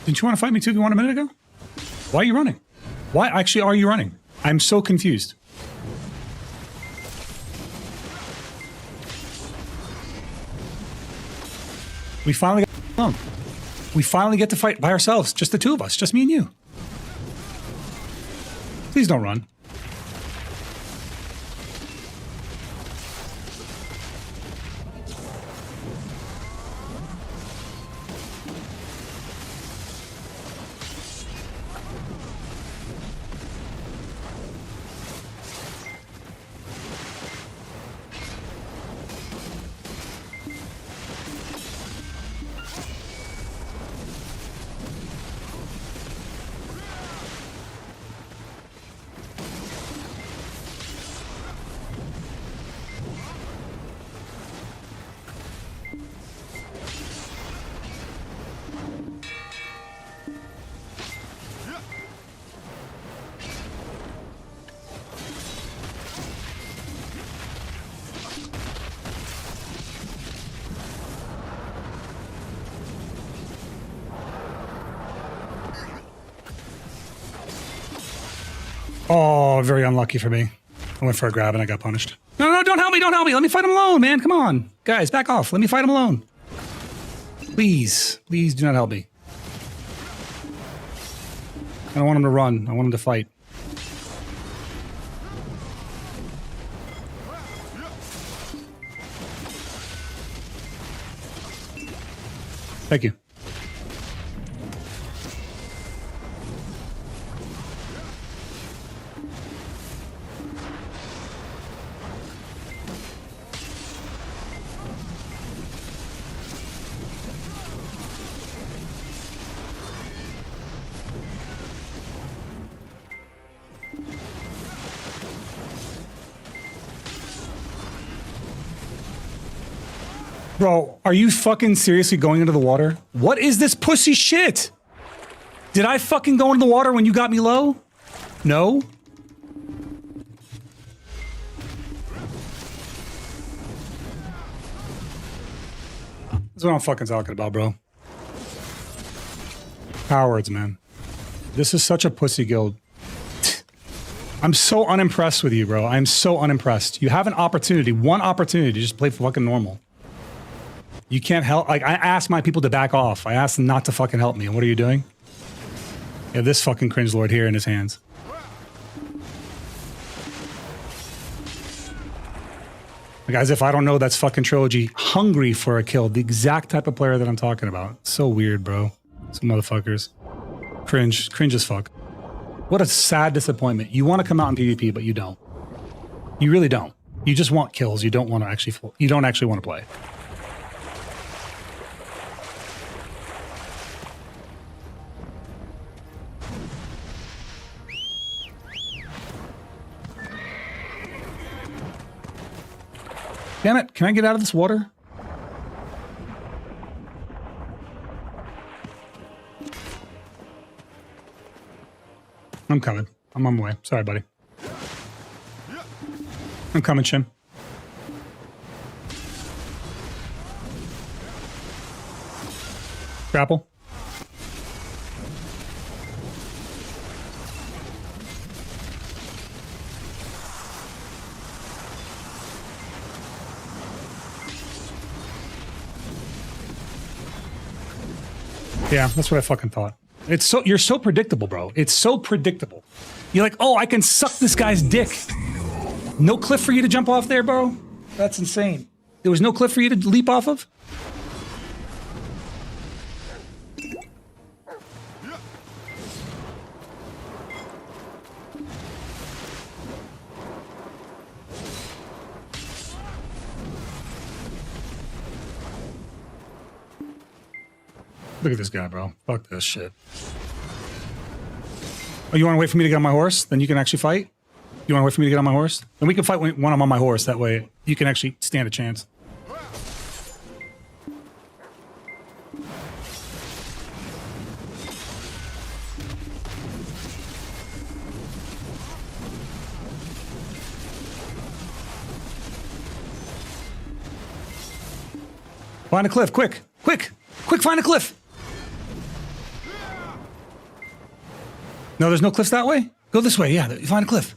Didn't you want to fight me 2v1 a minute ago? Why are you running? Why actually are you running? I'm so confused. We finally got alone. We finally get to fight by ourselves, just the two of us, just me and you. Please don't run. Oh, very unlucky for me. I went for a grab and I got punished. No, no, don't help me, don't help me. Let me fight him alone, man. Come on. Guys, back off. Let me fight him alone. Please, please do not help me. I don't want him to run. I want him to fight. Thank you. Bro, are you fucking seriously going into the water? What is this pussy shit? Did I fucking go into the water when you got me low? No? That's what I'm fucking talking about, bro. Cowards, man. This is such a pussy guild. I'm so unimpressed with you, bro. I'm so unimpressed. You have an opportunity, one opportunity to just play fucking normal. You can't help. Like, I asked my people to back off. I asked them not to fucking help me. And what are you doing? Yeah, this fucking cringe lord here in his hands. Like, as if I don't know that's fucking Trilogy hungry for a kill. The exact type of player that I'm talking about. So weird, bro. Some motherfuckers. Cringe. Cringe as fuck. What a sad disappointment. You want to come out in PvP, but you don't. You really don't. You just want kills. You don't want to actually. You don't actually want to play. Damn it, can I get out of this water? I'm coming. I'm on my way. Sorry, buddy. I'm coming, Shim. Grapple. Yeah, that's what I fucking thought. You're so predictable, bro. It's so predictable. You're like, oh, I can suck this guy's dick. No cliff for you to jump off there, bro? That's insane. There was no cliff for you to leap off of? Look at this guy, bro. Fuck this shit. Oh, you want to wait for me to get on my horse? Then you can actually fight? You want to wait for me to get on my horse? Then we can fight when I'm on my horse. That way you can actually stand a chance. Find a cliff, quick! Quick! Quick, find a cliff! No, there's no cliffs that way? Go this way, yeah, you find a cliff.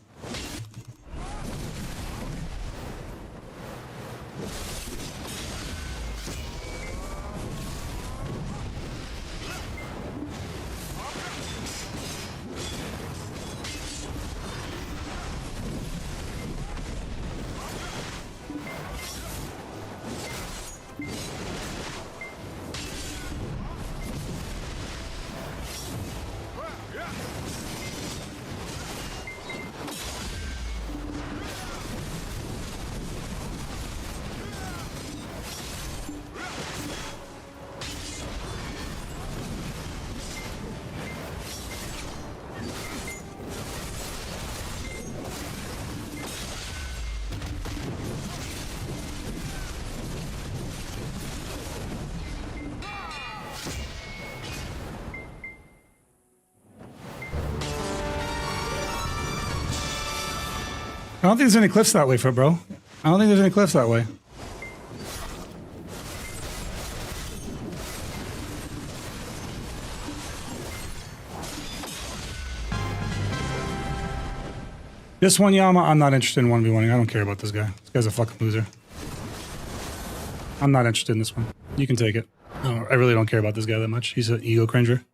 I don't think there's any cliffs that way, bro. I don't think there's any cliffs that way. This one, Yama, I'm not interested in 1v1ing. I don't care about this guy. This guy's a fucking loser. I'm not interested in this one. You can take it. I really don't care about this guy that much. He's an ego cringer.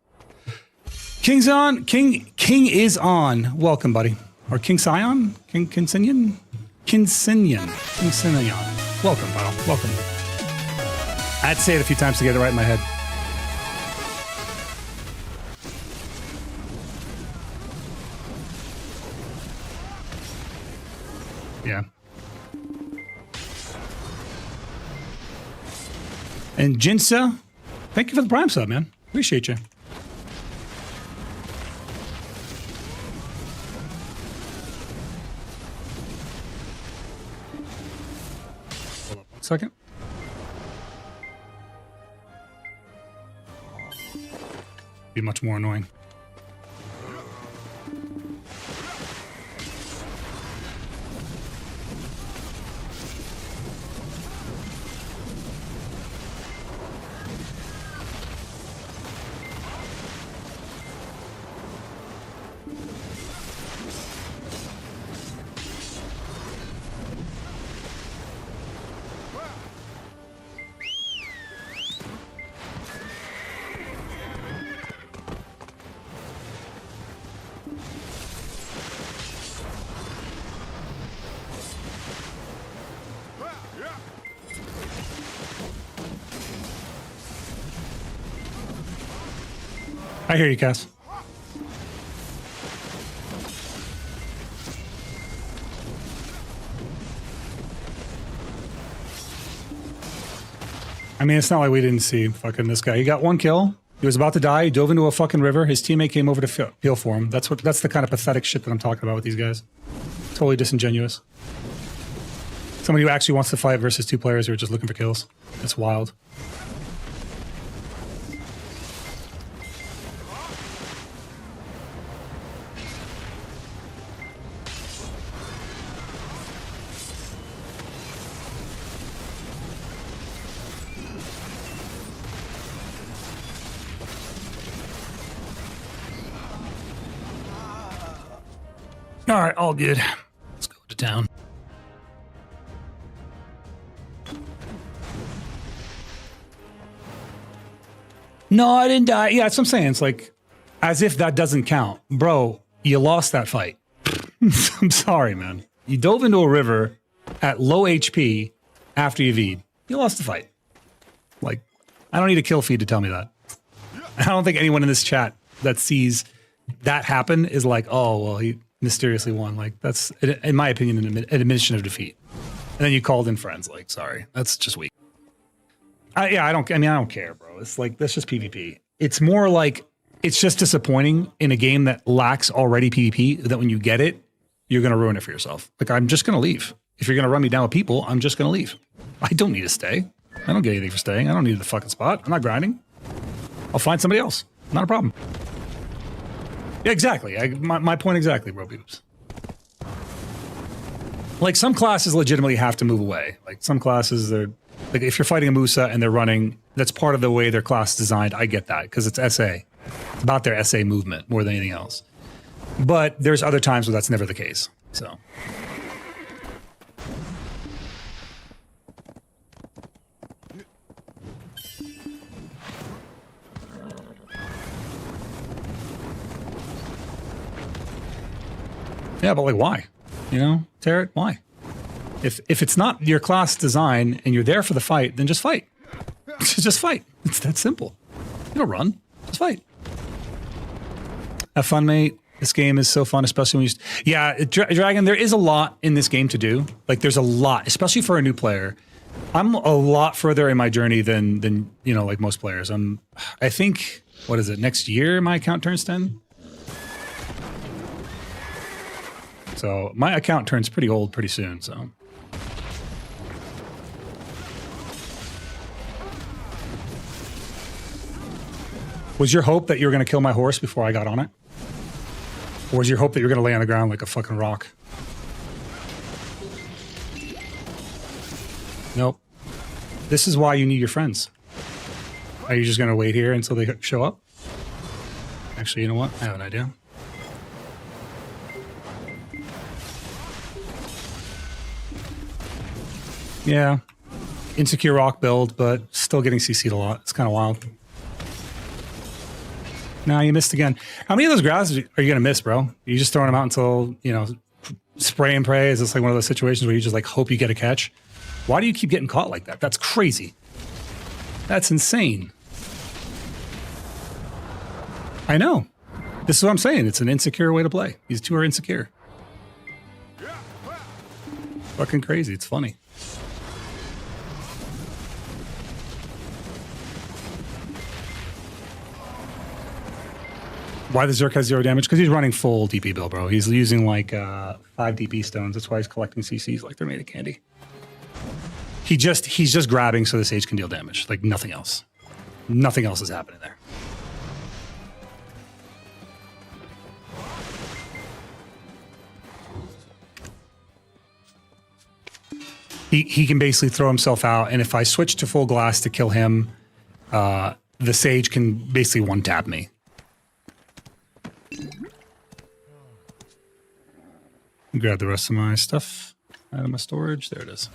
King's on. King is on. Welcome, buddy. Or King Sion? Kinsinian? Kinsinian. Welcome, pal. Welcome. I had to say it a few times to get it right in my head. Yeah. And Jinsa, thank you for the Prime sub, man. Appreciate you. Second. Be much more annoying. I hear you, Cass. I mean, it's not like we didn't see fucking this guy. He got one kill. He was about to die. He dove into a fucking river. His teammate came over to feel for him. That's the kind of pathetic shit that I'm talking about with these guys. Totally disingenuous. Somebody who actually wants to fight versus two players who are just looking for kills. That's wild. All right, all good. Let's go to town. No, I didn't die. Yeah, that's what I'm saying. It's like, As if that doesn't count. Bro, you lost that fight. I'm sorry, man. You dove into a river at low HP after you V'd. You lost the fight. Like, I don't need a kill feed to tell me that. I don't think anyone in this chat that sees that happen is like, oh, well, he mysteriously won. Like, that's, in my opinion, an admission of defeat. And then you called in friends. Like, sorry, that's just weak. I don't care, bro. It's like, that's just PvP. It's more like, it's just disappointing in a game that lacks already PvP that when you get it, you're going to ruin it for yourself. Like, I'm just going to leave. If you're going to run me down with people, I'm just going to leave. I don't need to stay. I don't get anything for staying. I don't need the fucking spot. I'm not grinding. I'll find somebody else. Not a problem. Yeah, exactly. My point exactly, bro peeps. Like, some classes legitimately have to move away. Like, some classes, they're... Like, if you're fighting a Musa and they're running, that's part of the way their class is designed. I get that, because it's SA. It's about their SA movement more than anything else. But there's other times where that's never the case. So... Yeah, but like, why? You know, Tarot, why? If it's not your class design and you're there for the fight, then just fight. Just fight. It's that simple. You don't run. Just fight. Have fun, mate. This game is so fun, especially when you... Yeah, Dragon, there is a lot in this game to do. Like, there's a lot, especially for a new player. I'm a lot further in my journey than you know, like most players. I think, what is it, next year my account turns 10? So my account turns pretty old pretty soon, so. Was your hope that you were going to kill my horse before I got on it? Or was your hope that you were going to lay on the ground like a fucking rock? Nope. This is why you need your friends. Are you just going to wait here until they show up? Actually, you know what? I have an idea. Yeah, insecure rock build, but still getting CC'd a lot. It's kind of wild. Nah, you missed again. How many of those grabs are you going to miss, bro? Are you just throwing them out until, you know, spray and pray? Is this like one of those situations where you just like hope you get a catch? Why do you keep getting caught like that? That's crazy. That's insane. I know. This is what I'm saying. It's an insecure way to play. These two are insecure. Fucking crazy. It's funny. Why the Zerk has 0 damage? Because he's running full DP build, bro. He's using like 5 DP stones. That's why he's collecting CCs like they're made of candy. He's just grabbing so the Sage can deal damage. Like nothing else. Nothing else is happening there. He can basically throw himself out, and if I switch to full glass to kill him, the Sage can basically one-tap me. Grab the rest of my stuff out of my storage. There it is.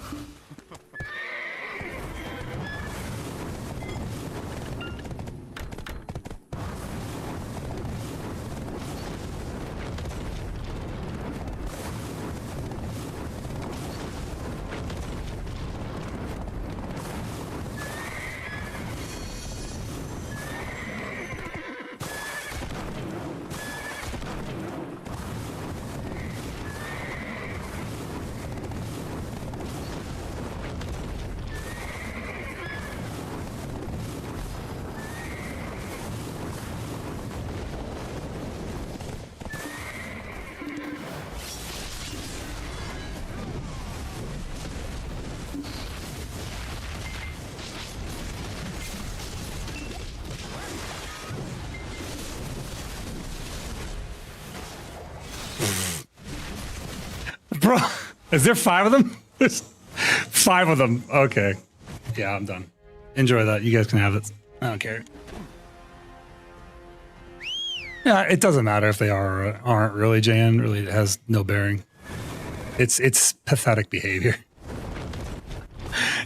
Bro, is there 5 of them? There's 5 of them. Okay. Yeah, I'm done. Enjoy that. You guys can have it. I don't care. Yeah, it doesn't matter if they are or aren't really, Jan. Really, it has no bearing. It's pathetic behavior.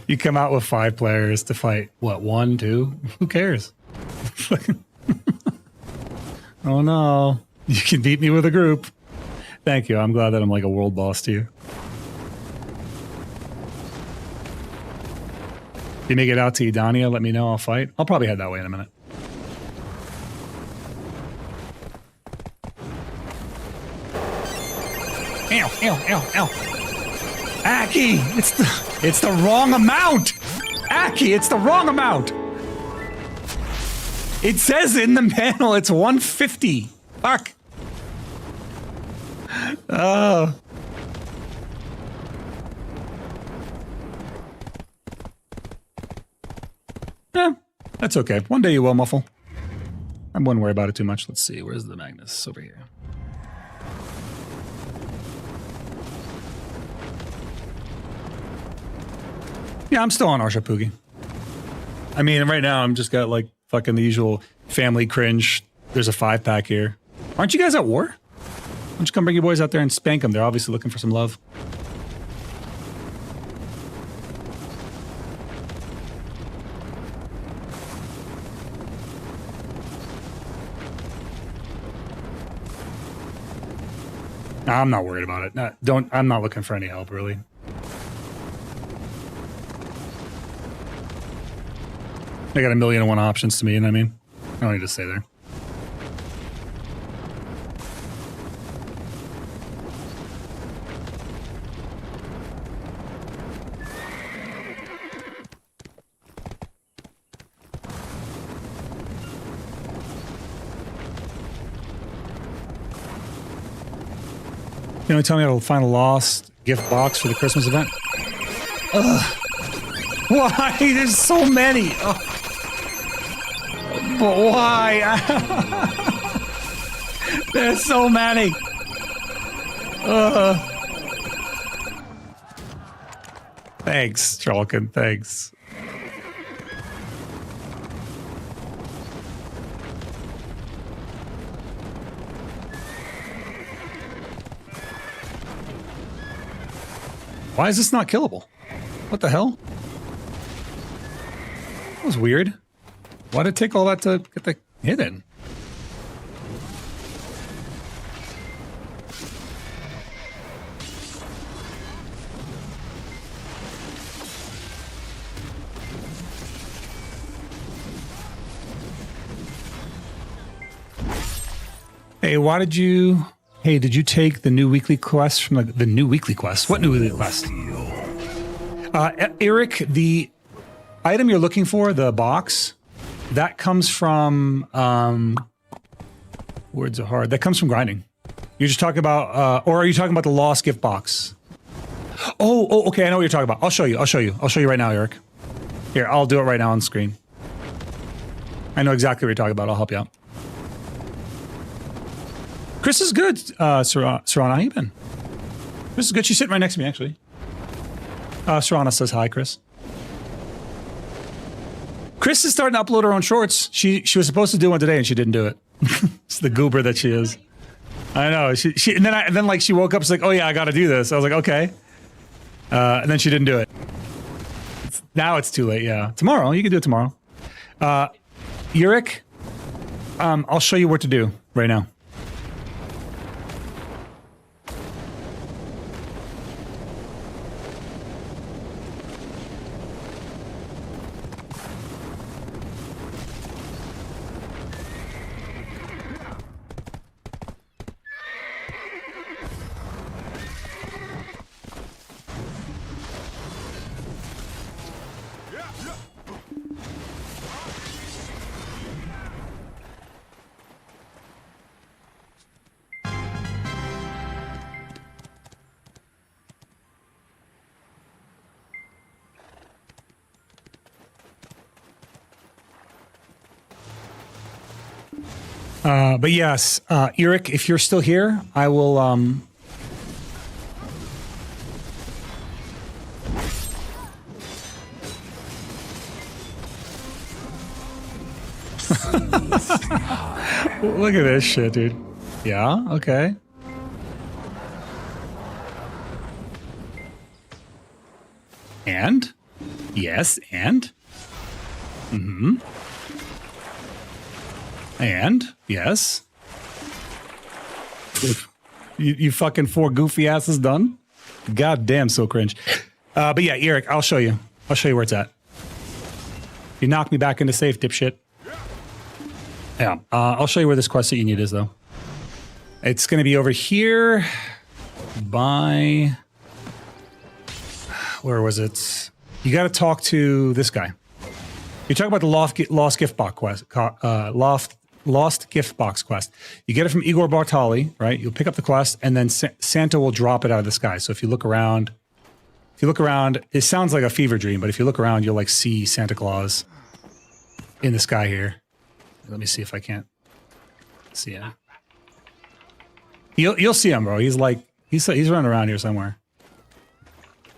You come out with 5 players to fight, what, 1, 2? Who cares? Oh no. You can beat me with a group. Thank you. I'm glad that I'm like a world boss to you. If you make it out to Edania, let me know. I'll fight. I'll probably head that way in a minute. Ow, ow, ow, ow. Aki, it's the wrong amount. Aki, it's the wrong amount. It says in the panel it's 150. Fuck. Oh. Yeah, that's okay. One day you will, Muffle. I wouldn't worry about it too much. Let's see. Where's the Magnus? Over here. Yeah, I'm still on Arshapugi. I mean, right now I'm just got like fucking the usual family cringe. There's a 5-pack here. Aren't you guys at war? Why don't you come bring your boys out there and spank them? They're obviously looking for some love. Nah, I'm not worried about it. No, I'm not looking for any help, really. They got 1,000,001 options to me, you know what I mean? I don't need to stay there. You know, tell me how to find a lost gift box for the Christmas event? Ugh. Why? There's so many. Oh. But why? There's so many. Thanks, Trollkin. Thanks. Why is this not killable? What the hell? That was weird. Why did it take all that to get the hit in? Hey, why did you... Hey, did you take the new weekly quest from the new weekly quest? What new weekly quest? Eric, the item you're looking for, the box, that comes from, words are hard. That comes from grinding. You're just talking about, or are you talking about the lost gift box? Oh, okay. I know what you're talking about. I'll show you. I'll show you right now, Eric. Here, I'll do it right now on screen. I know exactly what you're talking about. I'll help you out. Chris is good, Serana. How you been? Chris is good. She's sitting right next to me, actually. Serana says hi, Chris. Chris is starting to upload her own shorts. She was supposed to do one today, and she didn't do it. It's the goober that she is. I know. And then like she woke up. She's like, "Oh yeah, I got to do this." I was like, "Okay," and then she didn't do it. Now it's too late. Yeah, tomorrow you can do it tomorrow. Yurik, I'll show you what to do right now. But yes, Eric, if you're still here, I will, Look at this shit, dude. Yeah, okay. And? Yes, and? Mm-hmm. And? Yes. You fucking 4 goofy asses done? God damn, so cringe. But yeah, Eric, I'll show you. I'll show you where it's at. You knock me back into safe, dipshit. Yeah, I'll show you where this quest that you need is, though. It's going to be over here by... Where was it? You got to talk to this guy. You talk about the lost gift box quest. Lost gift box quest. You get it from Igor Bartali, right? You'll pick up the quest, and then Santa will drop it out of the sky. So if you look around, it sounds like a fever dream, but if you look around, you'll like see Santa Claus in the sky here. Let me see if I can't see him. You'll see him, bro. He's running around here somewhere.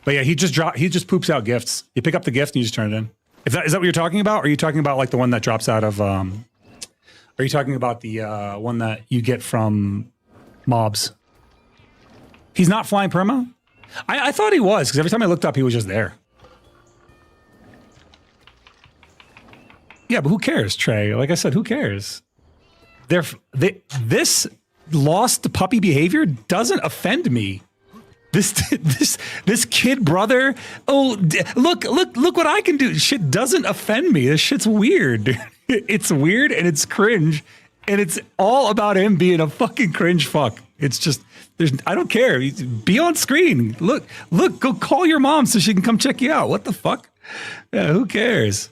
But yeah, he just poops out gifts. You pick up the gift and you just turn it in. Is that what you're talking about? Or are you talking about like the one that drops out of are you talking about the one that you get from mobs? He's not flying perma? I thought he was, because every time I looked up, he was just there. Yeah, but who cares, Trey? Like I said, who cares? This lost puppy behavior doesn't offend me. This kid brother. Oh, look what I can do. Shit doesn't offend me. This shit's weird. It's weird and it's cringe, and it's all about him being a fucking cringe fuck. It's just I don't care. Be on screen. Look. Go call your mom so she can come check you out. What the fuck? Yeah, who cares?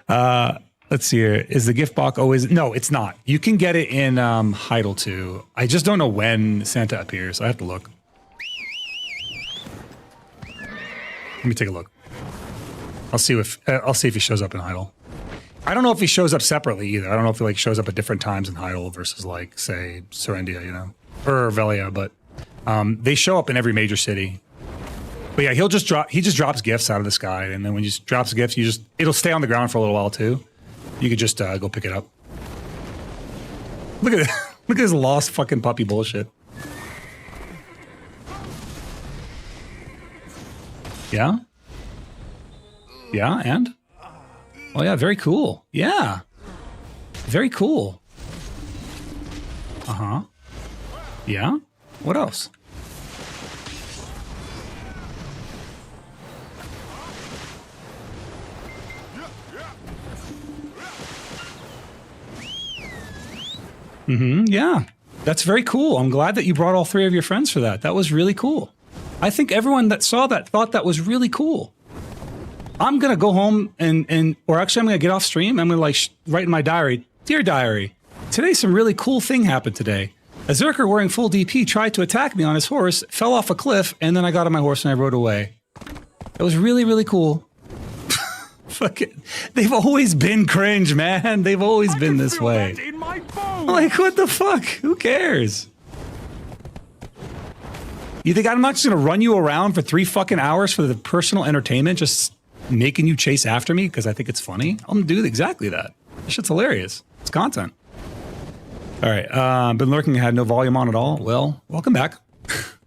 Let's see here. Is the gift box always? No, it's not. You can get it in Heidel too. I just don't know when Santa appears. I have to look. Let me take a look. I'll see if he shows up in Heidel. I don't know if he shows up separately either. I don't know if he like shows up at different times in Heidel versus like say Serendia, you know, or Velia, but they show up in every major city. But yeah, he just drops gifts out of the sky, and then when he just drops gifts, it'll stay on the ground for a little while too. You could just go pick it up. Look at this lost fucking puppy bullshit. Yeah? Yeah, and? Oh yeah, very cool. Yeah. Very cool. Uh-huh. Yeah? What else? Mm-hmm, yeah. That's very cool. I'm glad that you brought all 3 of your friends for that. That was really cool. I think everyone that saw that thought that was really cool. I'm going to go home or actually I'm going to get off stream. I'm going to like write in my diary, Dear Diary, today some really cool thing happened today. A Zerker wearing full DP tried to attack me on his horse, fell off a cliff, and then I got on my horse and I rode away. It was really, really cool. Fuck it. They've always been cringe, man. They've always been this way. Like, what the fuck? Who cares? You think I'm not just going to run you around for 3 fucking hours for the personal entertainment, just making you chase after me because I think it's funny? I'm going to do exactly that. This shit's hilarious. It's content. All right. Been lurking, had no volume on at all. Well, welcome back.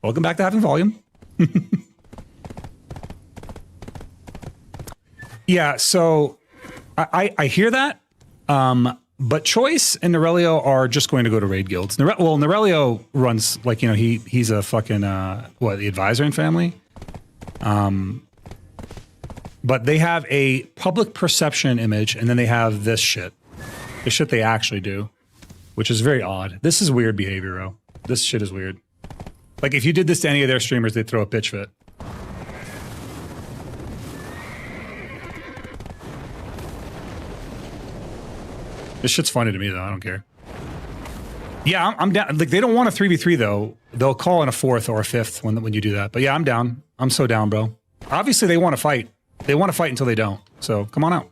Welcome back to having volume. Yeah, so I hear that. But Choice and Norelio are just going to go to raid guilds. Norelio runs, like, you know, he's a fucking, the advisor in family? But they have a public perception image, and then they have this shit. The shit they actually do, which is very odd. This is weird behavior, bro. This shit is weird. Like, if you did this to any of their streamers, they'd throw a pitch fit. This shit's funny to me, though. I don't care. Yeah, I'm down. Like, they don't want a 3v3, though. They'll call in a 4th or a 5th when you do that. But yeah, I'm down. I'm so down, bro. Obviously, they want to fight. They want to fight until they don't. So, come on out.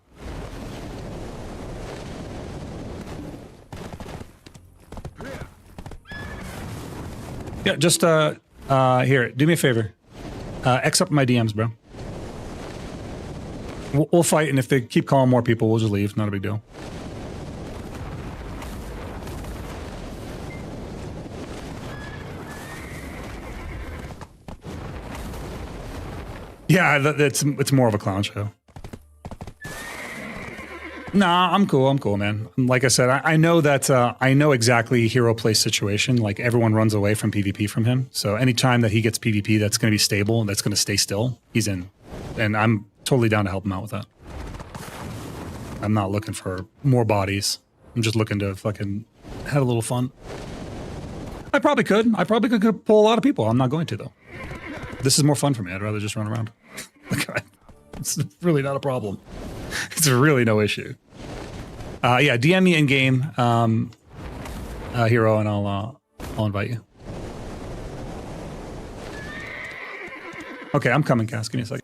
Yeah, just, here, do me a favor. X up my DMs, bro. We'll fight, and if they keep calling more people, we'll just leave. Not a big deal. Yeah, it's more of a clown show. Nah, I'm cool, man. Like I said, I know that I know exactly Hero Play's situation. Like everyone runs away from PvP from him. So anytime that he gets PvP that's going to be stable and that's going to stay still, he's in. And I'm totally down to help him out with that. I'm not looking for more bodies. I'm just looking to fucking have a little fun. I probably could. I probably could pull a lot of people. I'm not going to, though. This is more fun for me. I'd rather just run around. It's really not a problem. It's really no issue. Yeah, DM me in game, Hero, and I'll invite you. Okay, I'm coming, Cass. Give me a second.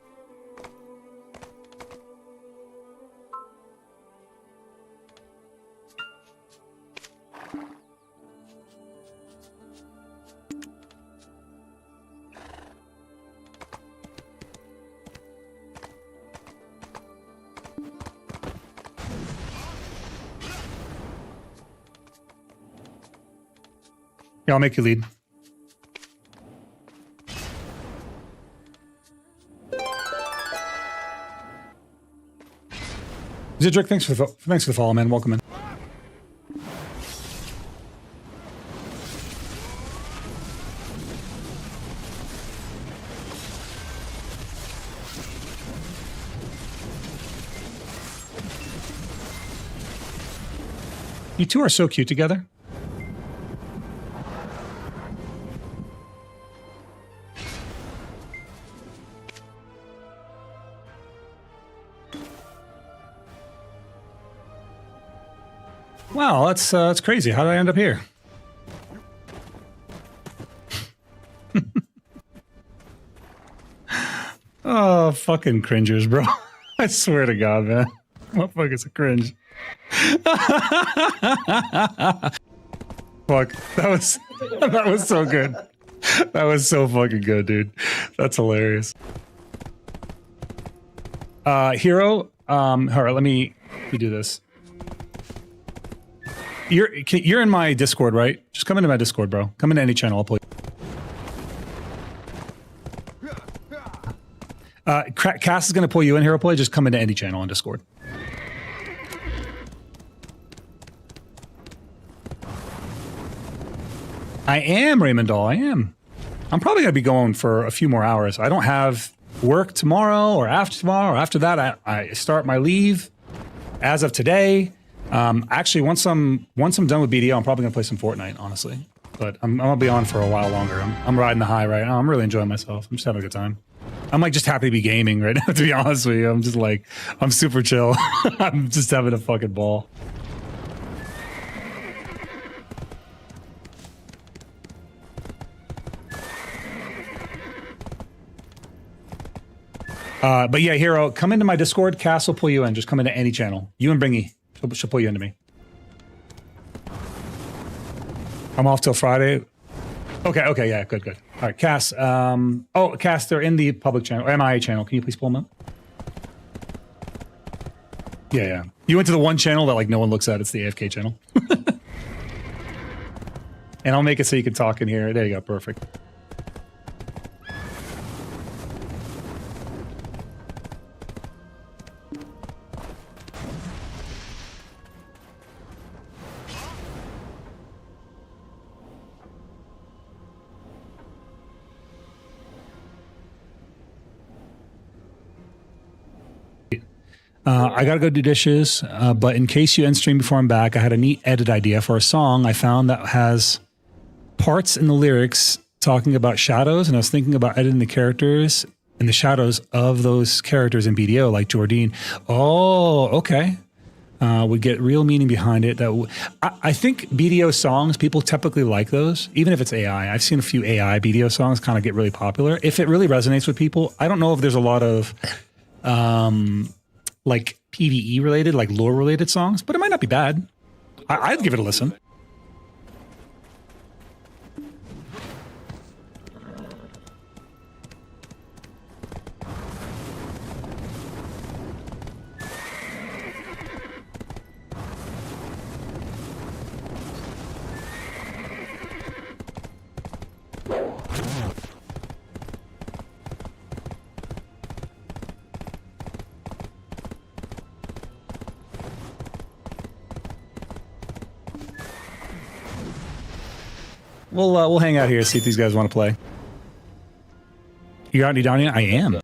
Yeah, I'll make you lead. Zidrick, thanks for the follow, man. Welcome in. You two are so cute together. Wow, that's crazy. How did I end up here? Oh, fucking cringers, bro. I swear to God, man. Motherfucker's a cringe. Fuck, that was so good. That was so fucking good, dude. That's hilarious. Hero, all right, let me do this. You're in my Discord, right? Just come into my Discord, bro. Come into any channel, I'll pull you. Cass is going to pull you in, Hero Play. Just come into any channel on Discord. I am, Raymond Doll. I am. I'm probably going to be going for a few more hours. I don't have work tomorrow or after tomorrow. Or after that, I start my leave as of today. Actually, once I'm done with BDO, I'm probably gonna play some Fortnite, honestly. But I'm gonna be on for a while longer. I'm riding the high right now. I'm really enjoying myself. I'm just having a good time. I'm like just happy to be gaming right now, to be honest with you. I'm just like, I'm super chill. I'm just having a fucking ball. But yeah, Hero, come into my Discord. Cass will pull you in. Just come into any channel. You and Bringy. She'll pull you into me. I'm off till Friday. Okay, yeah, good. All right, Cass. Oh, Cass, they're in the public channel, or MIA channel. Can you please pull them up? Yeah. You went to the one channel that like no one looks at. It's the AFK channel. And I'll make it so you can talk in here. There you go, perfect. I gotta go do dishes, but in case you end stream before I'm back, I had a neat edit idea for a song I found that has parts in the lyrics talking about shadows, and I was thinking about editing the characters and the shadows of those characters in BDO, like Jordine. Oh, okay. Would get real meaning behind it. I think BDO songs, people typically like those, even if it's AI. I've seen a few AI BDO songs kind of get really popular. If it really resonates with people, I don't know if there's a lot of like PvE related, like lore related songs, but it might not be bad. I'd give it a listen. We'll hang out here, see if these guys want to play. You already down here? I am.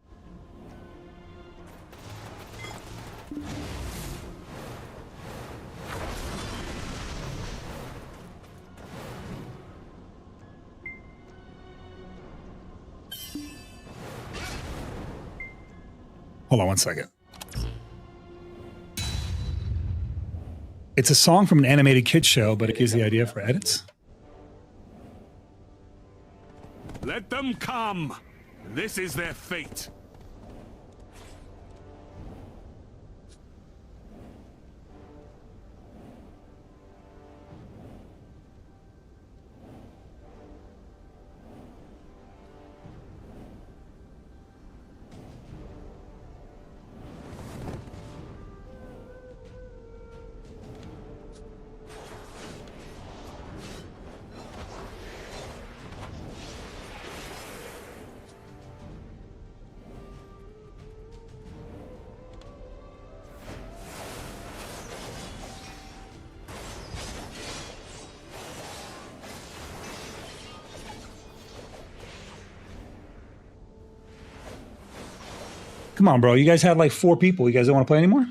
Hold on one second. It's a song from an animated kids show, but it gives the idea for edits. Let them come. This is their fate. Come on, bro. You guys had like 4 people. You guys don't want to play anymore?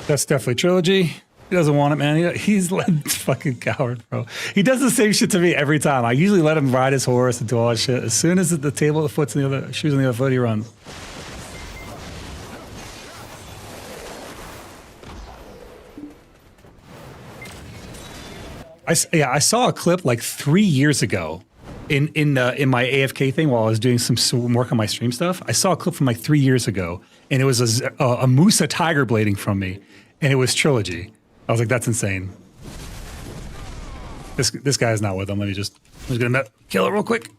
That's definitely Trilogy. He doesn't want it, man. He's like fucking coward, bro. He does the same shit to me every time. I usually let him ride his horse and do all that shit. As soon as the table, the foot's in the other, shoes on the other foot, he runs. I saw a clip like 3 years ago in my AFK thing while I was doing some work on my stream stuff. I saw a clip from like 3 years ago, and it was a moose, a tiger blading from me, and it was Trilogy. I was like, that's insane. This guy is not with him. I'm just gonna kill it real quick.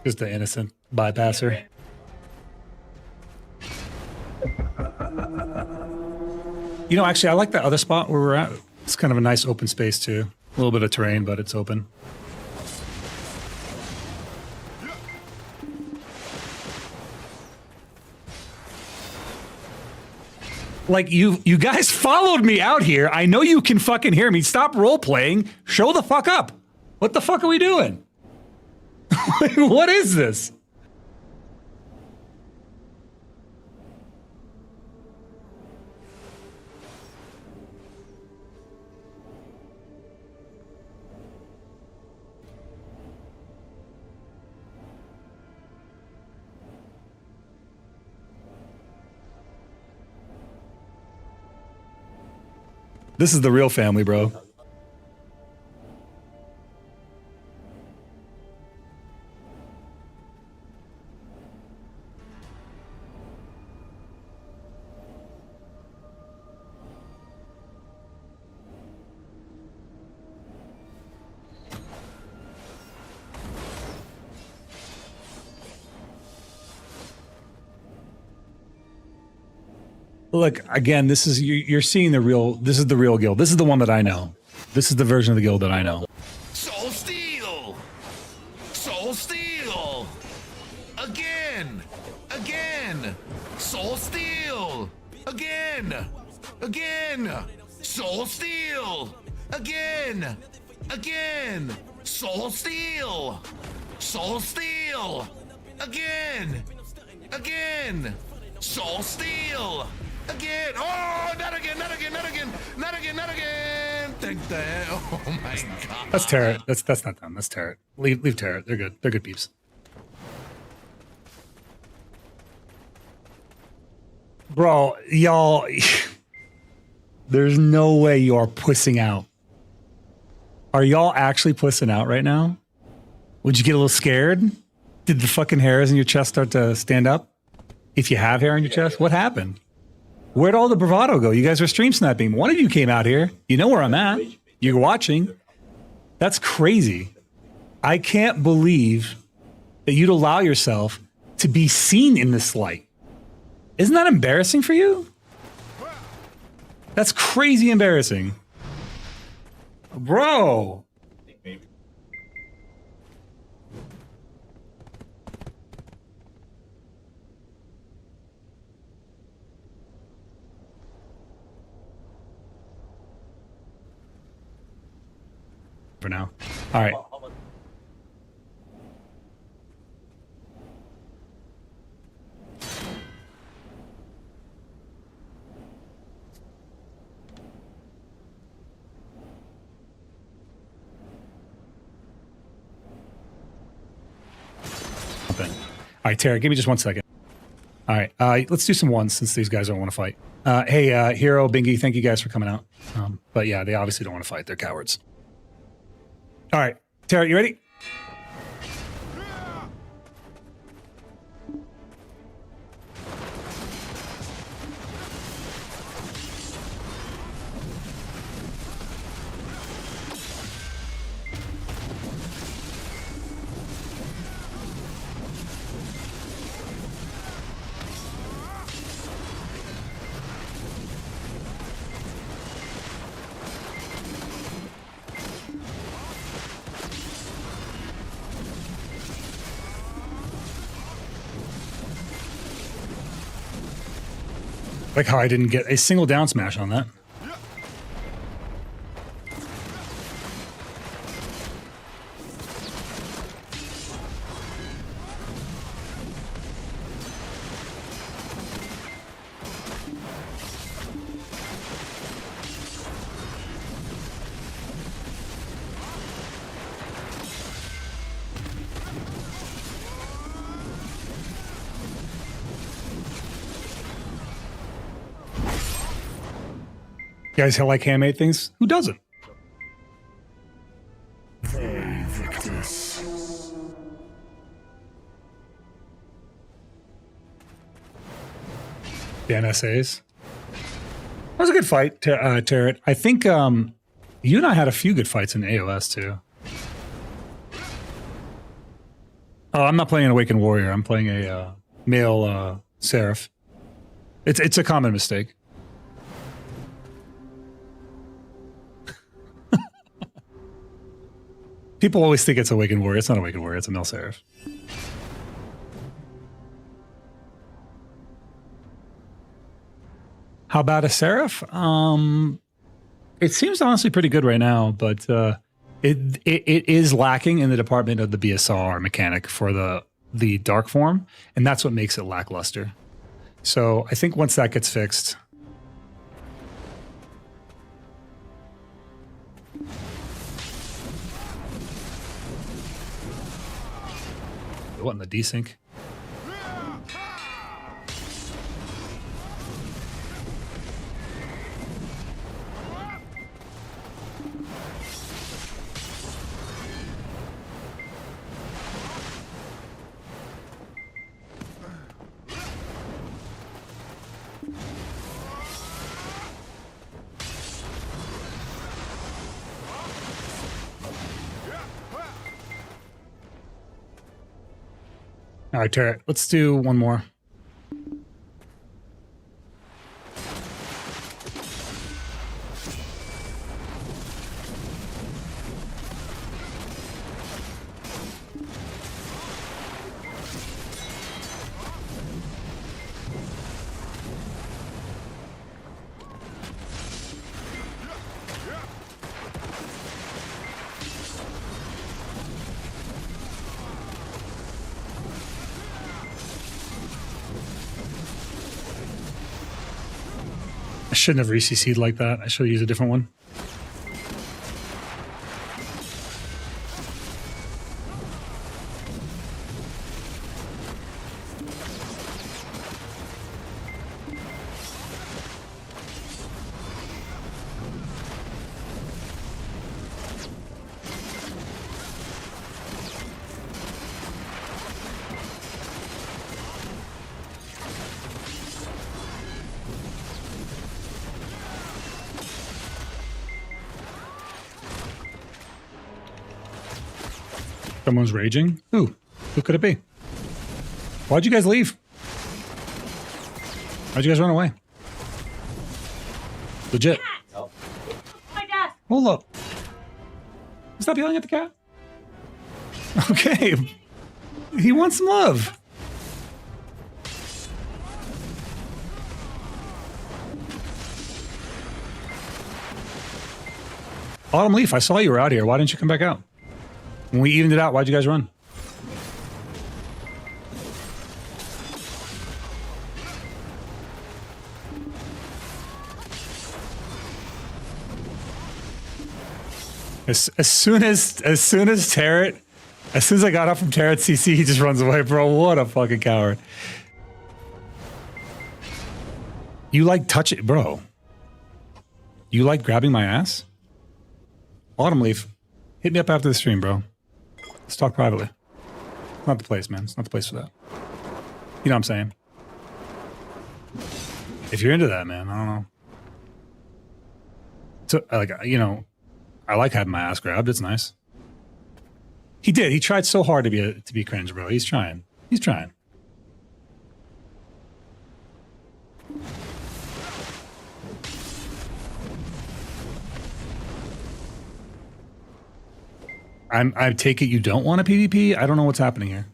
Just an innocent bypasser. You know, actually, I like that other spot where we're at. It's kind of a nice open space too. A little bit of terrain, but it's open. Like, you guys followed me out here. I know you can fucking hear me. Stop role-playing. Show the fuck up. What the fuck are we doing? What is this? This is the real family, bro. Look, again, this is you're seeing the real. This is the real guild. This is the one that I know. This is the version of the guild that I know. Soul Steel! Soul Steel! Again! Again! Soul Steel! Again! Again! Soul Steel! Again! Again! Soul Steel! Soul Steel! Again! Again! Soul Steel! Again! Oh, not again, not again, not again, not again, not again! Think that. Oh my god. That's Tarot. That's not them. That's Tarot. Leave Tarot. They're good. They're good peeps. Bro, y'all, there's no way you are pussing out. Are y'all actually pussing out right now? Would you get a little scared? Did the fucking hairs in your chest start to stand up? If you have hair on your chest, what happened? Where'd all the bravado go? You guys are stream sniping. One of you came out here. You know where I'm at. You're watching. That's crazy. I can't believe that you'd allow yourself to be seen in this light. Isn't that embarrassing for you? That's crazy embarrassing. Bro. For now. All right. All right, Tara, give me just 1 second. All right, let's do some ones since these guys don't want to fight. Hey, Hero, Bingy, thank you guys for coming out. But yeah, they obviously don't want to fight. They're cowards. All right, Tara, you ready? Like how I didn't get a single down smash on that. You guys like handmade things? Who doesn't? The NSAs. That was a good fight, Tarot. I think you and I had a few good fights in AOS too. Oh, I'm not playing an Awakened Warrior. I'm playing a male Seraph. It's a common mistake. People always think it's Awakened Warrior. It's not Awakened Warrior. It's a male Seraph. How about a Seraph? It seems honestly pretty good right now, but it is lacking in the department of the BSR mechanic for the dark form, and that's what makes it lackluster. So I think once that gets fixed. What in the desync? All right, Tara, let's do one more. I shouldn't have re-CC'd like that. I should have used a different one. Someone's raging? Who could it be? Why'd you guys leave? Why'd you guys run away? Legit. Oh. My dad. Hold up. Stop yelling at the cat. Okay. He wants some love. Autumn Leaf, I saw you were out here. Why didn't you come back out? When we evened it out, why'd you guys run? As soon as Tarot, as soon as I got up from Tarot CC, he just runs away, bro. What a fucking coward. You like touch it, bro. You like grabbing my ass? Autumn Leaf, hit me up after the stream, bro. Let's talk privately. It's not the place, man. It's not the place for that. You know what I'm saying? If you're into that, man, I don't know. So, like, you know, I like having my ass grabbed. It's nice. He did. He tried so hard to be cringe, bro. He's trying. He's trying. I take it you don't want a PvP? I don't know what's happening here.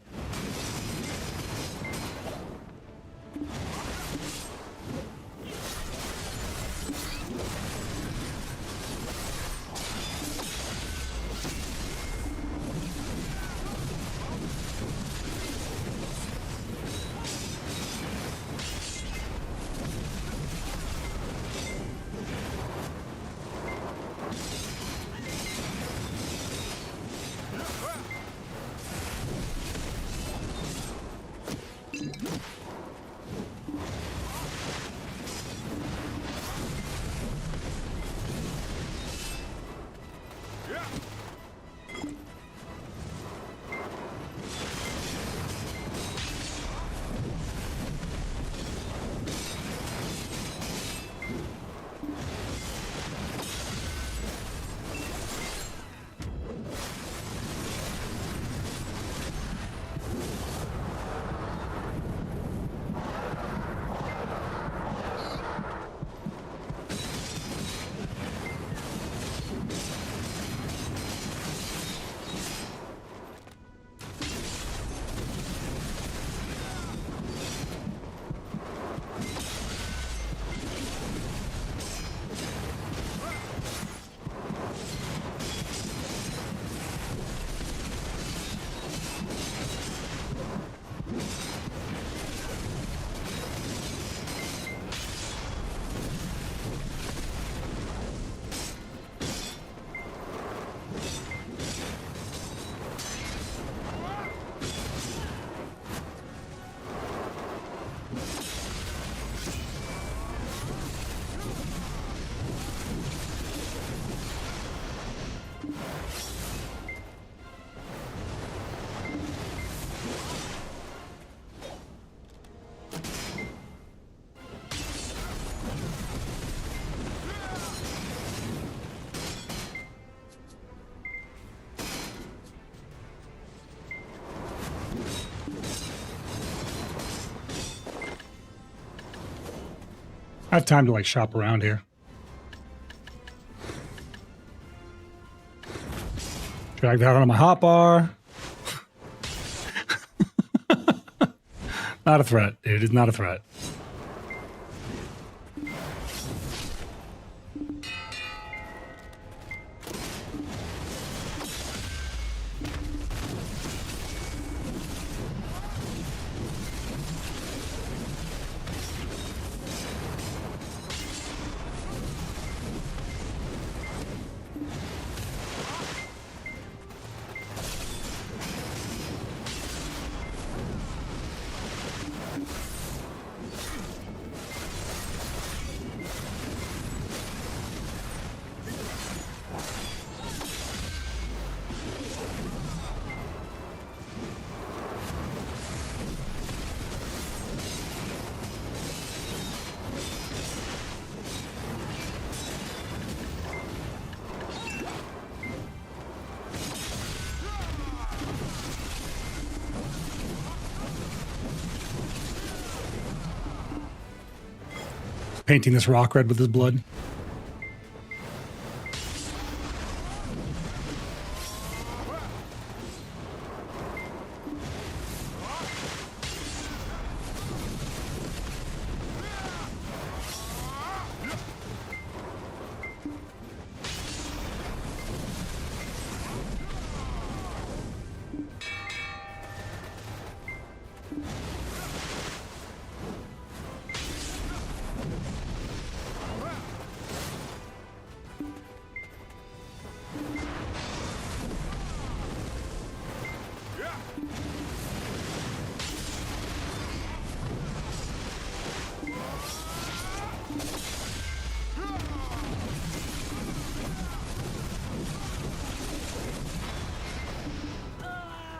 I have time to like shop around here. Drag that onto my hotbar. Not a threat, dude. It's not a threat. Painting this rock red with his blood.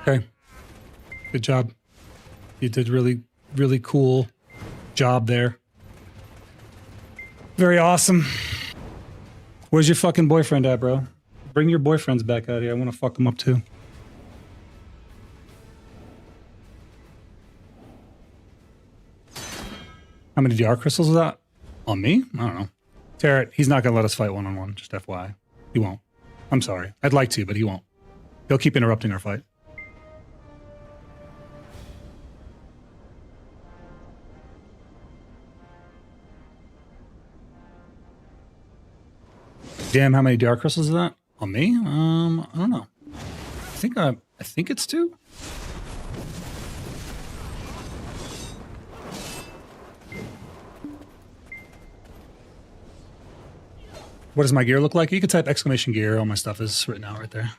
Okay. Good job. You did really, really cool job there. Very awesome. Where's your fucking boyfriend at, bro? Bring your boyfriends back out here. I want to fuck them up too. How many DR crystals is that? On me? I don't know. Tarrant, he's not going to let us fight one-on-one, just FYI. He won't. I'm sorry. I'd like to, but he won't. He'll keep interrupting our fight. Damn, how many DR crystals is that? On me? I don't know. I think it's 2. What does my gear look like? You can type exclamation gear. All my stuff is written out right there.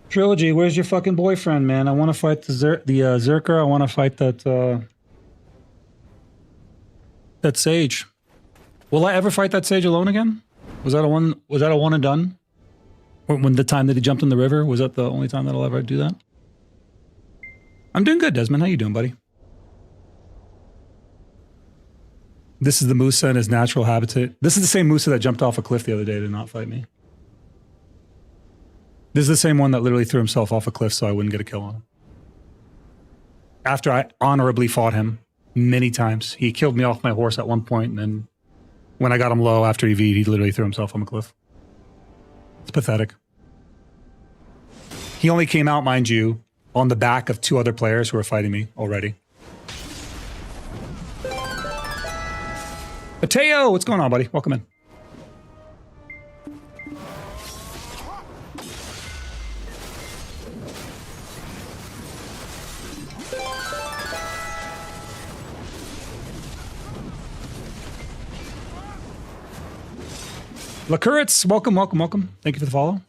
Trilogy, where's your fucking boyfriend, man? I want to fight the Zerker. I want to fight that Sage. Will I ever fight that Sage alone again? Was that a one and done? Or when the time that he jumped in the river, was that the only time that I'll ever do that? I'm doing good, Desmond. How you doing, buddy? This is the Musa in his natural habitat. This is the same Musa that jumped off a cliff the other day to not fight me. This is the same one that literally threw himself off a cliff so I wouldn't get a kill on him. After I honorably fought him many times, he killed me off my horse at one point, and then when I got him low after EV, he literally threw himself on a cliff. It's pathetic. He only came out, mind you, on the back of 2 other players who were fighting me already. Mateo, what's going on, buddy? Welcome in. Lacuritz, welcome, welcome, welcome. Thank you for the follow.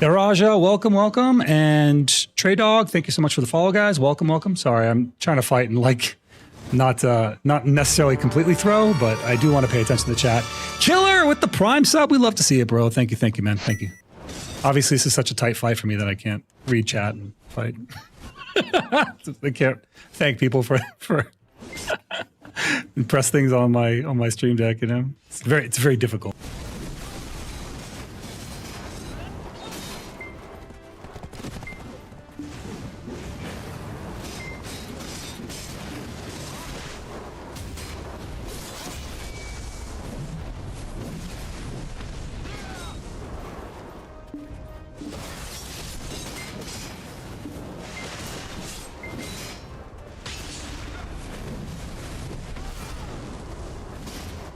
Daraja, welcome, welcome. And Trey Dog, thank you so much for the follow, guys. Welcome, welcome. Sorry, I'm trying to fight and like not necessarily completely throw, but I do want to pay attention to the chat. Killer with the Prime sub. We love to see it, bro. Thank you, man. Thank you. Obviously, this is such a tight fight for me that I can't read chat and fight. I can't thank people for press things on my stream deck, you know. It's very difficult.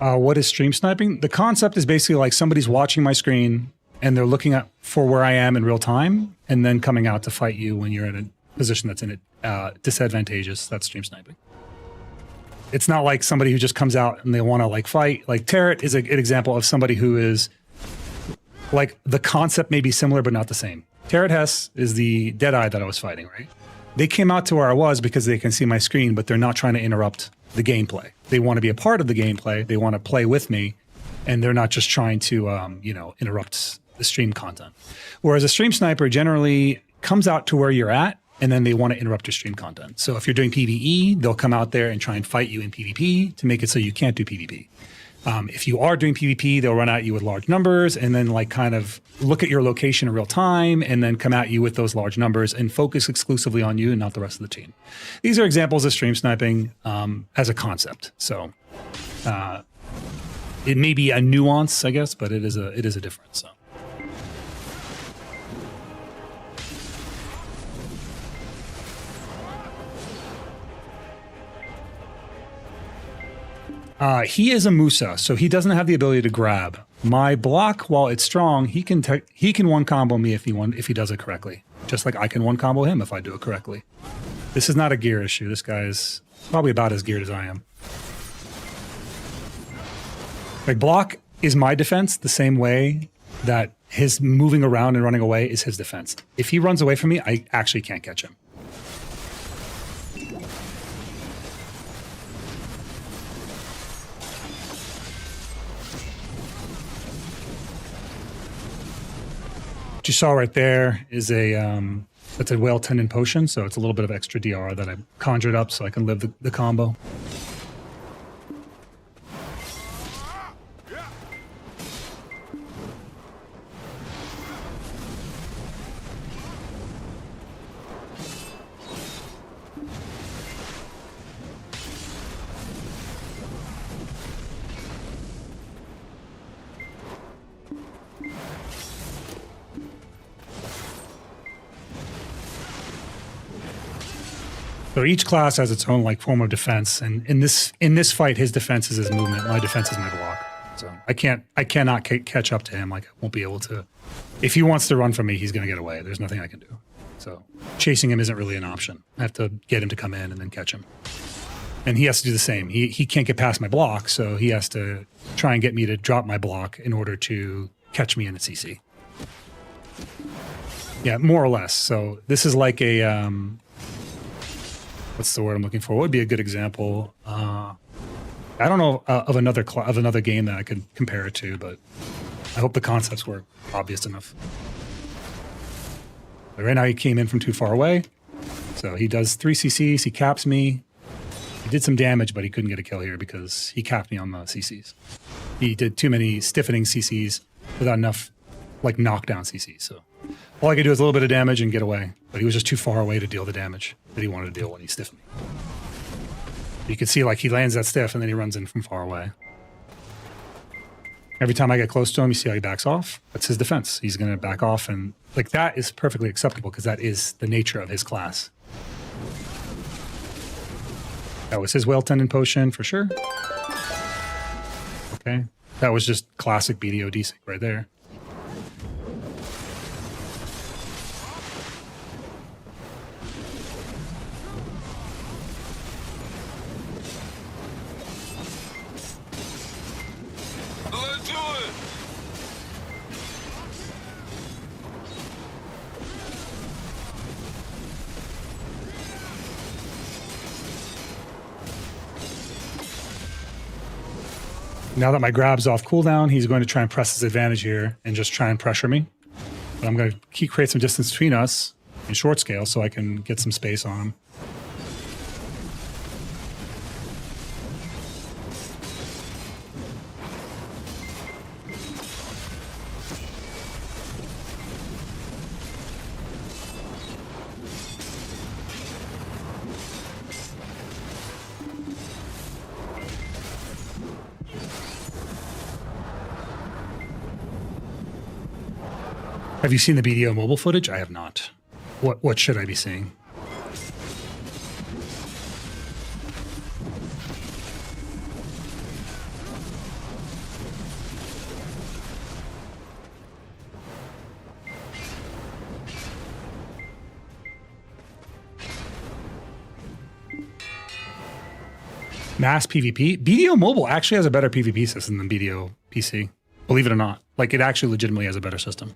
What is stream sniping? The concept is basically like somebody's watching my screen and they're looking at for where I am in real time and then coming out to fight you when you're in a position that's in it disadvantageous. That's stream sniping. It's not like somebody who just comes out and they want to like fight. Like Tarrant is an example of somebody who is like the concept may be similar but not the same. Tarot Hess is the Deadeye that I was fighting, right? They came out to where I was because they can see my screen, but they're not trying to interrupt the gameplay. They want to be a part of the gameplay. They want to play with me, and they're not just trying to, interrupt the stream content. Whereas a stream sniper generally comes out to where you're at, and then they want to interrupt your stream content. So if you're doing PvE, they'll come out there and try and fight you in PvP to make it so you can't do PvP. If you are doing PvP, they'll run at you with large numbers and then like kind of look at your location in real time and then come at you with those large numbers and focus exclusively on you and not the rest of the team. These are examples of stream sniping as a concept. So it may be a nuance, I guess, but it is a difference. So. He is a Musa, so he doesn't have the ability to grab. My block, while it's strong, he can one combo me if he does it correctly. Just like I can one combo him if I do it correctly. This is not a gear issue. This guy is probably about as geared as I am. Like block is my defense the same way that his moving around and running away is his defense. If he runs away from me, I actually can't catch him. What you saw right there is that's a whale tendon potion, so it's a little bit of extra DR that I conjured up so I can live the combo. So each class has its own like form of defense, and in this fight, his defense is his movement. My defense is my block. So I cannot catch up to him. Like I won't be able to. If he wants to run from me, he's going to get away. There's nothing I can do. So chasing him isn't really an option. I have to get him to come in and then catch him. And he has to do the same. He can't get past my block, so he has to try and get me to drop my block in order to catch me in a CC. Yeah, more or less. So this is like a what's the word I'm looking for? What would be a good example? I don't know of another game that I could compare it to, but I hope the concepts were obvious enough. But right now he came in from too far away, so he does 3 CCs. He caps me. He did some damage, but he couldn't get a kill here because he capped me on the CCs. He did too many stiffening CCs without enough like knockdown CCs. So all I could do is a little bit of damage and get away, but he was just too far away to deal the damage that he wanted to deal when he stiffed me. You can see like he lands that stiff and then he runs in from far away. Every time I get close to him, you see how he backs off. That's his defense. He's going to back off, and like that is perfectly acceptable because that is the nature of his class. That was his whale tendon potion for sure. Okay, that was just classic BDO desync right there. Now that my grab's off cooldown, he's going to try and press his advantage here and just try and pressure me. But I'm going to create some distance between us in short scale so I can get some space on him. Have you seen the BDO mobile footage? I have not. What should I be seeing? Mass PvP? BDO mobile actually has a better PvP system than BDO PC. Believe it or not. Like it actually legitimately has a better system.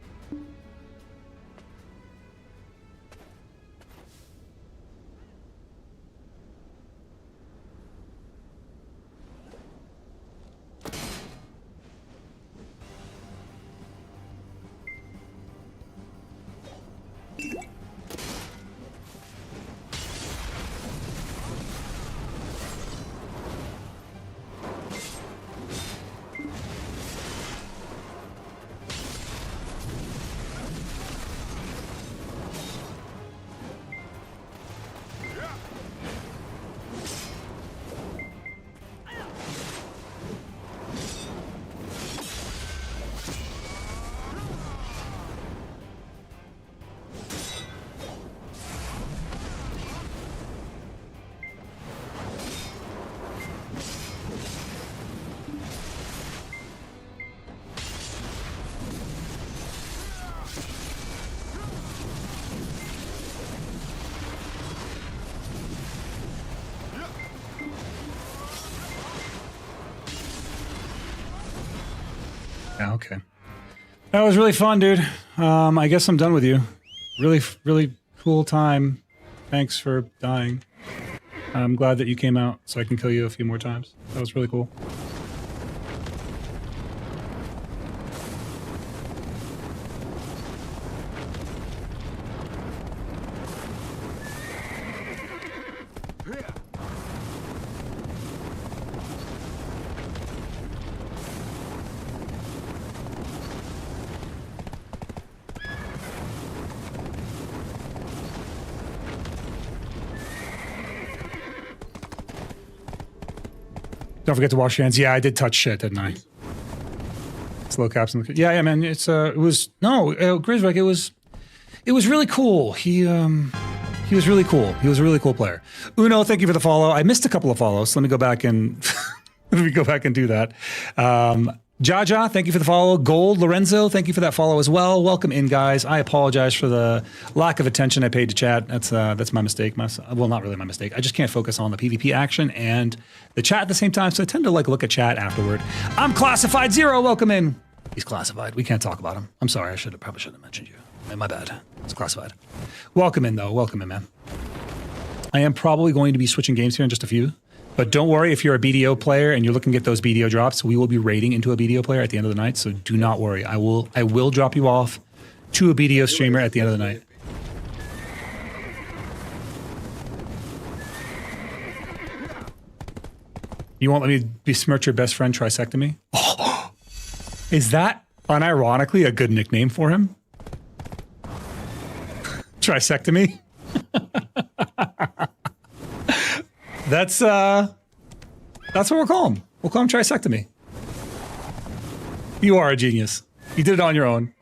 Yeah, okay. That was really fun, dude. I guess I'm done with you. Really cool time. Thanks for dying. I'm glad that you came out so I can kill you a few more times. That was really cool. Don't forget to wash your hands. Yeah, I did touch shit, didn't I? Slow caps. Yeah, man. It's it was Grizzwreck. It was really cool. He was really cool. He was a really cool player. Uno, thank you for the follow. I missed a couple of follows. Let me go back and let me go back and do that. Jaja, thank you for the follow. Gold Lorenzo, thank you for that follow as well. Welcome in, guys. I apologize for the lack of attention I paid to chat. That's my mistake. Well, not really my mistake. I just can't focus on the PvP action and the chat at the same time, so I tend to like look at chat afterward. I'm Classified Zero. Welcome in. He's classified. We can't talk about him. I'm sorry. Probably shouldn't have mentioned you. My bad. It's classified. Welcome in, though. Welcome in, man. I am probably going to be switching games here in just a few. But don't worry, if you're a BDO player and you're looking to get those BDO drops, we will be raiding into a BDO player at the end of the night. So do not worry. I will drop you off to a BDO streamer at the end of the night. You won't let me besmirch your best friend Trisectomy? Oh, is that unironically a good nickname for him? Trisectomy? That's what we'll call him. We'll call him Trisectomy. You are a genius. You did it on your own.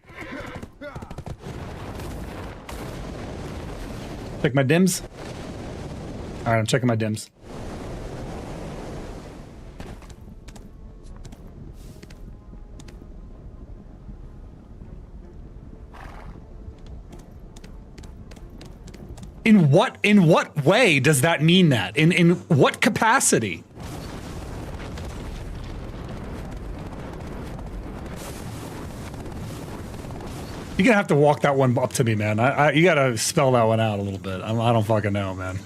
Check my dims. All right, I'm checking my dims. In what way does that mean that? In what capacity? You're gonna have to walk that one up to me, man. You gotta spell that one out a little bit. I don't fucking know, man.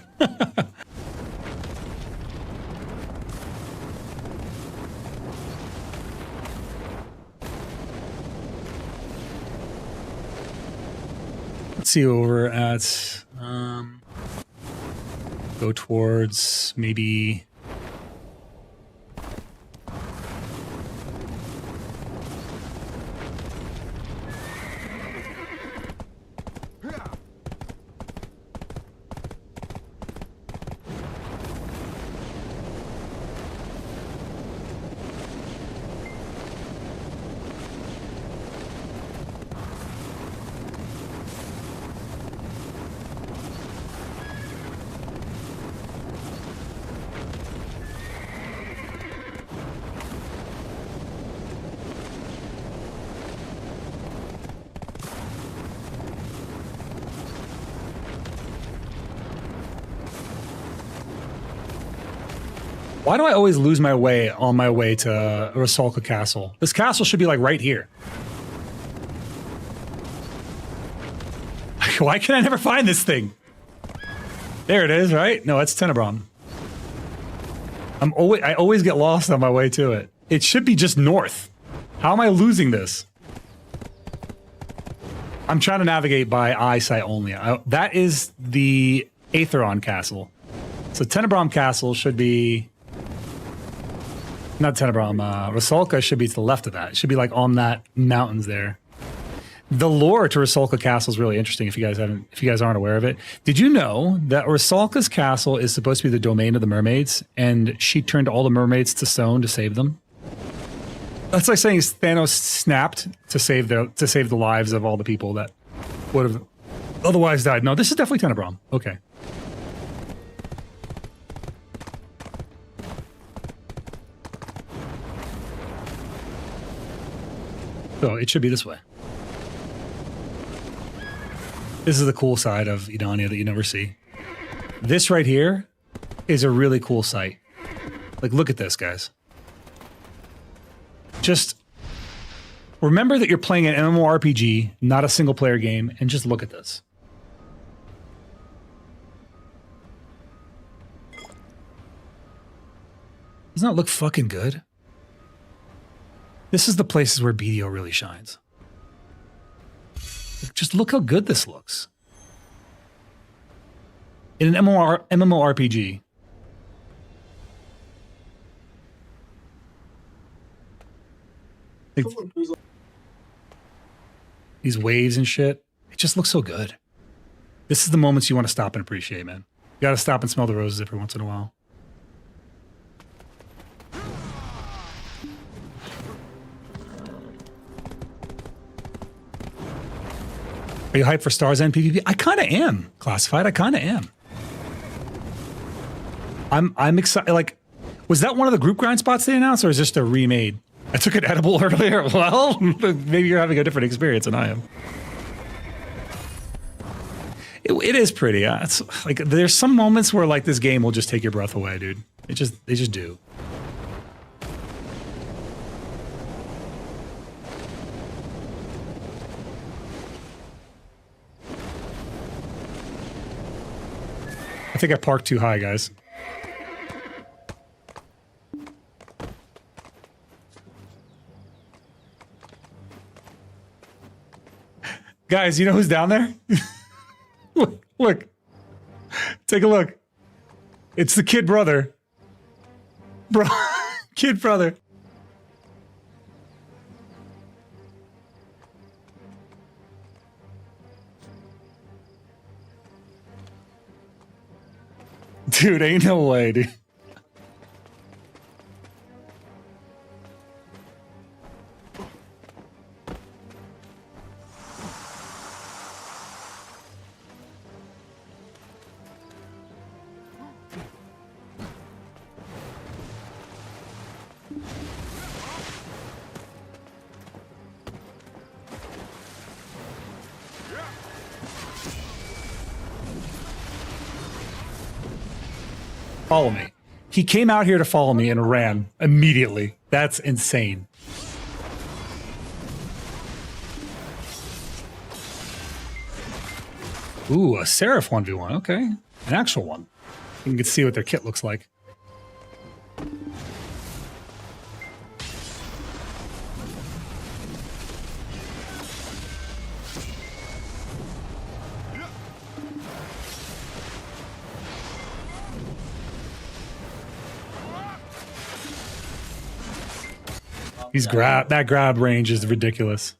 Let's see over at go towards maybe why do I always lose my way on my way to Rusalka Castle? This castle should be like right here. Why can I never find this thing? There it is, right? No, it's Tenebron. I always get lost on my way to it. It should be just north. How am I losing this? I'm trying to navigate by eyesight only. That is the Aetheron Castle. So Tenebron Castle should be... Not Tenebron, Rusalka should be to the left of that. It should be like on that mountains there. The lore to Rusalka Castle is really interesting if you guys aren't aware of it. Did you know that Rusalka's castle is supposed to be the domain of the mermaids, and she turned all the mermaids to stone to save them? That's like saying Thanos snapped to save the lives of all the people that would have otherwise died. No, this is definitely Tenebron. Okay. So it should be this way. This is the cool side of Edania that you never see. This right here is a really cool sight. Like, look at this, guys. Just Remember that you're playing an MMORPG, not a single player game, and just look at this. Doesn't that look fucking good? This is the places where BDO really shines. Just look how good this looks. In an MMORPG. Like, these waves and shit. It just looks so good. This is the moments you want to stop and appreciate, man. You gotta stop and smell the roses every once in a while. Are you hyped for Stars End PvP? I kind of am. Classified, I kind of am. I'm excited. Like, was that one of the group grind spots they announced, or is this just a remade? I took an edible earlier. Well, maybe you're having a different experience than I am. It is pretty. It's like there's some moments where like this game will just take your breath away, dude. They just do. I think I parked too high, guys. Guys, you know who's down there? Look. Take a look. It's the kid brother. Bro, kid brother. Dude, ain't no way, dude. Follow me. He came out here to follow me and ran immediately. That's insane. Ooh, a Seraph 1v1. Okay. An actual one. You can see what their kit looks like. That grab range is ridiculous.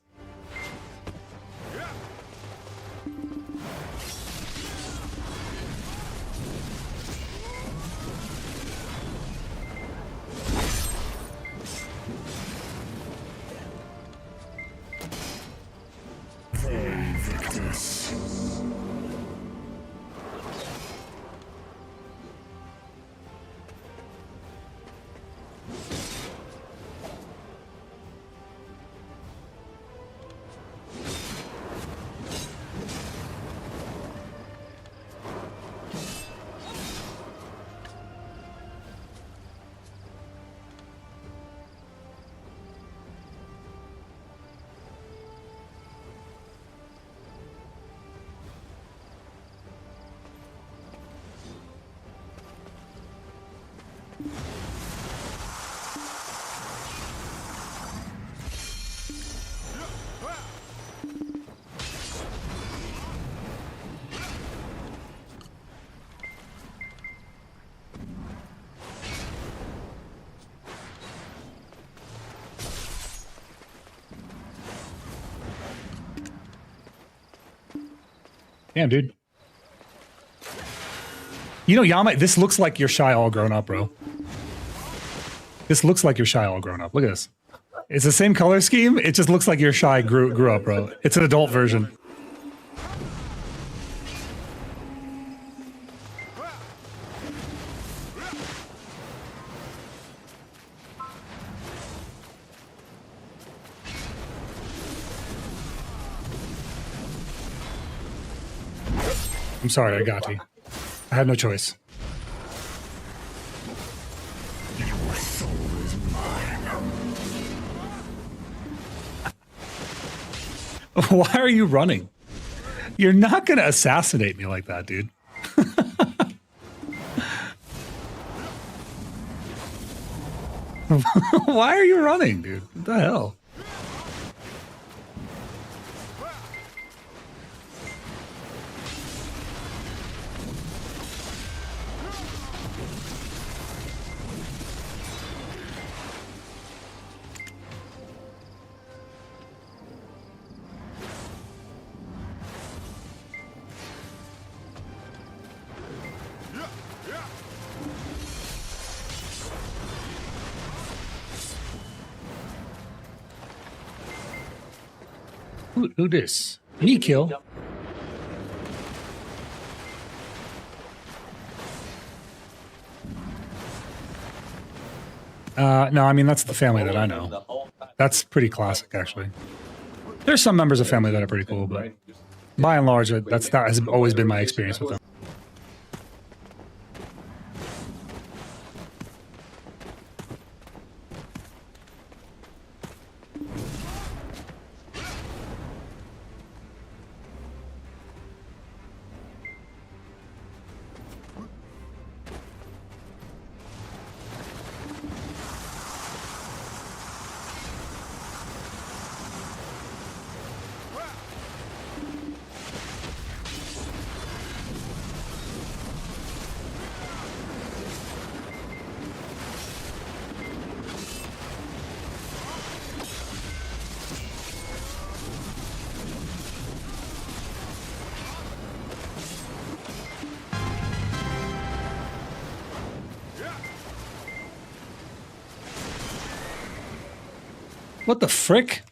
Damn, dude. You know, Yama, this looks like you're shy all grown up, bro. This looks like you're shy all grown up. Look at this. It's the same color scheme. It just looks like you're shy grew up, bro. It's an adult version. I'm sorry, I got you. I had no choice. Your soul is mine. Why are you running? You're not gonna assassinate me like that, dude. Why are you running, dude? What the hell? Who this? Me kill. No, I mean, that's the family that I know. That's pretty classic, actually. There's some members of family that are pretty cool, but by and large, that has always been my experience with them. What the frick?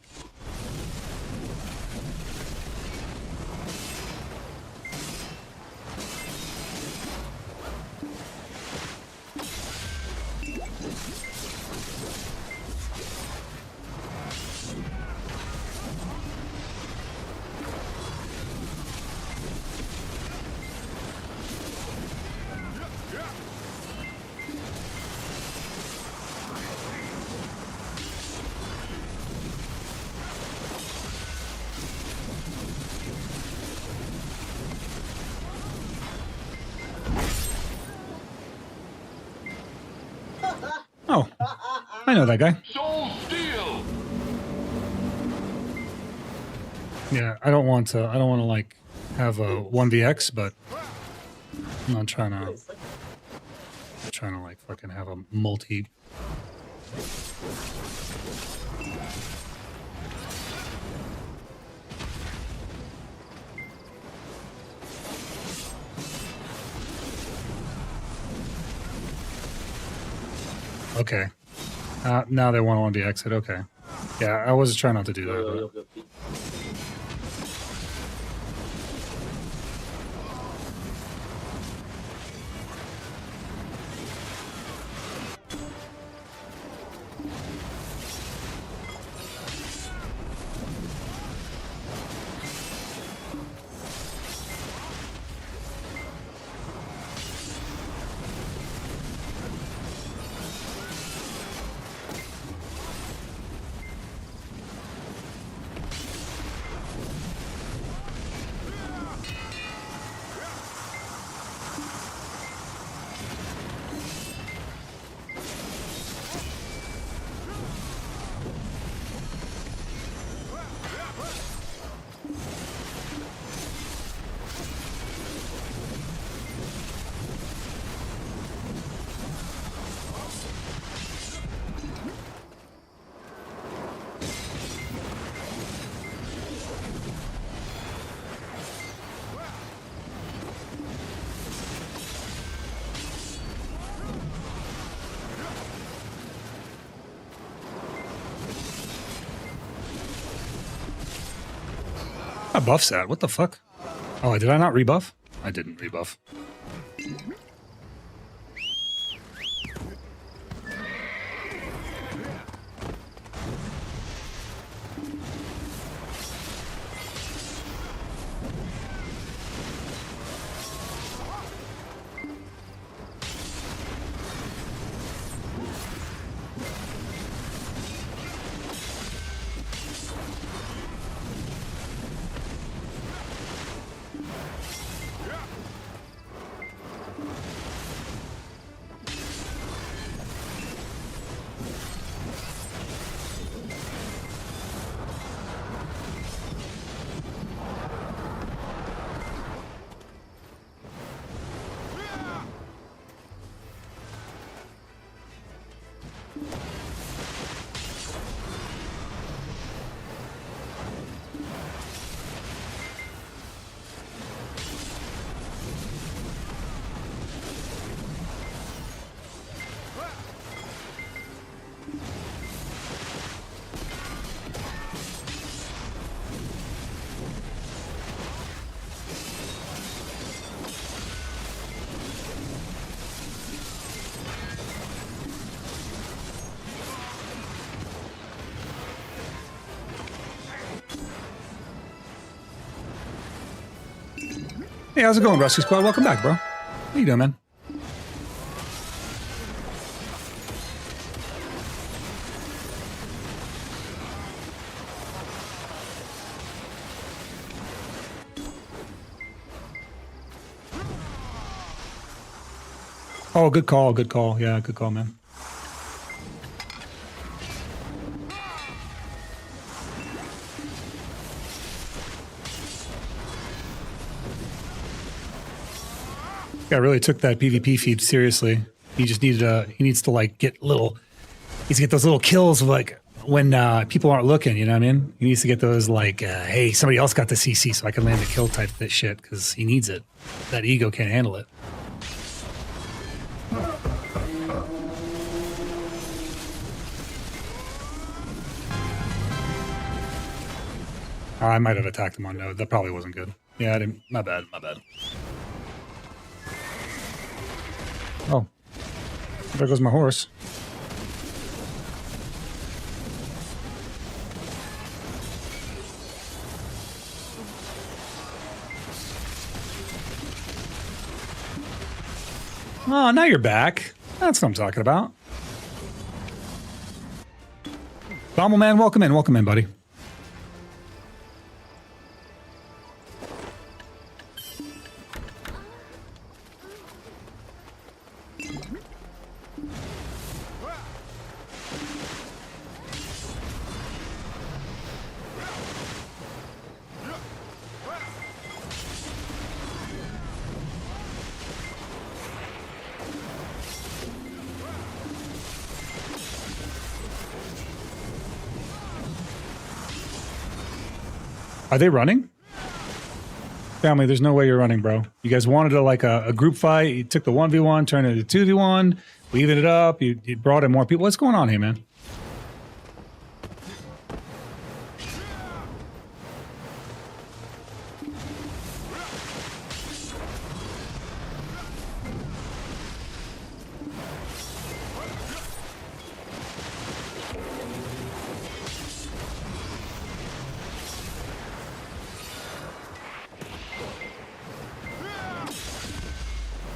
Oh, I know that guy. Yeah, I don't want to like have a 1vx, but I'm not trying to like fucking have a multi. Okay. Now they want the exit. Okay. Yeah, I was trying not to do that. But... I buffs that. What the fuck? Oh, did I not rebuff? I didn't rebuff. Hey, how's it going, Rusty Squad? Welcome back, bro. How you doing, man? Oh, good call, good call. Yeah, good call, man. Guy really took that PvP feed seriously. He just needed he needs to like get little, he needs to get those little kills like when people aren't looking, you know what I mean? He needs to get those like, hey, somebody else got the CC so I can land the kill type of that shit because he needs it. That ego can't handle it. I might have attacked him on node. That probably wasn't good. Yeah, I didn't. My bad. My bad. Oh, there goes my horse. Oh, now you're back. That's what I'm talking about. Bommelman, welcome in, buddy. Are they running? Family, there's no way you're running, bro. You guys wanted a group fight. You took the 1v1, turned it into 2v1, leaving it up. You brought in more people. What's going on here, man?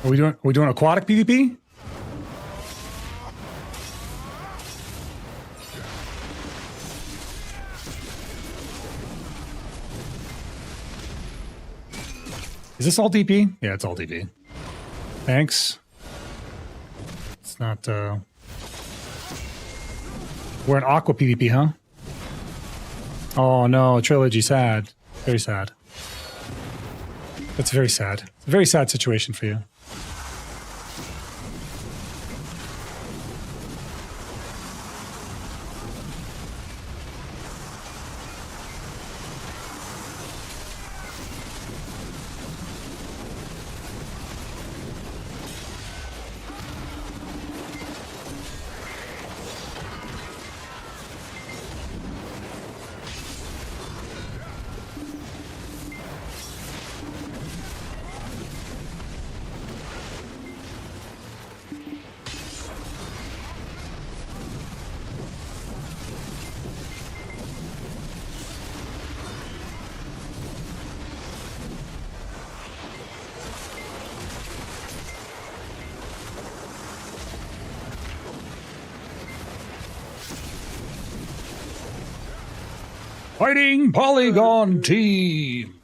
Are we doing aquatic PvP? Is this all DP? Yeah, it's all DP. Thanks. It's not we're an aqua PvP, huh? Oh no, trilogy, sad. Very sad. That's very sad. It's a very sad situation for you. Fighting Polygon Team.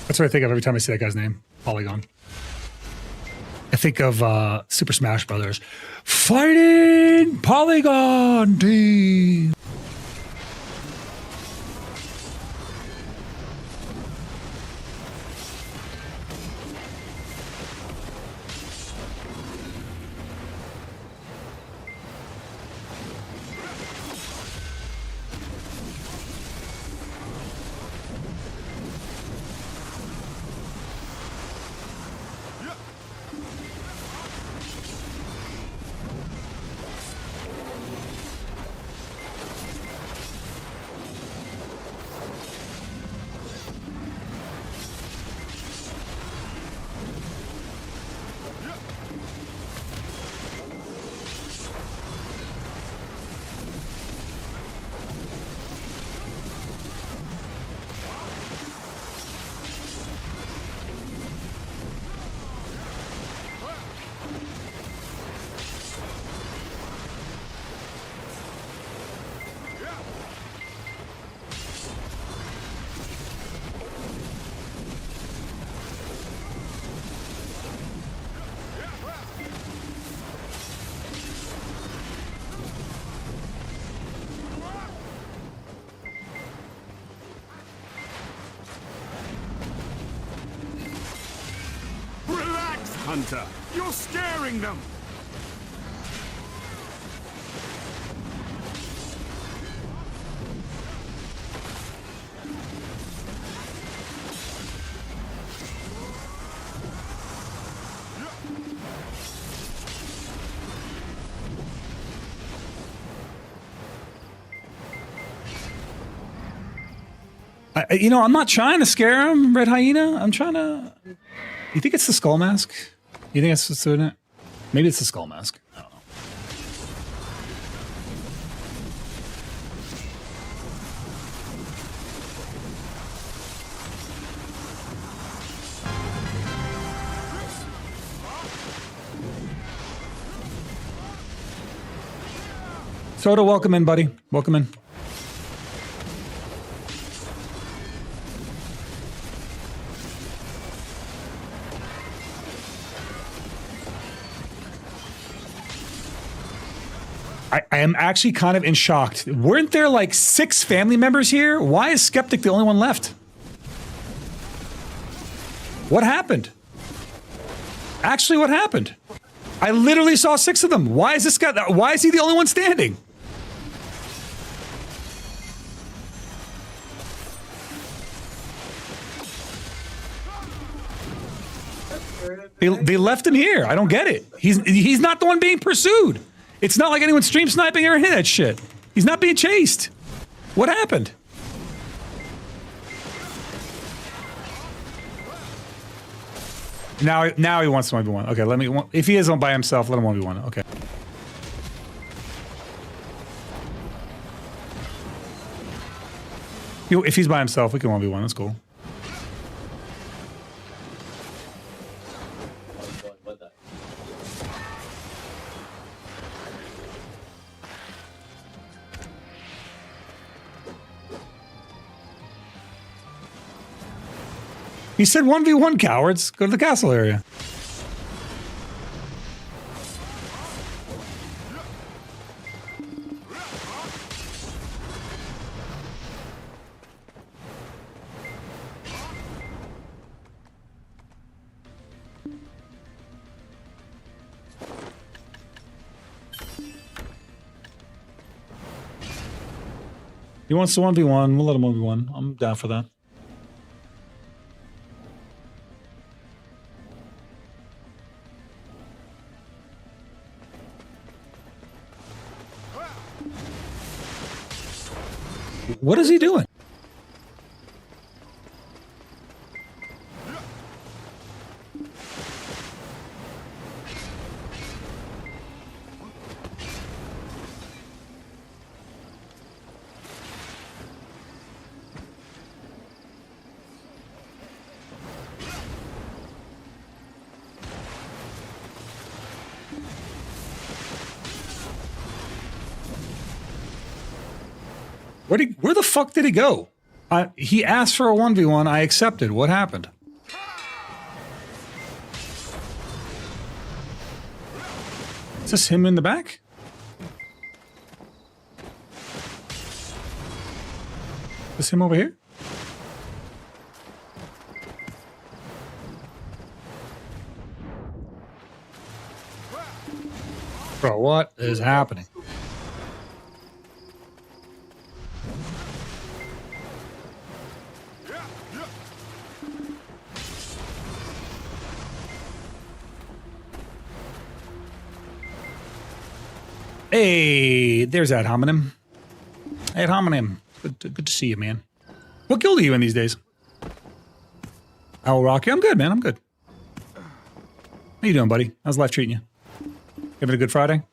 That's what I think of every time I see that guy's name. Polygon. I think of Super Smash Brothers. Fighting Polygon Team. hunter. You're scaring them. You know, I'm not trying to scare him, Red Hyena. I'm trying to... You think it's the skull mask? You think it's what's doing it? Maybe it's the skull mask. I don't know. Soda, welcome in, buddy. Welcome in. I am actually kind of in shock. Weren't there like 6 family members here? Why is Skeptic the only one left? What happened? Actually, what happened? I literally saw 6 of them. Why is this guy? Why is he the only one standing? They left him here. I don't get it. He's not the one being pursued. It's not like anyone's stream sniping or any of that shit. He's not being chased. What happened? Now he wants to 1v1. Okay, let me. If he is on by himself, let him 1v1. Okay. If he's by himself, we can 1v1. That's cool. He said 1v1, cowards. Go to the castle area. He wants to 1v1. We'll let him 1v1. I'm down for that. What is he doing? Where the fuck did he go? He asked for a 1v1. I accepted. What happened? Is this him in the back? Is this him over here? Bro, what is happening? Hey, there's that homonym. Hey, homonym. Good to see you, man. What guild are you in these days? Oh, Rocky. I'm good, man. I'm good. How you doing, buddy? How's life treating you? Having a good Friday?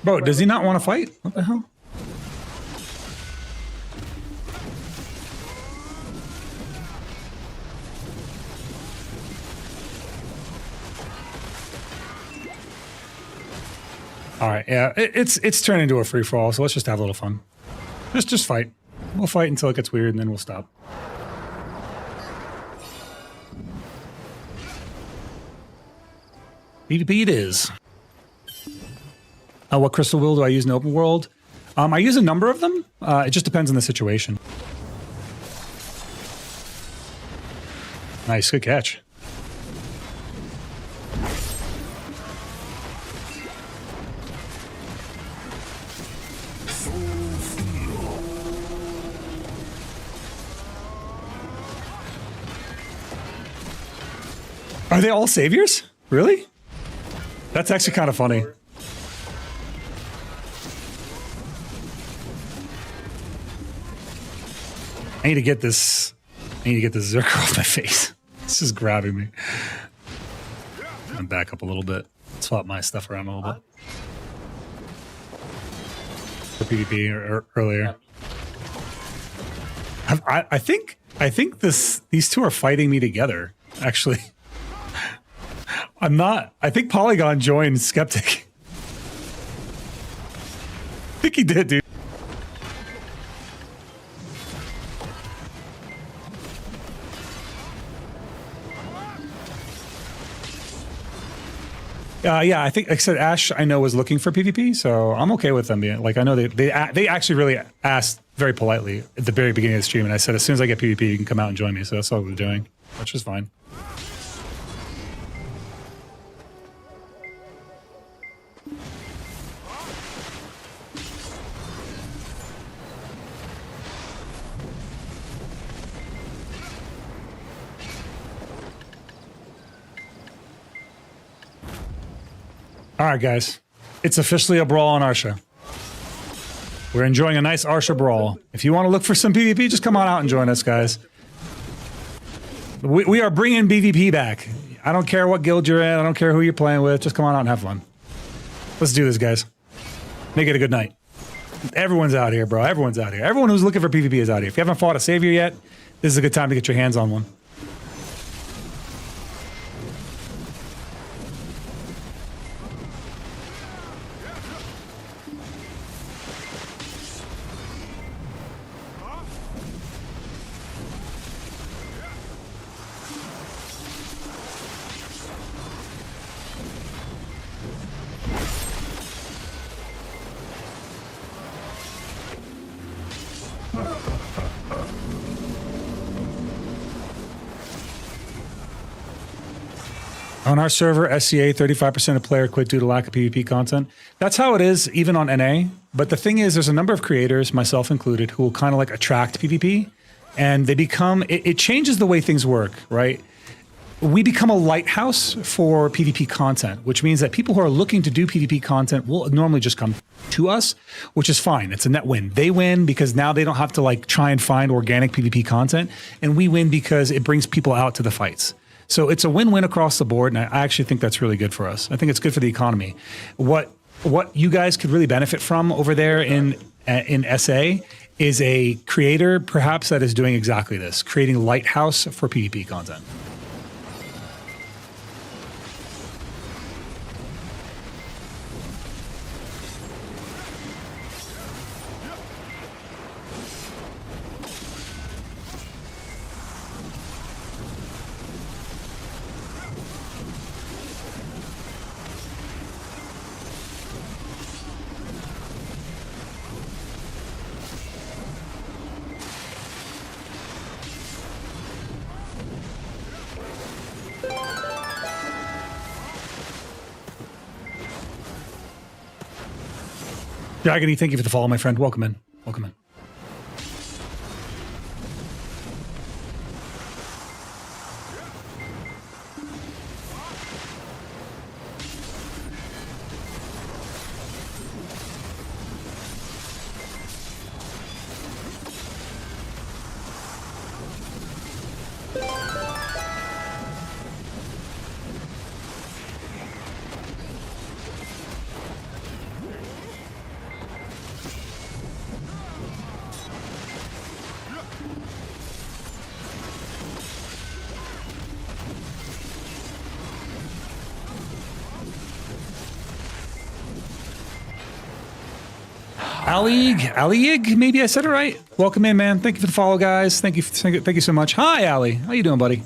Bro, does he not want to fight? What the hell? All right, yeah, it's turned into a free for all, so let's just have a little fun. Just fight. We'll fight until it gets weird, and then we'll stop. PvP it is. What crystal wheel do I use in open world? I use a number of them. It just depends on the situation. Nice, good catch. Are they all saviors? Really? That's actually kind of funny. I need to get this. I need to get this Zerker off my face. This is grabbing me. I'm back up a little bit. Swap my stuff around a little bit. For PvP earlier. I think these two are fighting me together. Actually, I'm not. I think Polygon joined Skeptic. I think he did, dude. Yeah, I think, like I said, Ash, I know, was looking for PvP, so I'm okay with them being, like, I know they actually really asked very politely at the very beginning of the stream, and I said, as soon as I get PvP, you can come out and join me, so that's all we're doing, which is fine. All right, guys. It's officially a brawl on Arsha. We're enjoying a nice Arsha brawl. If you want to look for some PvP, just come on out and join us, guys. We are bringing PvP back. I don't care what guild you're in. I don't care who you're playing with. Just come on out and have fun. Let's do this, guys. Make it a good night. Everyone's out here, bro. Everyone's out here. Everyone who's looking for PvP is out here. If you haven't fought a savior yet, this is a good time to get your hands on one. On our server, SCA, 35% of player quit due to lack of PvP content. That's how it is even on NA. But the thing is, there's a number of creators, myself included, who will kind of like attract PvP. And they become, it changes the way things work, right? We become a lighthouse for PvP content, which means that people who are looking to do PvP content will normally just come to us, which is fine. It's a net win. They win because now they don't have to like try and find organic PvP content. And we win because it brings people out to the fights. So it's a win-win across the board, and I actually think that's really good for us. I think it's good for the economy. What you guys could really benefit from over there in SA is a creator, perhaps, that is doing exactly this, creating lighthouse for PvP content. Dragony, thank you for the follow, my friend. Welcome in. Welcome in. Aliig, maybe I said it right. Welcome in, man. Thank you for the follow, guys. Thank you so much. Hi, Ali. How you doing, buddy?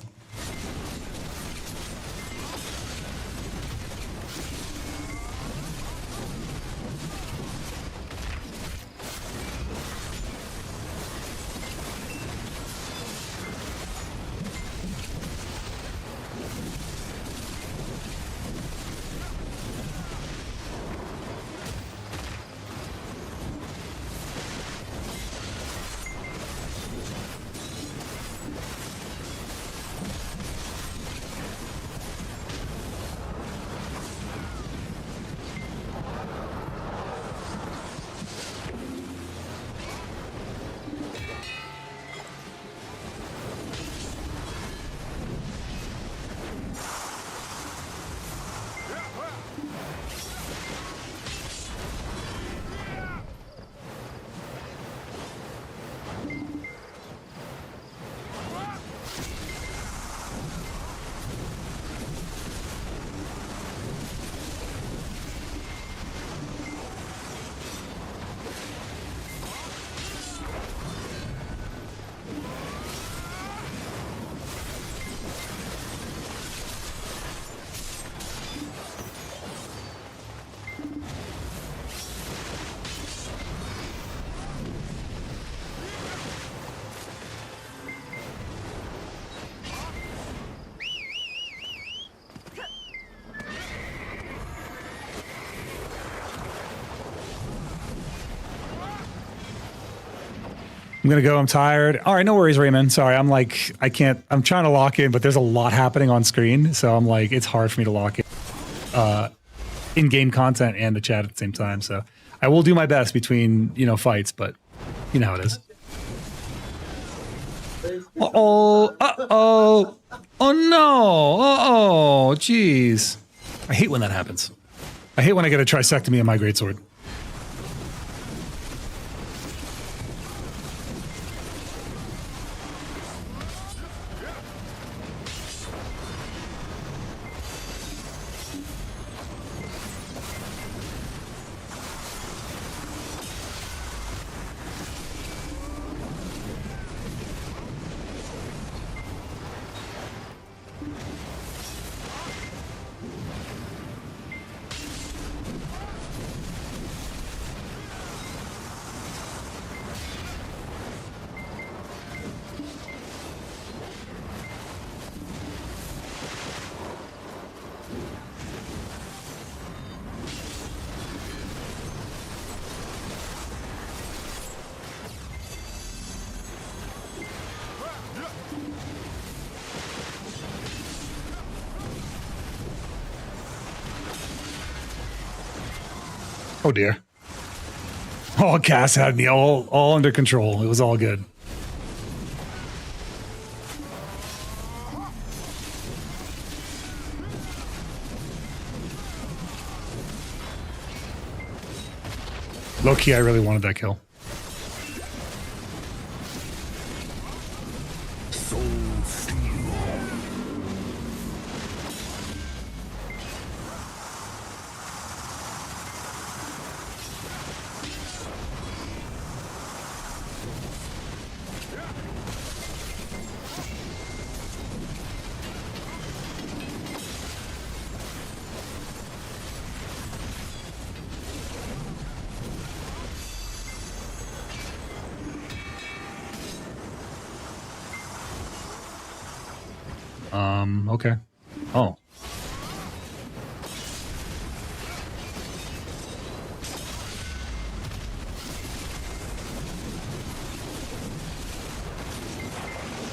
I'm gonna go. I'm tired. All right, no worries, Raymond. Sorry, I'm like, I can't. I'm trying to lock in, but there's a lot happening on screen, so I'm like, it's hard for me to lock in-game content and the chat at the same time. So I will do my best between fights, but you know how it is. Oh no! Jeez. I hate when that happens. I hate when I get a trisectomy in my greatsword. Oh dear. Oh, Cass had me all under control. It was all good. Low key, I really wanted that kill. Okay. Oh.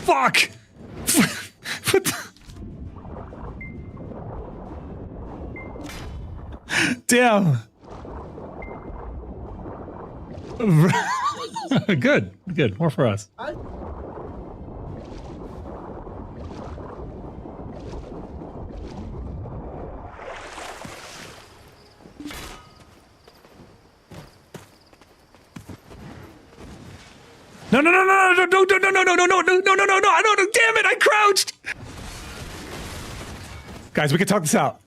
Fuck! What the? Damn. Good. Good. More for us. No, damn it, I crouched! Guys, we can talk this out.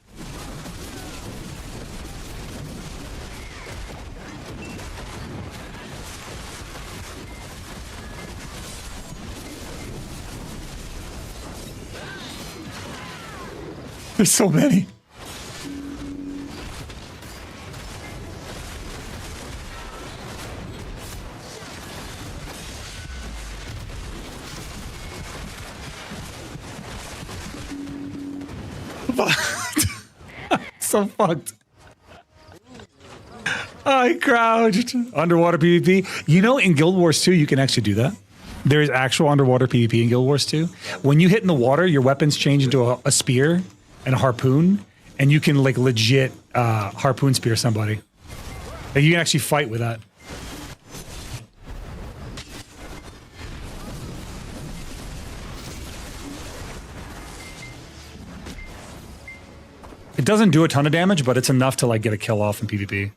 There's so many. So fucked. I crouched. Underwater PvP. You know, in Guild Wars 2, you can actually do that. There is actual underwater PvP in Guild Wars 2. When you hit in the water, your weapons change into a spear and a harpoon, and you can like legit harpoon spear somebody. Like, you can actually fight with that. It doesn't do a ton of damage, but it's enough to like get a kill off in PvP.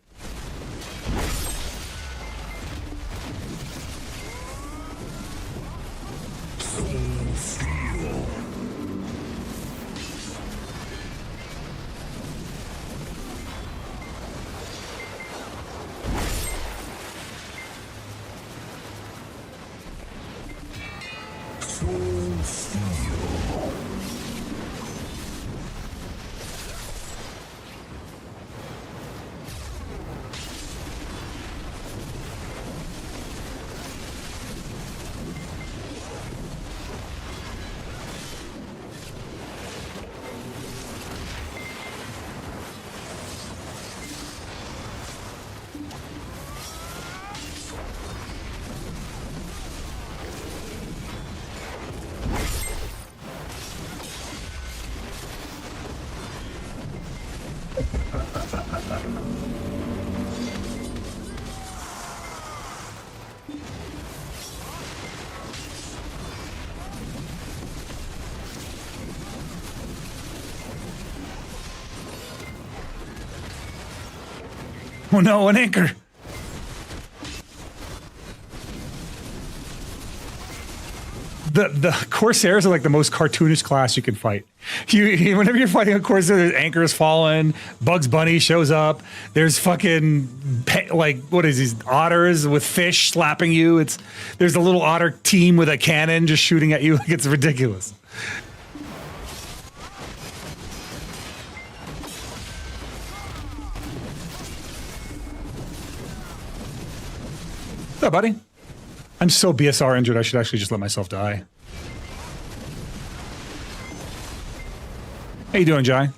Oh no, an anchor. The Corsairs are like the most cartoonish class you can fight. Whenever you're fighting a Corsair, there's anchors falling, Bugs Bunny shows up, there's fucking like what is these otters with fish slapping you. There's a little otter team with a cannon just shooting at you. Like it's ridiculous. What's up, buddy? I'm so BSR injured, I should actually just let myself die. How you doing, Jai?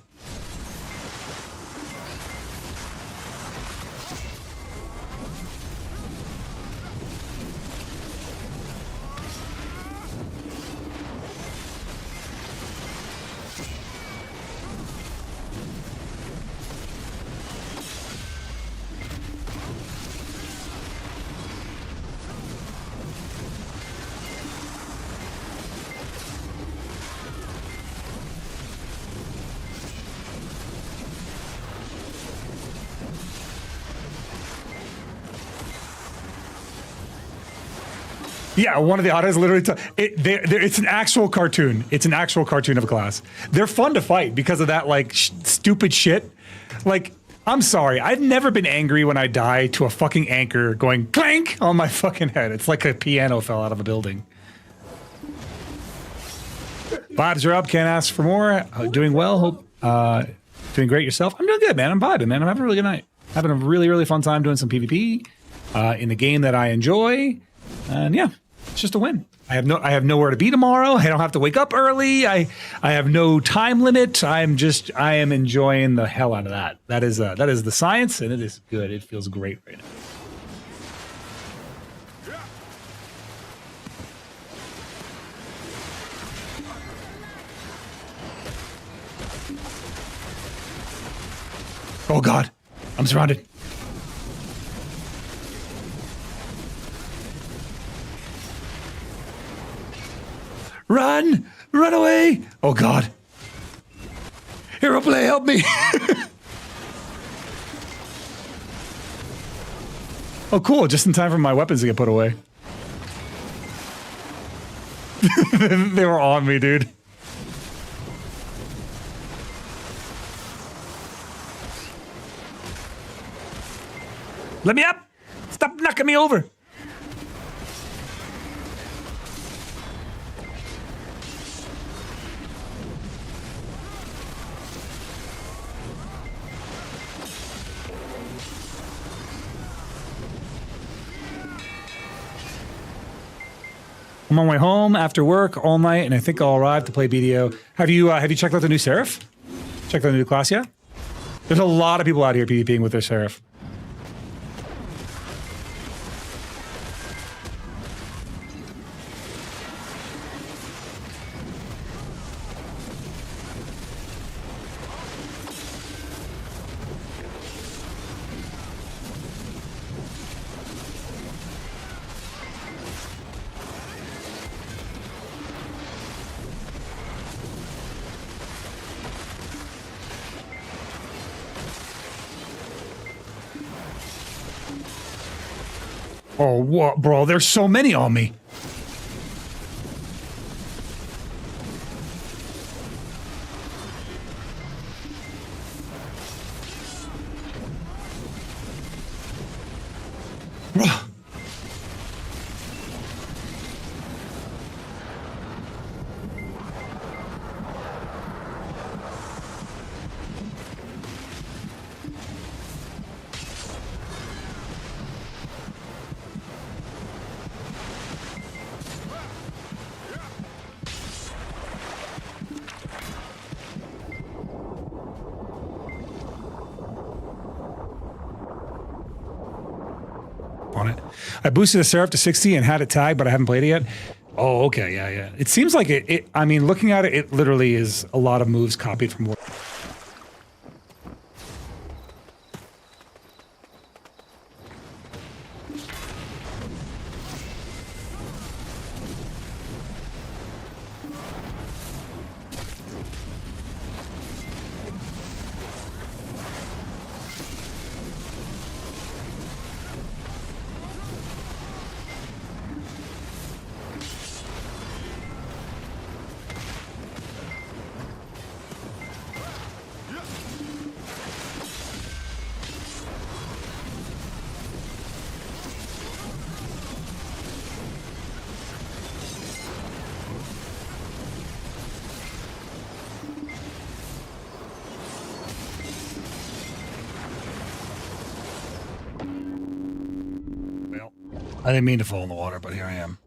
Yeah, one of the otters literally. It's an actual cartoon. It's an actual cartoon of a class. They're fun to fight because of that, like stupid shit. Like, I'm sorry, I've never been angry when I die to a fucking anchor going clank on my fucking head. It's like a piano fell out of a building. Vibes are up. Can't ask for more. Doing well. Hope doing great yourself. I'm doing good, man. I'm vibing, man. I'm having a really good night. Having a really, really fun time doing some PvP in the game that I enjoy. And yeah. It's just a win. I have nowhere to be tomorrow. I don't have to wake up early. I have no time limit. I am enjoying the hell out of that. That is the science, and it is good. It feels great right now. Oh God, I'm surrounded. Run! Run away! Oh God. Hero play, help me! Oh cool, just in time for my weapons to get put away. They were on me, dude. Let me up! Stop knocking me over! I'm on my way home after work all night, and I think I'll arrive to play BDO. Have you checked out the new Seraph? Checked out the new class yet? There's a lot of people out here PvPing with their Seraph. Oh, what, bro? There's so many on me. Bro. On it. I boosted a Seraph to 60 and had it tagged, but I haven't played it yet. Oh, okay, yeah. It seems like I mean, looking at it, it literally is a lot of moves copied from what. I didn't mean to fall in the water, but here I am.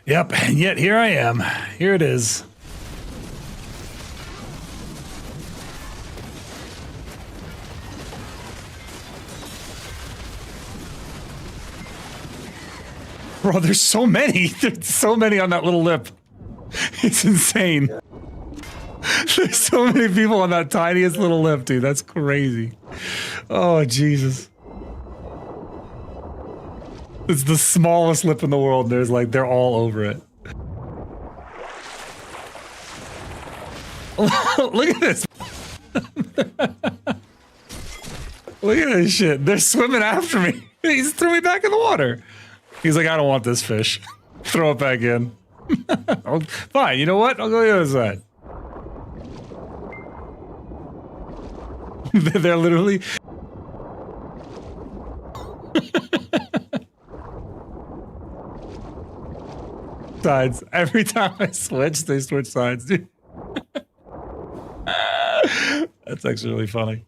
Yep, and yet here I am. Here it is. Bro, there's so many. There's so many on that little lip. It's insane. There's so many people on that tiniest little lip, dude. That's crazy. Oh, Jesus. It's the smallest lip in the world. There's like, they're all over it. Look at this. Look at this shit. They're swimming after me. He just threw me back in the water. He's like, I don't want this fish. Throw it back in. Fine, you know what? I'll go the other side. They're literally... sides. Every time I switch, they switch sides, dude. That's actually really funny.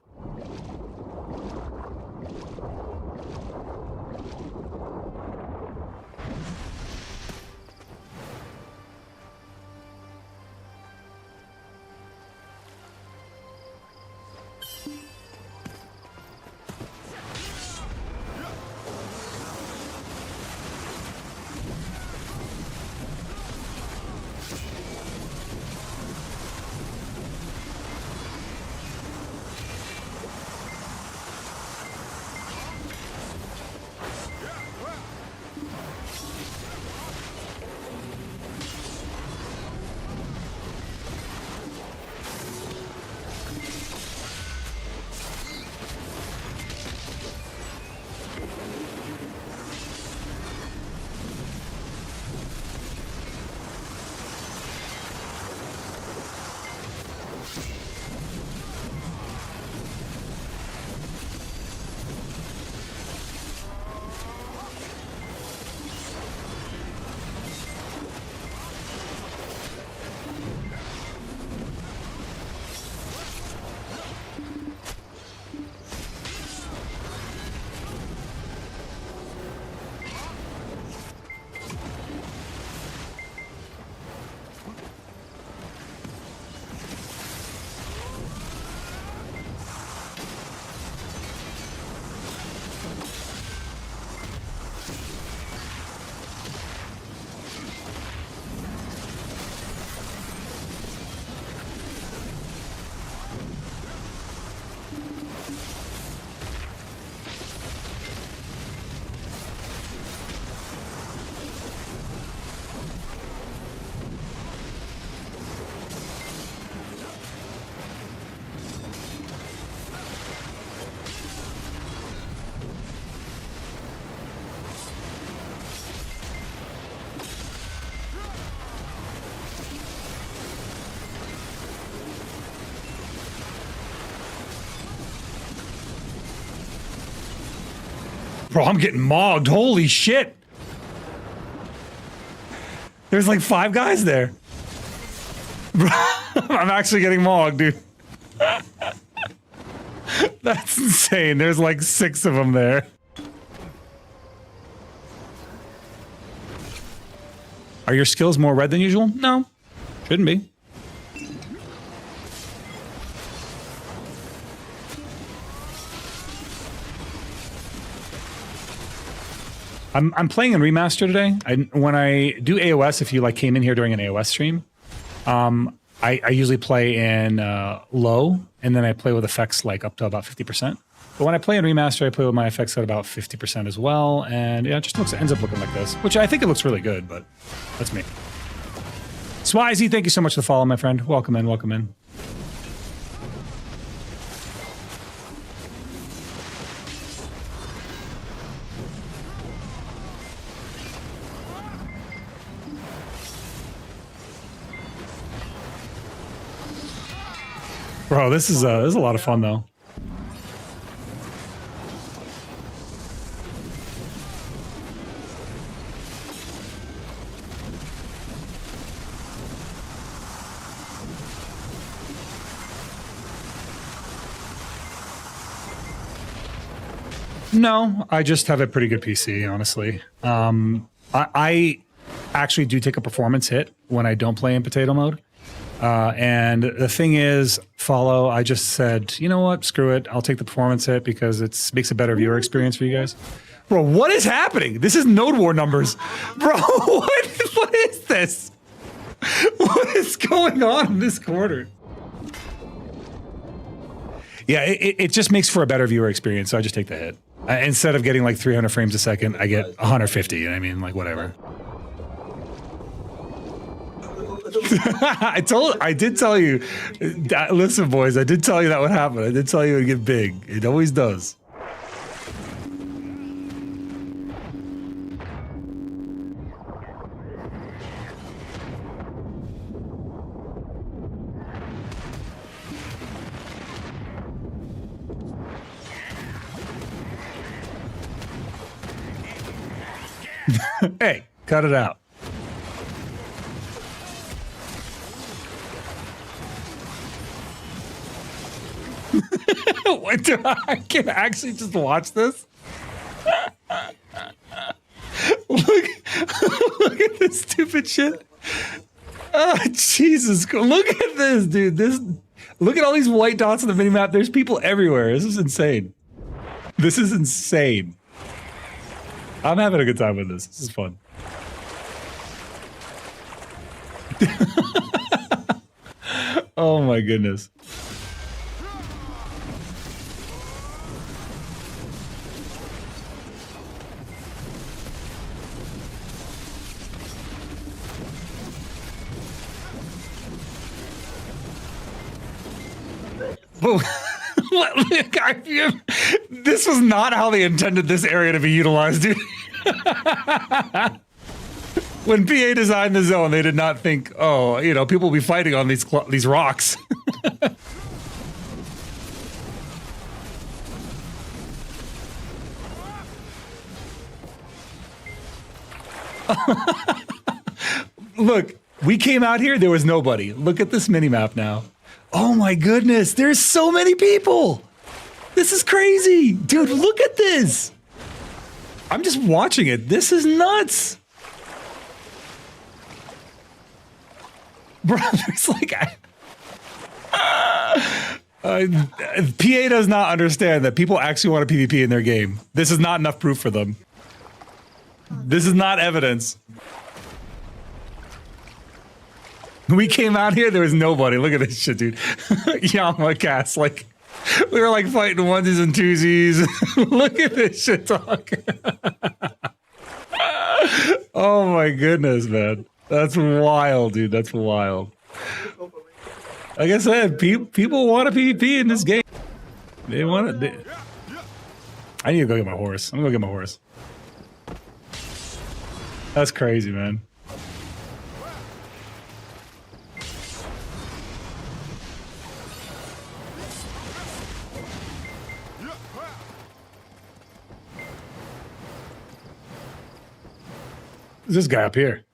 Bro, I'm getting mogged. Holy shit. There's like 5 guys there. Bro, I'm actually getting mogged, dude. That's insane. There's like 6 of them there. Are your skills more red than usual? No. Shouldn't be. I'm playing in remaster today. When I do AOS, if you like came in here during an AOS stream, I usually play in low, and then I play with effects like up to about 50%. But when I play in remaster, I play with my effects at about 50% as well, and yeah, it just ends up looking like this, which I think it looks really good, but that's me. Swizy, thank you so much for the follow, my friend. Welcome in, welcome in. Bro, this is a lot of fun though. No, I just have a pretty good PC, honestly. I actually do take a performance hit when I don't play in potato mode. And the thing is, Follow, I just said, you know what, screw it. I'll take the performance hit because it makes a better viewer experience for you guys. Bro, what is happening? This is Node War numbers. Bro, what is this? What is going on in this quarter? Yeah, it just makes for a better viewer experience, so I just take the hit. Instead of getting like 300 frames a second, I get 150, you know what I mean? Like, whatever. I did tell you, listen, boys, I did tell you that would happen. I did tell you it would get big. It always does. Hey, cut it out. What do I can actually just watch this? Look at this stupid shit. Oh, Jesus. Look at this, dude. Look at all these white dots on the minimap. There's people everywhere. This is insane. This is insane. I'm having a good time with this. This is fun. Oh my goodness. This was not how they intended this area to be utilized, dude. When PA designed the zone, they did not think, oh, you know, people will be fighting on these rocks. Look, we came out here, there was nobody. Look at this minimap now. Oh my goodness, there's so many people. This is crazy. Dude, look at this. I'm just watching it. This is nuts. Bro, there's like... PA does not understand that people actually want a PvP in their game. This is not enough proof for them. This is not evidence. We came out here, there was nobody. Look at this shit, dude. Yama cast, like, we were like fighting onesies and twosies. Look at this shit talk. Oh my goodness, man. That's wild, dude. That's wild. Like I said, people want a PvP in this game. They want it. I need to go get my horse. I'm gonna go get my horse. That's crazy, man. This guy up here.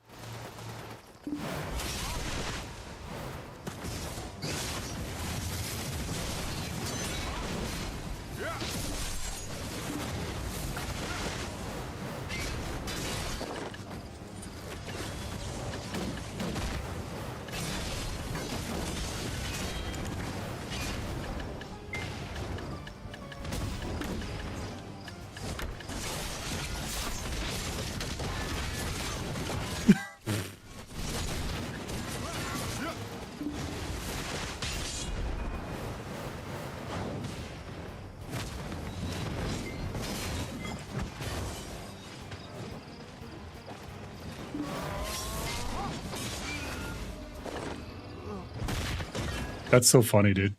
That's so funny, dude.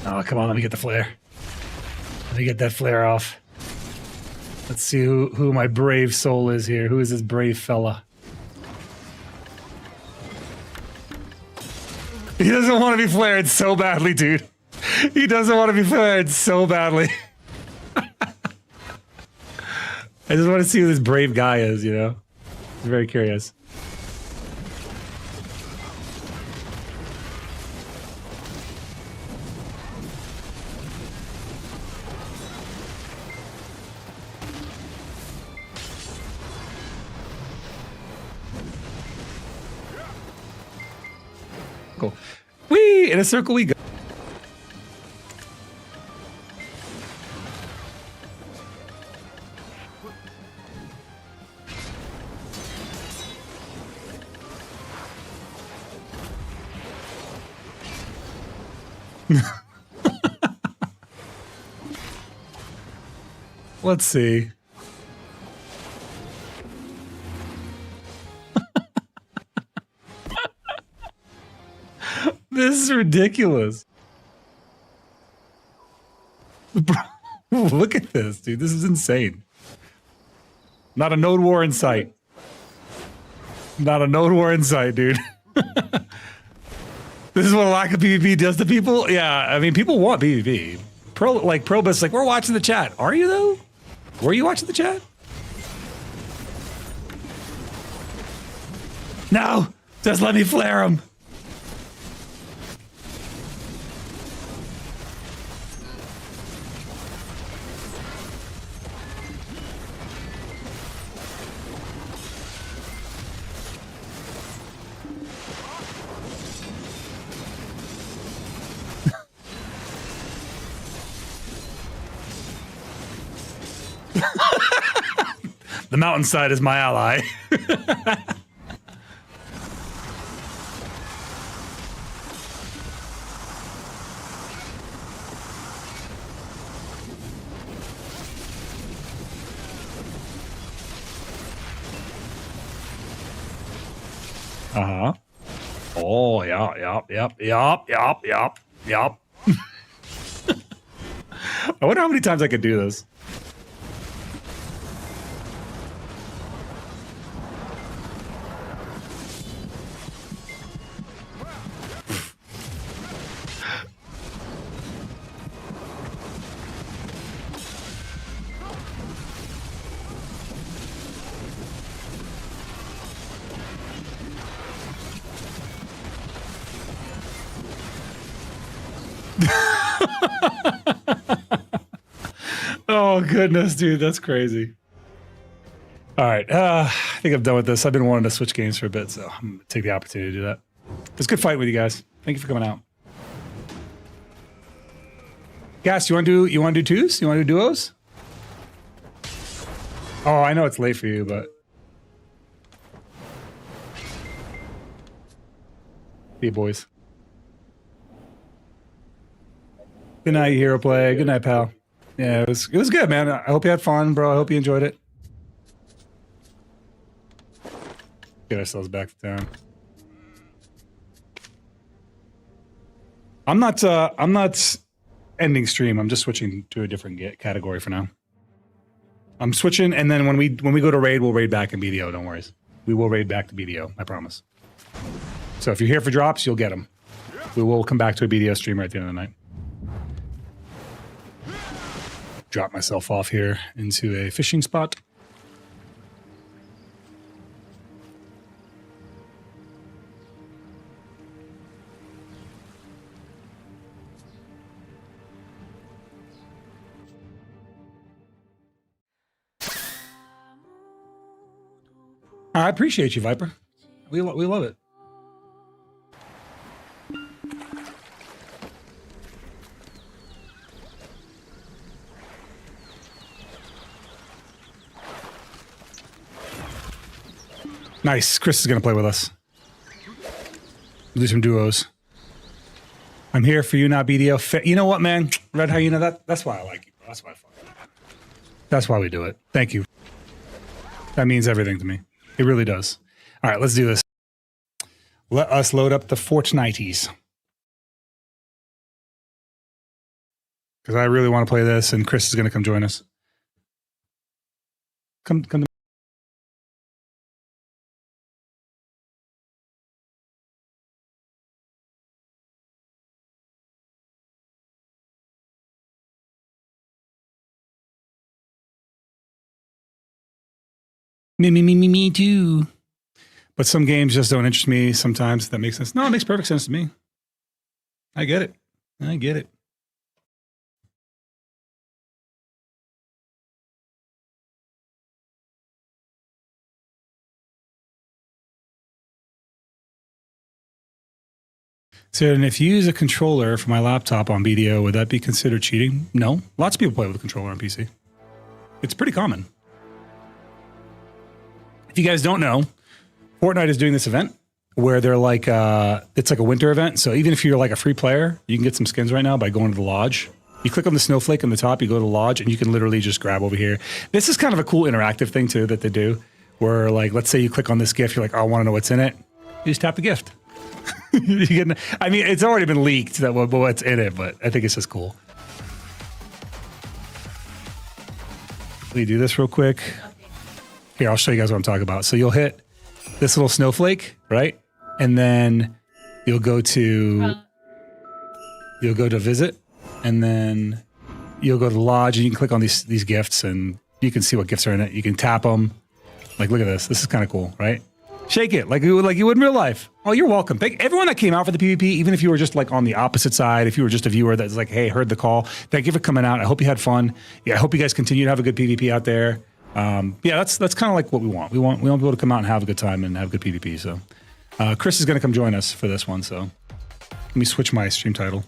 Oh, come on, let me get the flare. Let me get that flare off. Let's see who my brave soul is here. Who is this brave fella? He doesn't want to be flared so badly, dude. He doesn't want to be flared so badly. I just want to see who this brave guy is, you know? I'm very curious. Cool. Whee! In a circle we go. Let's see. This is ridiculous. Look at this, dude. This is insane. Not a node war in sight. Not a node war in sight, dude. This is what a lack of PvP does to people? Yeah, I mean, people want PvP. Probus, like, we're watching the chat. Are you, though? Were you watching the chat? No! Just let me flare him! The mountainside is my ally. Uh-huh. Oh, yeah. I wonder how many times I could do this. Oh goodness, dude, that's crazy. All right, I think I'm done with this. I've been wanting to switch games for a bit, so I'm gonna take the opportunity to do that. It's a good fight with you guys. Thank you for coming out. Gas, you want to do twos? You want to do duos? Oh, I know it's late for you, but see you, boys. Good night, Hero Play. Good night, pal. Yeah, it was good, man. I hope you had fun, bro. I hope you enjoyed it. Get ourselves back to town. I'm not ending stream. I'm just switching to a different category for now. I'm switching, and then when we go to raid, we'll raid back in BDO. Don't worry. We will raid back to BDO. I promise. So if you're here for drops, you'll get them. We will come back to a BDO stream right at the end of the night. Drop myself off here into a fishing spot. I appreciate you, Viper. We love it. Nice. Chris is going to play with us. We'll do some duos. I'm here for you, not BDO. You know what, man? Red Hyena, that's why I like you. That's why I fuck with you. That's why we do it. Thank you. That means everything to me. It really does. All right, let's do this. Let us load up the Fortnites. Because I really want to play this, and Chris is going to come join us. Come to Me too. But some games just don't interest me sometimes. That makes sense. No, it makes perfect sense to me. I get it. I get it. So, and if you use a controller for my laptop on BDO, would that be considered cheating? No. Lots of people play with a controller on PC. It's pretty common. If you guys don't know, Fortnite is doing this event where they're like, it's like a winter event. So even if you're like a free player, you can get some skins right now by going to the lodge. You click on the snowflake on the top, you go to the lodge, and you can literally just grab over here. This is kind of a cool interactive thing too that they do, where like, let's say you click on this gift, you're like, oh, I want to know what's in it. You just tap the gift. You get, I mean, it's already been leaked that what's in it, but I think it's just cool. Let me do this real quick. Here, I'll show you guys what I'm talking about. So you'll hit this little snowflake, right? And then you'll go to visit, and then you'll go to the lodge, and you can click on these gifts, and you can see what gifts are in it. You can tap them. Like, look at this. This is kind of cool, right? Shake it like you would in real life. Oh, you're welcome. Thank everyone that came out for the PvP, even if you were just like on the opposite side, if you were just a viewer that's like, hey, heard the call. Thank you for coming out. I hope you had fun. Yeah, I hope you guys continue to have a good PvP out there. Yeah, that's kind of like what we want. We want people to come out and have a good time and have good PvP. So Chris is going to come join us for this one. So let me switch my stream title.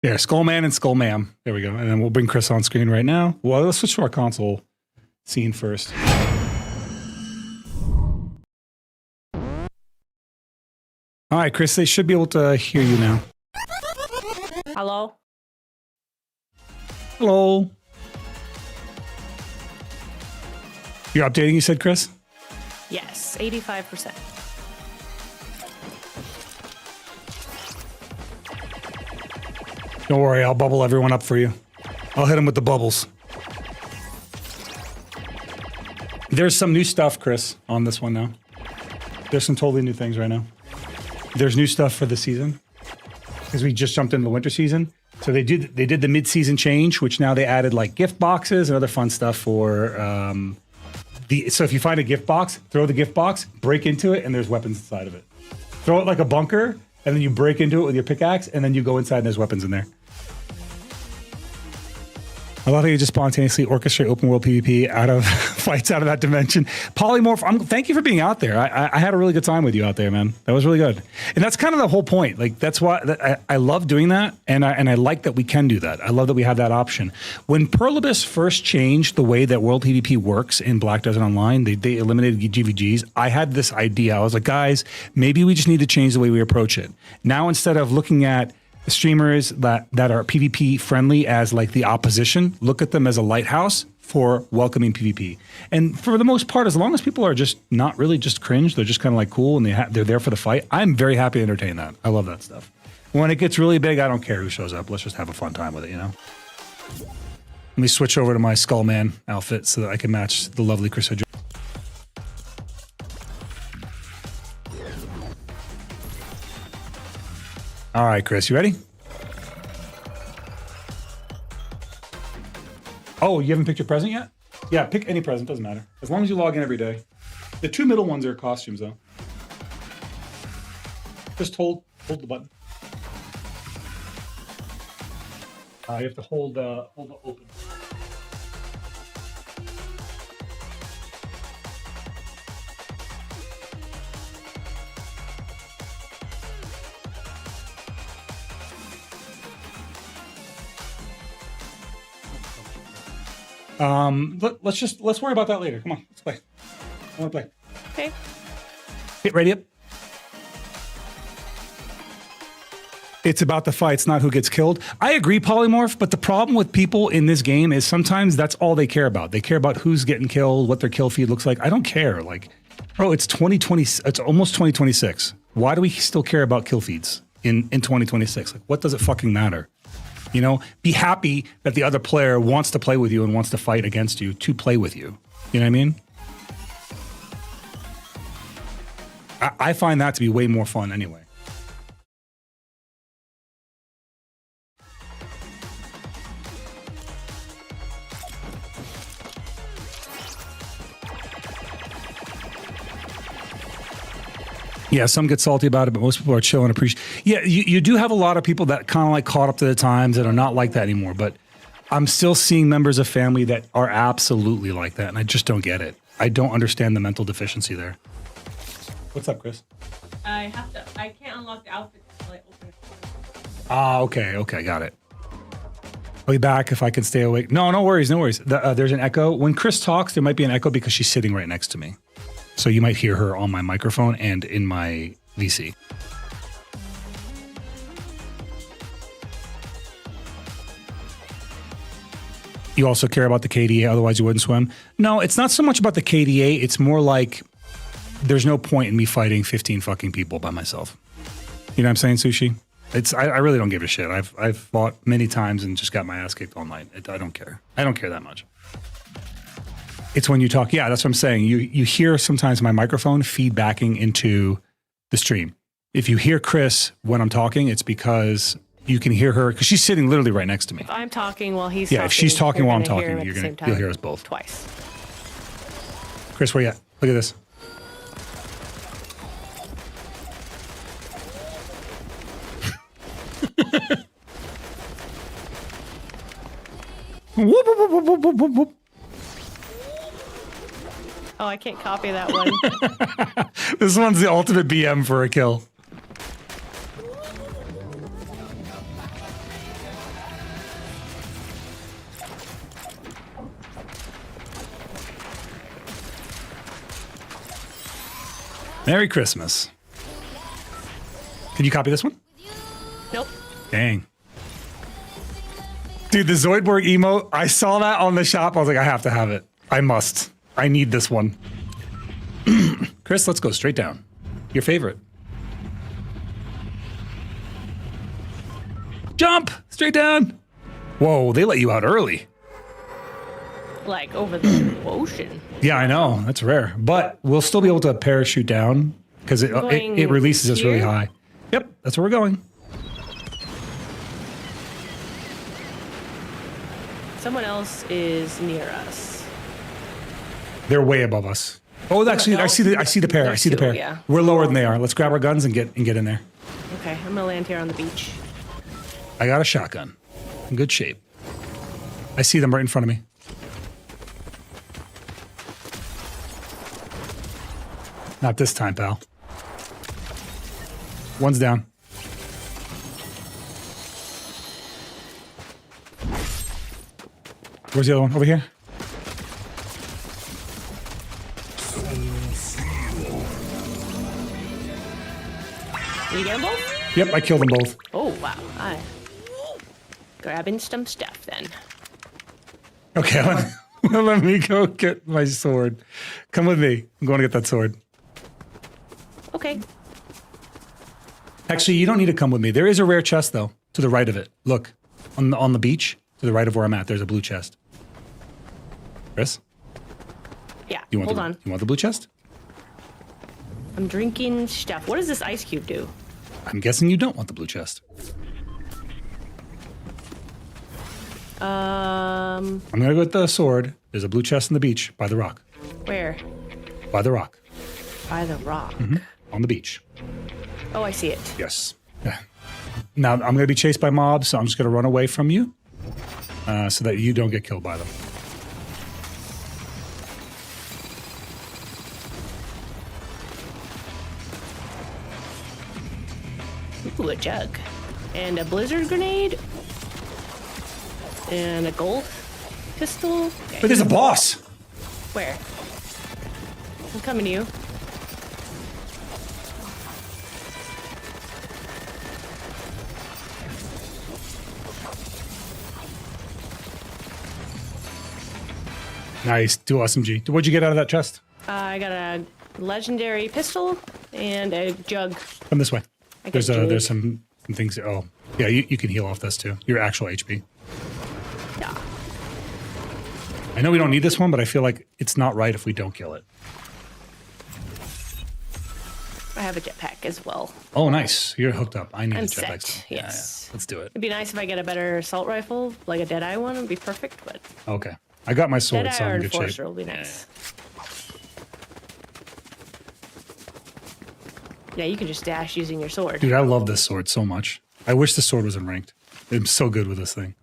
Yeah, Skullman and Skullmam. There we go. And then we'll bring Chris on screen right now. Well, let's switch to our console scene first. All right, Chris, they should be able to hear you now. Hello? Hello. You're updating, you said, Chris? Yes, 85%. Don't worry, I'll bubble everyone up for you. I'll hit them with the bubbles. There's some new stuff, Chris, on this one now. There's some totally new things right now. There's new stuff for the season because we just jumped into the winter season. So they did the mid-season change, which now they added like gift boxes and other fun stuff for so if you find a gift box, throw the gift box, break into it, and there's weapons inside of it. Throw it like a bunker, and then you break into it with your pickaxe, and then you go inside and there's weapons in there. I love how you just spontaneously orchestrate open world PvP out of fights out of that dimension. Polymorph, thank you for being out there. I had a really good time with you out there, man. That was really good. And that's kind of the whole point. Like, that's why I love doing that. And I like that we can do that. I love that we have that option. When Perlibus first changed the way that world PvP works in Black Desert Online, they eliminated GVGs. I had this idea. I was like, guys, maybe we just need to change the way we approach it. Now, instead of looking at streamers that are PvP friendly as like the opposition, look at them as a lighthouse for welcoming PvP. And for the most part, as long as people are just not really just cringe, they're just kind of like cool and they're there for the fight, I'm very happy to entertain that. I love that stuff. When it gets really big, I don't care who shows up. Let's just have a fun time with it, you know? Let me switch over to my Skullman outfit so that I can match the lovely Chris. All right, Chris, you ready? Oh, you haven't picked your present yet? Yeah, pick any present, doesn't matter. As long as you log in every day. The two middle ones are costumes, though. Just hold the button. You have to hold the open. Let's worry about that later. Come on, let's play. I want to play. Okay. Get ready up. It's about the fights, not who gets killed. I agree, Polymorph, but the problem with people in this game is sometimes that's all they care about. They care about who's getting killed, what their kill feed looks like. I don't care. Like, bro, it's 2020. It's almost 2026. Why do we still care about kill feeds in 2026? Like, what does it fucking matter? You know, be happy that the other player wants to play with you and wants to fight against you to play with you. You know what I mean? I find that to be way more fun anyway. Yeah, some get salty about it, but most people are chill and appreciate. Yeah, you do have a lot of people that kind of like caught up to the times and are not like that anymore. But I'm still seeing members of family that are absolutely like that, and I just don't get it. I don't understand the mental deficiency there. What's up, Chris? I can't unlock the outfit until I open it. Ah, okay, got it. I'll be back if I can stay awake. No worries. There's an echo. When Chris talks, there might be an echo because she's sitting right next to me. So you might hear her on my microphone and in my VC. You also care about the KDA, otherwise you wouldn't swim. No, it's not so much about the KDA. It's more like there's no point in me fighting 15 fucking people by myself. You know what I'm saying, Sushi? I really don't give a shit. I've fought many times and just got my ass kicked all night. I don't care. I don't care that much. It's when you talk. Yeah, that's what I'm saying. You hear sometimes my microphone feedbacking into the stream. If you hear Chris when I'm talking, it's because you can hear her because she's sitting literally right next to me. If I'm talking while he's talking. Yeah, if she's talking while I'm hear him talking, at you'll hear us both. Twice. Chris, where you at? Look at this. Whoop, whoop, whoop, whoop, whoop, whoop, whoop. Oh, I can't copy that one. This one's the ultimate BM for a kill. Merry Christmas. Can you copy this one? Nope. Dang. Dude, the Zoidberg emote, I saw that on the shop. I was like, I have to have it. I must. I need this one. Chris, let's go straight down. Your favorite. Jump! Straight down! Whoa, they let you out early. Like over the ocean. Yeah, I know. That's rare. But we'll still be able to parachute down because it releases us really high. Yep, that's where we're going. Someone else is near us. They're way above us. Oh, actually, I see the pair. I see the pair. Yeah. We're lower than they are. Let's grab our guns and get in there. Okay, I'm gonna land here on the beach. I got a shotgun. In good shape. I see them right in front of me. Not this time, pal. One's down. Where's the other one? Over here? Did you get them both? Yep, I killed them both. Oh, wow. Grabbing some stuff then. Okay, let me go get my sword. Come with me. I'm going to get that sword. Okay. Actually, you don't need to come with me. There is a rare chest, though, to the right of it. Look, on the beach, to the right of where I'm at, there's a blue chest. Chris? Yeah, Hold on. You want the blue chest? I'm drinking stuff. What does this ice cube do? I'm guessing you don't want the blue chest. I'm going to go with the sword. There's a blue chest on the beach by the rock. Where? By the rock. By the rock. Mm-hmm. On the beach. Oh, I see it. Yes. Yeah. Now, I'm going to be chased by mobs, so I'm just going to run away from you so that you don't get killed by them. Ooh, a jug. And a blizzard grenade. And a gold pistol. Okay. But there's a boss. Where? I'm coming to you. Nice. Dual SMG. What'd you get out of that chest? I got a legendary pistol and a jug. Come this way. I There's get some things. Oh, yeah, you can heal off this too. Your actual HP. Yeah. I know we don't need this one, but I feel like it's not right if we don't kill it. I have a jetpack as well. Oh, nice. You're hooked up. I need I'm a jetpack. set. Yeah, Yes. yeah. Let's do it. It'd be nice if I get a better assault rifle, like a Deadeye one. It'd be perfect, but Okay. I got my sword, Deadeye so I'm or in good shape. Enforcer will be nice. Yeah, you can just dash using your sword. Dude, I love this sword so much. I wish the sword wasn't ranked. I'm so good with this thing.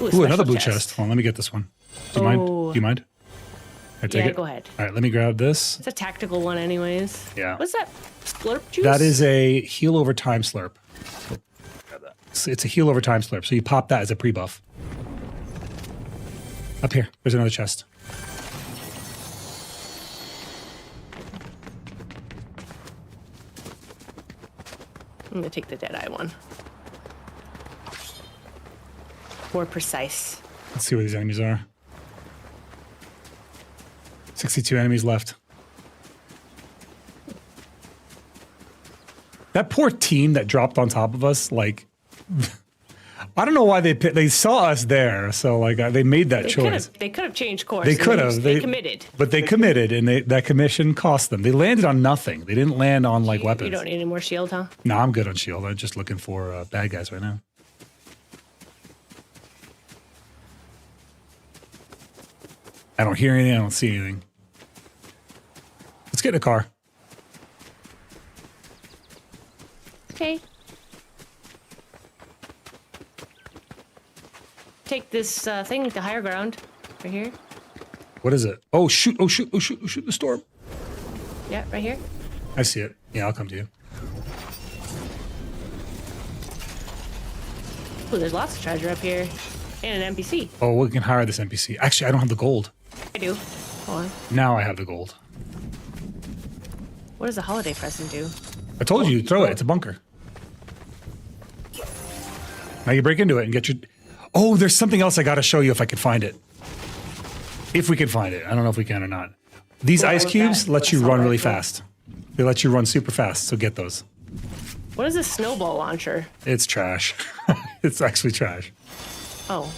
Ooh, another blue chest. Hold on, let me get this one. Do you mind? Do you mind? I take Yeah, it? go ahead. All right, let me grab this. It's a tactical one anyways. Yeah. What's that? Slurp juice? That is a heal over time slurp. It's a heal over time slurp. So you pop that as a pre-buff. Up here. There's another chest. I'm gonna take the Deadeye one. More precise. Let's see where these enemies are. 62 enemies left. That poor team that dropped on top of us, like, I don't know why they saw us there, so like they made that choice. They could have changed course. They could have. They committed. But they committed, and that commission cost them. They landed on nothing. They didn't land on like weapons. You don't need any more shield, huh? No, I'm good on shield. I'm just looking for bad guys right now. I don't hear anything. I don't see anything. Let's get in a car. Okay. Take this thing to higher ground. Right here. What is it? Oh, shoot. Oh, shoot. Oh, shoot. Oh, shoot. The storm. Yeah, right here. I see it. Yeah, I'll come to you. Ooh, there's lots of treasure up here. And an NPC. Oh, we can hire this NPC. Actually, I don't have the gold. I do. Hold on. Now I have the gold. What does a holiday present do? I told you, throw it. It's a bunker. Now you break into it and get your... Oh, there's something else I got to show you if I could find it. If we can find it. I don't know if we can or not. These ice cubes let you run really fast. They let you run super fast, so get those. What is a snowball launcher? It's trash. It's actually trash. Oh.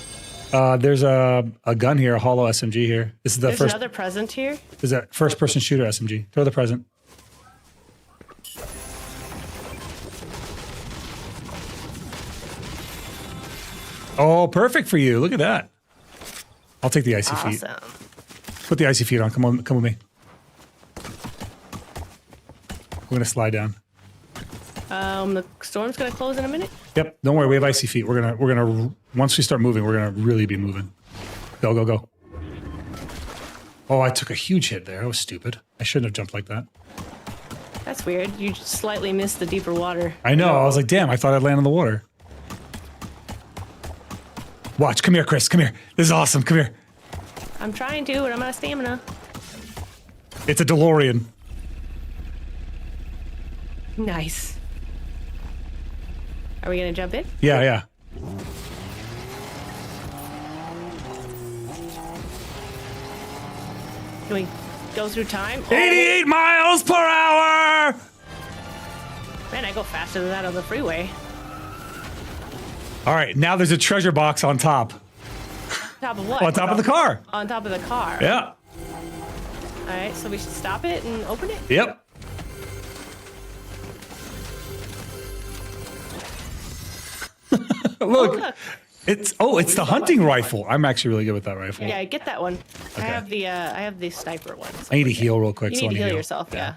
There's a gun here, a hollow SMG here. This is the There's first... another present here? This is that first-person shooter SMG. Throw the present. Oh, perfect for you. Look at that. I'll take the icy feet. Awesome. Put the icy feet on. Come on, come with me. We're gonna slide down. The storm's gonna close in a minute. Yep. Don't worry. We have icy feet. We're gonna. Once we start moving, we're gonna really be moving. Go, go, go. Oh, I took a huge hit there. I was stupid. I shouldn't have jumped like that. That's weird. You just slightly missed the deeper water. I know. I was like, damn. I thought I'd land in the water. Watch. Come here, Chris. Come here. This is awesome. Come here. I'm trying to, but I'm out of stamina. It's a DeLorean. Nice. Are we gonna jump in? Yeah, yeah. Can we go through time? 88 miles per hour! Man, I go faster than that on the freeway. All right, now there's a treasure box on top. Top of what? On top of the car. On top of the car. Yeah. All right, so we should stop it and open it? Yep. Look. It's the hunting rifle. I'm actually really good with that rifle. Yeah, get that one. Okay. I have the sniper one. So I need to heal real quick. you so need to I heal yourself, yeah.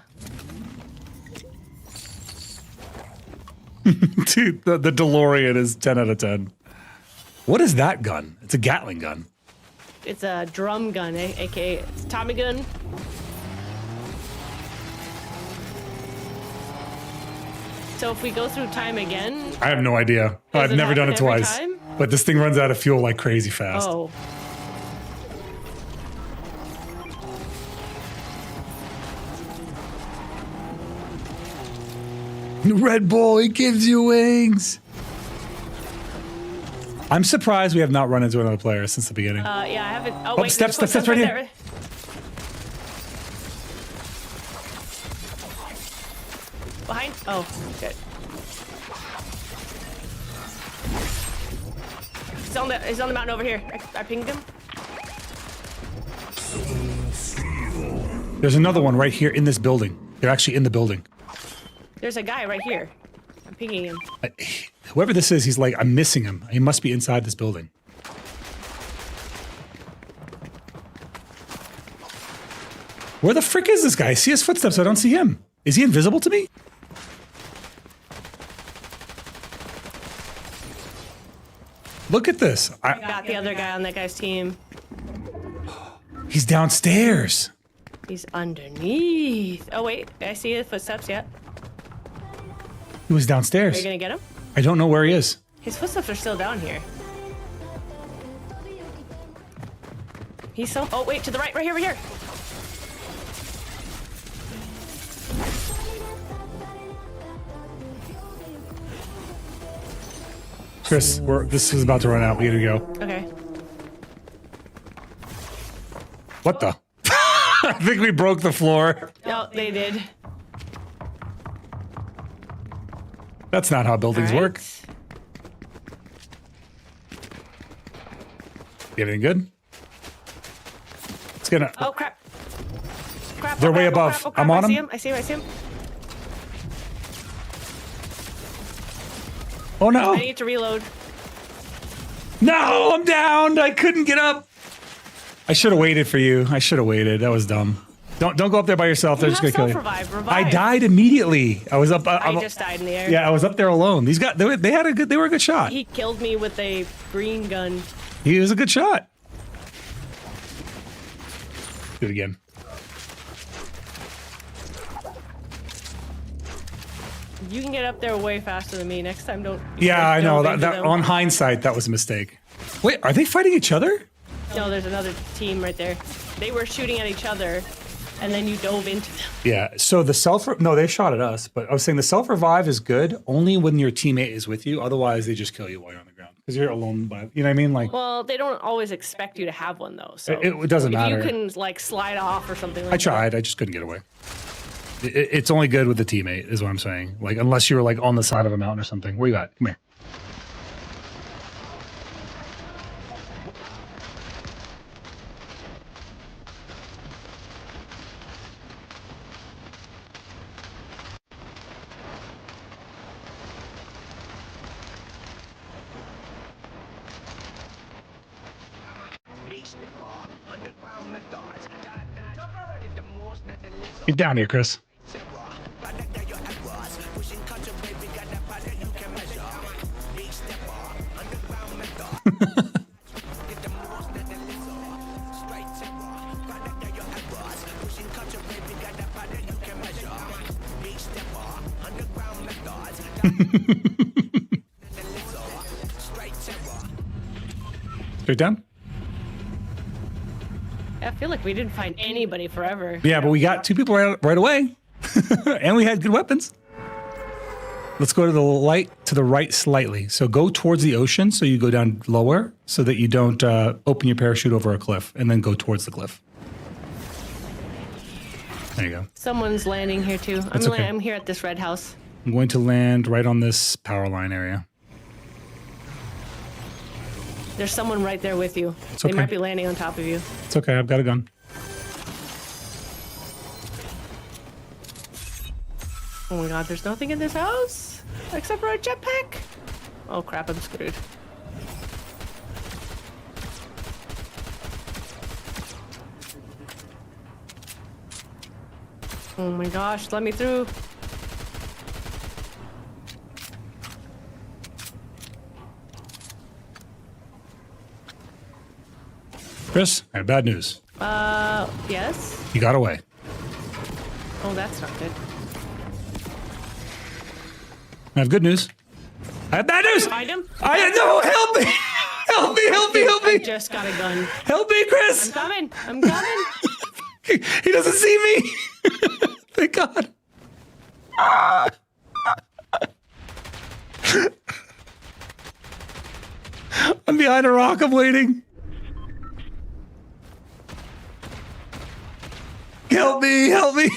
Dude, the DeLorean is 10 out of 10. What is that gun? It's a Gatling gun. It's a drum gun, aka it's a Tommy gun. So if we go through time again, I have no idea. I've it never done it happen every twice. time? But this thing runs out of fuel like crazy fast. oh, Red Bull, it gives you wings. I'm surprised we have not run into another player since the beginning. yeah, I haven't. Oh, Oh, wait, steps there's right footsteps here. there. Behind. Oh, good. He's on the mountain over here. I pinged him. There's another one right here in this building. They're actually in the building. There's a guy right here. I'm pinging him. Whoever this is, he's like, I'm missing him. He must be inside this building. Where the frick is this guy? I see his footsteps. I don't see him. Is he invisible to me? Look at this. I got the other guy on that guy's team. He's downstairs. He's underneath. Oh, wait. I see his footsteps, yeah. He was Are downstairs. you going to get him? I don't know where he is. His footsteps are still down here. He's so... Oh, wait. To the right. Right here. Right here. Chris, this is about to run out. We gotta go. Okay. What the? I think we broke the floor. No, they did. That's not how buildings All right. work. You anything good? It's gonna... Oh, crap. Crap. They're oh, way crap, above. Oh, crap, oh, crap. I'm on I see him. him. I see him. I see him. Oh no! I need to reload. No, I'm down. I couldn't get up. I should have waited for you. I should have waited. That was dumb. Don't go up there by yourself. They're just gonna kill you. Revive. I died immediately. I was up. I just died in the air. Yeah, I was up there alone. These guys, they were a good shot. He killed me with a green gun. He was a good shot. Do it again. You can get up there way faster than me. Next time, don't. Yeah, I know. don't That into them. on hindsight, that was a mistake. Wait, are they fighting each other? No, there's another team right there. They were shooting at each other, and then you dove into them. Yeah. So the no, they shot at us. But I was saying the self-revive is good only when your teammate is with you. Otherwise, they just kill you while you're on the ground because you're alone. You know what I mean? Like, Well, they don't always expect you to have one though. So it doesn't matter. If you can like slide off or something. Like I tried. I just couldn't get away. It's only good with the teammate, is what I'm saying. Like, unless you were like on the side of a mountain or something. Where you at? Come here. Get down here, Chris. Straight down? I feel like we didn't find anybody forever. Yeah, but we got 2 people right away. And we had good weapons. Let's go to the right slightly. So go towards the ocean so you go down lower so that you don't open your parachute over a cliff and then go towards the cliff. There you go. Someone's landing here too. That's okay. I'm here at this red house. I'm going to land right on this power line area. There's someone right there with you. It's They okay. might be landing on top of you. It's okay. I've got a gun. Oh my god, there's nothing in this house except for a jetpack. Oh crap, I'm screwed. Oh my gosh, let me through. Chris, I have bad news. Yes? You got away. Oh, that's not good. I have good news. I have bad news. Find him? No, help me. Help me, help me, help I me. just got a gun. Help me, Chris. I'm coming. He doesn't see me. Thank God. I'm behind a rock. I'm waiting. Help me, help me.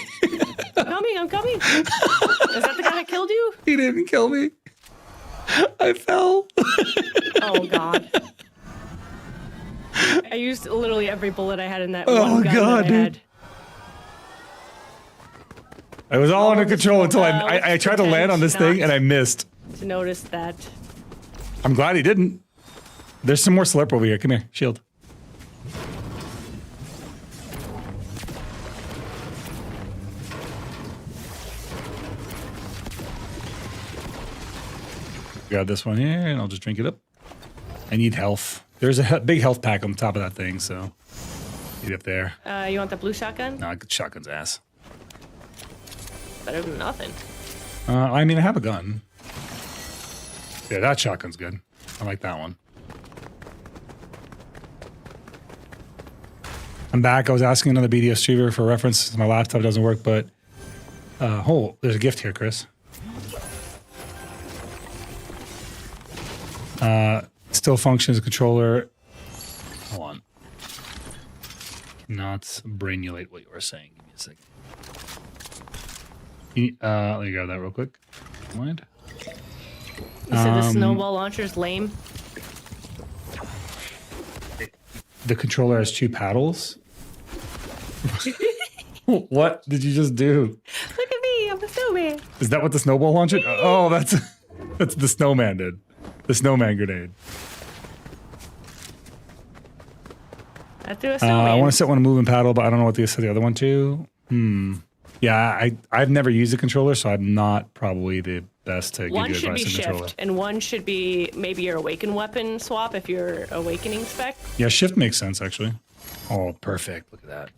I'm coming. Is that the guy that killed you? He didn't kill me. I fell. Oh god. I used literally every bullet I had in that Oh, one gun God, that I dude. had. I was all under Just, control until let's I tried to land on this thing and I missed. To notice that. I'm glad he didn't. There's some more slurp over here. Come here, shield. Grab this one here and I'll just drink it up. I need health. There's a big health pack on top of that thing, so get up there. You want the blue shotgun? Nah, shotgun's ass. Better than nothing. I mean, I have a gun. Yeah, that shotgun's good. I like that one. I'm back. I was asking another BDS streamer for reference. My laptop doesn't work, but there's a gift here, Chris. Still functions as a controller. Hold on. Cannot brainulate what you were saying. Give me a second. Let me grab that real quick. Mind? You said the snowball launcher's lame. The controller has 2 paddles. What did you just do? Look at me, I'm a snowman. Is that what the snowball launcher? Oh, that's the snowman did. The snowman grenade. I threw a snowman. I want to set one a moving paddle, but I don't know what to set the other one to. Yeah, I've never used a controller, so I'm not probably the best to give you advice on controller. One should be shift, and one should be maybe your awaken weapon swap if you're awakening spec. Yeah, shift makes sense actually. Oh, perfect. Look at that.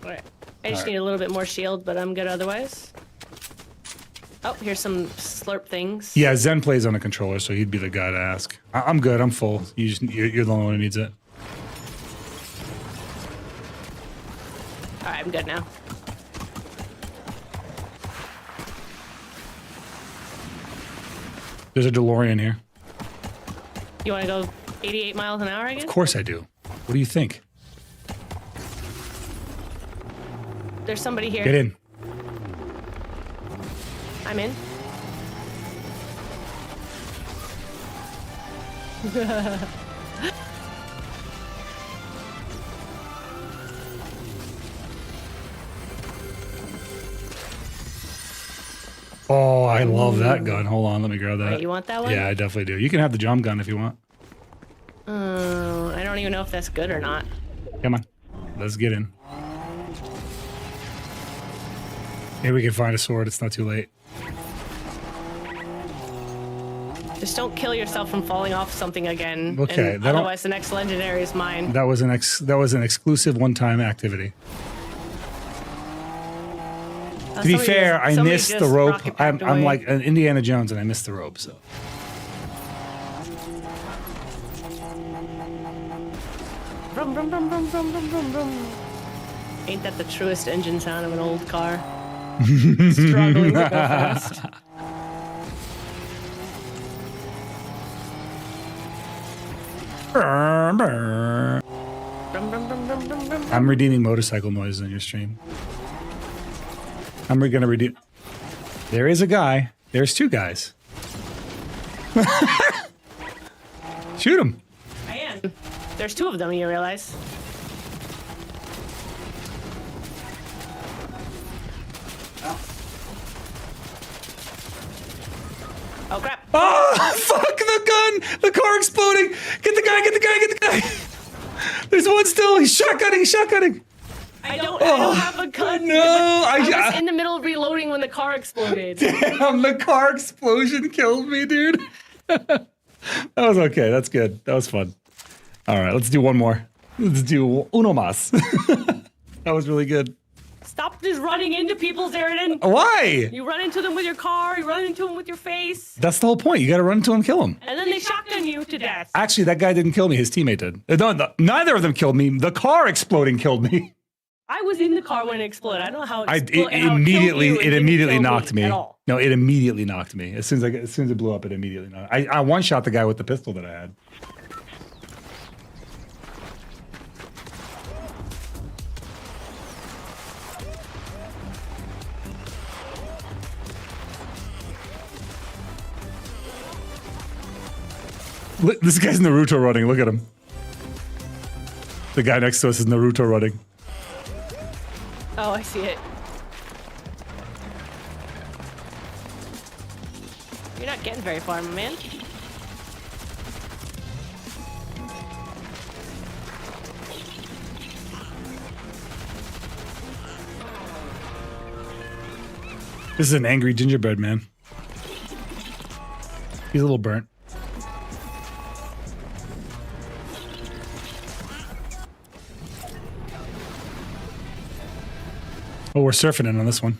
Alright. I just need a little bit more shield, but I'm good otherwise. Oh, here's some slurp things. Yeah, Zen plays on a controller, so he'd be the guy to ask. I'm good. I'm full. You're the only one who needs it. All right, I'm good now. There's a DeLorean here. You want to go 88 miles an hour again? Of course I do. What do you think? There's somebody here. Get in. I'm in. Oh, I love that gun. Hold on, let me grab that. Wait, you want that one? Yeah, I definitely do. You can have the jump gun if you want. I don't even know if that's good or not. Come on, let's get in. Maybe we can find a sword. It's not too late. Just don't kill yourself from falling off something again. Okay, and otherwise the next legendary is mine. That was an exclusive one-time activity. To be fair, I missed the rope. I'm like an Indiana Jones, and I missed the rope. So. Vroom, vroom, vroom, vroom, vroom, vroom, vroom, vroom. Ain't that the truest engine sound of an old car? Struggling to go fast. I'm redeeming motorcycle noises on your stream. I'm gonna redeem. There is a guy. There's 2 guys. Shoot him. I am. There's 2 of them, you realize? Oh crap! Oh, fuck the gun! The car exploding! Get the guy! Get the guy! Get the guy! There's one still. He's shotgunning. He's shotgunning. I don't have a gun. No, I was in the middle of reloading when the car exploded. Damn, the car explosion killed me, dude. That was okay. That's good. That was fun. All right, let's do one more. Let's do uno más. That was really good. Stop just running into people, Zeroden. Why? You run into them with your car, you run into them with your face. That's the whole point. You got to run into him, kill him. And then they shotgun you to death. Actually, that guy didn't kill me. His teammate did. No, neither of them killed me. The car exploding killed me. I was in the car when it exploded. I don't know how it it immediately knocked me. At all. No, it immediately knocked me. As soon as it blew up, it immediately knocked. I one shot the guy with the pistol that I had. Look, this guy's Naruto running. Look at him. The guy next to us is Naruto running. Oh, I see it. You're not getting very far, my man. This is an angry gingerbread man. He's a little burnt. Oh, we're surfing in on this one.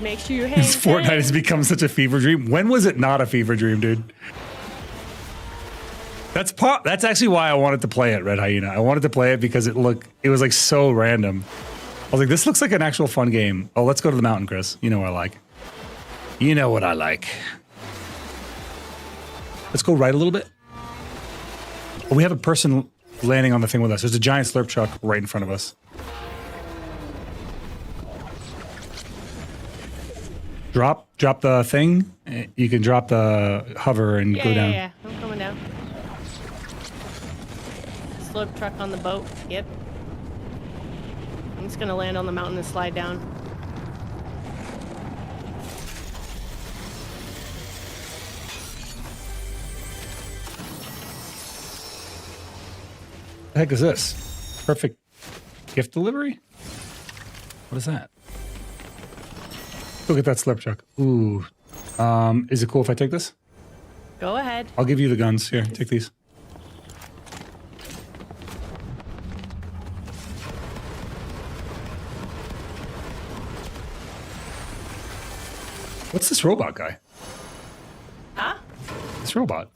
Make sure you hang. This Fortnite has become such a fever dream. When was it not a fever dream, dude? That's actually why I wanted to play it, Red Hyena. I wanted to play it because it was like so random. I was like, this looks like an actual fun game. Oh, let's go to the mountain, Chris. You know what I like. You know what I like. Let's go right a little bit. Oh, we have a person landing on the thing with us. There's a giant slurp truck right in front of us. Drop the thing. You can drop the hover and go down. Yeah, I'm coming down. Slurp truck on the boat. Yep. I'm just gonna land on the mountain and slide down. The heck is this? Perfect gift delivery? What is that? Look at that slurp truck. Ooh. Is it cool if I take this? Go ahead. I'll give you the guns. Here, take these. What's this robot guy? Huh? This robot.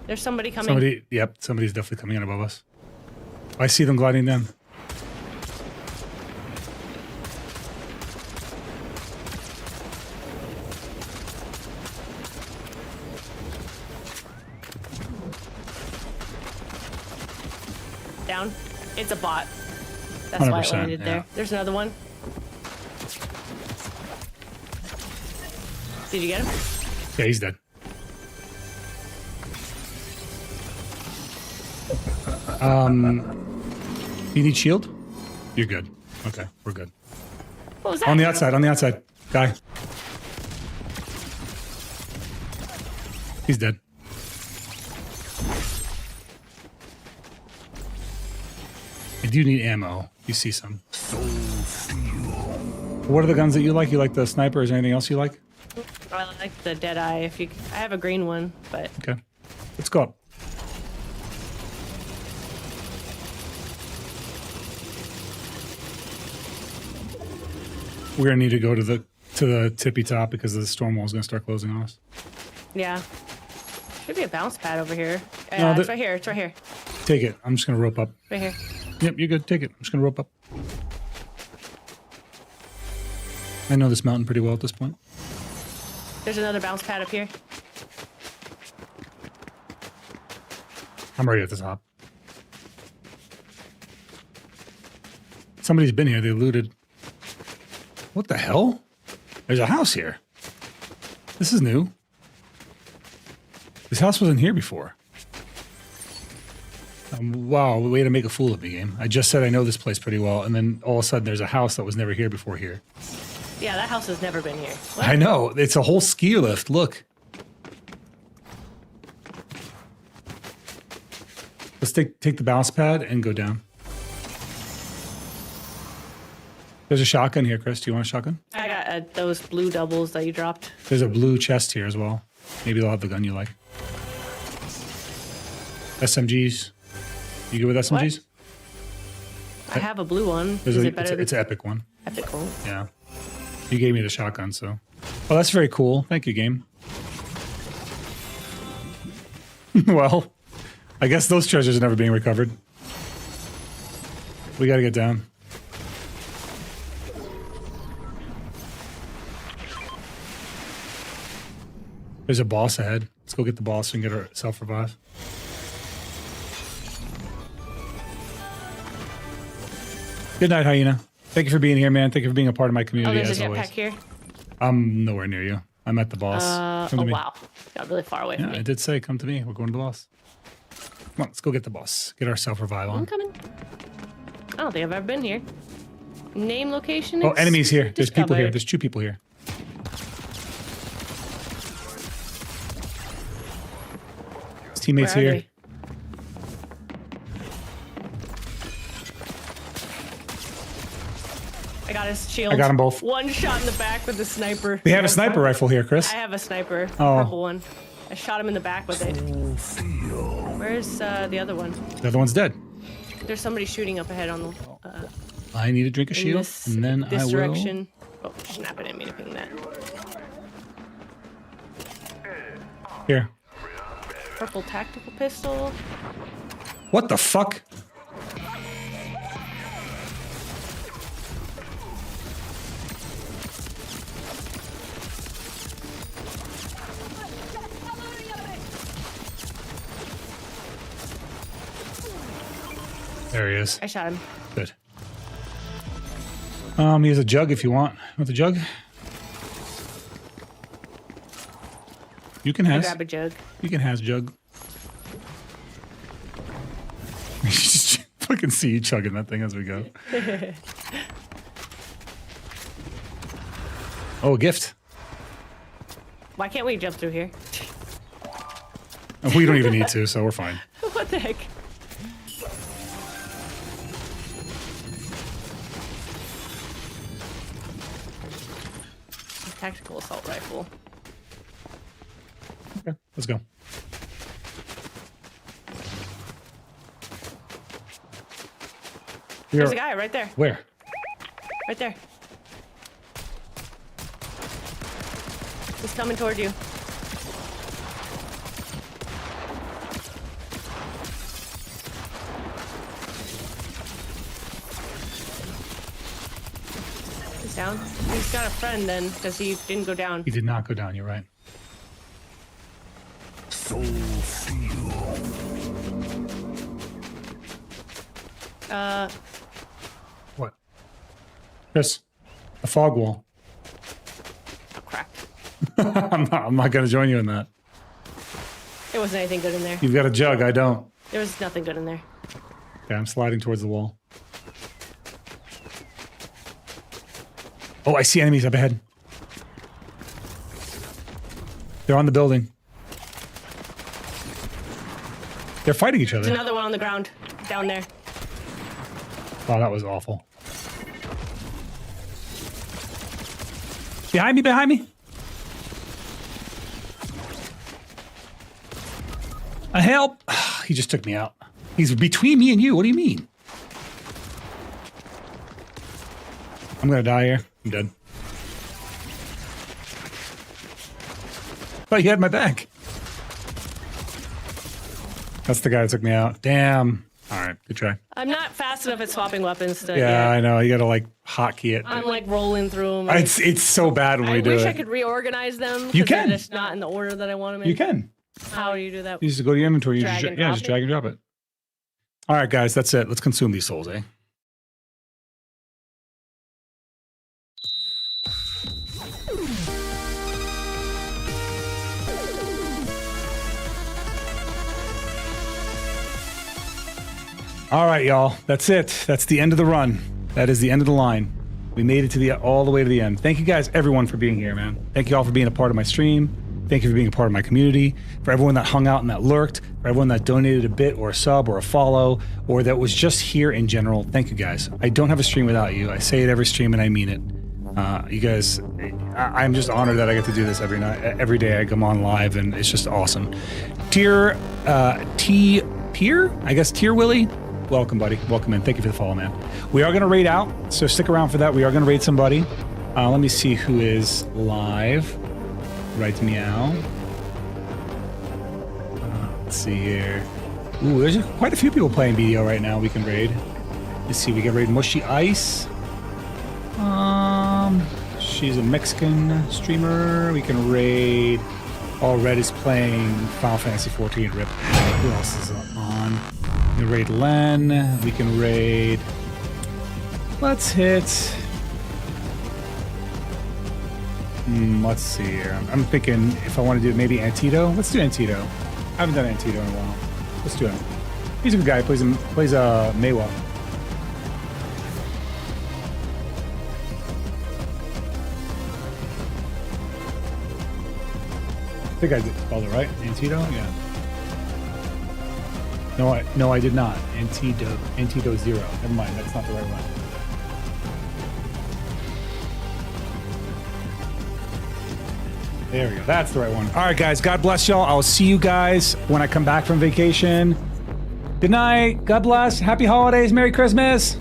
There's somebody coming. Somebody's definitely coming in above us. I see them gliding down. Down. It's a bot. That's why it landed there. There's another one. Did you get him? Yeah, he's dead. You need shield? You're good. Okay, we're good. What was that? On the outside, guy. He's dead. I do need ammo. You see some. What are the guns that you like? You like the sniper? Is there anything else you like? I like the Deadeye. I have a green one, but okay. Let's go up. We're gonna need to go to the tippy top because the storm wall is gonna start closing on us. Yeah. Should be a bounce pad over here. No, It's right here. It's right here. Take it. I'm just gonna rope up. Right here. Yep, you're good. Take it. I'm just gonna rope up. I know this mountain pretty well at this point. There's another bounce pad up here. I'm already at the top. Somebody's been here. They looted. What the hell? There's a house here. This is new. This house wasn't here before. Wow, way to make a fool of me, game. I just said I know this place pretty well, and then all of a sudden there's a house that was never here before here. Yeah, that house has never been here. What? I know. It's a whole ski lift. Look. Let's take the bounce pad and go down. There's a shotgun here, Chris. Do you want a shotgun? I got those blue doubles that you dropped. There's a blue chest here as well. Maybe they'll have the gun you like. SMGs. You good with SMGs? What? I have a blue one. Is it better? It's an epic one. Epic one. Yeah. You gave me the shotgun, so. Oh, that's very cool. Thank you, game. Well, I guess those treasures are never being recovered. We gotta get down. There's a boss ahead. Let's go get the boss and get our self-revive. Good night, Hyena. Thank you for being here, man. Thank you for being a part of my Oh, community there's as a jetpack always. here. I'm nowhere near you. I'm at the boss. Come Oh, to me. wow. Got really far away Yeah, from me. I did say come to me. We're going to the boss. Come on, let's go get the boss. Get our self-revive I'm on. coming. I don't think I've ever been here. Name, location? Oh, enemies here. There's people here. discovered. There's 2 people here. His teammates Where are here. they? I got his shield. I got 'em both. One shot in the back with the sniper. We have a sniper rifle here, Chris. I have a sniper. Oh. Purple one. I shot him in the back with it. Where's the other one? The other one's dead. There's somebody shooting up ahead on the I need to drink a in shield, this, and then this I will. direction. Oh, snap! I didn't mean to ping that. Here. Purple tactical pistol. What the fuck? There he is. I shot him. Good. He has a jug if you want. Want the jug? You can I has. grab a jug. You can has jug. You just fucking see you chugging that thing as we go. Oh, a gift. Why can't we jump through here? We don't even need to, so we're fine. What the heck? Tactical assault rifle. Okay, let's go. There's a guy right there. Where? Right there. He's coming toward you. He's down. He's got a friend then, because he didn't go down. He did not go down, you're right. What? Chris, a fog wall. Oh, crap. I'm not going to join you in that. There wasn't anything good in there. You've got a jug, I don't. There was nothing good in there. Okay, I'm sliding towards the wall. Oh, I see enemies up ahead. They're on the building. They're fighting each There's other. another one on the ground, down there. Wow, that was awful. Behind me, behind me. Help. He just took me out. He's between me and you. What do you mean? I'm going to die here. I'm dead. Thought you had my back. That's the guy that took me out. Damn. All right, good try. I'm not fast enough at swapping weapons to Yeah, I yet. know. You got to like hotkey it. I'm like rolling through them. It's so bad when I we do wish it. I could reorganize them. You 'cause they're can. just not in the order that I want them in. You can. How do you do that? You just go to your inventory. You Drag just, and yeah, drop just it? drag and drop it. All right, guys, that's it. Let's consume these souls, eh? All right, y'all. That's it. That's the end of the run. That is the end of the line. We made it to all the way to the end. Thank you guys, everyone, for being here, man. Thank you all for being a part of my stream. Thank you for being a part of my community. For everyone that hung out and that lurked. For everyone that donated a bit or a sub or a follow or that was just here in general. Thank you guys. I don't have a stream without you. I say it every stream and I mean it. You guys, I'm just honored that I get to do this every night, every day. I come on live and it's just awesome. Tier Willie. Welcome, buddy. Welcome in. Thank you for the follow, man. We are going to raid out, so stick around for that. We are going to raid somebody. Let me see who is live. Right meow. Let's see here. Ooh, there's quite a few people playing BDO right now we can raid. Let's see, we can raid Mushy Ice. She's a Mexican streamer. We can raid... All Red is playing Final Fantasy 14 RIP. Who else is on? We can raid Len. We can raid Let's hit. Let's see here. I'm thinking if I want to do maybe Antito. Let's do Antito. I haven't done Antito in a while. Let's do him. He's a good guy. He plays Maywa. I think I spelled it right. Antito? Yeah. No, I did not. Antito 0. Never mind. That's not the right one. There we go. That's the right one. All right, guys. God bless y'all. I'll see you guys when I come back from vacation. Good night. God bless. Happy holidays. Merry Christmas.